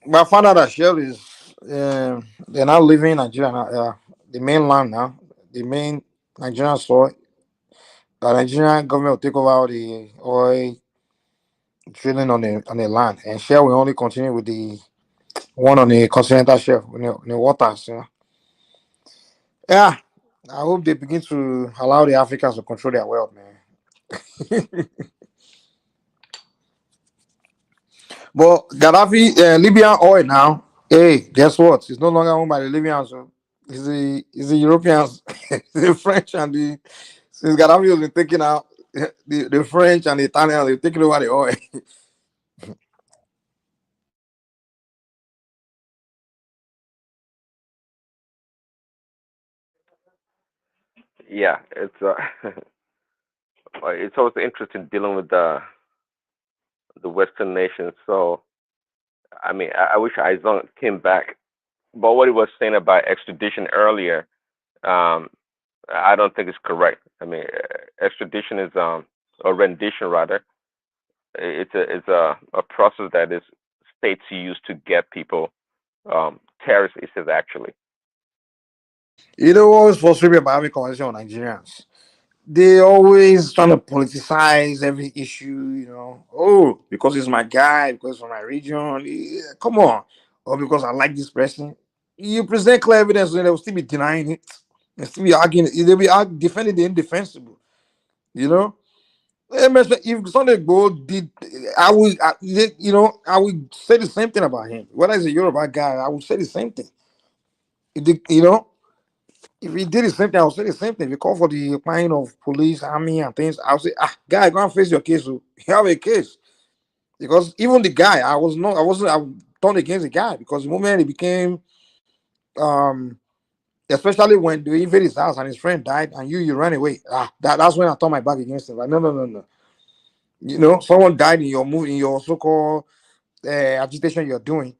but I found out that Shell is they're now living in Nigeria now, the mainland now, the main Nigerian soil. The Nigerian government will take over all the oil drilling on the land, and Shell will only continue with the one on the continental shelf in the waters. Yeah, I hope they begin to allow the Africans to control their wealth, man. But Gaddafi, Libyan oil now. Hey, guess what? It's no longer owned by the Libyans. So It's the Europeans, the French and the since Gaddafi has been taking out the French and the Italians, they're taking over the oil. Yeah, it's always interesting dealing with the Western nations. So I mean, I wish Aizon came back, but what he was saying about extradition earlier, um, I don't think it's correct. I mean, extradition is or rendition rather. It's a process that is states use to get people terrorists. It says actually. You know what was frustrating me about having conversation with Nigerians? They always trying to politicize every issue, Oh, because it's my guy, because from my region. Yeah, come on. Or because I like this person. You present clear evidence, and they'll still be denying it. They'll still be arguing. They'll be defending the indefensible. You know? If Sunday Go did, I would say the same thing about him. Whether he's a Yoruba guy, I would say the same thing. If he did the same thing, I would say the same thing. If you call for the applying of police, army, and things, I would say, guy, go and face your case. You have a case. Because even the guy, I turned against the guy because the moment he became, um, especially when they invaded his house and his friend died and you ran away. That's when I turned my back against him. Like, no, no, no, no. Someone died in your move, in your so-called agitation you're doing.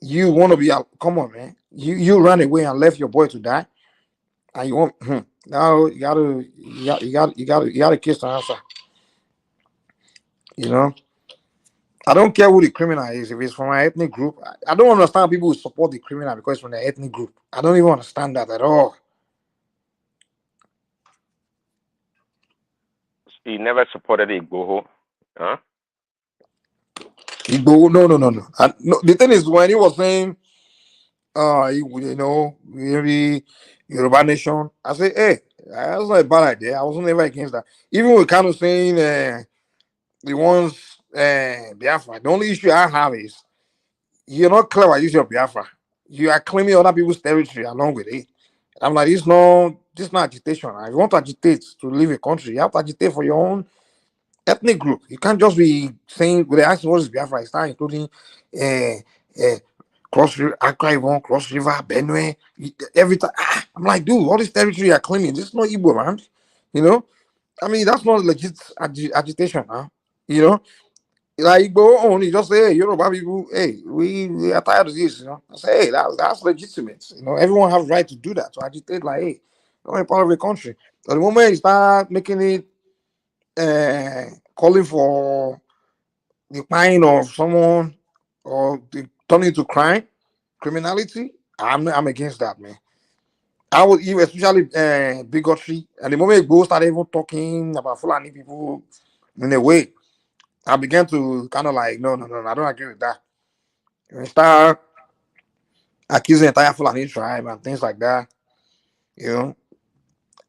You want to be out. Come on, man. You ran away and left your boy to die. And you want now you gotta kiss the answer. You know, I don't care who the criminal is. If it's from my ethnic group, I don't understand people who support the criminal because it's from the ethnic group. I don't even understand that at all. He never supported Igboho, huh? Igbo, no, no, no, no. No. The thing is, when he was saying, maybe Yoruba nation, I say, hey, that's not a bad idea. I wasn't ever against that. Even with kind of saying the ones Biafra. The only issue I have is you're not clear about use your Biafra. You are claiming other people's territory along with it. I'm like, this not agitation. If you want to agitate to leave a country, you have to agitate for your own ethnic group. You can't just be saying, when they ask you what is Biafra, it's not including uh, uh, Cross River, Accra, Ibom, Cross River, Benue. Every time, I'm like, dude, all this territory you're claiming, this is not Igbo, man. You know, I mean, that's not legit agitation, huh? You know, like go on, you just say, hey, Yoruba people, hey, we are tired of this, I say, hey, that's legitimate. Everyone has right to do that. To agitate, like, hey, you're a part of the country. But the moment you start making it calling for the crime of someone or turning to crime, criminality, I'm against that, man. I would even, especially bigotry. And the moment Go started even talking about Fulani people in a way, I began to kind of like, no, no, no, no, I don't agree with that. You start accusing the entire Fulani tribe and things like that, you know.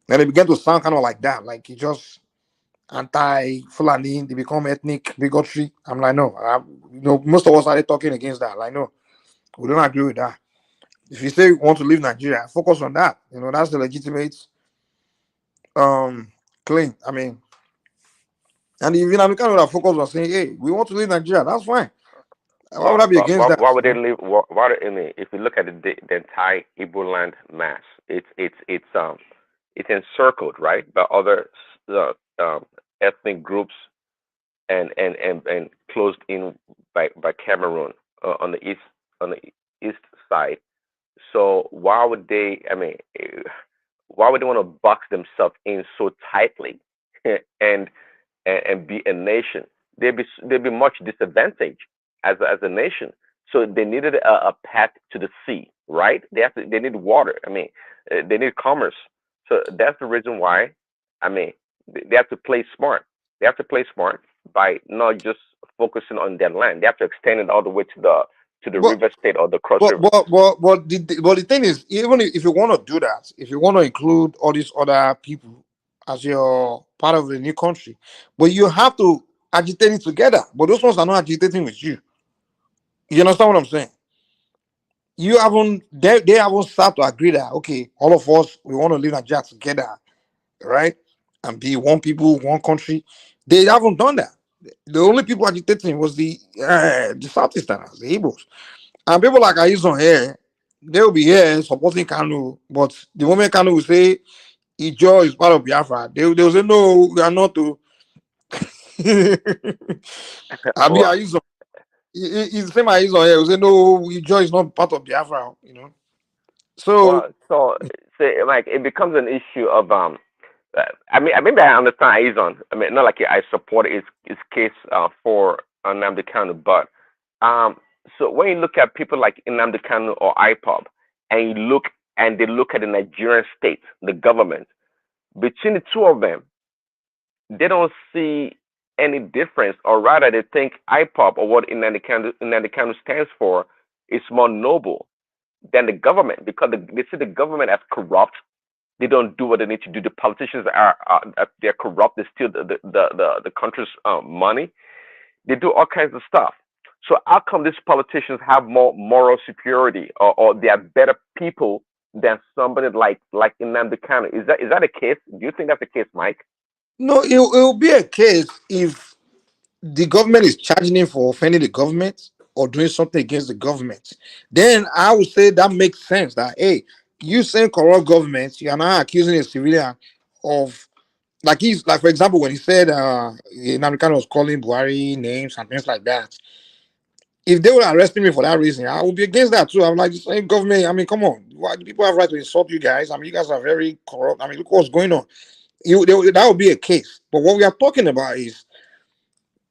Then it began to sound kind of like that, like you just anti-Fulani, they become ethnic bigotry. I'm like, no, most of us started talking against that. Like, no, we don't agree with that. If you say you want to leave Nigeria, focus on that. That's the legitimate claim. I mean, and even American would have focused on saying, hey, we want to leave Nigeria, that's fine. Why would I be against that? Why would they leave? I mean, if you look at the entire Igbo land mass, it's encircled, right, by other ethnic groups and closed in by Cameroon on the east side. So why would they? I mean, why would they want to box themselves in so tightly and and be a nation? They'd be much disadvantaged as a nation. So they needed a path to the sea, right? They need water. I mean, they need commerce. So that's the reason why. I mean, they have to play smart. They have to play smart by not just focusing on their land. They have to extend it all the way to the But river state or the cross but river. the thing is, even if you want to do that, if you want to include all these other people as your part of the new country, but you have to agitate it together. But those ones are not agitating with you. You understand what I'm saying? you haven't they haven't started to agree that okay, all of us we want to live in Nigeria together, right? And be one people, one country. They haven't done that. The only people agitating was the Southeasterners, the Igbos. And people like Aizon here, they will be here supporting Kanu, but the moment Kanu will say Ijo is part of Biafra, they will say no, we are not to. Abi Well, Aizon, he's the same Aizon here. Will say no, Ijo is not part of Biafra, you know. So so like it becomes an issue of maybe I understand Azon. I mean, not like I support his case for Nnamdi Kanu, but so when you look at people like Nnamdi Kanu or IPOB, and they look at the Nigerian state, the government, between the two of them, they don't see any difference, or rather, they think IPOB or what Nnamdi Kanu stands for is more noble than the government because they see the government as corrupt. They don't do what they need to do. The politicians are they're corrupt. They steal the country's money. They do all kinds of stuff. So how come these politicians have more moral superiority, or they are better people than somebody like Nnamdi Kanu? Is that a case? Do you think that's the case, Mike? no, it will be a case if the government is charging him for offending the government or doing something against the government. Then I would say that makes sense. That hey, you saying corrupt government, you are now accusing a civilian of he's like for example when he said Nnamdi Kanu was calling Buhari names and things like that. If they were arresting me for that reason, I would be against that too. I'm like, the same government. I mean, come on, why do people have right to insult you guys? I mean, you guys are very corrupt. I mean, look what's going on. That would be a case. But what we are talking about is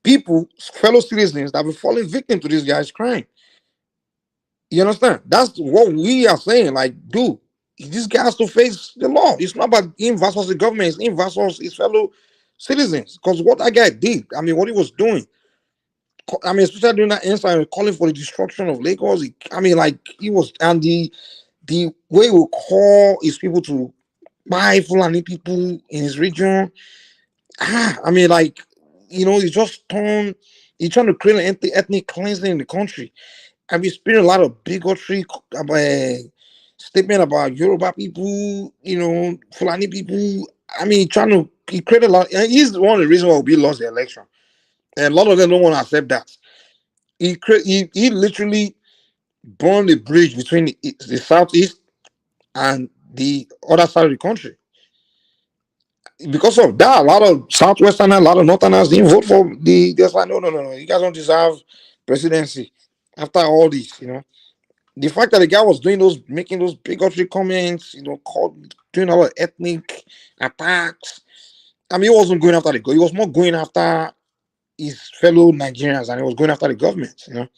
people, fellow citizens, that have been falling victim to this guy's crime. You understand? That's what we are saying. Like, dude, this guy has to face the law. It's not about him versus the government. It's him versus his fellow citizens. Because what that guy did, I mean, what he was doing, I mean, especially during that incident, calling for the destruction of Lagos. I mean, like he was, and the way we call his people to buy Fulani people in his region. I mean, like he's just he's trying to create an ethnic cleansing in the country, and we experiencing a lot of bigotry statement about Yoruba people, Fulani people. I mean, he created a lot. And he's one of the reasons why we lost the election, and a lot of them don't want to accept that. He literally burned the bridge between the southeast and the other side of the country. Because of that, a lot of Southwesterners, a lot of Northerners didn't vote for they're like, no. You guys don't deserve presidency after all this, The fact that the guy was making those bigotry comments, doing a lot of ethnic attacks. I mean, he wasn't going after he was more going after his fellow Nigerians, and he was going after the government, Because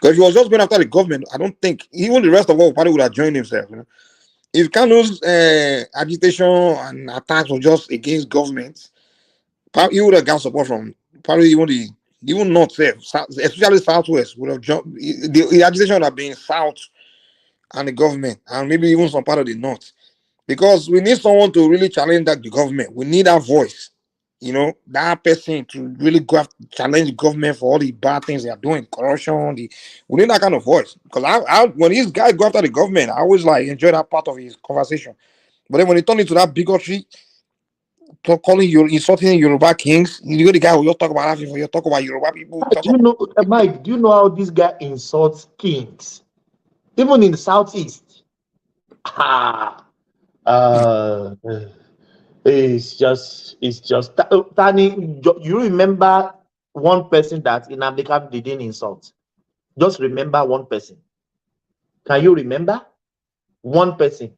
if he was just going after the government, I don't think even the rest of our party would have joined himself, If Kanu's agitation and attacks were just against government, he would have got support from probably even North, especially Southwest, would have jumped. The agitation would have been South and the government, and maybe even some part of the North. Because we need someone to really challenge the government. We need that voice, that person to really go after, challenge the government for all the bad things they are doing, corruption. We need that kind of voice. Because when these guys go after the government, I always enjoy that part of his conversation. But then when he turned into that bigotry, calling you insulting Yoruba kings, the guy who you talk about Africa, you talk about Yoruba people. Mike, do you know how this guy insults kings? Even in the southeast. It's just Tani, you remember one person that in America didn't insult? Just remember one person. Can you remember one person?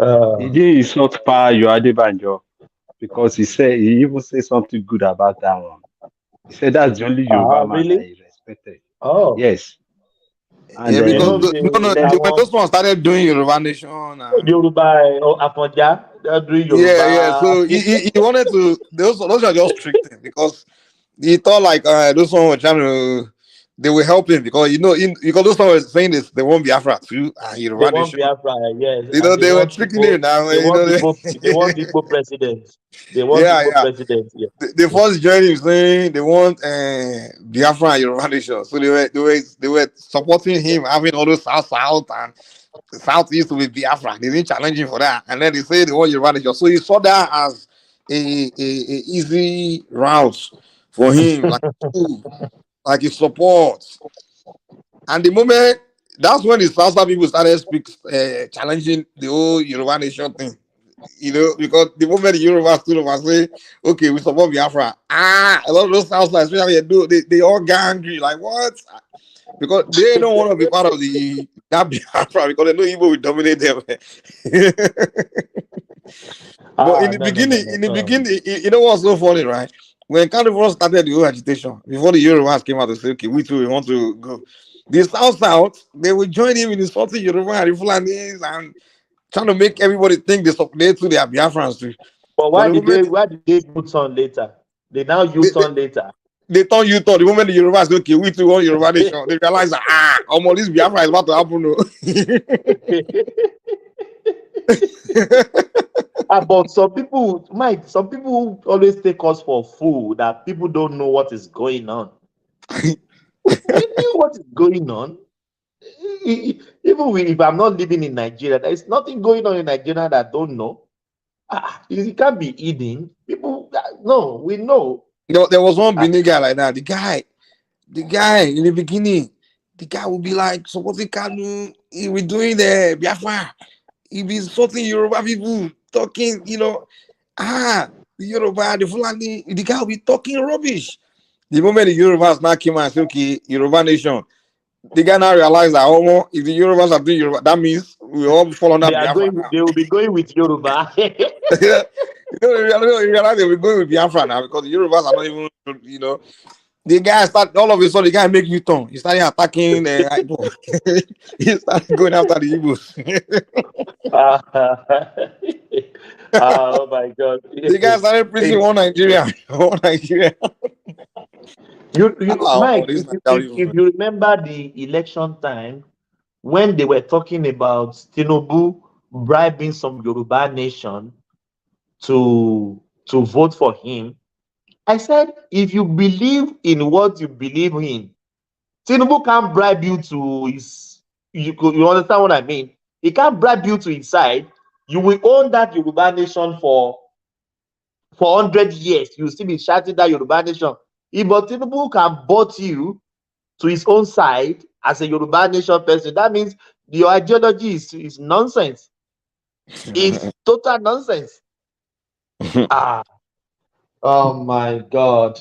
He didn't insult Pa Yoadebanjo because he even said something good about that one. He said that's the only Yoruba man that he respected. Oh, yes. And yeah, because when those ones started doing Yoruba Nation, Yoruba or Afonja, they're doing Yoruba. Yeah. So he wanted to. Those are just tricked him because he thought those ones were trying to they will help him because because those people were saying this, they won't Biafra too. They Yoruba want nation. Biafra, yes, They were tricking him now. They want Igbo president. They want Igbo president. Yeah. The first journey saying they want Biafra and Yoruba nation. So they were supporting him, having all those South and Southeast with Biafra. They didn't challenge him for that. And then they say they want Yoruba nation. So he saw that as a easy route for him, like his support. And the moment that's when the South people started challenging the whole Yoruba nation thing. Because the moment the Yoruba stood up and say, okay, we support Biafra. A lot of those Southsiders, especially they all get angry. Like, what? Because they don't want to be part of that Biafra because they know Igbo will dominate them. But in the beginning, you know what's so funny, right? When Kanu first started the whole agitation, before the Yorubas came out to say, okay, we too, we want to go. The South, they will join him in insulting Yoruba and Fulanis and trying to make everybody think they submit to their Biafrans too. But why did they U-turn later? They now U-turn later. They turn U-turn. The moment the Yorubas go, okay, we too want Yoruba nation, they realize that almost this Biafra is about to happen. But some people always take us for fool that people don't know what is going on. You knew what is going on. Even if I'm not living in Nigeria, there is nothing going on in Nigeria that I don't know. It can't be hidden. People, no, we know. There was one Benin guy like that. The guy in the beginning, the guy would be like supporting Kanu. He was doing the Biafra. He be insulting Yoruba people, talking, the Yoruba, the Fulani. The guy will be talking rubbish. The moment the Yorubas now came and said, okay, Yoruba nation, the guy now realized that if the Yorubas are doing Yoruba, that means we all fall under Biafra. They will be going with Yoruba. They realize they will be going with Biafra now because the Yorubas are not even, the guy all of a sudden the guy make U-turn. He started attacking Igbo. He started going after the Igbos. Oh my God! The guy started preaching one Nigeria. Mike, if you remember the election time when they were talking about Tinubu bribing some Yoruba nation to vote for him, I said, if you believe in what you believe in, Tinubu can't bribe you to his. You understand what I mean? He can't bribe you to his side. You will own that Yoruba nation for 100 years. You will still be shouting that Yoruba nation. But Tinubu can vote you to his own side as a Yoruba nation person. That means your ideology is nonsense. It's total nonsense. Oh my God.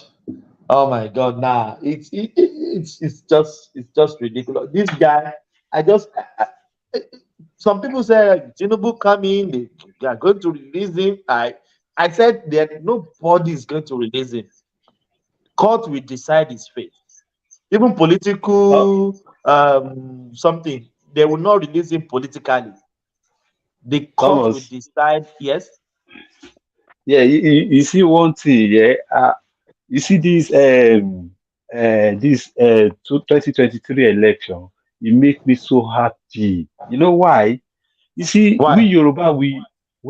Oh my God. Nah, it's just ridiculous. This guy, some people say Tinubu coming, they are going to release him. I said that nobody is going to release him. Court will decide his fate. Even political something, they will not release him politically. The court will decide. Yes. Yeah, you see one thing. Yeah, you see this 2023 election. It makes me so happy. You know why? You see, we Yoruba, we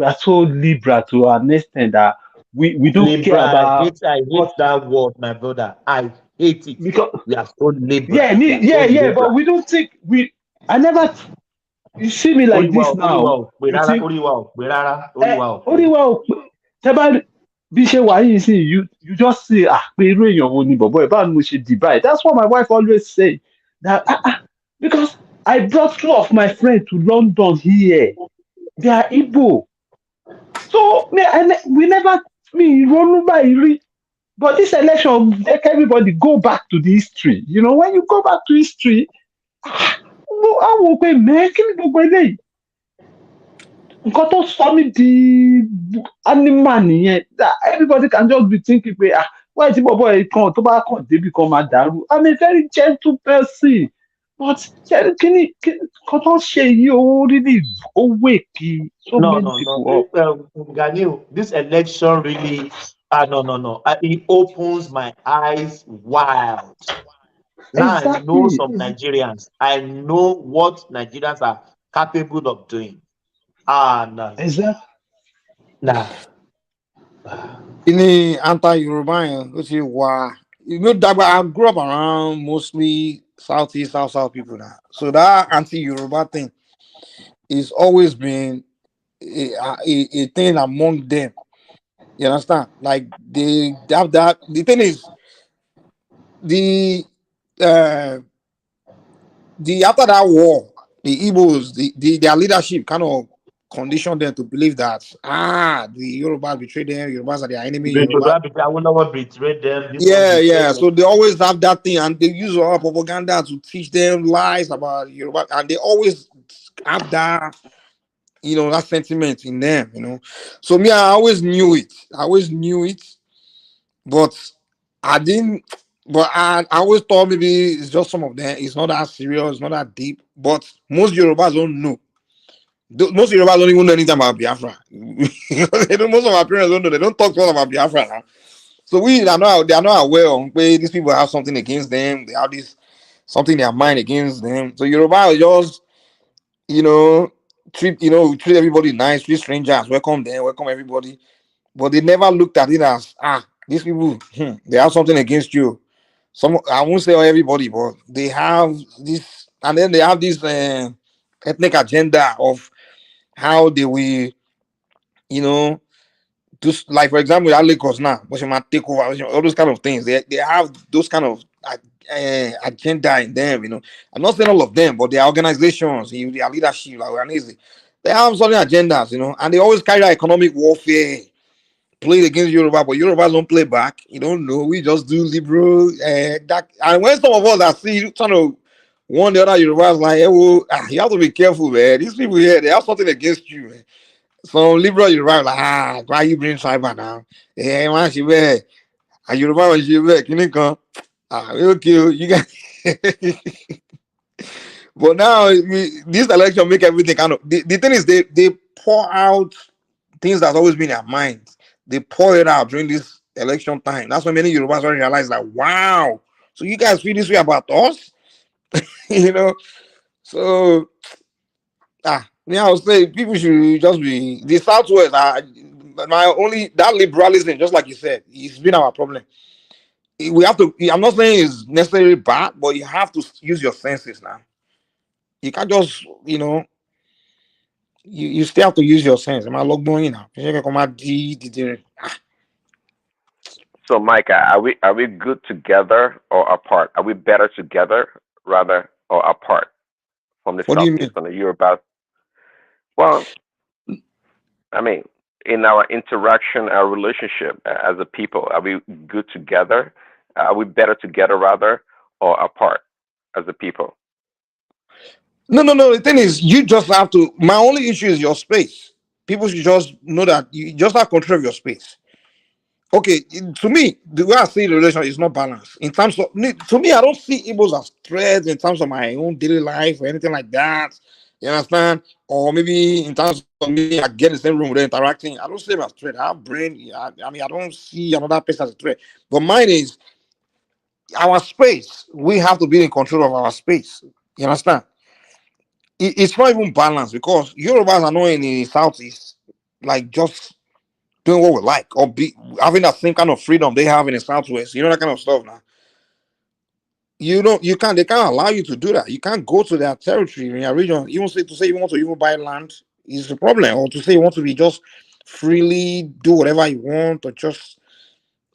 are so liberal to an extent that we don't care about. I hate that word, my brother. I hate it because we are so liberal. Yeah, but we don't think I never. You see me like this now. You just say that's what my wife always say. That because I brought two of my friends to London here. They are Igbo. So we never but this election make everybody go back to the history. When you go back to history, animal everybody can just be thinking, why is boy become a daru? I'm a very gentle person. But can share you really awake so many people up? Ganil, this election really no. It opens my eyes wide. Now I know Exactly. some Nigerians. I know what Nigerians are capable of doing. Nah. Exactly. Nah. Ini anti-Yoruba, which is why that I grew up around mostly Southeast, South people now. So that anti-Yoruba thing is always been a thing among them. You understand? Like they have that. The thing is, the uh after that war, the Igbos, their leadership kind of conditioned them to believe that the Yorubas betrayed them. Yorubas are their enemy. Yoruba. I will never betray them. This one Yeah. betrayed them. So they always have that thing, and they use our propaganda to teach them lies about Yoruba, and they always have that, that sentiment in them, So me, I always knew it. But I didn't. But I always thought maybe it's just some of them. It's not that serious. It's not that deep. But most Yorubas don't know. Most Yorubas don't even know anything about Biafra. Most of our parents don't know. They don't talk to us about Biafra now. So they are not aware of where these people have something against them. They have this something in their mind against them. So Yoruba is just, treat everybody nice, treat strangers, welcome them, welcome everybody. But they never looked at it as these people, they have something against you. Some, I won't say everybody, but they have this, and then they have this ethnic agenda of how they will, just like for example, that Lagos now, but you might take over all those kind of things. They have those kind of agenda in them. I'm not saying all of them, but their organizations, their leadership, like Oranese, they have certain agendas, and they always carry out economic warfare, play against Yoruba, but Yorubas don't play back. You don't know. We just do liberal. And when some of us are see trying to warn the other Yorubas, like, hey, well, you have to be careful, man. These people here, they have something against you, man. Some liberal Yoruba like, why you bring cyber now? Hey, man, she wear. And Yoruba when she wear, can you come? Okay, you guys. But now this election make everything kind of. The thing is, they pour out things that's always been in their minds. They pour it out during this election time. That's when many Yorubas already realize, like, wow, so you guys feel this way about us, So, me, I would say people should just be the Southwest. My only that liberalism, just like you said, it's been our problem. We have to. I'm not saying it's necessarily bad, but you have to use your senses now. You can't just, you still have to use your sense. Am I logged going now? So, Mike, are we good together or apart? Are we better together rather or apart from the What do you Southeast, mean? from the Yoruba? Well, I mean, in our interaction, our relationship as a people, are we good together? Are we better together rather or apart as a people? No. The thing is, you just have to. My only issue is your space. People should just know that you just have control of your space. Okay, to me, the way I see the relation is not balanced. In terms of, to me, I don't see Igbos as threats in terms of my own daily life or anything like that. You understand? Or maybe in terms of me, I get in the same room with them interacting. I don't see them as threat. I have brain. I mean, I don't see another person as a threat. But mine is our space. We have to be in control of our space. You understand? It's not even balanced because Yorubas are not in the southeast, like just doing what we like or be having that same kind of freedom they have in the southwest. That kind of stuff now. They can't allow you to do that. You can't go to their territory in your region. Even say you want to even buy land is a problem, or to say you want to be just freely do whatever you want, or just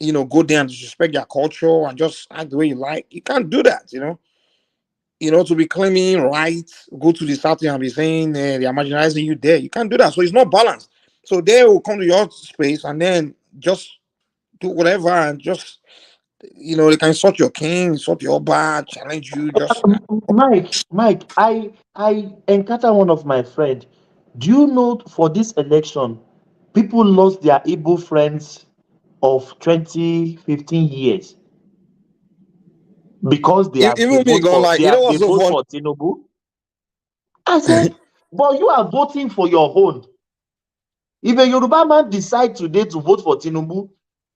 go there and disrespect their culture and just act the way you like. You can't do that. To be claiming rights, go to the south and be saying they are marginalizing you there. You can't do that. So it's not balanced. So they will come to your space and then just do whatever and just they can insult your king, insult your bad, challenge you, just Mike, I encountered one of my friend. Do you know for this election, people lost their Igbo friends of 20-15 years because they even me vote going for like, you know they what's so vote funny? for Tinubu. I said, but you are voting for your own. If a Yoruba man decide today to vote for Tinubu,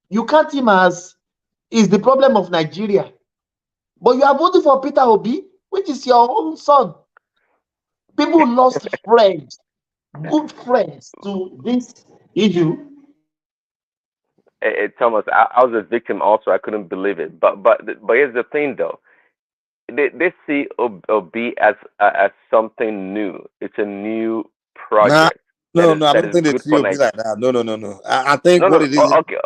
you count him as is the problem of Nigeria. But you are voting for Peter Obi, which is your own son. People lost friends, good friends to this issue. Thomas, I was a victim also. I couldn't believe it. But here's the thing though. They see Obi as something new. It's a new Nah, project no, that I don't is think they good see for Obi Nigeria. like that. No. I think No, what no. it is, Okay.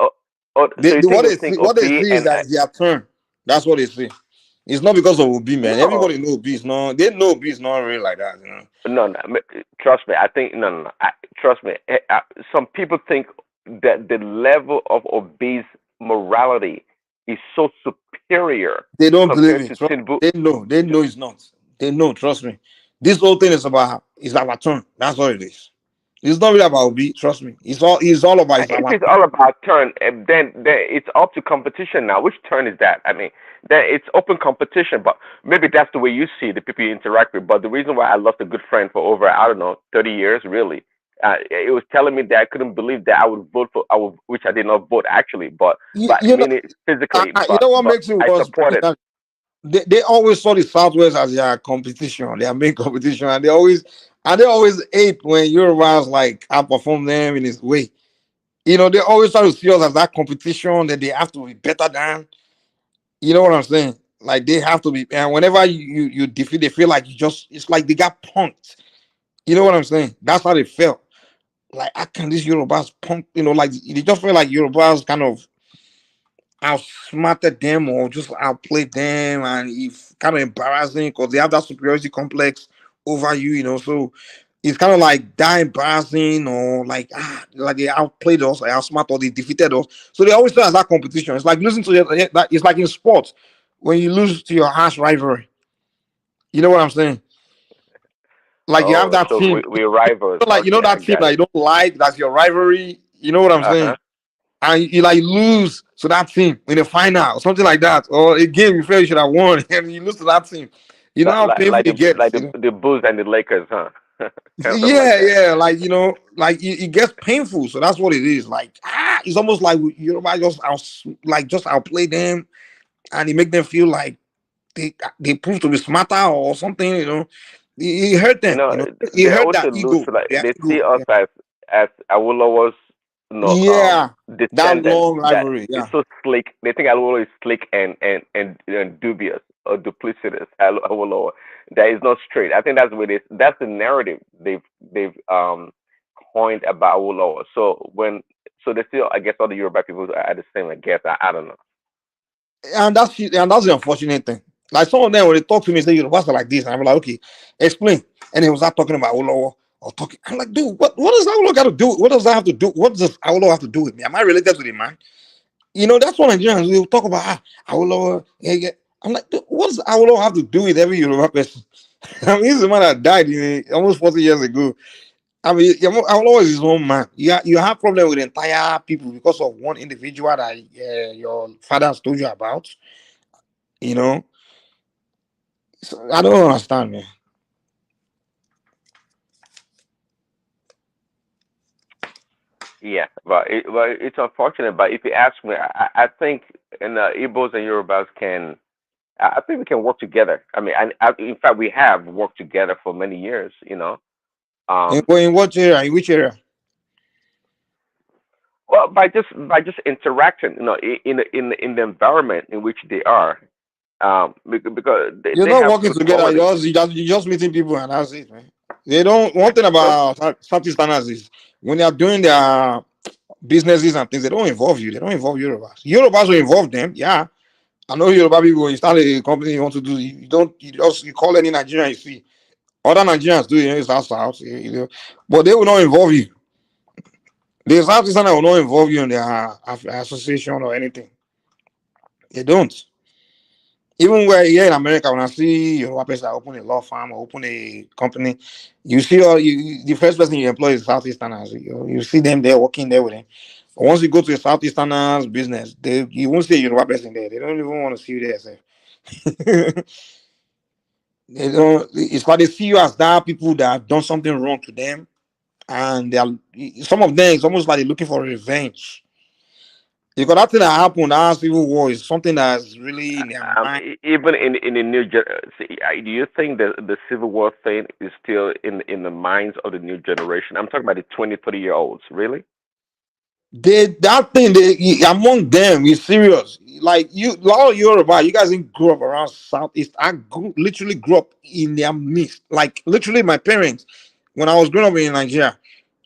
So you think what they they think see, what they Obi see is that it's their turn. That's what they see. It's not because of Obi, man. no. Everybody knows Obi is not. They know Obi is not really like that, you know. No, trust me. I think no. Trust me. Some people think that the level of Obi's morality is so superior They don't believe compared it. to Trust Tinubu. me. They know it's not. They know. Trust me. This whole thing is about is our turn. That's what it is. It's not really about Obi. Trust me. It's all about it's If our it's turn. all about turn, then it's up to competition now. Which turn is that? I mean, then it's open competition. But maybe that's the way you see the people you interact with. But the reason why I lost a good friend for over, I don't know, 30 years really, it was telling me that I couldn't believe that I would vote for which I did not vote actually, but I You know, mean it physically, you know what but makes it I worse? supported. They always saw the Southwest as their competition, their main competition, and they always hate when Yorubas like outperform them in this way. You know, they always try to see us as that competition that they have to be better than. You know what I'm saying? Like they have to be, and whenever you defeat, they feel like it's like they got punked. You know what I'm saying? That's how they felt. Like, how can these Yorubas punk? You know, like they just feel like Yorubas kind of outsmarted them or just outplayed them, and it's kind of embarrassing because they have that superiority complex over you, you know. So it's kind of like that embarrassing, or like they outplayed us, or outsmart, or they defeated us. So they always say as that competition. It's like losing to it's like in sports when you lose to your harsh rivalry. You know what I'm saying? Like you have Oh, that so team, we rivals. like Okay, I that team got that it. you don't like, that's your rivalry. You know what I'm Uh saying? huh. And you like lose to that team in the final or something like that, or a game you feel you should have won and you lose to that team. You know how painful it gets, you know. The Bulls and the Lakers, huh? Kind of like Yeah, that. yeah, like you know, like it gets painful. So that's what it is. Like it's almost like just outplay them, and it make them feel like they prove to be smarter or something. You know, it hurt them. You know, it They hurt also that lose ego. to like Their they see ego. us Yeah, as Awolowo's yeah, that descendants. long That rivalry. is Yeah. so slick. They think Awolowo is slick and dubious or duplicitous. Awolowo that is not straight. I think that's what it is. That's the narrative they've coined about Awolowo. So they still, I guess, all the Yoruba people are the same. I guess I don't know. And that's the unfortunate thing. Like some of them when they talk to me, say Yorubas are like this, and I'm like, okay, explain. And he was not talking about Olowo or talking. I'm like, dude, what does Olowo got to do? What does that have to do? What does Olowo have to do with me? Am I related to the man? You know, that's what Nigerians will talk about. Olowo. Yeah, yeah. I'm like, dude, what does Olowo have to do with every Yoruba person? I mean, he's the man that died almost 40 years ago. I mean, Olowo is his own man. You have problem with entire people because of one individual that your father has told you about. You know, so I don't understand, man. Yeah, but it's unfortunate. But if you ask me, I think in Igbos and Yorubas can. I think we can work together. I mean, in fact, we have worked together for many years. You know, um, In what area? In which area? well, by just interacting, you know, in the environment in which they are, because You're they not have working good together. qualities. You're just meeting people, and that's it, man. They don't. One thing Well, about Southeast standards is when they are doing their businesses and things, they don't involve you. They don't involve Yorubas. Yorubas will involve them. Yeah, I know Yoruba people. When you start a company, you want to do. You don't. You call any Nigerian you see. Other Nigerians do. You know, it's South. You know, but they will not involve you. The Southeast standard will not involve you in their association or anything. They don't. Even where here in America, when I see your person open a law firm or open a company, you see the first person you employ is Southeasterners. You see them there working there with them. But once you go to a Southeasterners business, you won't see a Yoruba person there. They don't even want to see you there. Sir. They don't. It's like they see you as that people that have done something wrong to them, and they are some of them. It's almost like they're looking for revenge. Because that thing that happened, that civil war, is something that's really in their mind. Even in the new do you think that the Civil War thing is still in the minds of the new generation? I'm talking about the 20, 30-year-olds. Really? That thing among them is serious. Like you, a lot of Yoruba, you guys didn't grow up around Southeast. Literally grew up in their midst. Like literally, my parents, when I was growing up in Nigeria,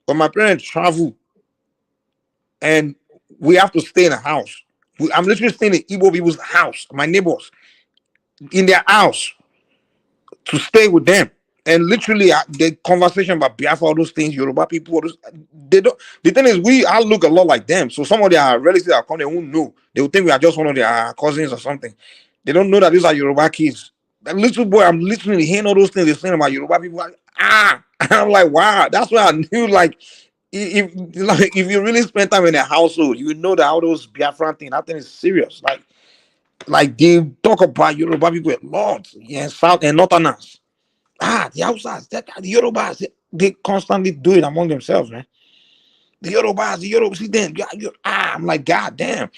when my parents travel and we have to stay in a house. I'm literally staying in Igbo people's house, my neighbors, in their house to stay with them. And literally, the conversation about Biafra, all those things, Yoruba people, they don't. The thing is, I look a lot like them. So some of their relatives that come, they won't know. They will think we are just one of their cousins or something. They don't know that these are Yoruba kids. That little boy, I'm literally hearing all those things they're saying about Yoruba people. I'm like, wow. That's why I knew, like, if you really spend time in a household, you know that all those Biafran thing, that thing is serious. Like they talk about Yoruba people a lot, yeah, South and Northerners. The Hausas, the Yorubas, they constantly do it among themselves, man. The Yorubas, see them. I'm like, God damn.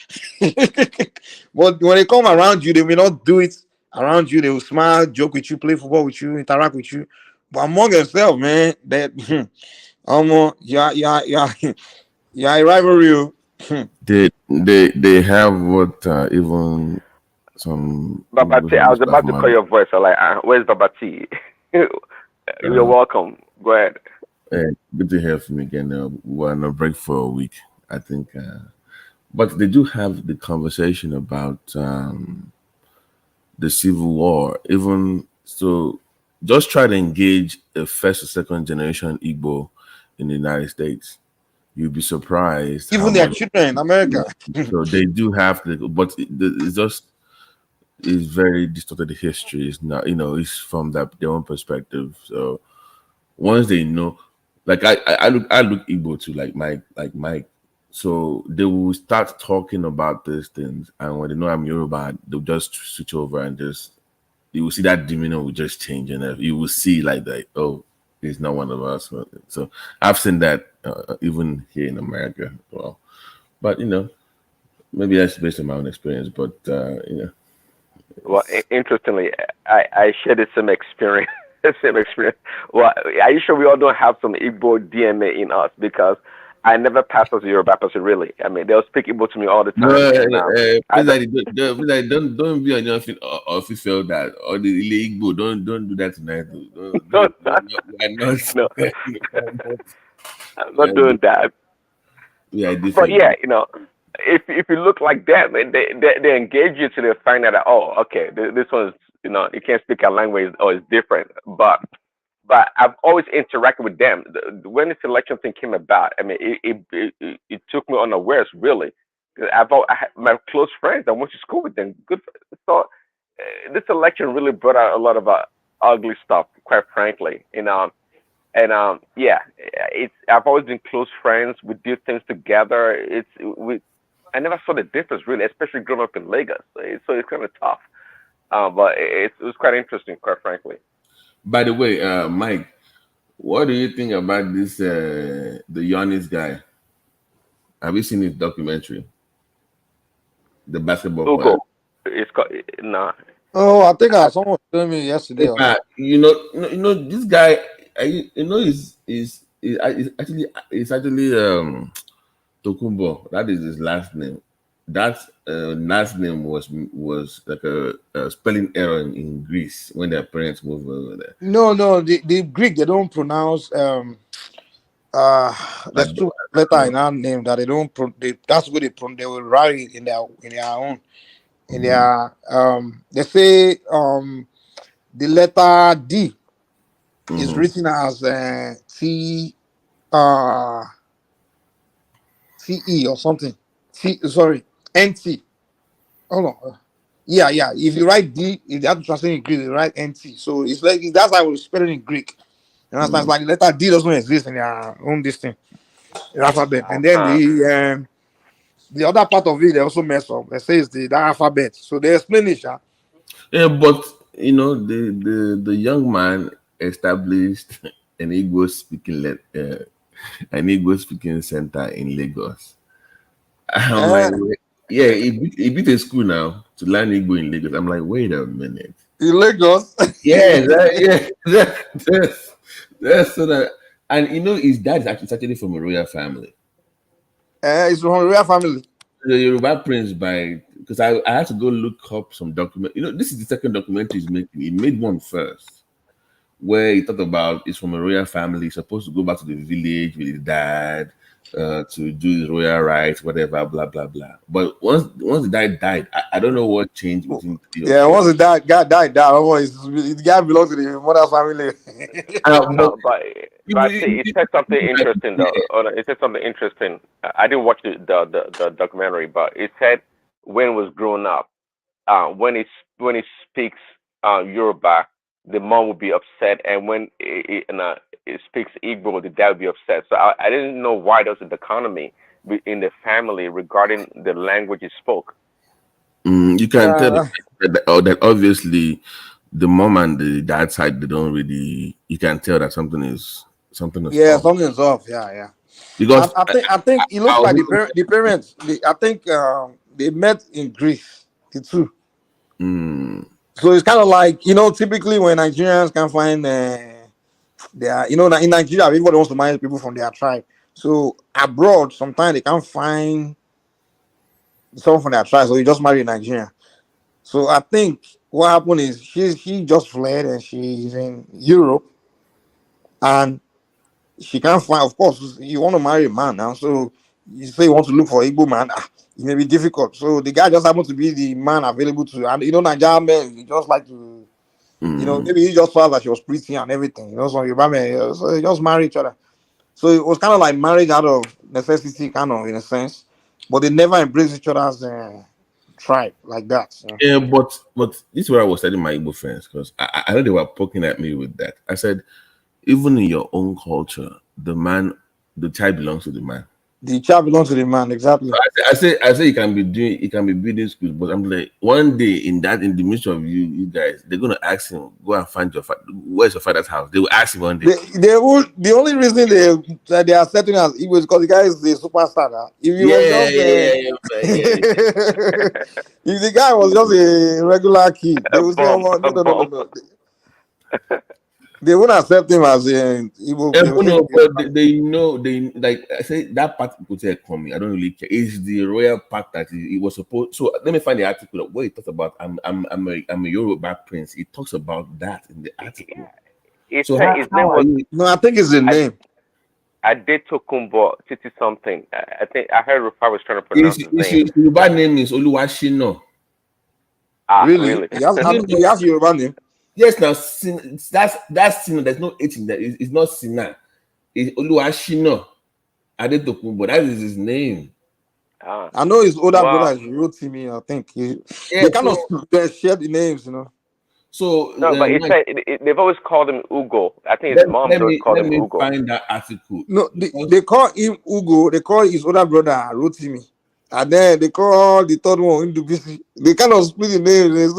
But when they come around you, they may not do it around you. They will smile, joke with you, play football with you, interact with you. But among themselves, man, that yeah, a rivalry. They have what even some Baba Igbo T, I from the was staff about to call man. your voice. I'm like, where's Baba T? You're welcome. Go ahead. Good to hear from you again. We're on a break for a week, I think. But they do have the conversation about the Civil War. Even so, just try to engage a first or second generation Igbo in the United States. You'll be surprised how Even their much. children in America. So they do have the, but it's just is very distorted history. It's not, it's from their own perspective. So once they know, like I look Igbo too, like Mike. So they will start talking about these things, and when they know I'm Yoruba, they'll just switch over and just you will see that demeanor will just change, and you will see like that. Oh, he's not one of us. So I've seen that even here in America. Well, but maybe that's based on my own experience. But Well, interestingly, I share the same experience. Same experience. Well, are you sure we all don't have some Igbo DNA in us? Because I never passed as a Yoruba person, really. I mean, they'll speak Igbo to me all the time. Don't be on your official that or the illegal. Don't do that tonight. No, I'm not doing that. Yeah, But different. yeah, if you look like that, they engage you till they find out that, oh, okay, this one's you can't speak our language or it's different. But I've always interacted with them. When this election thing came about, I mean, it took me unawares, really. 'Cause I had my close friends. I went to school with them. Good. So this election really brought out a lot of ugly stuff, quite frankly. Yeah, I've always been close friends. We do things together. I never saw the difference really, especially growing up in Lagos. So it's kind of tough. But it was quite interesting, quite frankly. By the way, Mike, what do you think about this the Giannis guy? Have you seen his documentary? The basketball player. Ugo, it's called nah. Oh, I think someone was telling me yesterday. This guy. Is actually Tokumbo. That is his last name. That last name was like a spelling error in Greece when their parents moved over there. No, the Greek, they don't pronounce there's two letter in our name that they don't that's what they will write it in their own in their they say the letter D is written as TE or something. NT. Hold on. Yeah. If you write D, if you have to translate in Greek, you write NT. So it's like that's how we spell it in Greek. You understand? It's like the letter D doesn't exist in their own alphabet. And then the other part of it they also mess up. They say it's the alphabet. So they explain it. Yeah, but the young man established an Igbo speaking center in Lagos. I'm like, Yeah, he beat a school now to learn Igbo in Lagos. I'm like, wait a minute. In Lagos? Yeah, that's so that, and you know, his dad is actually from a royal family. He's from a royal family. The Yoruba prince because I had to go look up some document. You know, this is the second documentary he's making. He made one first where he talked about he's from a royal family, he's supposed to go back to the village with his dad to do his royal rights, whatever, blah blah blah. But once the dad died, I don't know what changed between the Yeah, once the guy died, the guy belongs to the mother's family. But it said something interesting though. It said something interesting. I didn't watch the documentary, but it said when he was growing up, when he speaks Yoruba, the mom would be upset, and when it speaks Igbo, the dad would be upset. So I didn't know why there was a dichotomy in the family regarding the language he spoke. You can tell that obviously the mom and the dad side, they don't really. You can tell that something is Yeah, off. something is off. Yeah. Because I think it looks like the parents. I think they met in Greece, the two. So it's kind of like, typically when Nigerians can find in Nigeria, everybody wants to marry people from their tribe. So abroad, sometimes they can't find someone from their tribe, so you just marry a Nigerian. So I think what happened is she just fled and she's in Europe, and she can't find. Of course, you want to marry a man now, so you say you want to look for Igbo man. It may be difficult. So the guy just happened to be the man available to, and Nigerian men, he just like to, maybe he just felt that she was pretty and everything. So Yoruba men, so they just marry each other. So it was kind of like marriage out of necessity, kind of, in a sense, but they never embraced each other's tribe like that. So. Yeah, but this is where I was telling my Igbo friends, because I know they were poking at me with that. I said, even in your own culture, the child belongs to the man. The child belongs to the man, exactly. So I say you can be building schools, but I'm like, one day in the midst of you guys, they're gonna ask him, go and find your father. Where's your father's house? They will ask him one day. The only reason they are setting us it was because the guy is the superstar. If he was just if the guy was just a regular kid, they would say, no. They wouldn't accept him as Igbo. But they know like I say that part people say coming. I don't really care. It's the royal part that it was supposed. So let me find the article of where it talks about. I'm a Yoruba prince. It talks about that in the article. So his name was. No, I think it's the name. Adetokunbo Titi something. I think I heard Rufai was trying to pronounce his name. His Yoruba name is Oluwashino. Really? He has Yoruba name. Yes, now that's Sina. There's no H in that. It's not Sina. It's Oluwashino Adetokunbo. That is his name. I know his older brother wrote to me. I think they kind of share the names, So no, but they've always called him Ugo. I think his mom always called him Ugo. Find that article. No, they call him Ugo. They call his older brother Rotimi, and then they call the third one Indubisi. They kind of split the names.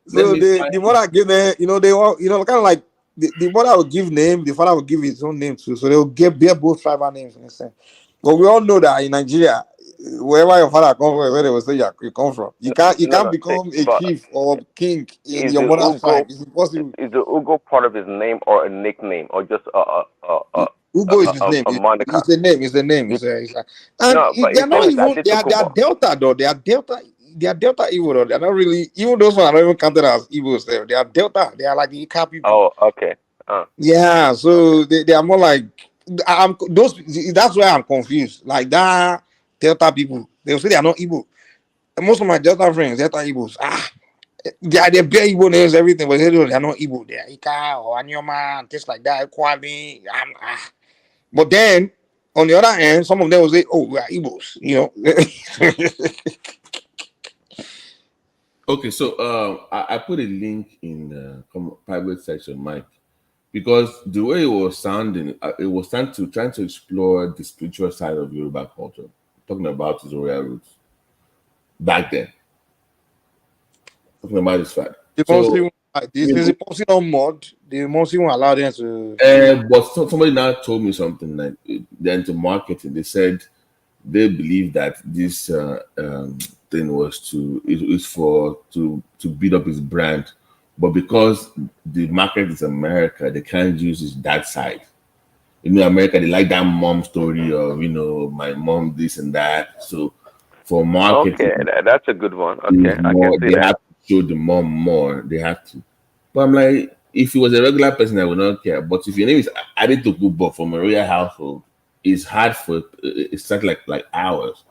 So the mother give them, they all, kind of like the mother will give name, the father will give his own name too. So they will bear both tribal names in a sense. But we all know that in Nigeria, wherever your father comes from, where they will say you come from, you can't become a chief or king in your mother's tribe. It's impossible. Is the Ugo part of his name or a nickname or just Ugo is his name. It's the name. They're not even. They are Delta though. They are Delta Igbo though. They're not really. Even those ones are not even counted as Igbos. They are Delta. They are like the Ika people. Oh, okay. Yeah. So they are more like those. That's why I'm confused. Like that Delta people. They will say they are not Igbo. And most of my Delta friends, Delta Igbos. They bear Igbo names, everything, but they are not Igbo. They are Ika or Anyoma and things like that. Kwame. But then on the other hand, some of them will say, "Oh, we are Igbos," Okay, so I put a link in the private section, Mike, because the way it was sounding, it was trying to explore the spiritual side of Yoruba culture, talking about his royal roots back then, talking about his father. Is the policy not mod? The policy won't allow them to. But somebody now told me something like then to marketing. They said they believe that this thing was to build up his brand, but because the market is America, they can't use his dad side. America, they like that mom story of my mom this and that. So for marketing, Okay, that's a good one. Okay, I can see they that. have to show the mom more. They have to. But I'm like, if he was a regular person, I would not care. But if your name is Adetokubo from a royal household, it's hard for it's like hours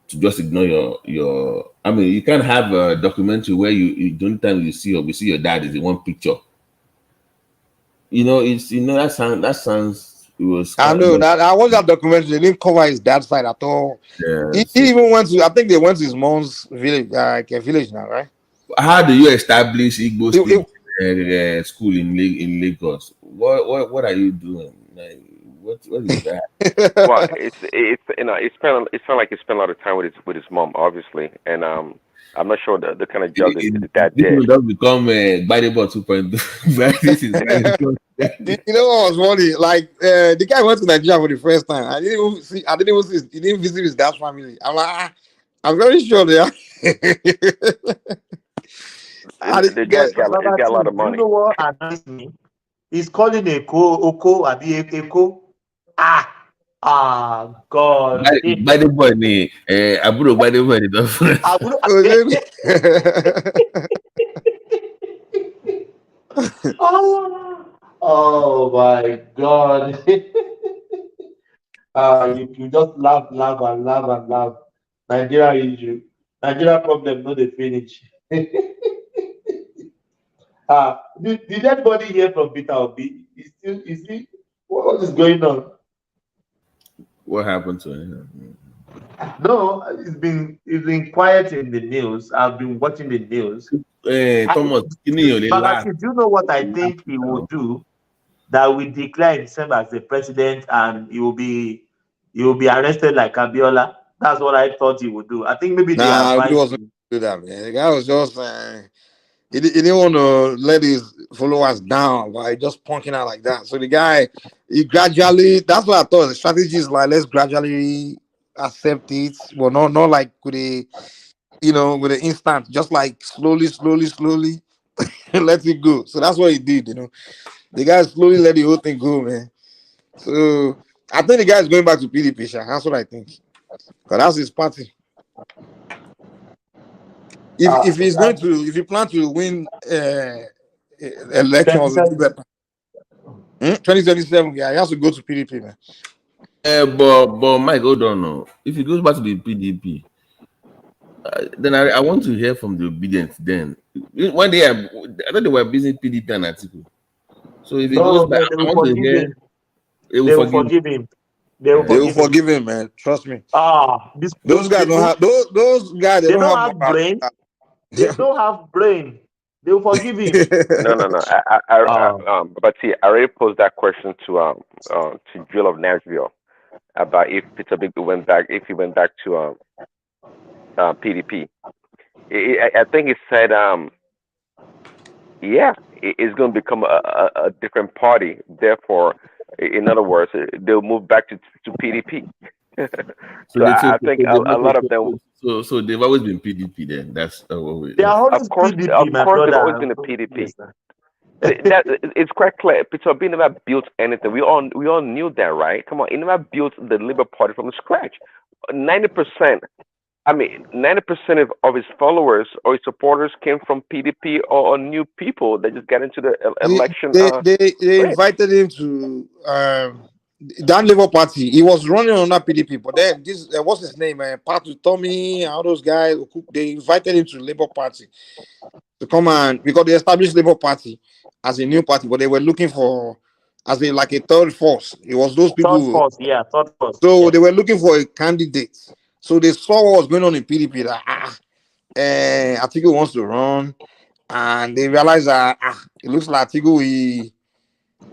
to just ignore your. I mean, you can't have a documentary where the only time we see your dad is in one picture. It's that sounds it was. I know that I watched that documentary. They didn't cover his dad's side at all. Yeah, he even went to. I think they went to his mom's village, like a village now, right? How do you establish Igbo State school in Lagos? What are you doing? Like, what is that? Well, it's not like he spent a lot of time with his mom, obviously, and I'm not sure the kind of job that dad This did. will just become Bible 2.2. This is You know what was funny? Like the guy went to Nigeria for the first time. I didn't even see. He didn't visit his dad's family. I'm like, I'm very sure they are. The guy's got a lot of You money. know what annoys me? He's calling Oko Abi Eko. God. By the boy, Aburo by the boy, Oh my God. You just laugh and laugh. Nigeria issue. Nigeria problem, no they finish. Did anybody hear from Peter Obi? Is he what is going on? What happened to him? No, it's been quiet in the news. I've been watching the news. Thomas, do you know what I think he will do? That will declare himself as the president and he will be arrested like Abiola. That's what I thought he would do. I think maybe they are he wasn't do that, man. The guy was just he didn't want to let his followers down by just punking out like that. So the guy, he gradually, that's what I thought. The strategy is like, let's gradually accept it, but not like with a with an instant, just like slowly let it go. So that's what he did. The guy slowly let the whole thing go, man. So I think the guy is going back to PDP. That's what I think, because that's his party. If he's going to, if he plans to win elections, 2027, yeah, he has to go to PDP, man. But Mike, hold on. No. If he goes back to the PDP, then I want to hear from the obedient. Then one day I thought they were busy PDP and Atiku. So if he goes back, I want to hear. They will forgive him. They will forgive him, man. Trust me. Those guys don't have those guys. They don't have brain. They don't have brain. They will forgive him. No. But see, I already posed that question to Jill of Nashville about if Peter Big went back to PDP. I think he said, yeah, it's going to become a different party. Therefore, in other words, they'll move back to PDP. So I think a lot of them. So they've always been PDP. Then that's what they are always PDP. Of course, they've always been a PDP. It's quite clear. Peter Obi never built anything. We all knew that, right? Come on, he never built the Labour Party from scratch. 90%. I mean, 90% of his followers or his supporters came from PDP or new people that just got into the election. They invited him to that Labour Party. He was running on that PDP, but then this what's his name? Patu Tommy, all those guys. They invited him to the Labour Party to come and because they established Labour Party as a new party, but they were looking for as like a third force. It was those people. Third force. So they were looking for a candidate. So they saw what was going on in PDP. That Atiku wants to run, and they realized that it looks like Atiku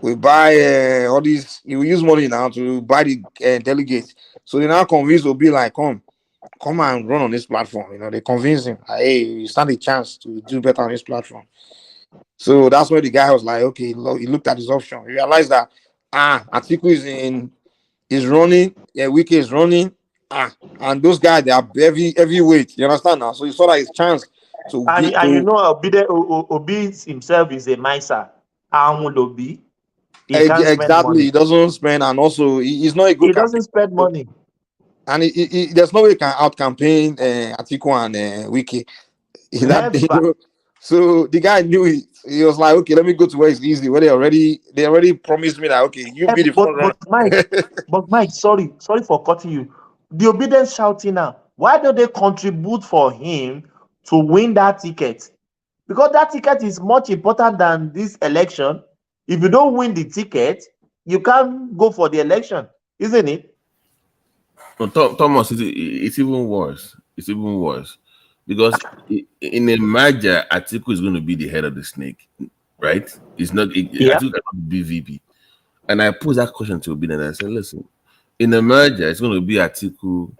we buy all these. He will use money now to buy the delegates. So they now convinced Obi like, come and run on this platform. They convinced him, hey, you stand a chance to do better on this platform. So that's where the guy was like, okay, he looked at his option. He realized that Atiku is running, Wike is running. And those guys, they are heavyweight. You understand now? So he saw that his chance to And, get and you to know, Obi himself is a miser. Obi, he can't spend exactly. money. He doesn't spend, and also he's not a good He doesn't campaigner. spend money. And there's no way he can out campaign Atiku and Wiki. Never. So the guy knew it. He was like, okay, let me go to where it's easy. Where they already promised me that okay, you be the front runner. But Mike, sorry for cutting you. The obedience shouting now. Why don't they contribute for him to win that ticket? Because that ticket is much important than this election. If you don't win the ticket, you can't go for the election, isn't it? No, Thomas, it's even worse. It's even worse because in a merger, Atiku is going to be the head of the snake, right? It's not. Yeah. Atiku cannot be VP. And I posed that question to Obi, and I said, "Listen, in a merger, it's going to be Atiku,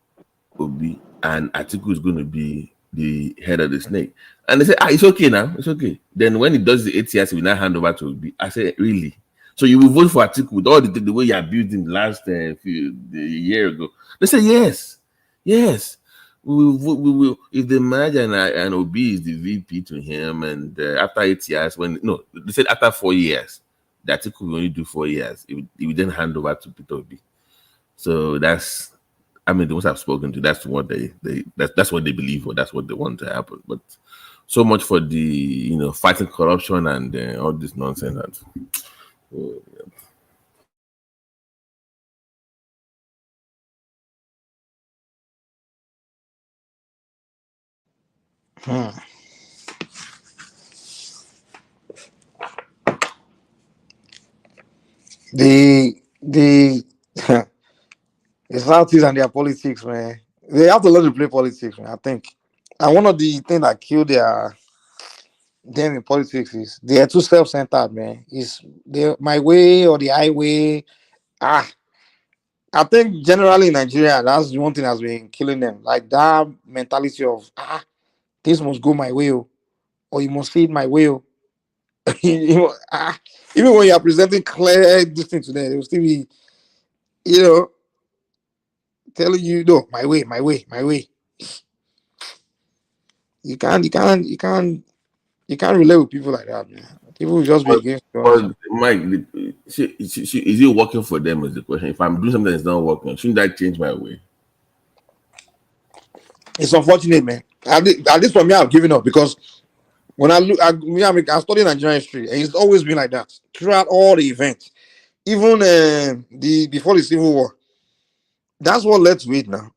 Obi, and Atiku is going to be the head of the snake." And they said, "It's okay now. It's okay." Then when he does the ATS, we now hand over to Obi. I said, "Really? So you will vote for Atiku with all the way you abused him the last year ago?" They said, "Yes, yes. We will. If the manager and Obi is the VP to him, and after 8 years, they said after 4 years, the Atiku will only do 4 years. It will then hand over to Peter Obi. So that's." I mean, the ones I've spoken to, that's what that's what they believe, or that's what they want to happen. But so much for the fighting corruption and all this nonsense. Oh, yeah. The the Southeast and their politics, man. They have to learn to play politics, man, I think. And one of the things that killed them in politics is they are too self-centered, man. Is they my way or the highway? Ah, I think generally in Nigeria, that's the one thing that's been killing them. Like that mentality of this must go my way, or you must see it my way. Even when you are presenting clear distance to them, they will still be, you know, telling you no, my way, my way, my way. You can't relate with people like that, man. People will just be against you all the But time. Mike, is it working for them? Is the question. If I'm doing something that's not working, shouldn't I change my way? It's unfortunate, man. At least for me, I've given up because when I look, I study Nigerian history, and it's always been like that throughout all the events, even the before the Civil War. That's what led to it now.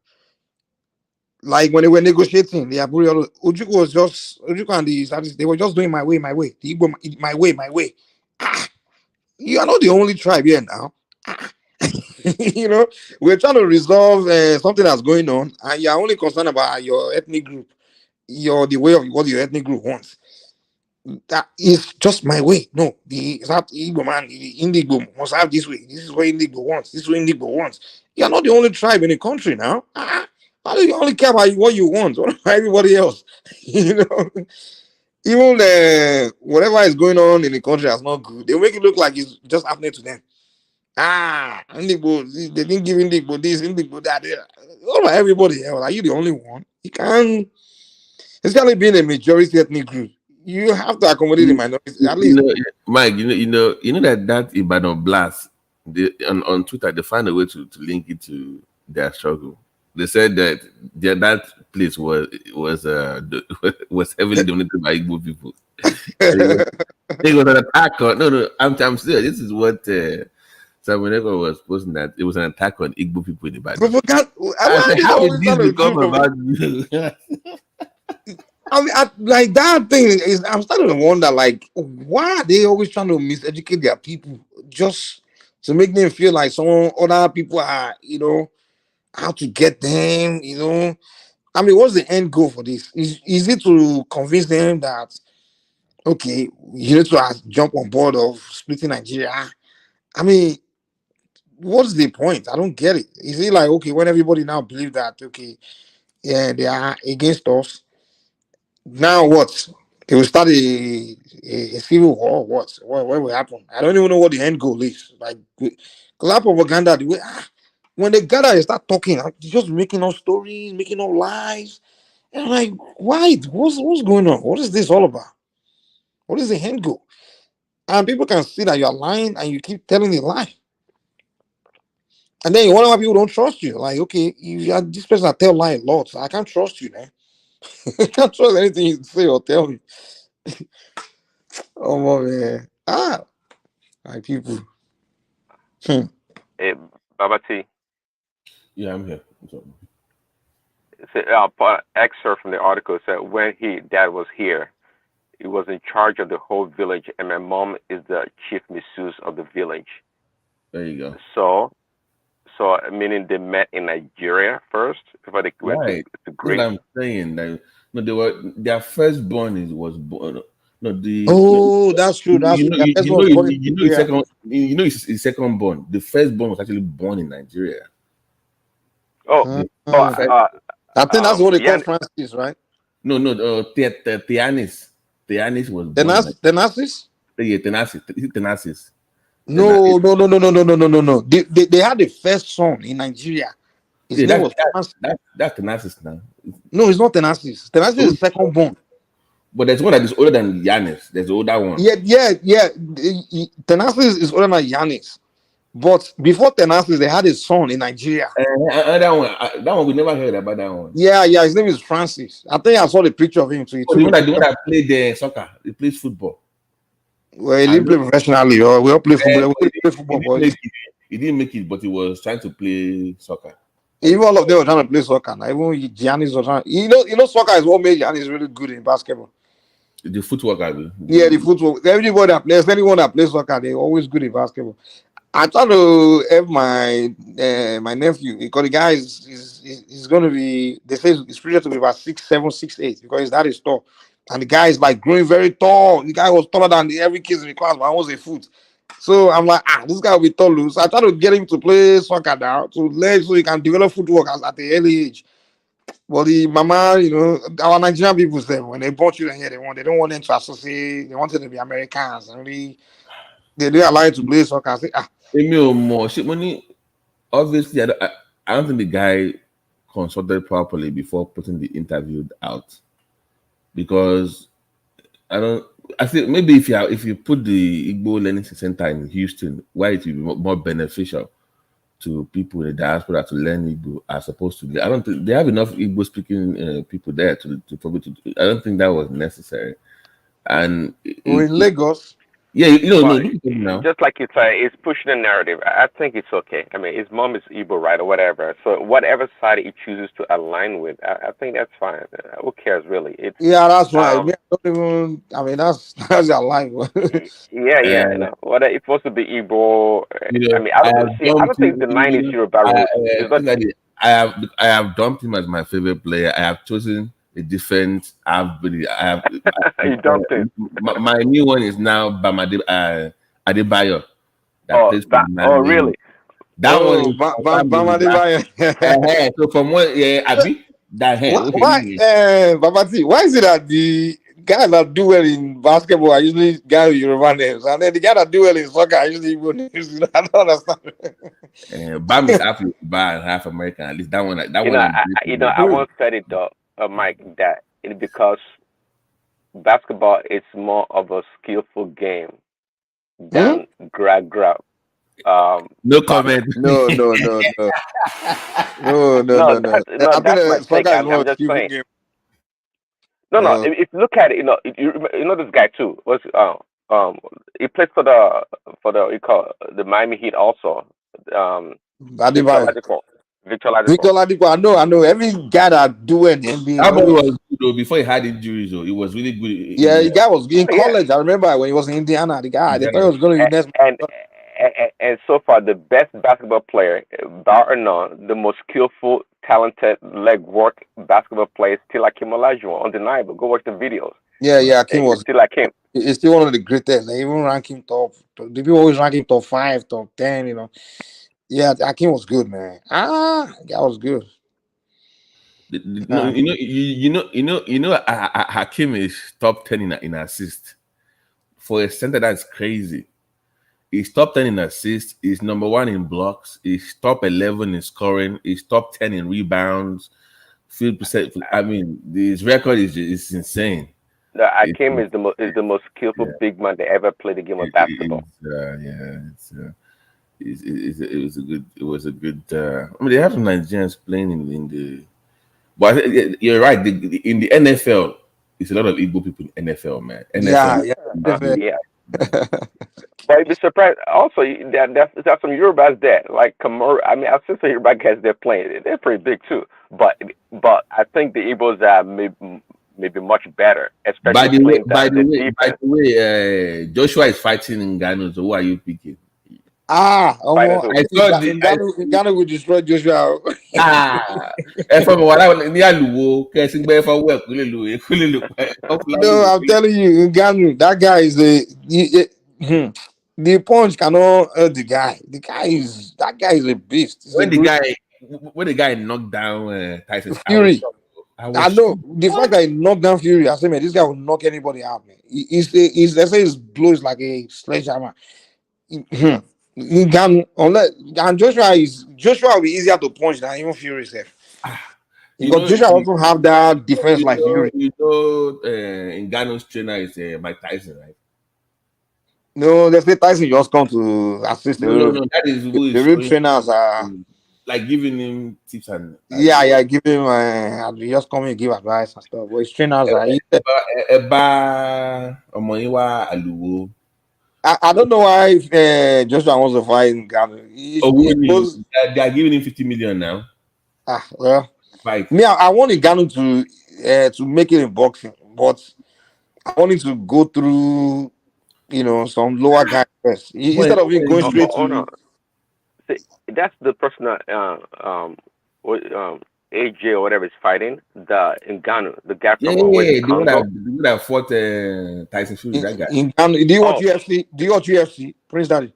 Like when they were negotiating, the Ojukwu and the statistics, they were just doing my way, my way. The Igbo, my way, my way. You are not the only tribe here now. We're trying to resolve something that's going on, and you're only concerned about your ethnic group, the way of what your ethnic group wants. That is just my way. No, that Igbo man, the Indigo must have this way. This is what Indigo wants. This is what Indigo wants. You're not the only tribe in the country now. How do you only care about what you want? What about everybody else? Even whatever is going on in the country is not good. They make it look like it's just happening to them. Indigo, they didn't give Indigo this, Indigo that. What about everybody else? Are you the only one? You can't. Especially being a majority ethnic group, you have to accommodate the minority at least. Mike, that Ibadan blast, on Twitter they find a way to link it to their struggle. They said that that place was was heavily dominated by Igbo people. It was an attack on I'm serious. This is what Samuel was posting, that it was an attack on Igbo people in Ibadan. How did this become about? I mean, like that thing is. I'm starting to wonder, like, why are they always trying to miseducate their people just to make them feel like some other people are, how to get them, I mean, what's the end goal for this? Is it to convince them that okay, you need to jump on board of splitting Nigeria? I mean, what's the point? I don't get it. Is it like okay, when everybody now believe that okay, yeah, they are against us? Now what? It will start a civil war. What will happen? I don't even know what the end goal is. Like, because that propaganda, the way when they gather, they start talking, like, just making up stories, making up lies. And I'm like, why? What's going on? What is this all about? What is the end goal? And people can see that you're lying and you keep telling the lie. And then you wonder why people don't trust you. Like, okay, you are this person that tell lie a lot. So I can't trust you, man. I can't trust anything you say or tell me. Oh man. My people. Hey, Baba T. Yeah, I'm here. Excerpt from the article said when dad was here, he was in charge of the whole village, and my mom is the chief masseuse of the village. There you go. So meaning they met in Nigeria first before they went to Greece. That's what I'm saying. That, no, they were their firstborn was born. No, That's true. That's true. You know his second born. The firstborn was actually born in Nigeria. I think that's what they call Francis, right? No, Theanis. Theanis was born. Tenasis? Yeah, Tenasis. No. They had the first son in Nigeria. His name was Francis. That's Tenasis now. No, it's not Tenasis. Tenasis is second born. But there's one that is older than Yanis. There's the older one. Yeah. Tenasis is older than Yanis. But before Tenasis, they had a son in Nigeria. That one we never heard about that one. Yeah. His name is Francis. I think I saw the picture of him too. The one that played soccer. He plays football. Well, he didn't play professionally. Or we all play football. We play football, boys. He didn't make it, but he was trying to play soccer. Even all of them were trying to play soccer. Now, even Giannis was trying. You know, soccer is what made Giannis really good in basketball. The footwork, Yeah, the footwork. Everybody that plays, anyone that plays soccer, they're always good in basketball. I try to have my nephew, because the guy is going to be. They say he's projected to be about 6'7", 6'8", because his dad is tall, and the guy is like growing very tall. The guy was taller than every kid in the class, but almost a foot. So I'm like, this guy will be tall. So I try to get him to play soccer now, to learn so he can develop footwork at the early age. But the mama, our Nigerian people say when they brought children here, they don't want them to associate. They want them to be Americans, and they don't allow you to play soccer. I say, obviously, I don't think the guy consulted properly before putting the interview out, because I think maybe if you put the Igbo Learning Center in Houston, why it will be more beneficial to people in the diaspora to learn Igbo as opposed to. I don't think they have enough Igbo speaking people there to probably. I don't think that was necessary. And we're in Lagos. Yeah, look at him now. Just like you say, it's pushing the narrative. I think it's okay. I mean, his mom is Igbo, right, or whatever. So whatever side he chooses to align with, I think that's fine. Who cares, really? That's right. That's their life. Yeah. No. What it's supposed to be Igbo. I don't think the 90s Yoruba rule. I have dumped him as my favorite player. I have chosen a different. You dumped him. My new one is now Bamade Adebayo. Really? That one is Bamade. So from one, Abi, that hand. Babati, why is it that the guys that do well in basketball are usually guys with Yoruba names, and then the guys that do well in soccer are usually Igbo names? I don't understand. Bam is half Yoruba, half American. At least that one. I once said it though, Mike, that because basketball is more of a skillful game than grab. No comment. No. That's my take. I'm just saying. No. If you look at it, you know this guy too. He played for the Miami Heat also. Victor Ladipo. I know. Every guy that doing NBA. That boy was good though. Before he had injuries, though, he was really good. Yeah, the guy was in college. I remember when he was in Indiana. The guy, they thought he was going to be next. And so far, the best basketball player, bar or none, the most skillful, talented leg work basketball player is still Akim Olajuwon. Undeniable. Go watch the videos. Yeah, Akim was still Akim. He's still one of the greatest. They even rank him top. The people always rank him top 5, top 10. Yeah, Akim was good, man. That was good. Hakim is top 10 in assist. For a center, that's crazy. He's top 10 in assists. He's number 1 in blocks. He's top 11 in scoring. He's top 10 in rebounds. Field percent. I mean, his record is insane. Akeem is the most skillful big man that ever played the game of basketball. It was a good. I mean, they have some Nigerians playing in the. But you're right. In the NFL, it's a lot of Igbo people in NFL, man. NFL, Yeah. But you'd be surprised. Also, there's some Yorubas there, like Kamaru. I mean, I've seen some Yoruba guys they're playing. They're pretty big too. But I think the Igbos are maybe much better, especially by the way, Joshua is fighting in Ghana. So who are you picking? I saw Ghana will destroy Joshua. No, I'm telling you, Ghana, that guy is the punch cannot hurt the guy. That guy is a beast. When the guy knocked down Tyson Fury, I know the fact that he knocked down Fury. I said, man, this guy will knock anybody out, man. Let's say his blow is like a sledgehammer. He can and Joshua will be easier to punch than even Fury self. Because Joshua also have that defense like Fury. In Ghana's trainer is Mike Tyson, right? No, they say Tyson just come to assist. No, that is who the real trainers are like giving him tips and give him just come and give advice and stuff. But his trainers are I don't know why Joshua wants to fight in Ghana. They are giving him 50 million now. Well, fight. Me, I wanted Ghana to make it in boxing, but I wanted to go through, some lower guys first instead of him going straight to. See, that's the person that AJ or whatever is fighting. In Ghana, the guy from the one that fought Tyson Fury. That guy. In Ghana, do you watch UFC? Do you watch UFC, Prince Daddy?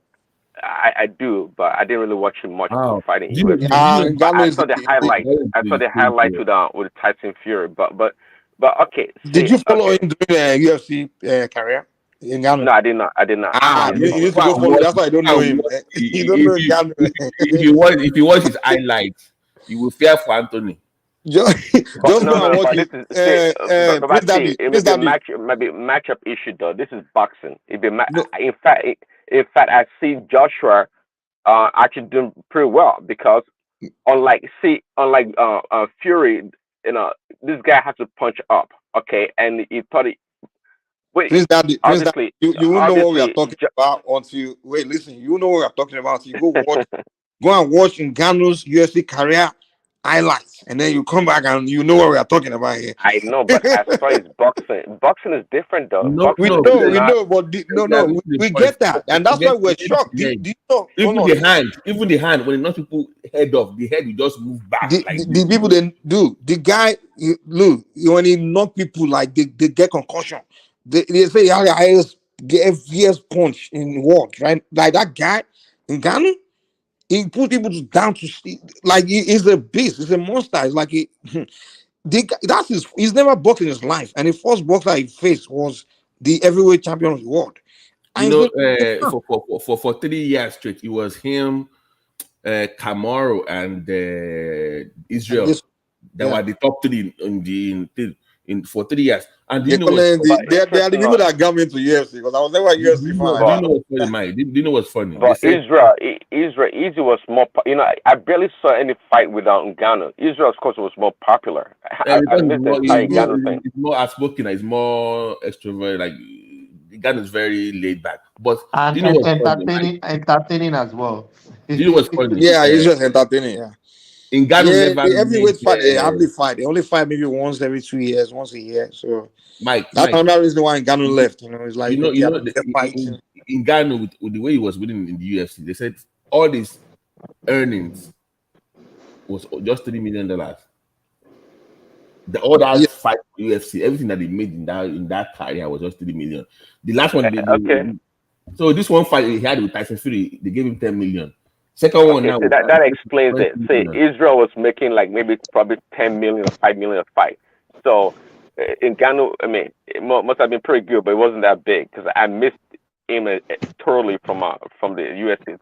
I do, but I didn't really watch him much fighting UFC. I saw the highlight. I saw the highlight with Tyson Fury, but okay. Did you follow him during UFC career in Ghana? No, I did not. You need to go follow. That's why I don't know him. You don't know Ghana. If you watch his highlights, you will fear for Anthony. Just go and watch it. Maybe matchup issue though. This is boxing. In fact, I see Joshua actually doing pretty well because unlike Fury, this guy has to punch up. Okay, and he thought it. Wait, Prince Daddy, you won't know what we are talking about until listen. You know what we are talking about. You go and watch Ngannou's UFC career highlights, and then you come back and you know what we are talking about here. I know, but as far as boxing, boxing is different though. We know, but we get that, and that's why we're shocked. Even the hand, when not people head off, the head will just move back. The people then do the guy. Look, when he knock people like they get concussion. They say he had the highest punch in the world, right? Like that guy in Ghana, he put people down to sleep. Like he's a beast, he's a monster. It's like he's never boxed in his life, and the first boxer he faced was the heavyweight champion of the world. For 3 years straight, it was him, Kamaru, and Israel that were the top 3 for 3 years. And they are the people that got me into UFC because I was never a UFC fan. Do you know what's funny? But Israel was more. I barely saw any fight without Ngannou. Israel, of course, was more popular. It's more outspoken. It's more extrovert. Like Ngannou is very laid back, but entertaining as well. Do you know what's funny? Yeah, it's just entertaining. Yeah. In Ghana, the heavyweight fight, they hardly fight. They only fight maybe once every 2 years, once a year. So that's another reason why Ngannou left. It's like in Ghana with the way he was winning in the UFC, they said all these earnings was just $3 million. All that fight for UFC, everything that they made in that career was just $3 million. The last one, so this one fight he had with Tyson Fury, they gave him $10 million. Second one now. That explains it. Say Israel was making like probably 10 million or 5 million a fight. So in Ghana, I mean, it must have been pretty good, but it wasn't that big because I missed aimed totally from the UFC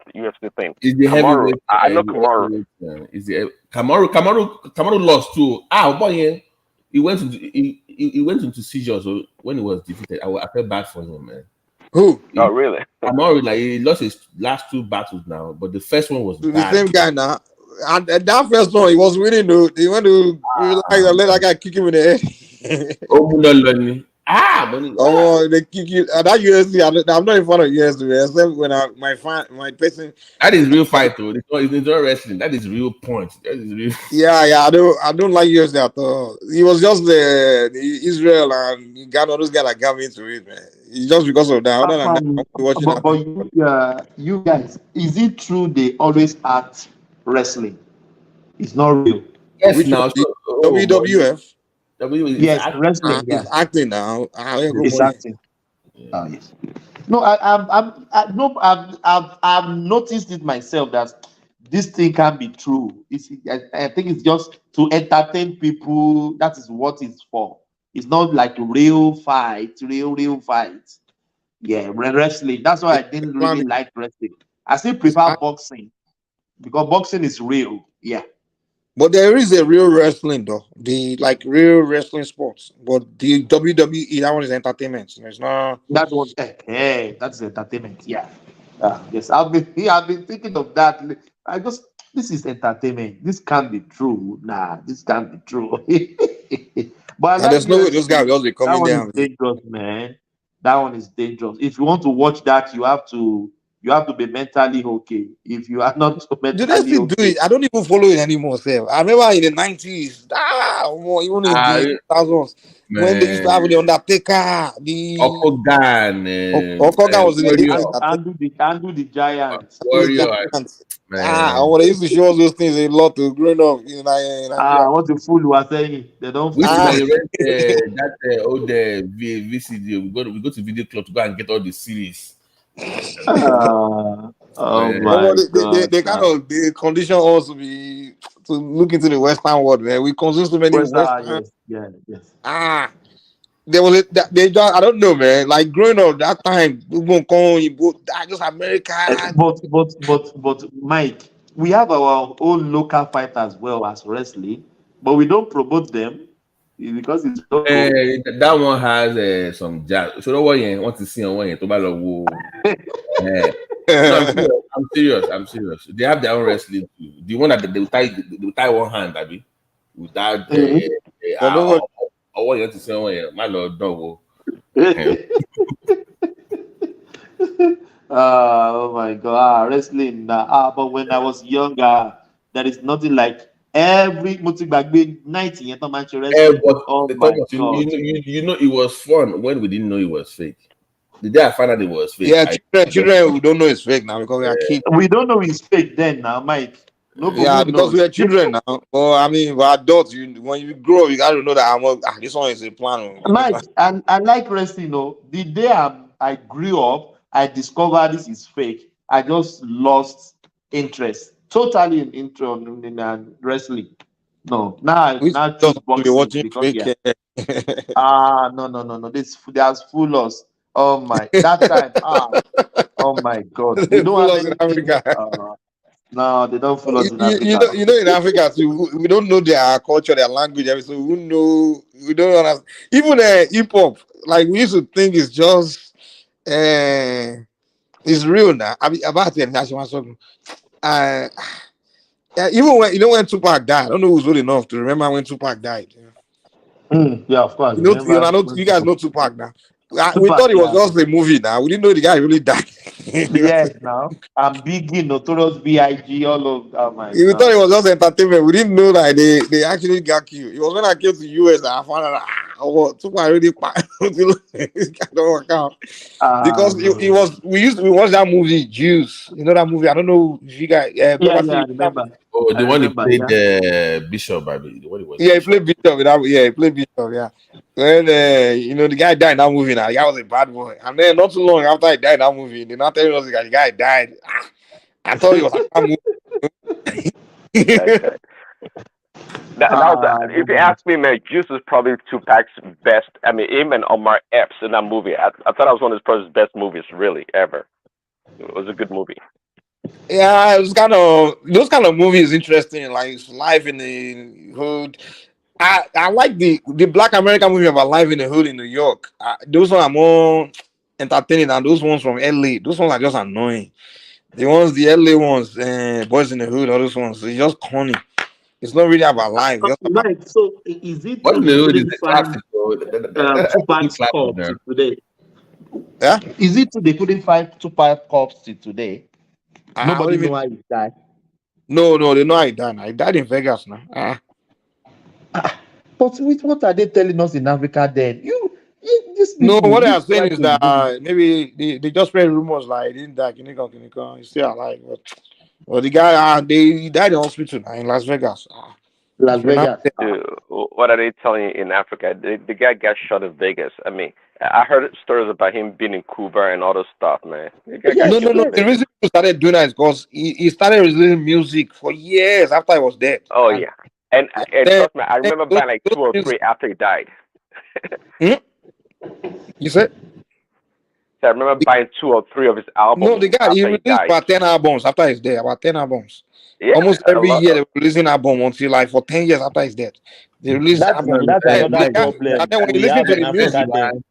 thing. Is the Kamaru, heavyweight? I know Kamaru. Is the Kamaru lost too? Boy, yeah. He went into seizures when he was defeated. I felt bad for him, man. Who? Oh, really? Kamaru, like, he lost his last 2 battles now, but the first one was The bad. same guy now. And that first one, he was winning. Though. He went to let that guy kick him in the head. Money. They kick you. That UFC, I'm not in front of UFC, except when my person. That is real fight, though. It's not wrestling. That is real point. That is real. Yeah. I don't like UFC at all. He was just the Israel and he got all those guys that got me into it, man. It's just because of that. Other than that, I'm watching that. But you guys, is it true they always act wrestling? It's not real. Yes, Which now. WWF. Yes, wrestling. It's acting now. It's acting. Yes. No, I've noticed it myself that this thing can be true. I think it's just to entertain people. That is what it's for. It's not like real fight. Yeah, wrestling. That's why I didn't really like wrestling. I still prefer boxing because boxing is real. Yeah. But there is a real wrestling though, the like real wrestling sports. But the WWE, that one is entertainment. It's not. That was that's entertainment. Yeah. Yes, I've been thinking of that. This is entertainment. This can't be true. Nah, this can't be true. But I like there's no way those guys will just be that coming one down. is dangerous, man. That one is dangerous. If you want to watch that, you have to be mentally okay. If you are not Do they mentally still do it? I don't even follow it anymore, Sir. I remember in the 90s, even in the 2000s, when they used to have the Undertaker, the Okogan, Okogan was in the 80s. Andrew the Giant. Warrior. They used to show us those things a lot to growing up. What the fool was saying. They don't. We rent that old VCD. We go to video club to go and get all the series. Oh my God! They kind of they condition us to look into the Western world, man. We consume so many Western. Yes. There was I don't know, man. Like growing up that time, we won't call just America. But Mike, we have our own local fight as well as wrestling, but we don't promote them because it's that one has some jazz. So what want to see on one to I'm serious. They have their own wrestling too. The one that they will tie one hand, Abby, without or what you want to say on my lord dog. Oh my God, wrestling. But when I was younger, there is nothing like every multi-bag 90 wrestling. Oh my God. You know it was fun when we didn't know it was fake. The day I found out it was fake. Yeah, children who don't know it's fake now because we are kids. We don't know it's fake then now, Mike. Because we are children now. But we're adults. When you grow, you got to know that this one is a plan. Mike, and I like wrestling. The day I grew up, I discovered this is fake. I just lost interest, totally in wrestling. No, now choose boxing watching because fake. No. There's full us. Oh my, that time. Oh my God, we don't have in Africa. No, they don't follow us in Africa. In Africa, too, we don't know their culture, their language, so we don't understand. Even hip hop, like we used to think it's just it's real now. I mean, about the national song. Even when Tupac died, I don't know who's old enough to remember when Tupac died. Yeah, of course. You guys know Tupac now. We thought it was just a movie now. We didn't know the guy really died. Yes, now. I'm Biggie, Notorious B.I.G., all of oh my We thought it was just entertainment. We didn't know that they actually got killed. It was when I came to the US that I found out Tupac really don't work out. Because it was we watched that movie Juice. You know that movie? I don't know if you guys I remember. Oh, the one he played Bishop, I believe. He played Bishop. He played Bishop. Yeah. When the guy died in that movie. Now the guy was a bad boy, and then not too long after he died in that movie, they're not telling us the guy died. I thought it was a movie. If you ask me, man, Juice is probably Tupac's best. I mean, him and Omar Epps in that movie. I thought it was one of his probably best movies, really, ever. It was a good movie. Yeah, it was kind of those kind of movies interesting, like Life in the Hood. I like the Black American movie about Life in the Hood in New York. Those ones are more entertaining than those ones from LA. Those ones are just annoying. The LA ones, Boys in the Hood, all those ones, it's just corny. It's not really about life. Just about... Right. So is it What true in they the hood is couldn't the find classic, bro. Tupac's corpse till today? Yeah. Is it true they couldn't find Tupac corpse till today? Nobody know how he died. No, they know he died. He died in Vegas now. But with what are they telling us in Africa then? These No, people, what they this are saying life is is that maybe they just spread rumors like he didn't die, Kinika, he's still alive. But the guy, he died in hospital now in Las Vegas. Las Vegas. Dude, what are they telling you in Africa? The guy got shot in Vegas. I mean, I heard stories about him being in Cuba and all this stuff, man. The guy got shot in No. The Vegas. reason he started doing that is because he started releasing music for years after he was dead. Oh, yeah. And trust me, I remember buying like 2 or 3 after he died. You said? So I remember buying 2 or 3 of his albums. No, the guy, he after released died. about 10 albums after his death. About 10 albums. Yeah, almost every year they were releasing album until like for 10 years after his death. They released album. That's another problem. And then when you We listen have to in the Africa music, then.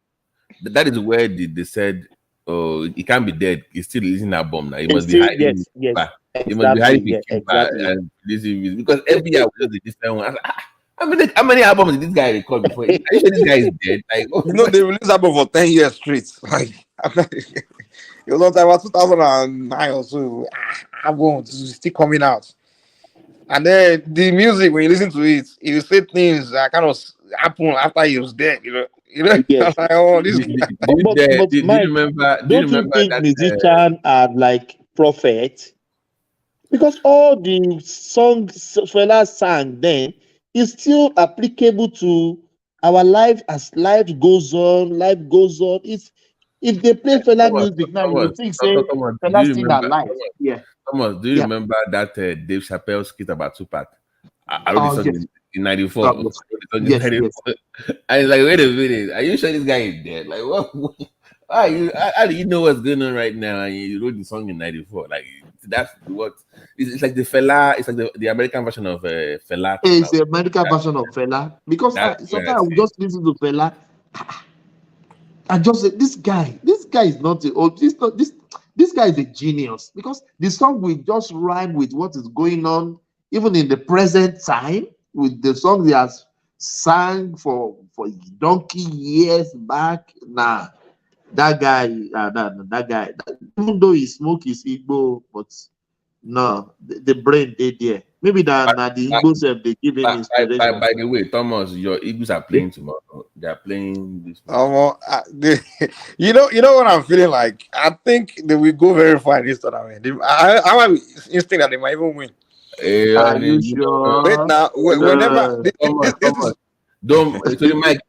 That is where they said, oh, he can't be dead. He's still releasing an album now. He must be Still, hiding. yes, He must be hiding exactly, exactly. and releasing music because every year we do the different one. How many albums did this guy record before? Are you sure this guy is dead? Like, they released album for 10 years straight. Like it was on time about 2009 or so. Album is still coming out. And then the music, when you listen to it, you say things that kind of happen after he was dead. Yes. Like, oh, this guy. But Mike, don't you think musicians are like prophets? Because all the songs Fela sang then is still applicable to our life as life goes on. It's if they play Fela music now, you would think say Fela still alive. Yeah. Thomas, do you remember that Dave Chappelle skit about Tupac? I wrote this song in 94. Yes. And it's like, wait a minute, are you sure this guy is dead? Like, what? How do you know what's going on right now? And you wrote the song in 94. Like, that's what it's like the Fela, it's like the American version of Fela. It's the American version of Fela. Because sometimes I would just listen to Fela. I just say, this guy is not this guy is a genius because the song will just rhyme with what is going on, even in the present time, with the song he has sang for donkey years back. Nah, that guy, even though he smoke his Igbo, but no, the brain they there. Maybe that the Igbo self they give him inspiration. By the way, Thomas, your Eagles are playing tomorrow. They are playing this. You know what I'm feeling like. I think they will go very far in this tournament. I have instinct that they might even win. Are you sure? Wait now, whenever Thomas, don't. So Mike,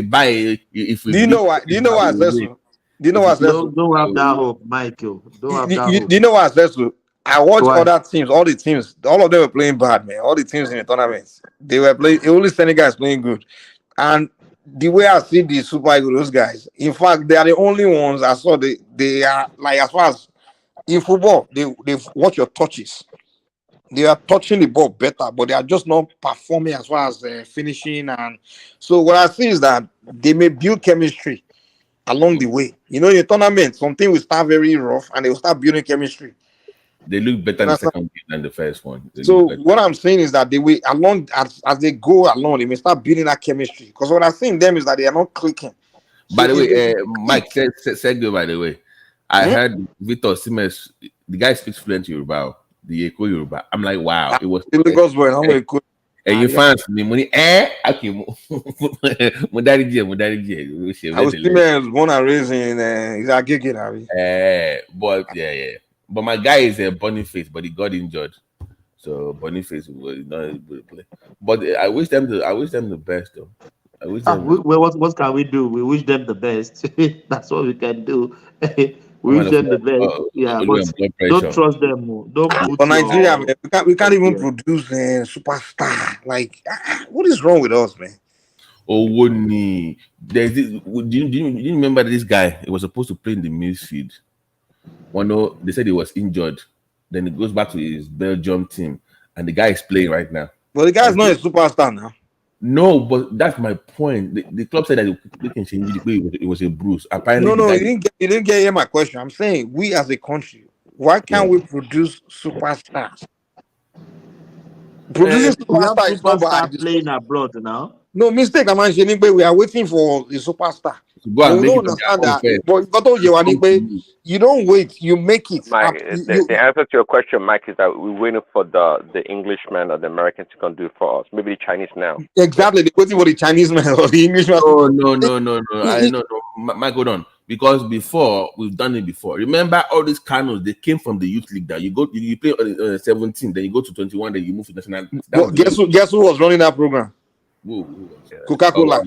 buy if we. Do you know why? Do you know why I said so? Do you know what I said so? Don't have that hope, Michael. Don't have that hope. Do you know what I said so? I watched other teams, all the teams, all of them were playing bad, man. All the teams in the tournaments, they were playing. Only Senegal is playing good, and the way I see the Super Eagles, those guys, in fact, they are the only ones I saw. They are like, as far as in football, they watch your touches. They are touching the ball better, but they are just not performing as far as finishing. And so what I see is that they may build chemistry along the way. In the tournament, something will start very rough, and they will start building chemistry. They look better in the second game than the first one. So what I'm saying is that they will along as they go along, they may start building that chemistry. Because what I'm seeing them is that they are not clicking. By the way, Mike said by the way, I heard Victor Siemens, the guy speaks fluent Yoruba, the Eko Yoruba. I'm like, wow, it was Lagos boy. And you find me money, okay, I was born and raised in Izagege. But yeah. But my guy is a Boniface, but he got injured. So Boniface was not able to play. But I wish them the best though. What can we do? We wish them the best. That's what we can do. We wish them the best. Yeah, but don't trust them. Don't put For Nigeria, your. man, we can't even produce a superstar. Like, what is wrong with us, man? Oh, Woni. There's this. Do you remember this guy? He was supposed to play in the midfield. One, they said he was injured. Then he goes back to his Belgium team, and the guy is playing right now. But the guy's not a superstar now. No, but that's my point. The club said that they can change it. It was a bruise. Apparently, No, you didn't get my question. I'm saying we as a country, why can't we produce superstars? Producing We have superstar is not by playing abroad now. No mistake, I'm mentioning, but we are waiting for the superstar. Go and we don't understand that. But you don't wait, you make it. Mike, the answer to your question, Mike, is that we're waiting for the Englishman or the American to come do it for us. Maybe the Chinese now. Exactly, they're waiting for the Chinese man or the Englishman. Oh no. I know, Mike, hold on. Because before we've done it before. Remember all these Kanus, they came from the youth league. That you play on 17, then you go to 21, then you move to national. Guess who was running that program? Coca-Cola.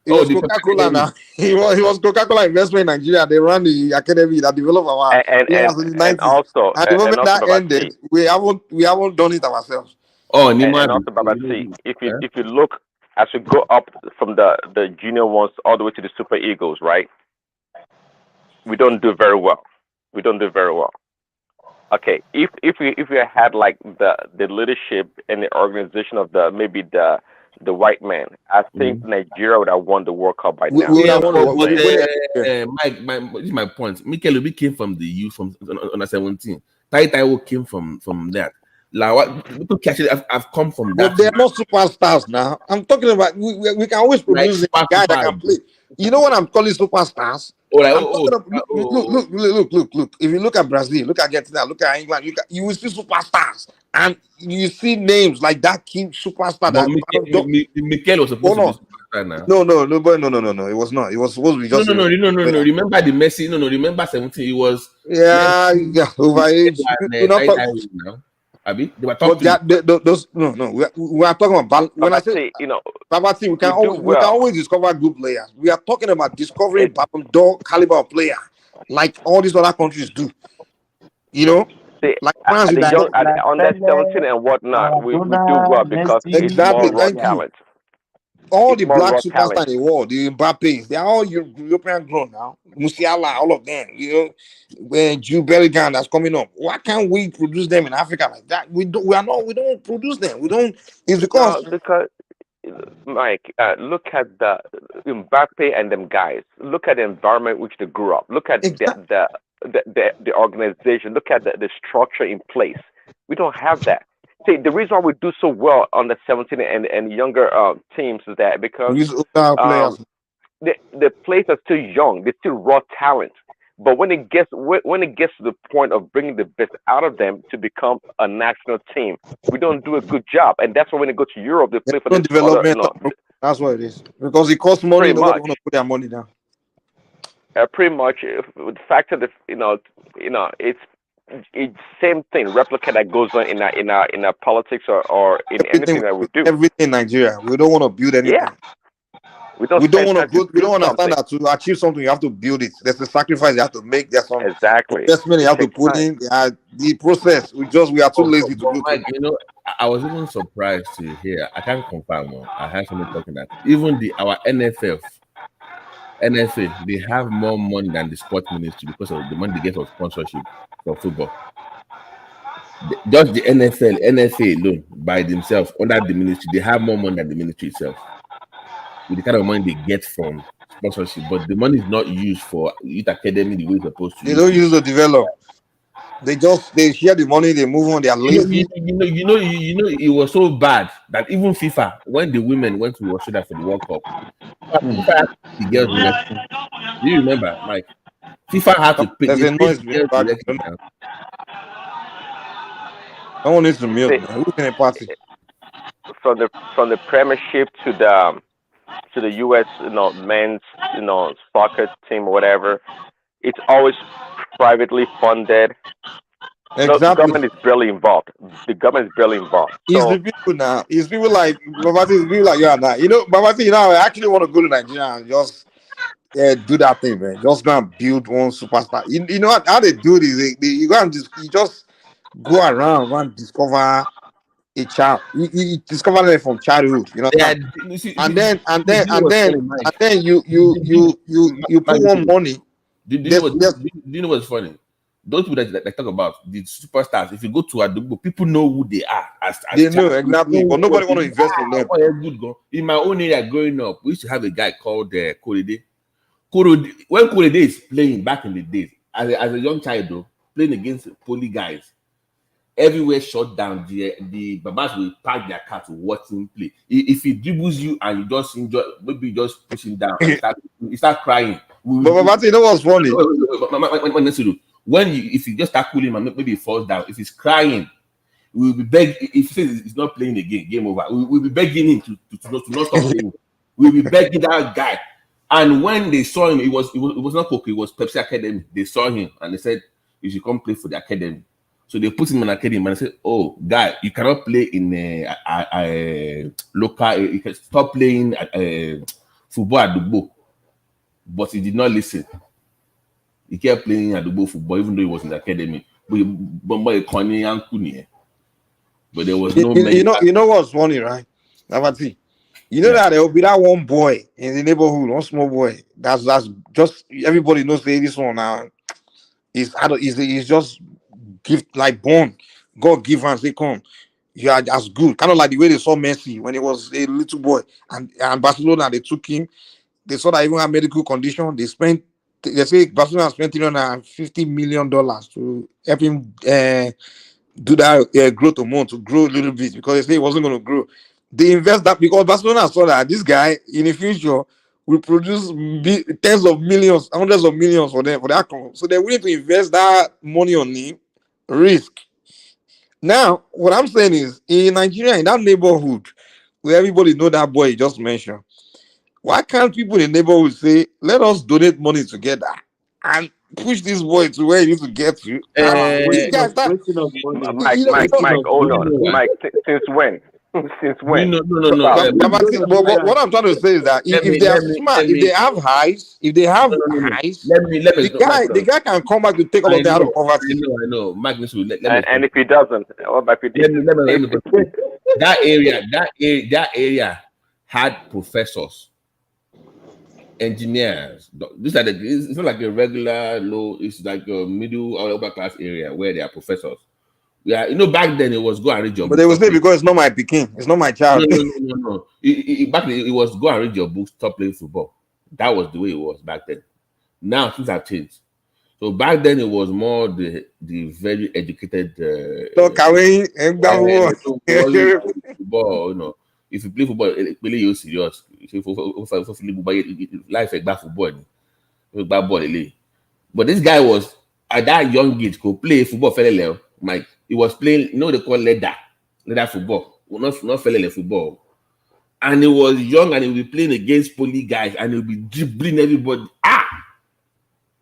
It was Coca-Cola now. He was Coca-Cola Investment in Nigeria. They ran the academy that developed our players in the 90s. And also, at the moment that ended, we haven't done it ourselves. Oh, and also, Babati, if you look as you go up from the junior ones all the way to the Super Eagles, right? We don't do very well. Okay, if we had like the leadership and the organization of the white man, I think Nigeria would have won the World Cup by now. Mike, this is my point. Mikel Obi came from the youth from under 17. Taiwo came from that. I've come from that. But they're not superstars now. I'm talking about we can always produce a guy that can play. You know what I'm calling superstars? Look. If you look at Brazil, look at Argentina, look at England, you will see superstars, and you see names like that king superstar. Mikel was supposed to be superstar now. No. It was not. It was supposed to be just. No. Remember the Messi? No. Remember 17? It was. Yeah, overage. They were talking. We are talking about when I say Babati, we can always discover good players. We are talking about discovering Ballon d'Or caliber player, like all these other countries do. You know, like France on that 17 and whatnot, we do well because it's more raw talent. All the black superstars in the world, the Mbappes, they are all European grown now. Musiala, all of them, when Jude Bellingham that's coming up. Why can't we produce them in Africa like that? We don't produce them. We don't. It's because Mike, look at the Mbappe and them guys. Look at the environment which they grew up. Look at the organization. Look at the structure in place. We don't have that. See, the reason why we do so well on the 17 and younger teams is that because the players are still young, they're still raw talent. But when it gets to the point of bringing the best out of them to become a national team, we don't do a good job. And that's why when they go to Europe, they play for the development. That's what it is because it costs money. Nobody want to put their money down. Pretty much, the fact that it's same thing, replica that goes on in our politics or in anything that we do. Everything in Nigeria, we don't want to build anything. Yeah. We don't understand that to achieve something you have to build it. There's a sacrifice you have to make. There's some investment you have to put in. The process. We are too lazy to do. Mike, I was even surprised to hear. I can't confirm. I heard someone talking that even our NFA, they have more money than the sports ministry because of the money they get for sponsorship for football. Just the NFA alone by themselves under the ministry, they have more money than the ministry itself. With the kind of money they get from sponsorship, but the money is not used for youth academy the way it's supposed to. They don't use to develop. They share the money, they move on, they are lazy. It was so bad that even FIFA, when the women went to Australia for the World Cup, FIFA the girls. Do you remember, Mike? FIFA had to pay. There's a noise someone needs to mute. Who's in a party? From the Premiership to the U.S. men's soccer team or whatever, it's always privately funded. Exactly. The government is barely involved. It's the people now. It's people like Babati. It's people like you and I. Babati. I actually want to go to Nigeria and just do that thing, man. Just go and build one superstar. You know how they do this? You go and you just go around and discover a child. You discover them from childhood. You know, Yeah, you see, and then you know what's funny, Mike? you put one money. Do you know what's funny? Those people that talk about the superstars, if you go to Adubo, people know who they are. They know exactly, but nobody want to invest in them. In my own area growing up, we used to have a guy called Korede. When Korede is playing back in the days, as a young child, though, playing against poly guys, everywhere shut down. The babas will park their car to watch him play. If he dribbles you and you just enjoy, maybe you just push him down and you start crying. But you know what's funny? If you just tackle him and maybe he falls down, if he's crying, we'll be begging. If he says he's not playing again, game over. We'll be begging him to not stop playing. We'll be begging that guy. And when they saw him, it was not Coke, it was Pepsi Academy. They saw him and they said, "You should come play for the academy." So they put him in academy and said, "Oh, guy, you cannot play in a local. You can stop playing football at Dubo." But he did not listen. He kept playing at Dubo football, even though he was in the academy. But there was no. You know what's funny, right? You know that there will be that one boy in the neighborhood, one small boy. That's just everybody knows this one now. He's just gift like born. God give and say, come, you are as good. Kind of like the way they saw Messi when he was a little boy, and Barcelona, they took him. They saw that even had medical condition. They say Barcelona spent $350 million to help him do that growth hormone to grow a little bit, because they say he wasn't going to grow. They invest that because Barcelona saw that this guy in the future will produce tens of millions, hundreds of millions for them, for that club. So they're willing to invest that money on him, risk. Now, what I'm saying is, in Nigeria, in that neighborhood where everybody know that boy you just mentioned, why can't people in the neighborhood say, let us donate money together and push this boy to where he needs to get to? These guys, Mike, hold on. Mike, since when? Since when? No. But what I'm trying to say is that if they are smart, if they have highs, the guy can come back to take all of that out of poverty. I know. Mike, and if he doesn't, what about if he did? That area had professors, engineers. It's not like a regular low. It's like a middle or upper class area where there are professors. Yeah, back then it was go and read your books. But they will say because it's not my Peking, it's not my child. No. Back then it was go and read your books, stop playing football. That was the way it was back then. Now things have changed. So back then it was more the very educated. Football, if you play football, really you're serious. If you life a bad football, bad ball. But this guy was at that young age could play football. Mike, he was playing, they call leather football, not felele football. And he was young and he will be playing against poly guys and he'll be dribbling everybody.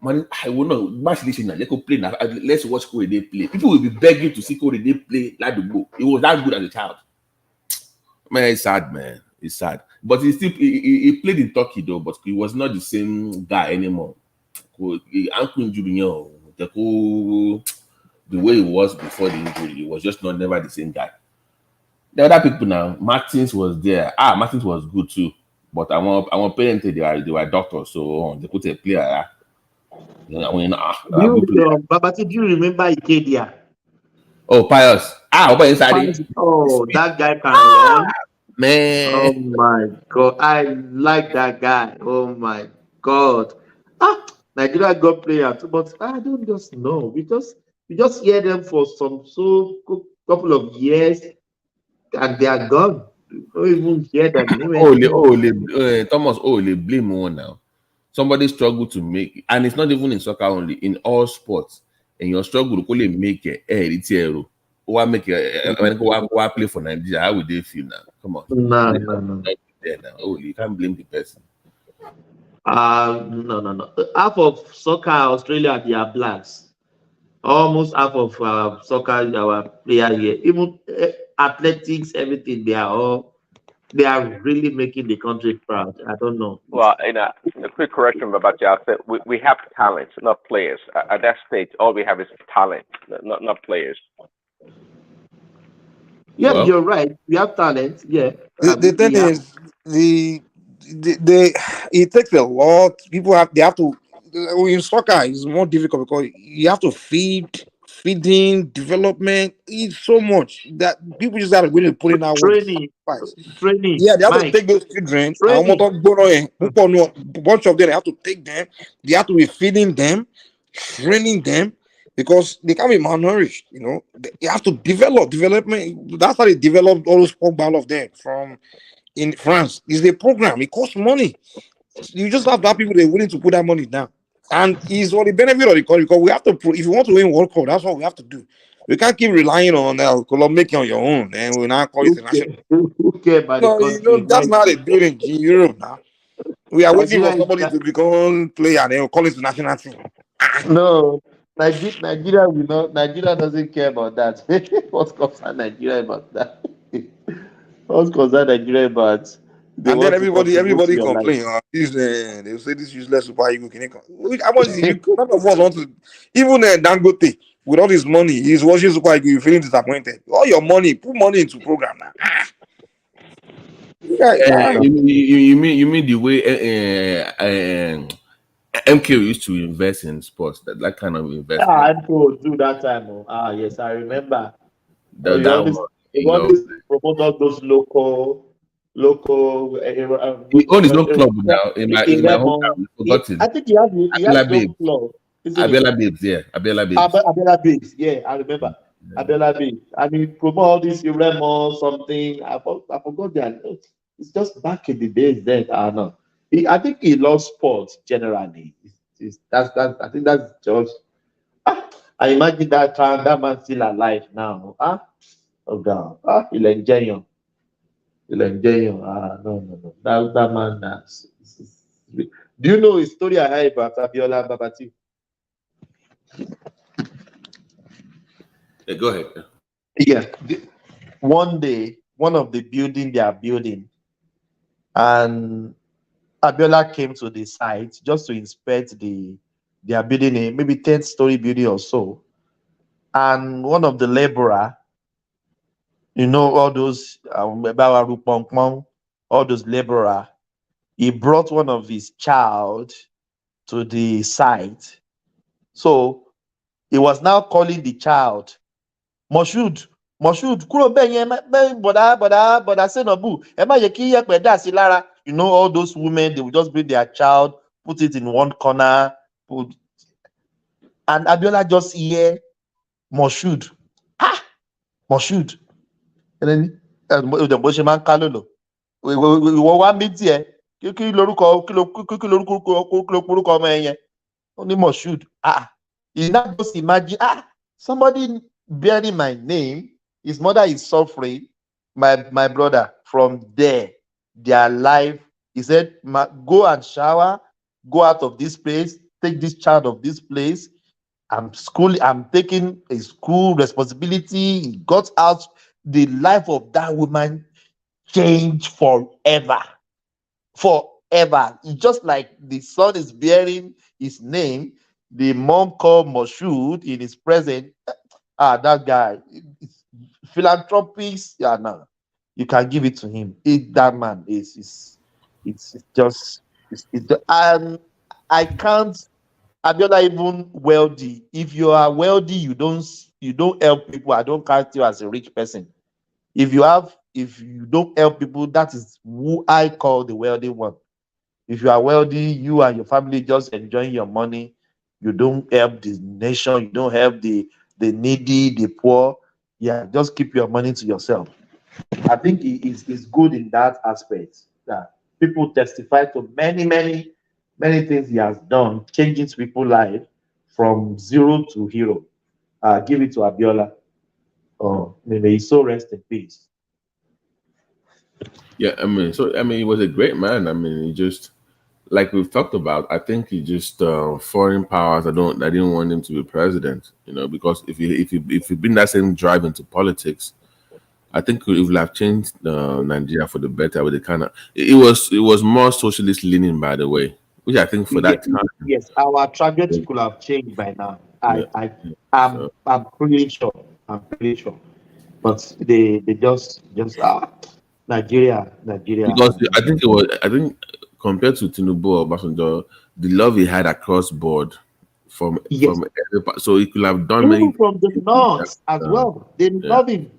Man, I will not match this now. They could play now. Let's watch they play. People will be begging to see they play like the book. He was that good as a child. Man, it's sad, man. It's sad. But he played in Turkey though, but he was not the same guy anymore. The way he was before the injury, he was just never the same guy. The other people now, Martins was there. Martins was good too. But I want parents, they were doctors, so they put a player. Baba, do you remember Ikedia? Oh, Pius. That guy can run. Man. Oh my God. I like that guy. Oh my God. Nigeria got players, but I don't just know. We just hear them for couple of years and they are gone. We don't even hear them. Thomas, blame one now. Somebody struggled to make, and it's not even in soccer only, in all sports. And your struggle to only make it, why play for Nigeria? How would they feel now? Come on. No. You can't blame the person. No. Half of soccer Australia, they are blacks. Almost half of soccer, our player here. Even athletics, everything, they are all they are really making the country proud. I don't know. Well, a quick correction about you. I said we have talent, not players. At that stage, all we have is talent, not players. Yeah, you're right. We have talent. Yeah, The thing we have. is, the it takes a lot. They have to in soccer it's more difficult because you have to feeding, development. It's so much that people just gotta really put in that work. Training. Yeah, they have to Mike. take those children. Training. A bunch of them, they have to take them. They have to be feeding them, training them, because they can't be malnourished. They have to development. That's how they developed all those Pogba, all of them from in France. It's a program. It costs money. You just have to have people that are willing to put that money down. And it's for the benefit of the country because we have to if you want to win World Cup, that's what we have to do. We can't keep relying on making on your own, and we're not calling international. Who care about the country? That's not a building in Europe now. We are waiting for Nigeria somebody to become player and then we'll call it the national team. No, Nigeria will not. Nigeria doesn't care about that. What concern Nigeria about that? What concern Nigeria about? They And then want to contribute to everybody your life. complain. They'll say this useless Super Eagle. How much is you? None of us want to. Even Dangote with all his money, he's watching Super Eagle. You're feeling disappointed. All your money, put money into program now. You mean the way MK used to invest in sports, that kind of investment? I could do that time. Yes, I remember. They always promote all those local. He owns his own club now in my hometown. Forgotten. I think he has his own club. Abiola Babes, yeah. Abiola Babes. Abiola Babes, yeah, I remember. Abiola Babes. I mean, promote all this Remo something. I forgot that. It's just back in the days then. I know. I think he loves sports generally. I think that's just. I imagine that man still alive now. Oh God. He'll enjoy you. No. That man. Do you know his story I heard about Abiola Babati? Yeah, go ahead. Yeah. One day, one of the building they are building, and Abiola came to the site just to inspect they are building a maybe 10-story building or so. And one of the laborer, all those all those laborer, he brought one of his child to the site. So he was now calling the child, Moshood, kúrò bẹ́ẹ̀ yẹn, bọ̀dá Senobu, ẹ má yẹ kí yẹ̀pẹ̀ dà sí lára. All those women, they will just bring their child, put it in one corner, and Abiola just hear Moshood. Moshood. And then the bó ṣe máa ń ká lòlò. Ìwọ wá mí tiẹ̀, kí lorúkọ ọmọ ẹ yẹn? Ó ní Moshood. You now just imagine, somebody bearing my name, his mother is suffering, my brother, from there, their life, he said, go and shower, go out of this place, take this child of this place. I'm taking a school responsibility. He got out. The life of that woman changed forever. It's just like the son is bearing his name. The mom called Moshood in his present. That guy, philanthropies. Yeah, no, you can give it to him. That man it's just. I can't. Abiola even wealthy. If you are wealthy, you don't help people. I don't count you as a rich person. If you don't help people, that is who I call the wealthy one. If you are wealthy, you and your family just enjoying your money. You don't help the nation. You don't help the needy, the poor. Yeah, just keep your money to yourself. I think it's good in that aspect. That people testify to many things he has done, changing people's life from zero to hero. Give it to Abiola. May he so rest in peace. Yeah, he was a great man. He just, like we've talked about, I think he just foreign powers. I didn't want him to be president, because if he bring that same drive into politics, I think it would have changed Nigeria for the better with the kind of it was more socialist leaning, by the way, which I think for that time. Yes, our trajectory could have changed by now. Yeah. I'm pretty sure. I'm pretty sure. But they just Nigeria. Because I think compared to Tinubu or Obasanjo, the love he had across board from every part, so he could have done many Even from the north as uh, well. They yeah. love him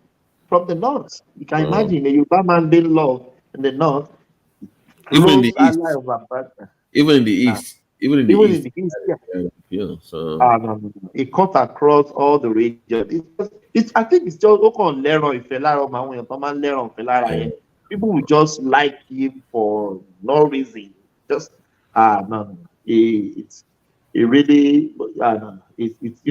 from the north. You can imagine a Yoruba man being loved in the north. Even in the Close east. ally of our brother. Even in the east. Even in the east. Yeah. So No. It cut across all the region. I think it's just people will just like him for no reason. Just no. It's he's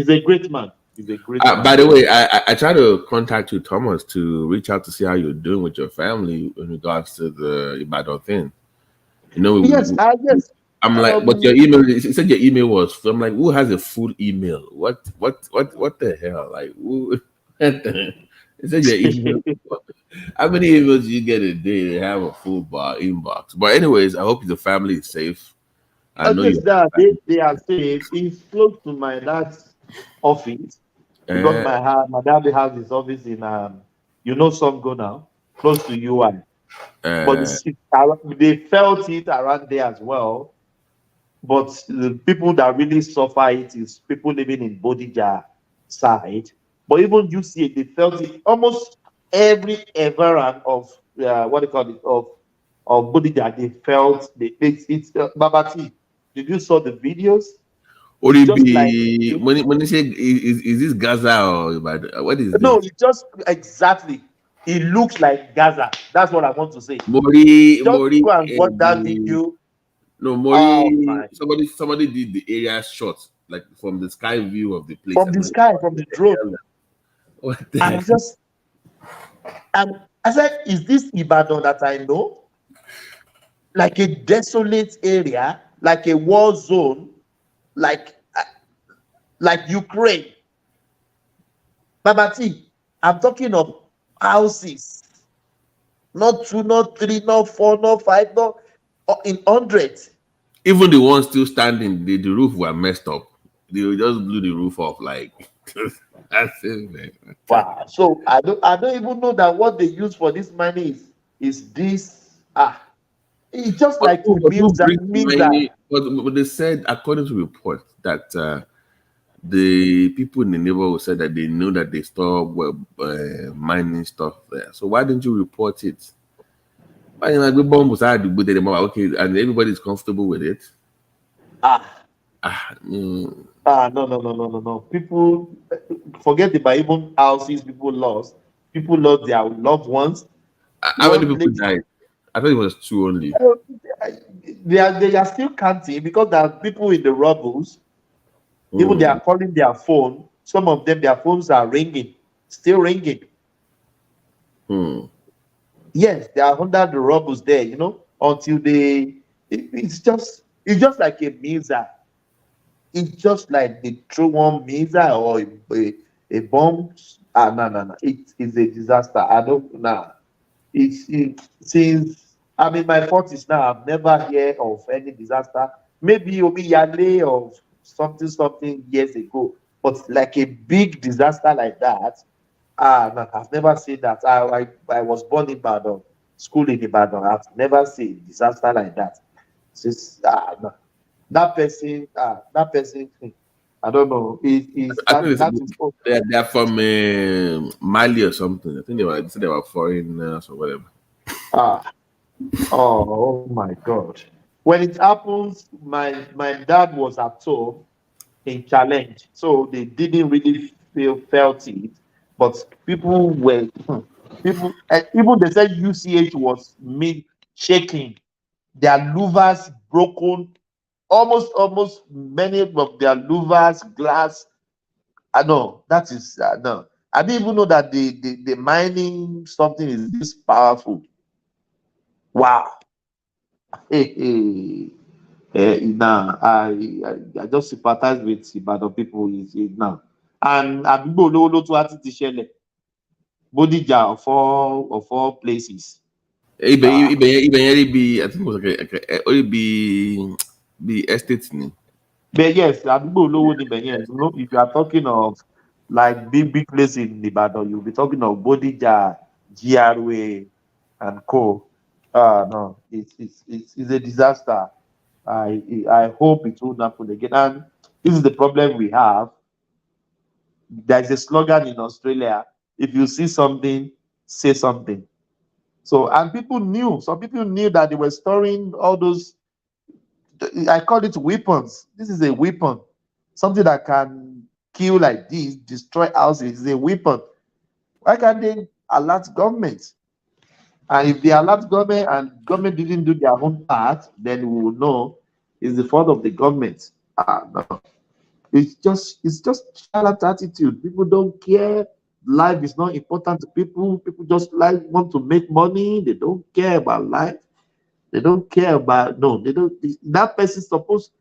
a great man. He's a great man. by the way, I tried to contact you, Thomas, to reach out to see how you're doing with your family in regards to the Ibadan thing. You know, yes. I'm like, but your email. It said your email was. So I'm like, who has a full email? What the hell? Like, who? It said your email. How many emails do you get a day? They have a full inbox. But anyways, I hope the family is safe. I know yes, you. they are safe. It's close to my dad's office because my dad has his office in some go now close to UI. But they felt it around there as well. But the people that really suffer it is people living in Bodija side. But even UCA, they felt it almost every environment of what they call it of Bodija. They felt it's Babati. Did you saw the videos? Would it be when you say is this Gaza or what is this? No, it just exactly. It looks like Gaza. That's what I want to say. Mori, Go and watch that video. No, Mori. Somebody did the area shot, like from the sky view of the place. From the sky, from the drone. What the heck? I said, is this Ibadan that I know? Like a desolate area, like a war zone, like Ukraine. Babati, I'm talking of houses. Not 2, not 3, not 4, not 5, not in hundreds. Even the ones still standing, the roof were messed up. They just blew the roof off. Like that's it, man. Wow. So I don't even know that what they use for this money is this. It's just like that. But they said, according to reports, that the people in the neighborhood said that they knew that they stopped mining stuff there. So why didn't you report it? Why didn't the bomb was hard to put them out? Okay, and everybody's comfortable with it. No. People forget about even houses people lost. People lost their loved ones. How many people died? I thought it was 2 only. They are still counting because there are people in the rubbles. Even they are calling their phone. Some of them, their phones are ringing, still ringing. Yes, they are under the rubbles there, until it's just like a missile. It's just like they throw one missile or a bomb. No. It is a disaster. I don't know. Since I'm in my 40s now, I've never heard of any disaster. Maybe Yale or something years ago, but like a big disaster like that, no, I've never seen that. I was born in Ibadan, school in Ibadan. I've never seen a disaster like that. No. That person, I don't know. They're from Mali or something. I think they were foreigners or whatever. Oh my God! When it happens, my dad was at home in challenge, so they didn't really felt it. But people were even they said UCH was shaking. Their louvers broken. Almost many of their louvers, glass. I know that is no. I didn't even know that the mining something is this powerful. Wow. Now I just sympathize with Ibadan people now. And àdúgbò olówó ló tún wá ti ṣẹlẹ̀. Bodija of all places. Even I think it was like only be estates. But yes, Adugbo Olowo ni Benin. You know, if you are talking of like big place in Ibadan, you'll be talking of Bodija, GRA, and co. No, it's a disaster. I hope it won't happen again. And this is the problem we have. There's a slogan in Australia: if you see something, say something. So, and some people knew that they were storing all those, I call it weapons. This is a weapon. Something that can kill like this, destroy houses, is a weapon. Why can't they alert government? And if they alert government and government didn't do their own part, then we will know it's the fault of the government. No. It's just child attitude. People don't care. Life is not important to people. People just want to make money. They don't care about life. They don't care about they don't. That person supposed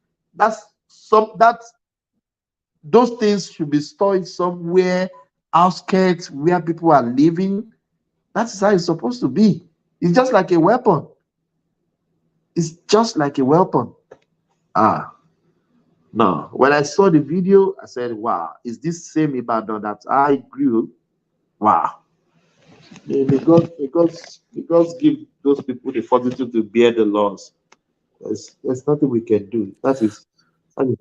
those things should be stored somewhere outskirts where people are living. That's how it's supposed to be. It's just like a weapon. It's just like a weapon. No. When I saw the video, I said, wow, is this same Ibadan that I grew? Wow. Because give those people the fortitude to bear the loss. There's nothing we can do. That is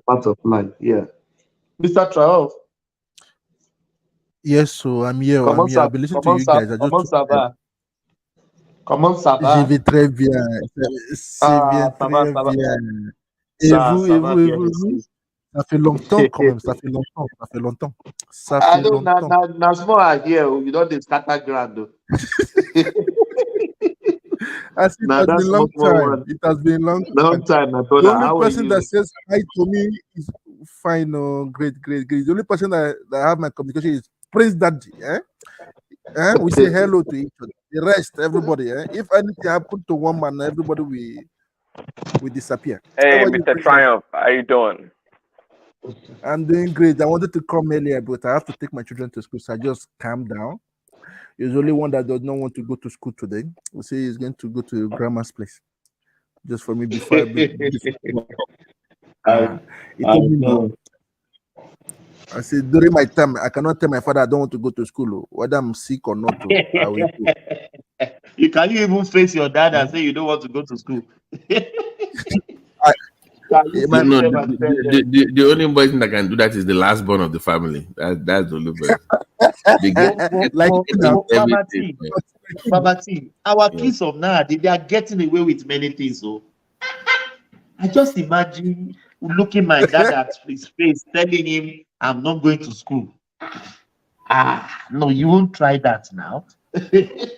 part of life. Yeah. Mr. Traof. Yes, so I'm here. I've been listening to you guys. Comment ça Je va? vais très bien. C'est bien, ça va, très ça va. bien. Et Ça vous, va bien, merci. Ça fait longtemps quand même. Ça fait longtemps. Ça fait longtemps. Ça I fait know longtemps. now small here. You don't scatter ground. I see it has been a long time. It has been a long time. The only person that says hi to me is fine. Oh, great. The only person that I have my communication is Prince Daddy. We say hello to each other. The rest, everybody. If anything happened to one man, everybody will disappear. Hey, Mr. Triumph, how you doing? I'm doing great. I wanted to come earlier, but I have to take my children to school, so I just calm down. There's only one that does not want to go to school today. We say he's going to go to grandma's place, just for me before I bring. I said during my time, I cannot tell my father I don't want to go to school, whether I'm sick or not. I will go. You can you even face your dad and say you don't want to go to school? The only person that can do that is the last born of the family. That's the only person. Our kids of now, they are getting away with many things. So I just imagine looking my dad at his face, telling him, "I'm not going to school." No, you won't try that now. The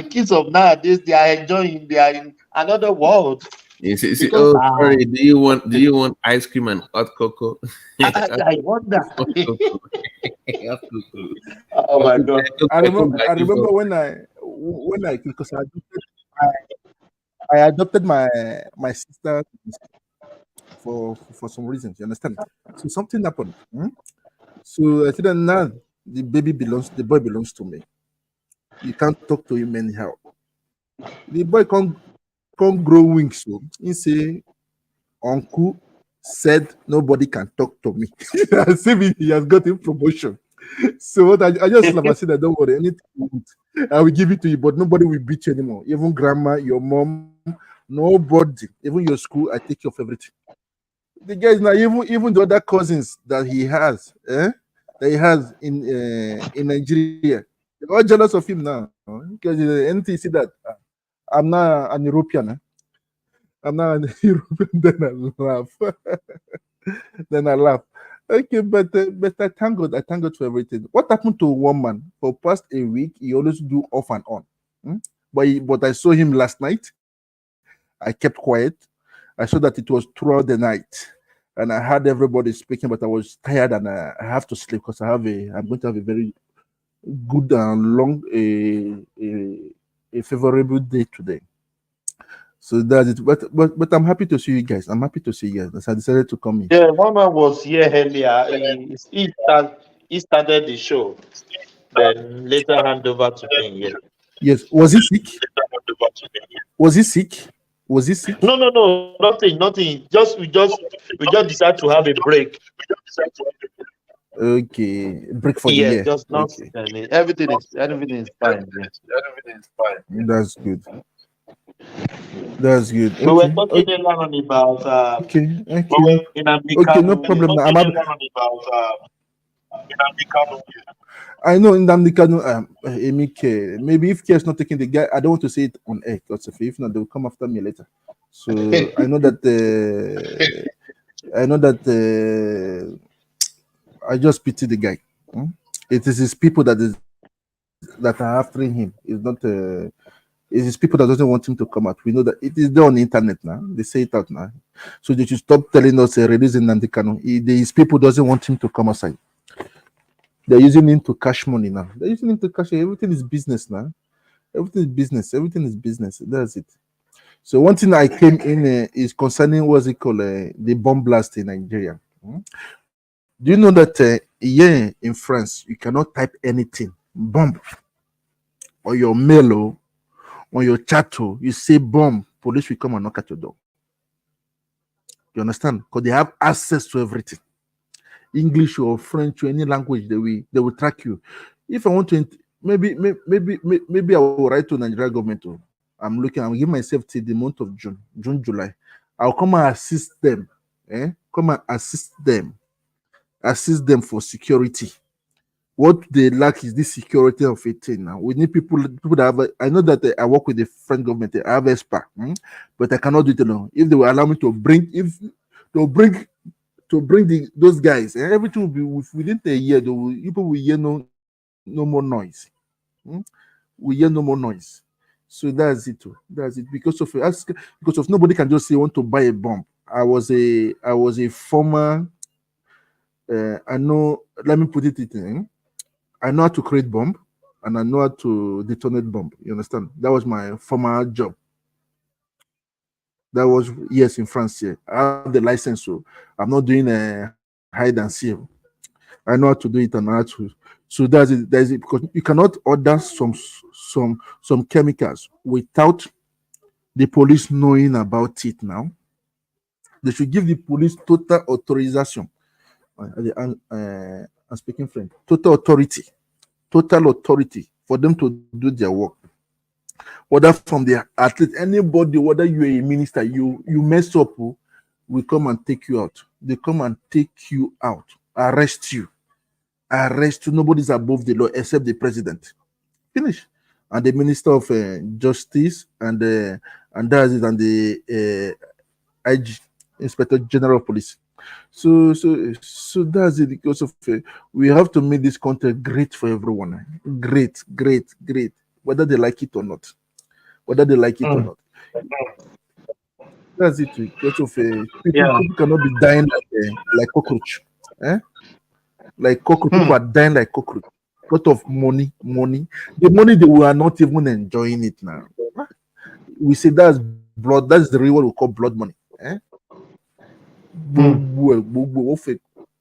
kids of nowadays, they are enjoying. They are in another world. Sorry. Do you want ice cream and hot cocoa? I wonder. Oh my God! I remember when I because I adopted my sister for some reasons. You understand? So something happened. So I said, now the boy belongs to me. You can't talk to him anyhow. The boy can't grow wings. So he say, Uncle said nobody can talk to me. As if he has gotten promotion. So what I just laugh and say that don't worry, anything you want, I will give it to you, but nobody will beat you anymore. Even grandma, your mom, nobody, even your school, I take care of everything. The guy is now even the other cousins that he has, in Nigeria, they're all jealous of him now because anything you see that I'm not an European. I'm not an European. Then I laugh. Okay, but I thank God. I thank God for everything. What happened to one man for past a week? He always do off and on. But I saw him last night. I kept quiet. I saw that it was throughout the night, and I heard everybody speaking, but I was tired and I have to sleep because I'm going to have a very good and long a favorable day today. So that's it. But I'm happy to see you guys. I'm happy to see you guys. So I decided to come in. Yeah, Mama was here earlier. He started the show. then later hand over to me. Yes. Yes. Was he sick? Was he sick? Was he sick? No, nothing. We just decide to have a break. Okay, break for the Yes, year. just not Okay, everything is fine. Yeah. that's good. That's good. We were Okay, talking earlier on about okay, okay, Nnamdi okay. No Kanu. problem. Now, I know in the Kanu, Emike. Maybe if care is not taking the guy, I don't want to say it on air because if not, they will come after me later. So I know that. I know that. I just pity the guy. Hmm? It is his people that are after him. It's not. It is people that doesn't want him to come out. We know that it is there on the internet now. They say it out now. So they should stop telling us releasing Nnamdi Kanu. His people doesn't want him to come outside. They're using him to cash money now. They're using him to cash. Everything is business now. Everything is business. Everything is business. That's it. So one thing I came in is concerning what's it called the bomb blast in Nigeria. Hmm? Do you know that here in France you cannot type anything bomb or your mail or on your chat, you say bomb, police will come and knock at your door. You understand? Because they have access to everything. English or French or any language, they will track you. If I want to, maybe I will write to Nigeria government. I'm giving myself till the month of June, July. I'll come and assist them. Come and assist them for security. What they lack is this security of a thing. Now we need people that have. I know that I work with the French government. I have ESPA, but I cannot do it alone. If they will allow me to bring, those guys, everything will be within a year. People will hear no more noise. We hear no more noise. So that's it. That's it. Because of nobody can just say want to buy a bomb. I was a former. I know. Let me put it in. I know how to create bomb and I know how to detonate bomb. You understand? That was my former job. That was yes in France. Yeah, I have the license, so I'm not doing a hide and seek. I know how to do it and how to. So that's it. That's it because you cannot order some chemicals without the police knowing about it. Now they should give the police total authorization. I'm speaking French. Total authority for them to do their work. Whether from the athlete, anybody, whether you're a minister, you mess up, we come and take you out. They come and take you out, arrest you. Nobody's above the law except the president. Finish. And the minister of justice and that's it, and the IG, Inspector General of Police. So that's it. Because of we have to make this country great for everyone. Great. Whether they like it or not. That's it. Because of people cannot be dying like cockroach. Like cockroach, people are dying like cockroach. Because of money. The money they were not even enjoying it now. We say that's blood. That's the real what we call blood money.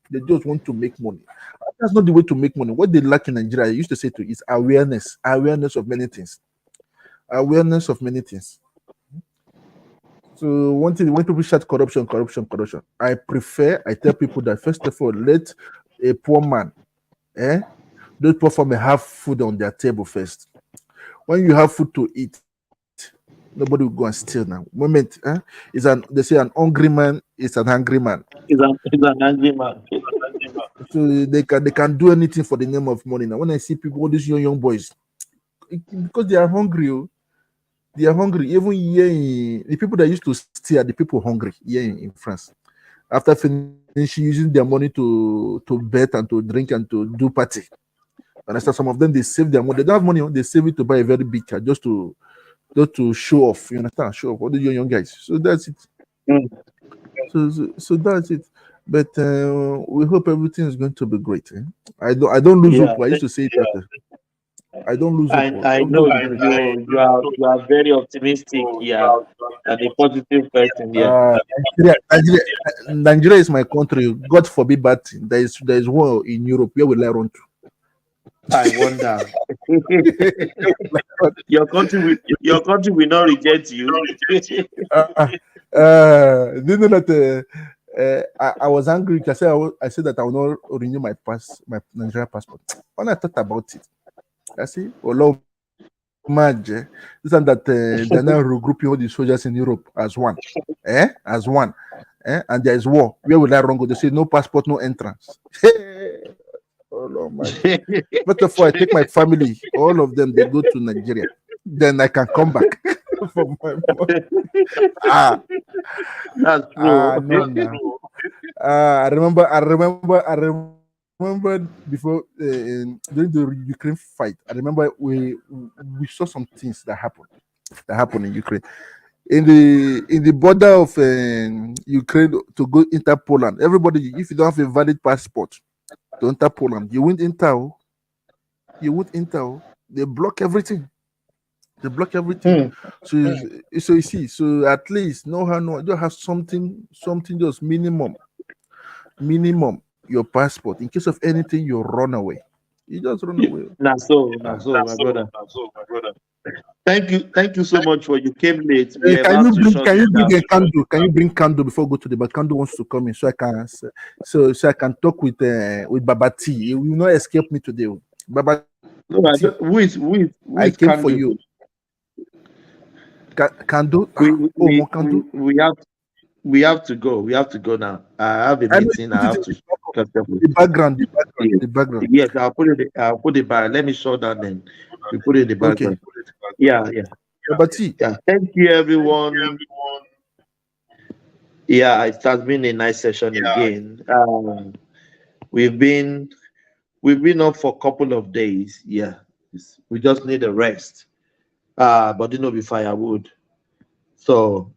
They just want to make money. That's not the way to make money. What they lack in Nigeria, I used to say to is awareness of many things. So one thing, when people shout corruption, I tell people that first of all, let a poor man, those poor farmers have food on their table first. When you have food to eat, nobody will go and steal now. They say an hungry man is an angry man. He's an angry man. So they can do anything for the name of money. Now when I see people, all these young boys, because they are hungry. They are hungry. Even here, the people that used to steal are the people hungry here in France. After finishing using their money to bet and to drink and to do party. And after some of them, they save their money. They don't have money. They save it to buy a very big car just to show off. You understand? Show off. All the young guys. So that's it. So that's it. But we hope everything is going to be great. I don't lose hope. I used to say that. I don't lose hope. I know you are very optimistic, and a positive person. Nigeria is my country. God forbid, but there is war in Europe where will I run to? I wonder. your country will not reject you. Do you know that I was angry because I said that I will not renew my Nigerian passport. When I thought about it, I see, oh, Lord, this and that they're now regrouping all the soldiers in Europe as one, as one, and there is war. Where will I run go? They say no passport, no entrance. Oh Lord, my. First of all, I take my family, all of them, they go to Nigeria. Then I can come back for my money. That's true. No. I remember before during the Ukraine fight. I remember we saw some things that happened in Ukraine. In the border of Ukraine to go into Poland, everybody, if you don't have a valid passport to enter Poland, you won't enter. They block everything. So you see, so at least you have something just minimum your passport in case of anything. You run away. You just run away. Now so, my brother. Thank you so much for you came late. Can you bring a candle? Can you bring candle before go to the but candle wants to come in so I can I can talk with Baba T. You will not escape me today. Baba T. I came candle? for you. Candle. We have to go. We have to go now. I have a meeting. I have to. The background. Yes, I'll put it back. Let me show that then. We put it in the background. Okay. Yeah. Yeah. Thank you, everyone. Yeah, it has been a nice session again. We've been up for a couple of days. Yeah, we just need a rest. But be firewood. So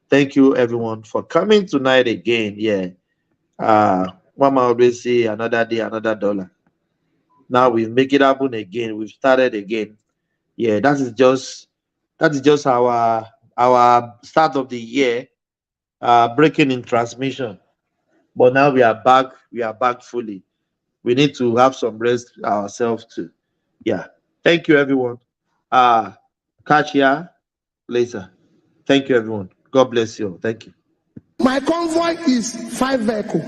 thank you everyone for coming tonight again. Yeah. Mama always say another day, another dollar. Now we make it happen again. We've started again. Yeah, that is just our start of the year, breaking in transmission. But now we are back fully. We need to have some rest ourselves too. Yeah. Thank you everyone. Catch ya later. Thank you everyone. God bless you. Thank you. My convoy is 5 vehicles,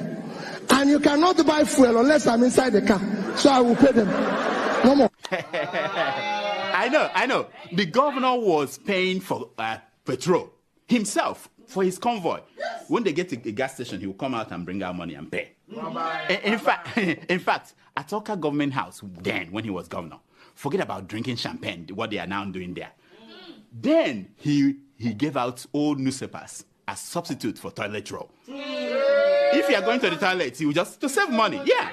and you cannot buy fuel unless I'm inside the car. So I will pay them. No more. I know. The governor was paying for petrol himself for his convoy. When they get to a gas station, he will come out and bring out money and pay. In fact, at Oka Government House, then when he was governor, forget about drinking champagne, what they are now doing there. Then he gave out old newspapers as substitute for toilet roll. If you are going to the toilet, he will just to save money. Yeah.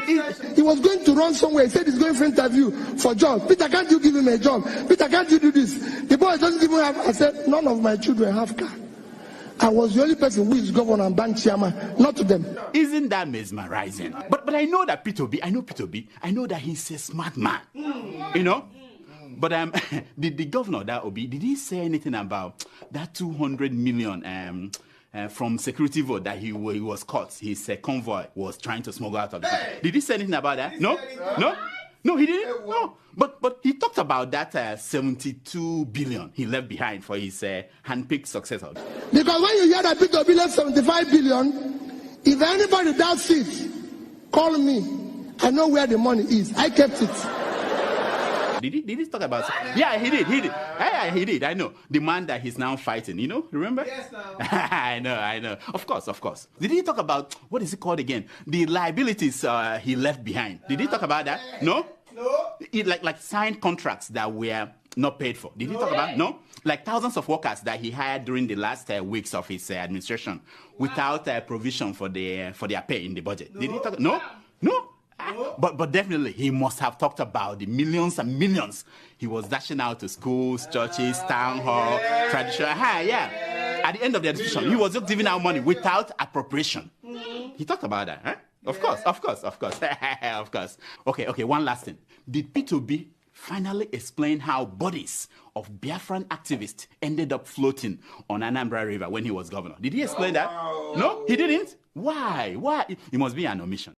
He was going to run somewhere. He said he's going for interview for job. Peter, can't you give him a job? Peter, can't you do this? The boy doesn't even have. I said, none of my children have car. I was the only person who is governor and bank chairman, not to them. Isn't that mesmerizing? But I know that Peter B. I know that he's a smart man. You know? But the governor, that Obi, did he say anything about that 200 million from security vote that he was caught? His convoy was trying to smuggle out of the country. Did he say anything about that? No, he didn't. No, but he talked about that 72 billion he left behind for his handpicked successor. Because when you hear that Peter Obi left 75 billion, if anybody doubts it, call me. I know where the money is. I kept it. Did he talk about? Yeah, he did. Yeah, he did. I know the man that he's now fighting. You know, remember? Yes, I know. Of course. Did he talk about what is it called again? The liabilities he left behind. Did he talk about that? No. Like signed contracts that were not paid for. Did he talk about? No. Like thousands of workers that he hired during the last weeks of his administration without provision for their pay in the budget. Did he talk? No. But definitely he must have talked about the millions and millions he was dashing out to schools, churches, town hall, traditional. Yeah. At the end of the administration, he was just giving out money without appropriation. He talked about that, huh? Of course. Of course. Okay, one last thing. Did P2B finally explain how bodies of Biafran activists ended up floating on Anambra River when he was governor? Did he explain that? No, he didn't. Why? It must be an omission.